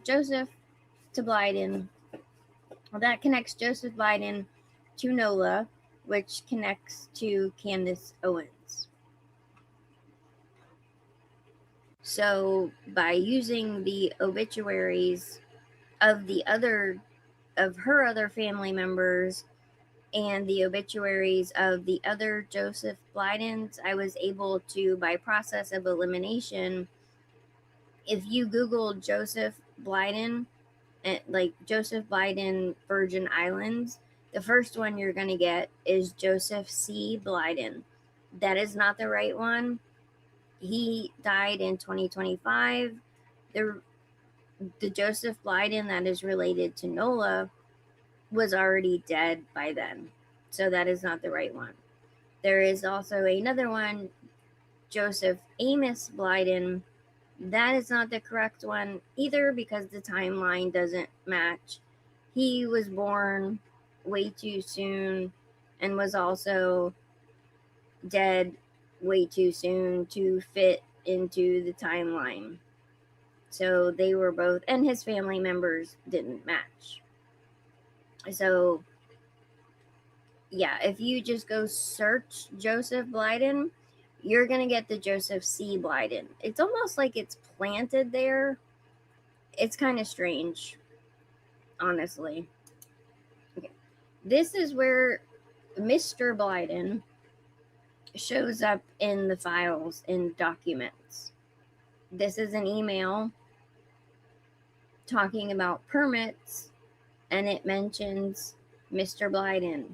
Joseph to Blyden. That connects Joseph Blyden to Nola, which connects to Candace Owens. So by using the obituaries of her other family members and the obituaries of the other Joseph Blydens, I was able to, by process of elimination, if you Google Joseph Blyden, like Joseph Blyden Virgin Islands, the first one you're going to get is Joseph C. Blyden. That is not the right one. He died in 2025. The Joseph Blyden that is related to Nola was already dead by then. So that is not the right one. There is also another one, Joseph Amos Blyden. That is not the correct one either because the timeline doesn't match. He was born way too soon and was also dead way too soon to fit into the timeline. So they were both, and his family members didn't match. So yeah, if you just go search Joseph Blyden, you're going to get the Joseph C. Blyden. It's almost like it's planted there. It's kind of strange, honestly. Okay. This is where Mr. Blyden shows up in the files and documents. This is an email talking about permits, and it mentions Mr. Blyden.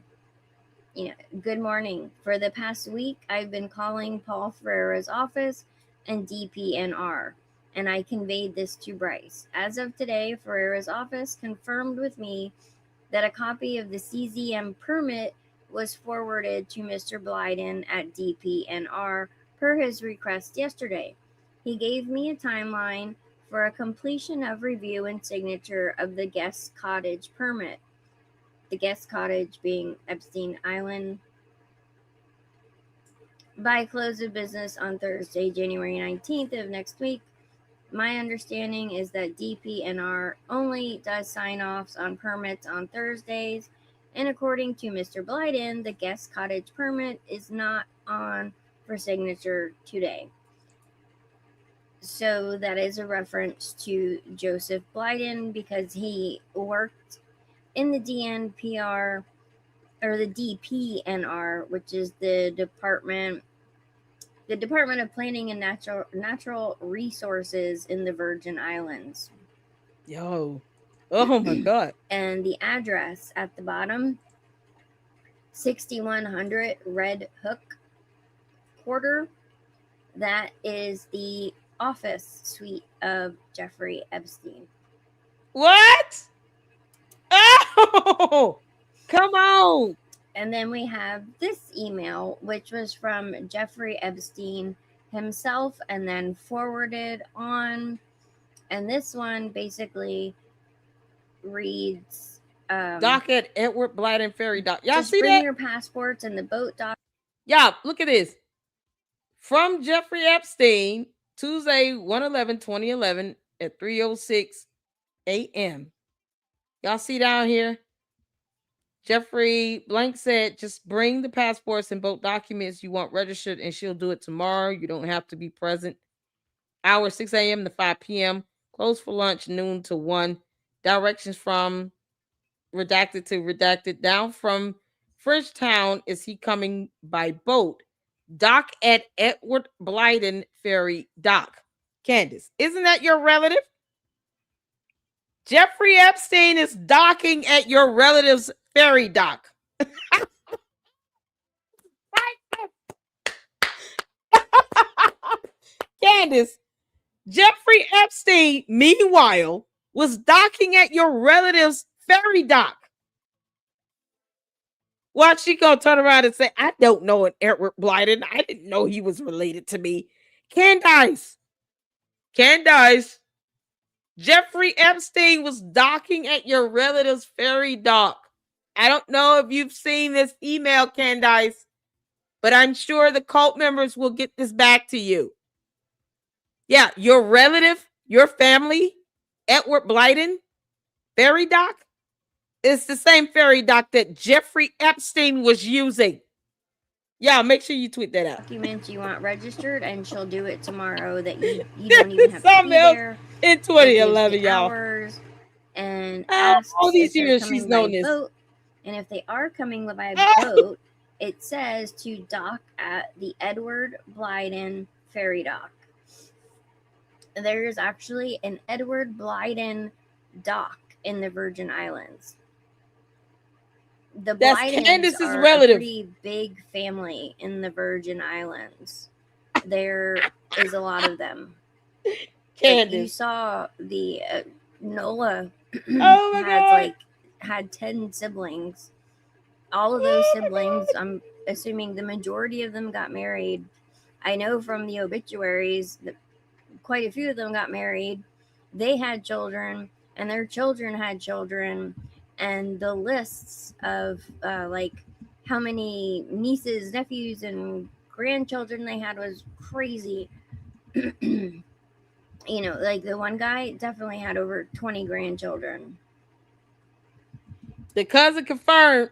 Good morning. For the past week, I've been calling Paul Ferreira's office and DPNR, and I conveyed this to Bryce. As of today, Ferreira's office confirmed with me that a copy of the CZM permit was forwarded to Mr. Blyden at DPNR per his request yesterday. He gave me a timeline for a completion of review and signature of the guest cottage permit. The guest cottage being Epstein Island, by close of business on Thursday, January 19th of next week. My understanding is that DPNR only does sign-offs on permits on Thursdays, and according to Mr. Blyden, the guest cottage permit is not on for signature today. So that is a reference to Joseph Blyden because he worked in the DNPR or the DPNR, which is the Department of Planning and Natural Resources in the Virgin Islands. Yo. Oh my God. And the address at the bottom, 6100 Red Hook Quarter, that is the office suite of Jeffrey Epstein. What? Oh, come on. And then we have this email, which was from Jeffrey Epstein himself and then forwarded on. And this one basically reads Dock at Edward Blyden Ferry Dock. Y'all just see bring that? your passports and the boat dock. Y'all, look at this. From Jeffrey Epstein, Tuesday, 1/11/2011 at 3:06 a.m. Y'all see down here? Jeffrey Blank said, just bring the passports and boat documents you want registered, and she'll do it tomorrow. You don't have to be present. Hours 6 a.m. to 5 p.m. Closed for lunch, noon to 1. Directions from redacted to redacted. Down from Frenchtown, is he coming by boat? Dock at Edward Blyden Ferry Dock. Candace, isn't that your relative? Jeffrey Epstein is docking at your relative's ferry dock. Candace, Jeffrey Epstein, meanwhile, was docking at your relative's ferry dock. Well, she gonna turn around and say, I don't know an Edward Blyden. I didn't know he was related to me. Candace, Jeffrey Epstein was docking at your relative's ferry dock. I don't know if you've seen this email, Candace, but I'm sure the cult members will get this back to you. Yeah, your relative, your family, Edward Blyden ferry dock, is the same ferry dock that Jeffrey Epstein was using. Yeah, make sure you tweet that out. Documents you want registered, and she'll do it tomorrow. That you don't even have to be there. In 2011, y'all. Hours and asks all these if they're years coming she's known by this. boat. And if they are coming by boat, it says to dock at the Edward Blyden ferry dock. There is actually an Edward Blyden dock in the Virgin Islands. The That's Blydens Candace's are relative. a pretty big family in the Virgin Islands. There is a lot of them. Candace. Like you saw the Nola Oh my God. had 10 siblings. All of those siblings, I'm assuming the majority of them got married. I know from the obituaries that quite a few of them got married. They had children, and their children had children. And the lists of like how many nieces, nephews, and grandchildren they had was crazy. You know, like the one guy definitely had over 20 grandchildren. The cousin confirmed.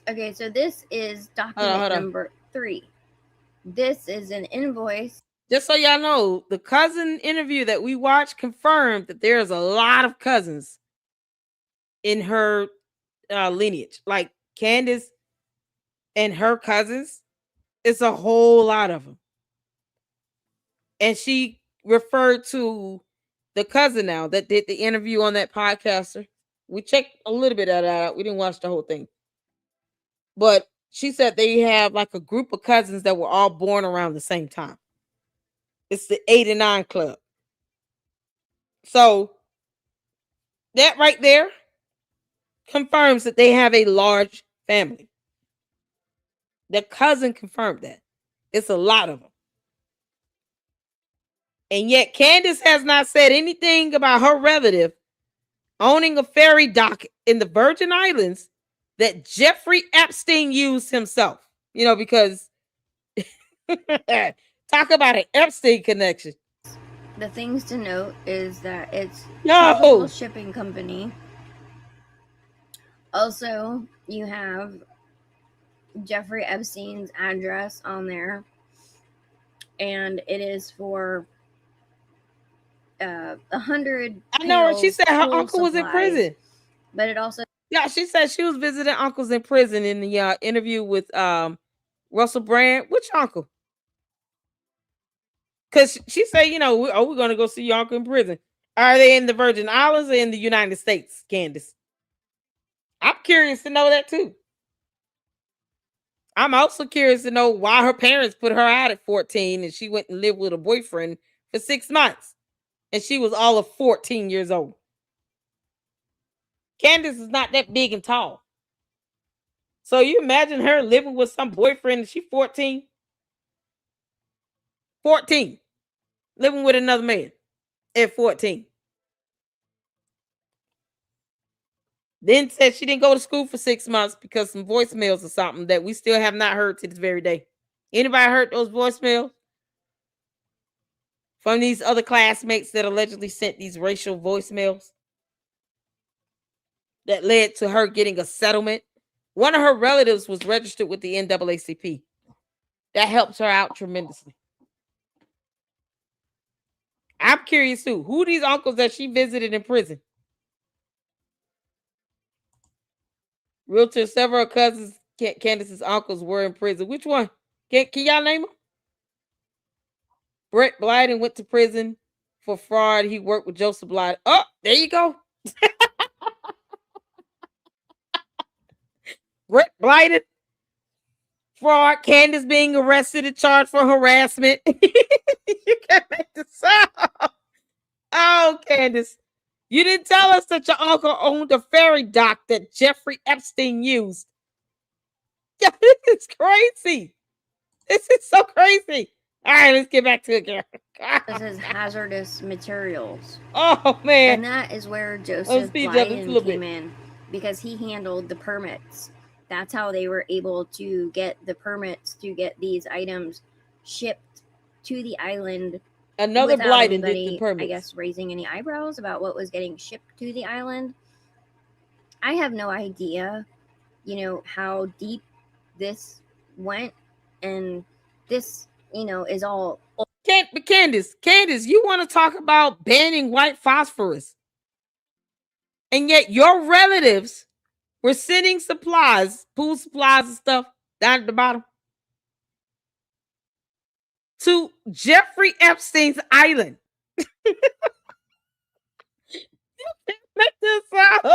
Okay, so this is document Hold on. number 3. This is an invoice. Just so y'all know, the cousin interview that we watched confirmed that there's a lot of cousins in her lineage. Like Candace and her cousins, it's a whole lot of them. And she referred to the cousin now that did the interview on that podcaster. We checked a little bit of that out. We didn't watch the whole thing. But she said they have like a group of cousins that were all born around the same time. It's the 89 Club. So that right there confirms that they have a large family. The cousin confirmed that. It's a lot of them. And yet Candace has not said anything about her relative owning a ferry dock in the Virgin Islands that Jeffrey Epstein used himself. You know, because talk about an Epstein connection. The things to note is that it's No. Tropical Shipping Company. Also, you have Jeffrey Epstein's address on there, and it is for 100. I know. She said her full uncle was in supplies, prison. but it also She said she was visiting uncles in prison in the interview with Russell Brand. Which uncle? Because she said, you know, we're going to go see your uncle in prison. Are they in the Virgin Islands or in the United States, Candace? I'm curious to know that too. I'm also curious to know why her parents put her out at 14 and she went and lived with a boyfriend for 6 months. And she was all of 14 years old. Candace is not that big and tall. So you imagine her living with some boyfriend and she's 14? 14. Living with another man at 14. Then said she didn't go to school for 6 months because some voicemails or something that we still have not heard to this very day. Anybody heard those voicemails? From these other classmates that allegedly sent these racial voicemails that led to her getting a settlement. One of her relatives was registered with the NAACP. That helps her out tremendously. I'm curious too. Who are these uncles that she visited in prison? Realtor, several cousins, Candace's uncles were in prison. Which one? Can y'all name them? Brett Blyden went to prison for fraud. He worked with Joseph Blyden. Oh, there you go. Brett Blyden. Fraud. Candace being arrested and charged for harassment. You can't make this up. Oh, Candace. You didn't tell us that your uncle owned a ferry dock that Jeffrey Epstein used. Yeah, this is crazy. This is so crazy. All right, let's get back to it, girl. this is hazardous materials. Oh, man. And that is where Joseph Blyden came in, because he handled the permits. That's how they were able to get the permits to get these items shipped to the island. Another Blyden did the permits. I guess raising any eyebrows about what was getting shipped to the island. I have no idea, how deep this went, and this, is all. Candace, you want to talk about banning white phosphorus, and yet your relatives were sending supplies, pool supplies and stuff down at the bottom to Jeffrey Epstein's island. Make this up.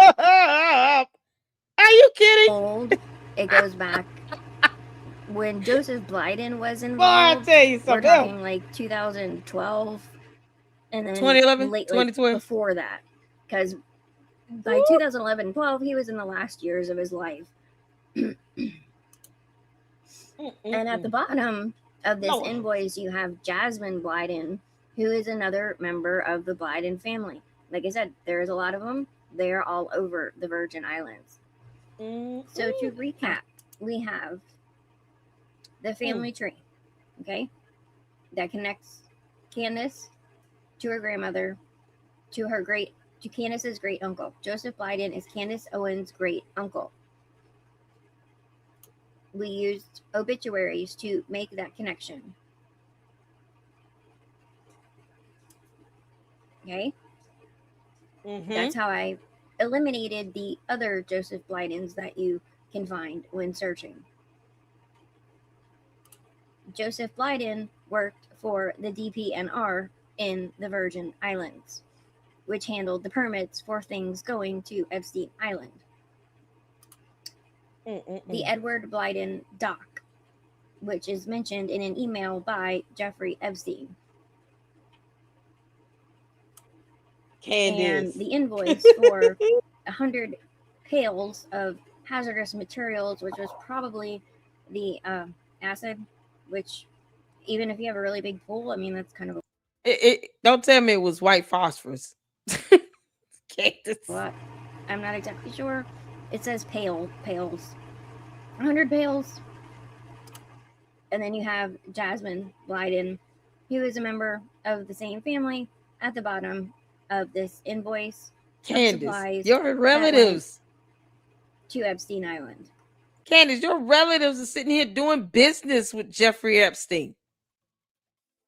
Are you kidding? Old. It goes back when Joseph Blyden was involved. Well, I tell you something. We're talking like 2012, and then 2011, 2012. Before that, because by 2011-12, he was in the last years of his life. And at the bottom of this invoice, you have Jasmine Blyden, who is another member of the Blyden family. Like I said, there's a lot of them. They're all over the Virgin Islands. So to recap, we have the family tree, okay, that connects Candace to her grandmother, to Candace's great uncle. Joseph Blyden is Candace Owens' great uncle. We used obituaries to make that connection. Okay? That's how I eliminated the other Joseph Blydens that you can find when searching. Joseph Blyden worked for the DPNR in the Virgin Islands, which handled the permits for things going to Epstein Island. the Edward Blyden doc, which is mentioned in an email by Jeffrey Epstein. Candace. And the invoice for 100 pails of hazardous materials, which was probably the acid, which even if you have a really big pool, I mean, that's kind of Don't tell me it was white phosphorus. Candace. what? I'm not exactly sure. It says pails. 100 pails. And then you have Jasmine Blyden, who is a member of the same family at the bottom of this invoice. Candace, your relatives to Epstein Island. Candace, your relatives are sitting here doing business with Jeffrey Epstein.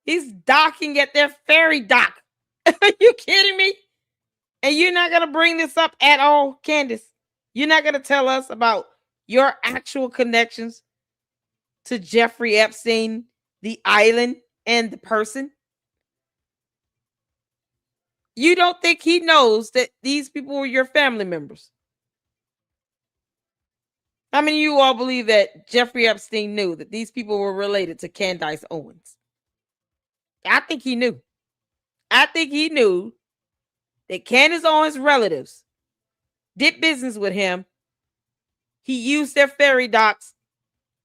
He's docking at their ferry dock. Are you kidding me? And you're not going to bring this up at all, Candace? You're not going to tell us about your actual connections to Jeffrey Epstein, the island, and the person? You don't think he knows that these people were your family members? How many of you all believe that Jeffrey Epstein knew that these people were related to Candace Owens? I think he knew. I think he knew that Candace Owens' relatives did business with him. He used their ferry docks.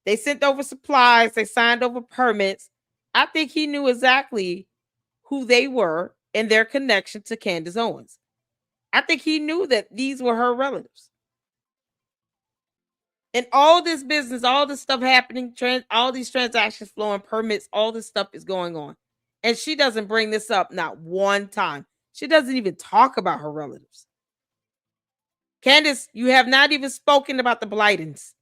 They sent over supplies. They signed over permits. I think he knew exactly who they were and their connection to Candace Owens. I think he knew that these were her relatives. And all this business, all this stuff happening, all these transactions flowing, permits, all this stuff is going on. And she doesn't bring this up not one time. She doesn't even talk about her relatives. Candace, you have not even spoken about the Blydens.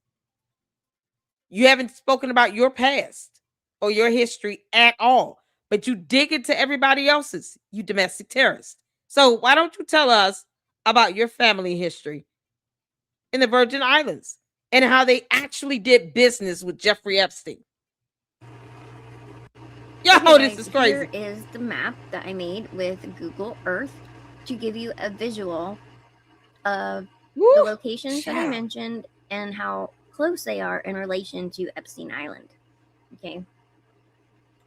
You haven't spoken about your past or your history at all. But you dig into everybody else's, you domestic terrorist. So why don't you tell us about your family history in the Virgin Islands and how they actually did business with Jeffrey Epstein? Yo, Okay, this is crazy. Here is the map that I made with Google Earth to give you a visual of the locations that I mentioned and how close they are in relation to Epstein Island. Okay.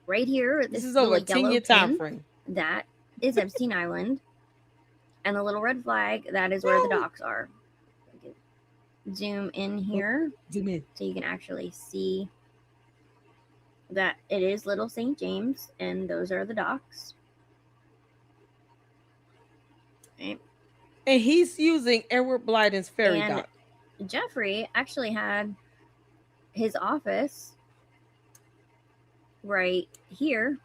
Right here, This is over a 10-year time frame. That is Epstein Island. And the little red flag, that is where the docks are. Zoom in here. Zoom in. So you can actually see that it is Little St. James, and those are the docks. Okay. And he's using Edward Blyden's ferry And dock. Jeffrey actually had his office right here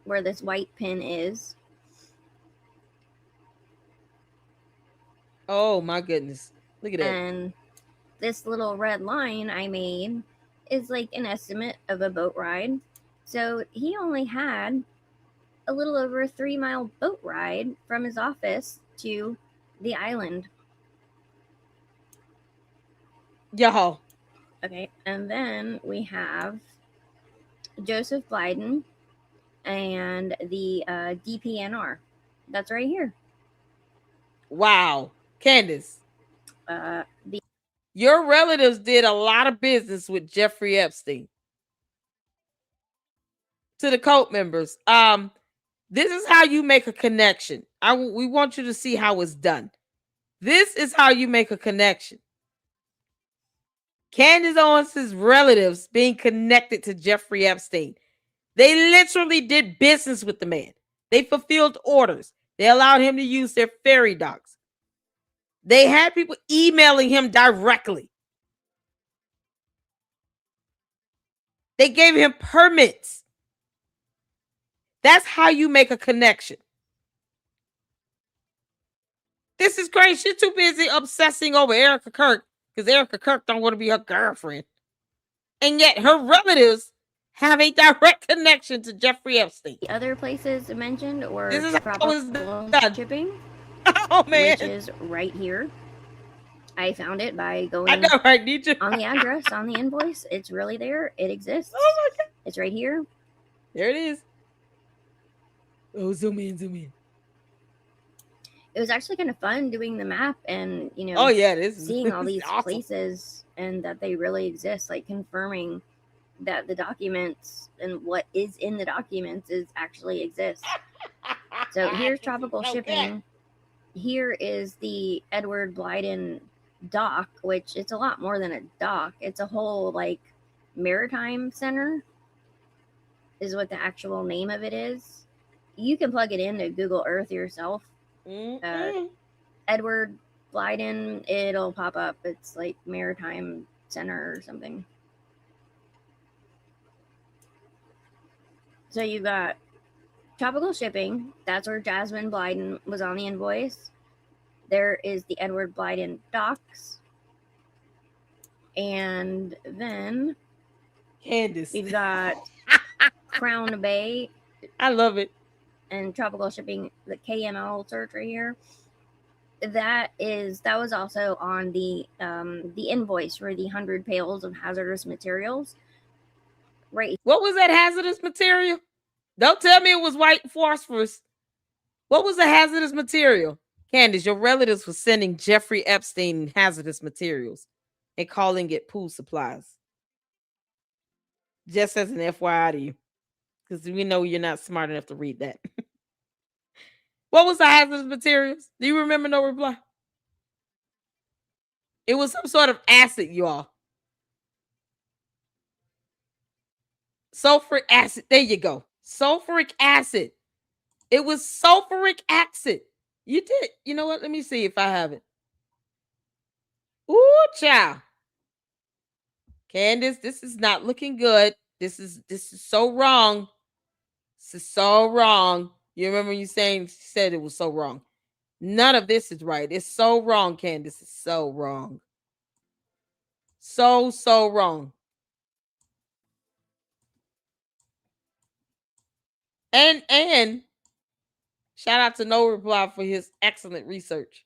where this white pin is. Oh my goodness. Look at that. And this little red line I made is like an estimate of a boat ride. So he only had a little over a 3-mile boat ride from his office to the island. Y'all. Okay, and then we have Joseph Blyden and the DPNR. That's right here. Wow. Candace. Your relatives did a lot of business with Jeffrey Epstein. To the cult members, this is how you make a connection. We want you to see how it's done. This is how you make a connection. Candace Owens' relatives being connected to Jeffrey Epstein. They literally did business with the man. They fulfilled orders. They allowed him to use their ferry docks. They had people emailing him directly. They gave him permits. That's how you make a connection. This is crazy. She's too busy obsessing over Erica Kirk because Erica Kirk don't want to be her girlfriend. And yet her relatives have a direct connection to Jeffrey Epstein. The other places mentioned were This is how it's Tropical done. Shipping, Oh man, which is right here. I found it by going I know, right? Need you on the address on the invoice. It's really there. It exists. Oh my god, it's right here. There it is. Oh, zoom in, zoom in. it was actually kind of fun doing the map and, you know, Oh yeah, this is seeing all these awesome. places and that they really exist, like confirming that the documents and what is in the documents is actually exists. So here's tropical shipping. Here is the Edward Blyden dock, which it's a lot more than a dock. It's a whole like maritime center is what the actual name of it is. You can plug it into Google Earth yourself. Edward Blyden, it'll pop up. It's like maritime center or something. So you've got tropical shipping. That's where Jasmine Blyden was on the invoice. There is the Edward Blyden docks. And then Candace. We've got Crown Bay. I love it. And tropical shipping, the KML search right here. That was also on the invoice for the 100 pails of hazardous materials. Right. What was that hazardous material? Don't tell me it was white phosphorus. What was the hazardous material? Candace, your relatives were sending Jeffrey Epstein hazardous materials and calling it pool supplies. Just as an FYI to you, because we know you're not smart enough to read that. What was the hazardous materials? Do you remember? No reply. It was some sort of acid, you all. Sulfuric acid. There you go. Sulfuric acid. It was sulfuric acid. You did. You know what? Let me see if I have it. Ooh, child. Candace, this is not looking good. This is so wrong. This is so wrong. You remember you said it was so wrong. None of this is right. It's so wrong, Candace. It's so wrong. So wrong. And shout out to No Reply for his excellent research.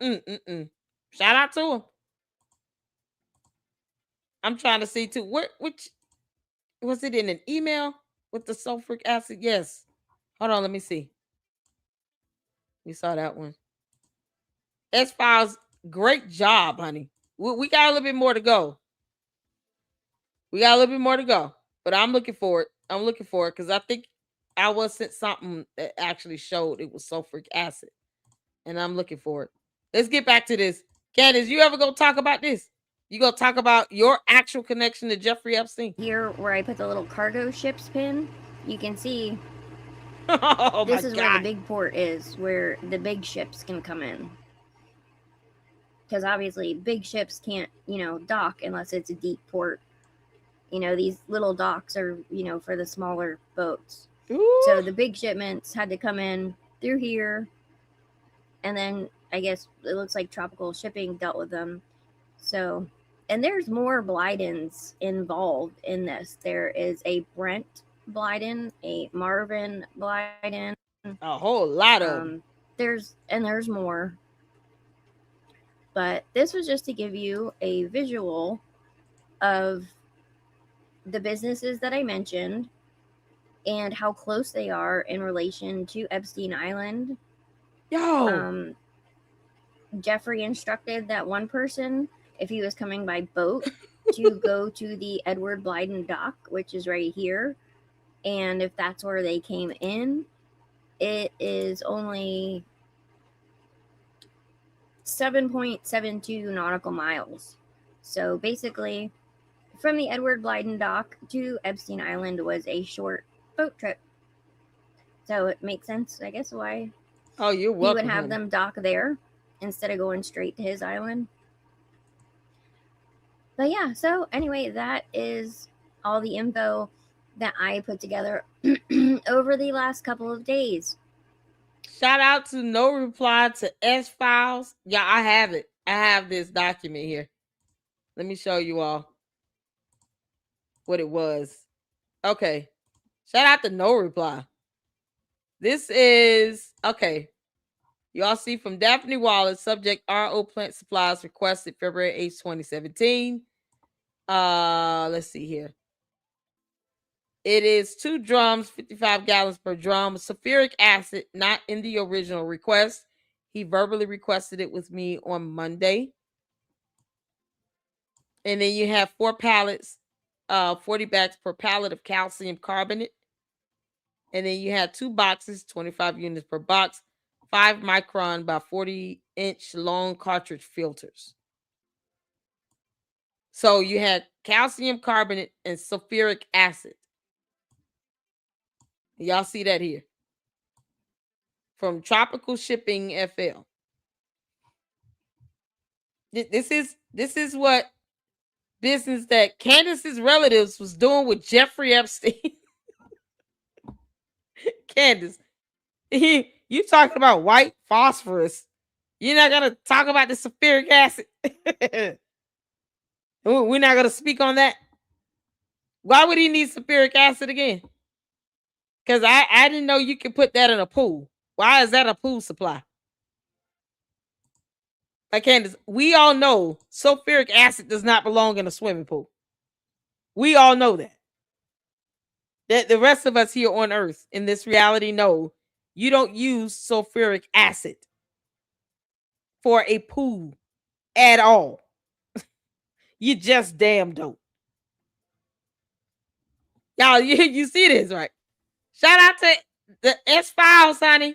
Shout out to him. I'm trying to see too. Which was it in an email with the sulfuric acid? Yes. Hold on, let me see. We saw that one. S-Files, great job, honey. We got a little bit more to go. But I'm looking for it. Because I think I was sent something that actually showed it was sulfuric acid. And I'm looking for it. Let's get back to this. Candace, you ever go talk about this? You go talk about your actual connection to Jeffrey Epstein? Here where I put the little cargo ships pin, you can see this is where the big port is, where the big ships can come in. Because obviously big ships can't, dock unless it's a deep port. These little docks are, for the smaller boats. Ooh. So the big shipments had to come in through here. And then I guess it looks like tropical shipping dealt with them. So, and there's more Blydens involved in this. There is a Brent Blyden, a Marvin Blyden. A whole lot of there's more. But this was just to give you a visual of the businesses that I mentioned and how close they are in relation to Epstein Island. Yo. Jeffrey instructed that one person, if he was coming by boat, to go to the Edward Blyden dock, which is right here. And if that's where they came in, it is only 7.72 nautical miles. So basically, from the Edward Blyden dock to Epstein Island was a short boat trip. So it makes sense, I guess, why you're welcome. He would have them dock there instead of going straight to his island. But yeah, so anyway, that is all the info that I put together over the last couple of days. Shout out to No Reply to S-Files. Yeah, I have it. I have this document here. Let me show you all what it was. Okay. Shout out to No Reply. This is, okay. Y'all see from Daphne Wallace, subject RO Plant Supplies requested February 8th, 2017. Let's see here. It is 2 drums, 55 gallons per drum. Sulfuric acid, not in the original request. He verbally requested it with me on Monday. And then you have 4 pallets, 40 bags per pallet of calcium carbonate. And then you have 2 boxes, 25 units per box, 5 micron by 40-inch long cartridge filters. So you had calcium carbonate and sulfuric acid. Y'all see that here. From Tropical Shipping FL. This is what business that Candace's relatives was doing with Jeffrey Epstein. Candace, you talking about white phosphorus. You're not going to talk about the sulfuric acid. We're not going to speak on that. Why would he need sulfuric acid again? Because I didn't know you could put that in a pool. Why is that a pool supply? Like Candace, we all know sulfuric acid does not belong in a swimming pool. We all know that. That the rest of us here on Earth in this reality know you don't use sulfuric acid for a pool at all. You just damn don't. Y'all, you see this, right? Shout out to the S-Files, honey,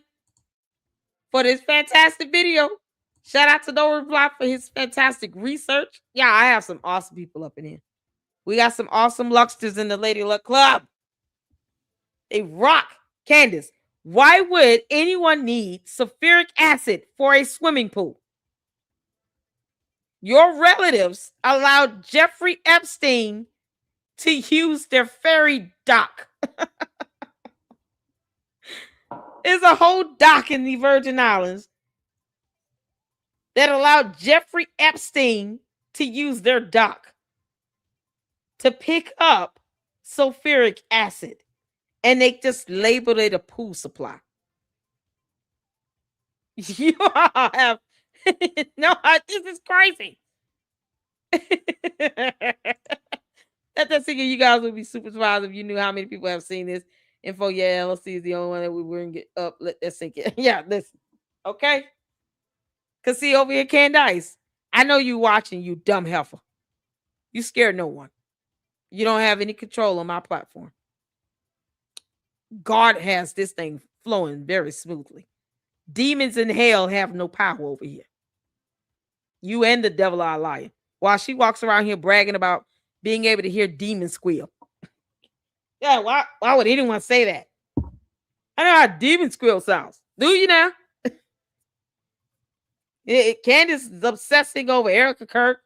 for this fantastic video. Shout out to Dora Block for his fantastic research. Yeah, I have some awesome people up in here. We got some awesome Lucksters in the Lady Luck Club. They rock. Candace, why would anyone need sulfuric acid for a swimming pool? Your relatives allowed Jeffrey Epstein to use their ferry dock. There's a whole dock in the Virgin Islands that allowed Jeffrey Epstein to use their dock to pick up sulfuric acid. And they just labeled it a pool supply. You all have no, this is crazy. That's thinking you guys would be super surprised if you knew how many people have seen this info. Yeah, LLC is the only one that we wouldn't get up. Let that sink in. Yeah, listen. Okay. Cause see over here, Candace, I know you watching, you dumb heifer. You scared no one. You don't have any control on my platform. God has this thing flowing very smoothly. Demons in hell have no power over here. You and the devil are lying. While she walks around here bragging about being able to hear demons squeal. Yeah, why would anyone say that? I know how demon squeal sounds. Do you now? Candace is obsessing over Erica Kirk.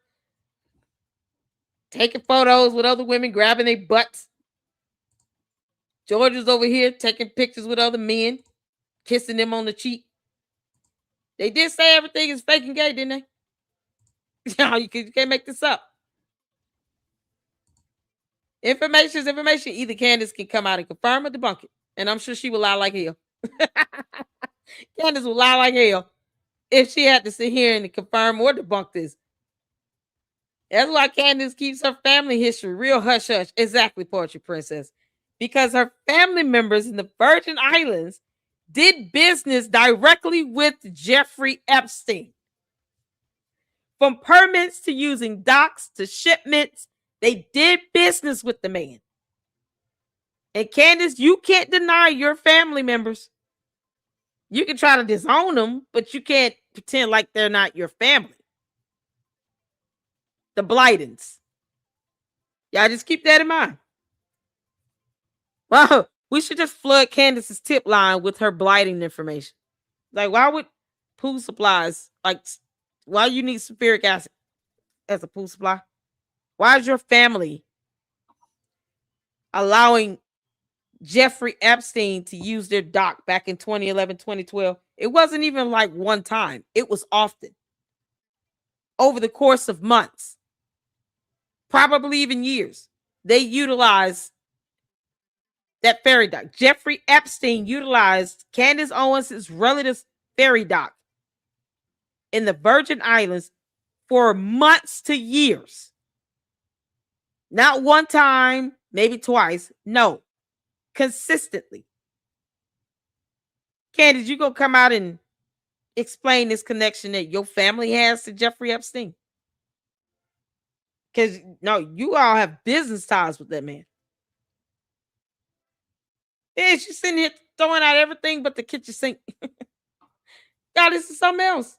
Taking photos with other women, grabbing their butts. George is over here taking pictures with other men, kissing them on the cheek. They did say everything is fake and gay, didn't they? No, you can't make this up. Information is information. Either Candace can come out and confirm or debunk it. And I'm sure she will lie like hell. Candace will lie like hell if she had to sit here and confirm or debunk this. That's why Candace keeps her family history real hush hush. Exactly, Poetry Princess. Because her family members in the Virgin Islands did business directly with Jeffrey Epstein. From permits to using docks to shipments, they did business with the man. And Candace, you can't deny your family members. You can try to disown them, but you can't pretend like they're not your family. The Blytons. Y'all just keep that in mind. Well, we should just flood Candace's tip line with her blighting information. Like, why would pool supplies, like, why you need sulfuric acid as a pool supply? Why is your family allowing Jeffrey Epstein to use their dock back in 2011, 2012? It wasn't even like one time. It was often. Over the course of months. Probably even years. They utilized that ferry dock. Jeffrey Epstein utilized Candace Owens' relative's ferry dock in the Virgin Islands for months to years. Not one time, maybe twice. No, consistently. Candace, you gonna come out and explain this connection that your family has to Jeffrey Epstein? Because no, you all have business ties with that man. Yeah, she's sitting here throwing out everything but the kitchen sink. God, this is something else.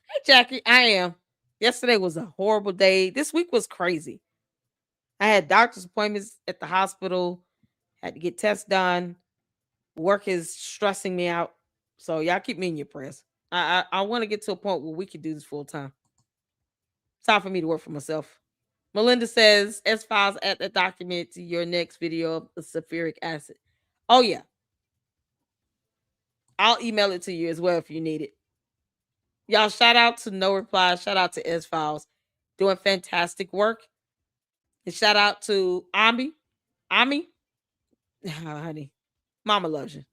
Hey, Jackie, I am. Yesterday was a horrible day. This week was crazy. I had doctor's appointments at the hospital, had to get tests done. Work is stressing me out. So y'all keep me in your prayers. I want to get to a point where we can do this full time. It's time for me to work for myself. Melinda says, S-Files add the document to your next video of the sulfuric acid. Oh, yeah. I'll email it to you as well if you need it. Y'all, shout out to No Reply. Shout out to S-Files. Doing fantastic work. And shout out to Ami. Ami? Oh, honey. Mama loves you.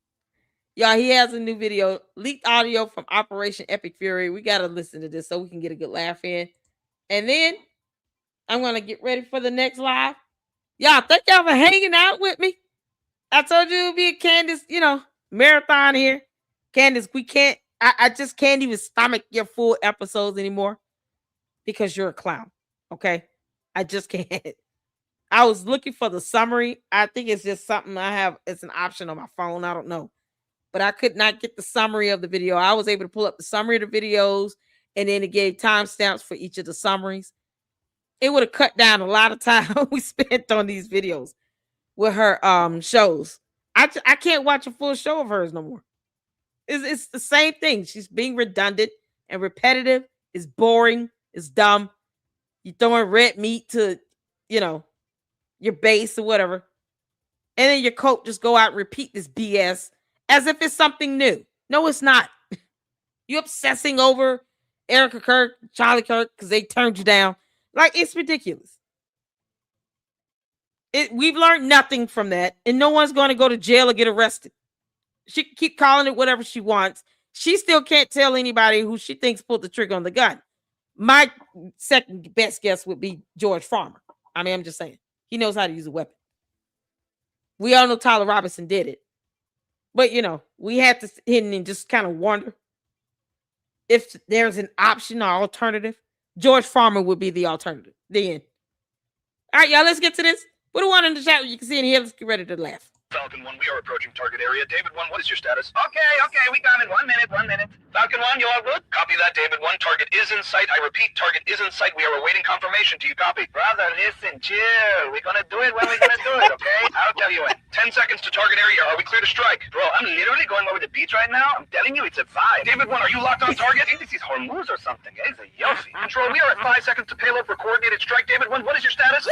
Y'all, he has a new video. Leaked audio from Operation Epic Fury. We got to listen to this so we can get a good laugh in. And then I'm going to get ready for the next live. Y'all, thank y'all for hanging out with me. I told you it would be a Candace, marathon here. Candace, we can't, I just can't even stomach your full episodes anymore because you're a clown. Okay? I just can't. I was looking for the summary. I think it's just something I have. It's an option on my phone. I don't know. But I could not get the summary of the video. I was able to pull up the summary of the videos, and then it gave timestamps for each of the summaries. It would have cut down a lot of time we spent on these videos with her shows. I can't watch a full show of hers no more. It's the same thing. She's being redundant and repetitive. It's boring. It's dumb. You're throwing red meat to, your base or whatever. And then your coat just go out and repeat this BS as if it's something new. No, it's not. You obsessing over Erica Kirk, Charlie Kirk, because they turned you down. Like, it's ridiculous. We've learned nothing from that, and no one's going to go to jail or get arrested. She can keep calling it whatever she wants. She still can't tell anybody who she thinks pulled the trigger on the gun. My second best guess would be George Farmer. I mean, I'm just saying. He knows how to use a weapon. We all know Tyler Robinson did it. But, we had to sit in and just kind of wonder if there's an option or alternative. George Farmer would be the alternative. The end. All right, y'all, let's get to this. Put a one in the chat. You can see in here. Let's get ready to laugh. Falcon 1, we are approaching target area. David 1, what is your status? Okay, we got it. 1 minute. Falcon 1, you all good? Copy that, David 1. Target is in sight. I repeat, target is in sight. We are awaiting confirmation. Do you copy? Brother, listen, chill. We're gonna do it when we're gonna do it, okay? I'll tell you when. 10 seconds to target area. Are we clear to strike? Bro, I'm literally going over the beach right now. I'm telling you, it's a vibe. David 1, are you locked on target? I think this is Hormuz or something. It's a yofi. Control, we are at 5 seconds to payload for coordinated strike. David 1, what is your status?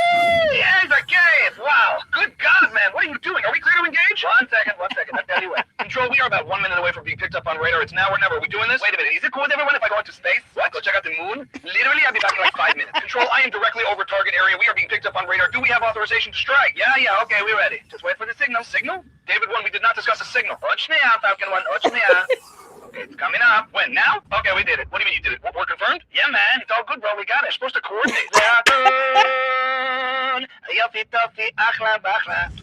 Yes, I get it. Wow. Good God, man. What are you doing? Are we clear to engage? One second. I'll tell you what. Control, we are about 1 minute away from being picked up on radar. It's now or never. Are we doing this? Wait a minute. Is it cool with everyone if I go into space? What? Go check out the moon? Literally, I'll be back in like 5 minutes. Control, I am directly over target area. We are being picked up on radar. Do we have authorization to strike? Yeah. Okay, we're ready. Just wait for the signal. Signal? David 1, we did not discuss a signal. Ochnia, Falcon 1. Ochnia. Okay, it's coming up. When? Now? Okay, we did it. What do you mean you did it? We're confirmed? Yeah, man. It's all good, bro. We got it. We're supposed to coordinate.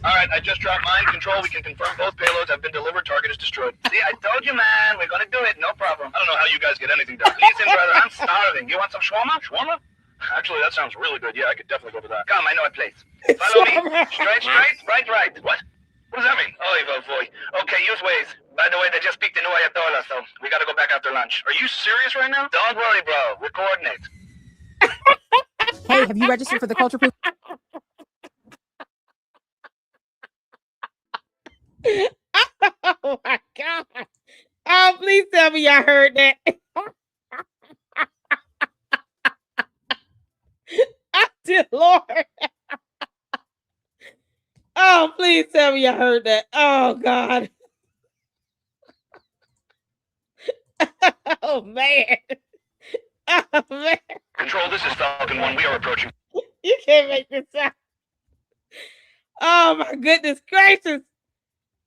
Alright, I just dropped mine. Control, we can confirm both payloads have been delivered. Target is destroyed. See, I told you, man. We're gonna do it. No problem. I don't know how you guys get anything done. Listen, brother, I'm starving. You want some shawarma? Shawarma? Actually, that sounds really good. Yeah, I could definitely go for that. Come, I know a place. Follow me. Straight. Right. What? What does that mean? Oh, boy. Okay, use Waze. By the way, they just peaked the new Ayatollah, so we gotta go back after lunch. Are you serious right now? Don't worry, bro. We'll coordinate. Hey, have you registered for the Culture Proof? Oh my God. Oh, please tell me y'all heard that. Dear Lord. Oh, please tell me y'all heard that. Oh, God. Oh, man. Oh, man. Control, this is Falcon 1. We are approaching. You can't make this up. Oh, my goodness gracious.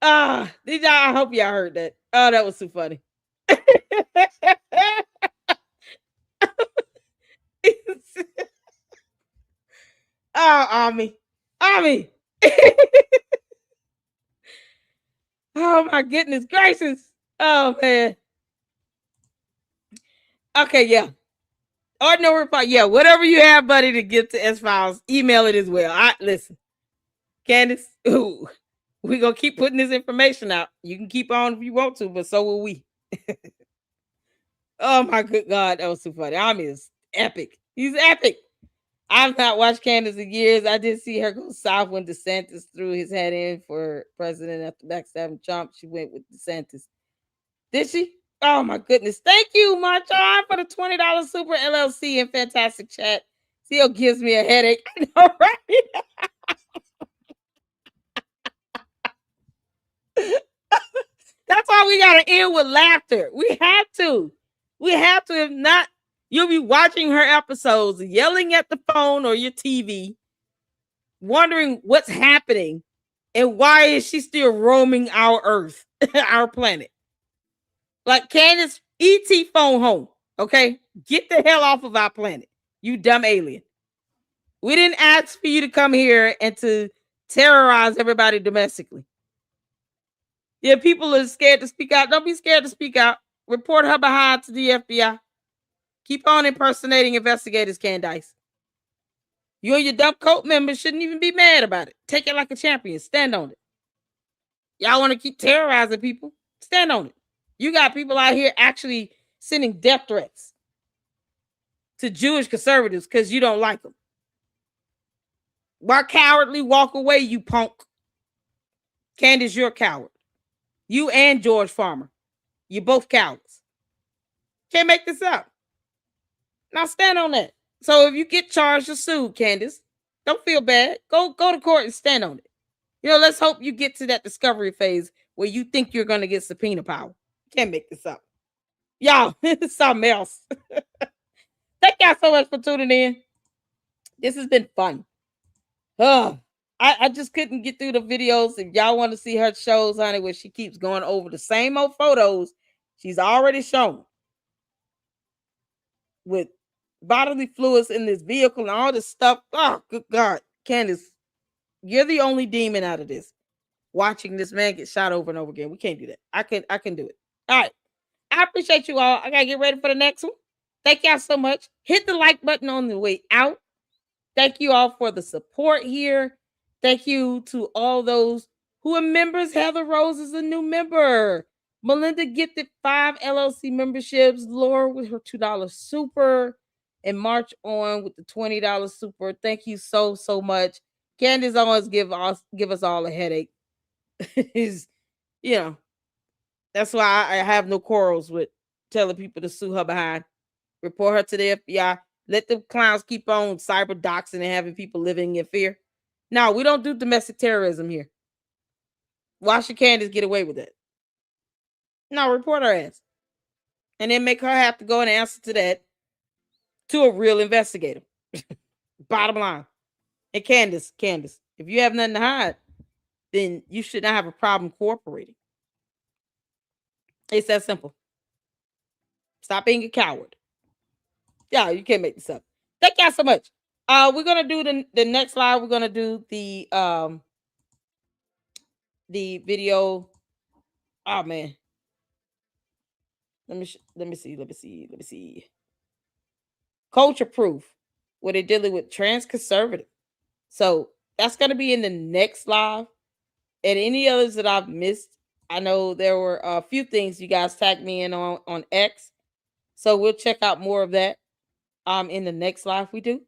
Did y'all? I hope y'all heard that. Oh, that was too funny. Oh, Ami. Oh my goodness gracious. Oh man. Okay, yeah. Ordinary reply. Yeah, whatever you have, buddy, to give to S-Files, email it as well. Listen, Candace, ooh, we're gonna keep putting this information out. You can keep on if you want to, but so will we. Oh my good God, that was too funny. Ami is epic. He's epic. I've not watched Candace in years. I did see her go south when DeSantis threw his head in for president after backstabbing Trump. She went with DeSantis. Did she? Oh my goodness. Thank you, Marchon, for the $20 super LLC and fantastic chat. Still gives me a headache. I know, right? That's why we gotta end with laughter. We have to. We have to. If not, you'll be watching her episodes, yelling at the phone or your TV, wondering what's happening and why is she still roaming our earth, our planet. Like Candace, ET phone home. Okay? Get the hell off of our planet, you dumb alien. We didn't ask for you to come here and to terrorize everybody domestically. Yeah, people are scared to speak out. Don't be scared to speak out. Report her behind to the FBI. Keep on impersonating investigators, Candace. You and your dumb cult members shouldn't even be mad about it. Take it like a champion. Stand on it. Y'all want to keep terrorizing people? Stand on it. You got people out here actually sending death threats to Jewish conservatives because you don't like them. Why cowardly walk away, you punk? Candace, you're a coward. You and George Farmer. You're both cowards. Can't make this up. Now stand on that. So if you get charged or sued, Candace, don't feel bad. Go to court and stand on it. You know, let's hope you get to that discovery phase where you think you're going to get subpoena power. Can't make this up. Y'all, it's something else. Thank y'all so much for tuning in. This has been fun. I just couldn't get through the videos. If y'all want to see her shows, honey, where she keeps going over the same old photos she's already shown with bodily fluids in this vehicle and all this stuff. Oh, good God. Candace, you're the only demon out of this. Watching this man get shot over and over again. We can't do that. I can do it. All right. I appreciate you all. I gotta get ready for the next one. Thank y'all so much. Hit the like button on the way out. Thank you all for the support here. Thank you to all those who are members. Heather Rose is a new member. Melinda gifted 5 LLC memberships. Laura with her $2 super. And March on with the $20 super. Thank you so much. Candace always give us all a headache. Is that's why I have no quarrels with telling people to sue her behind. Report her to the FBI. Let the clowns keep on cyber doxing and having people living in fear. No, we don't do domestic terrorism here. Why should Candace get away with that? No, report her ass. And then make her have to go and answer to that to a real investigator. Bottom line. And Candace, if you have nothing to hide, then you should not have a problem cooperating. It's that simple. Stop being a coward. Yeah, you can't make this up. Thank y'all so much. We're gonna do the next live. We're gonna do the video. Oh man. Let me see. Culture proof, where they're dealing with trans conservative. So that's gonna be in the next live. And any others that I've missed, I know there were a few things you guys tagged me in on X. So we'll check out more of that in the next live we do.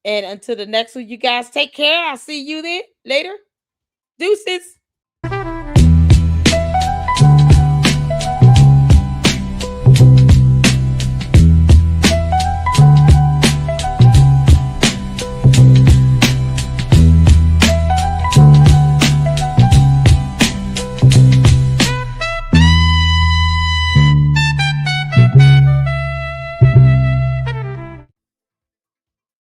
And until the next one, you guys take care. I'll see you then later. Deuces.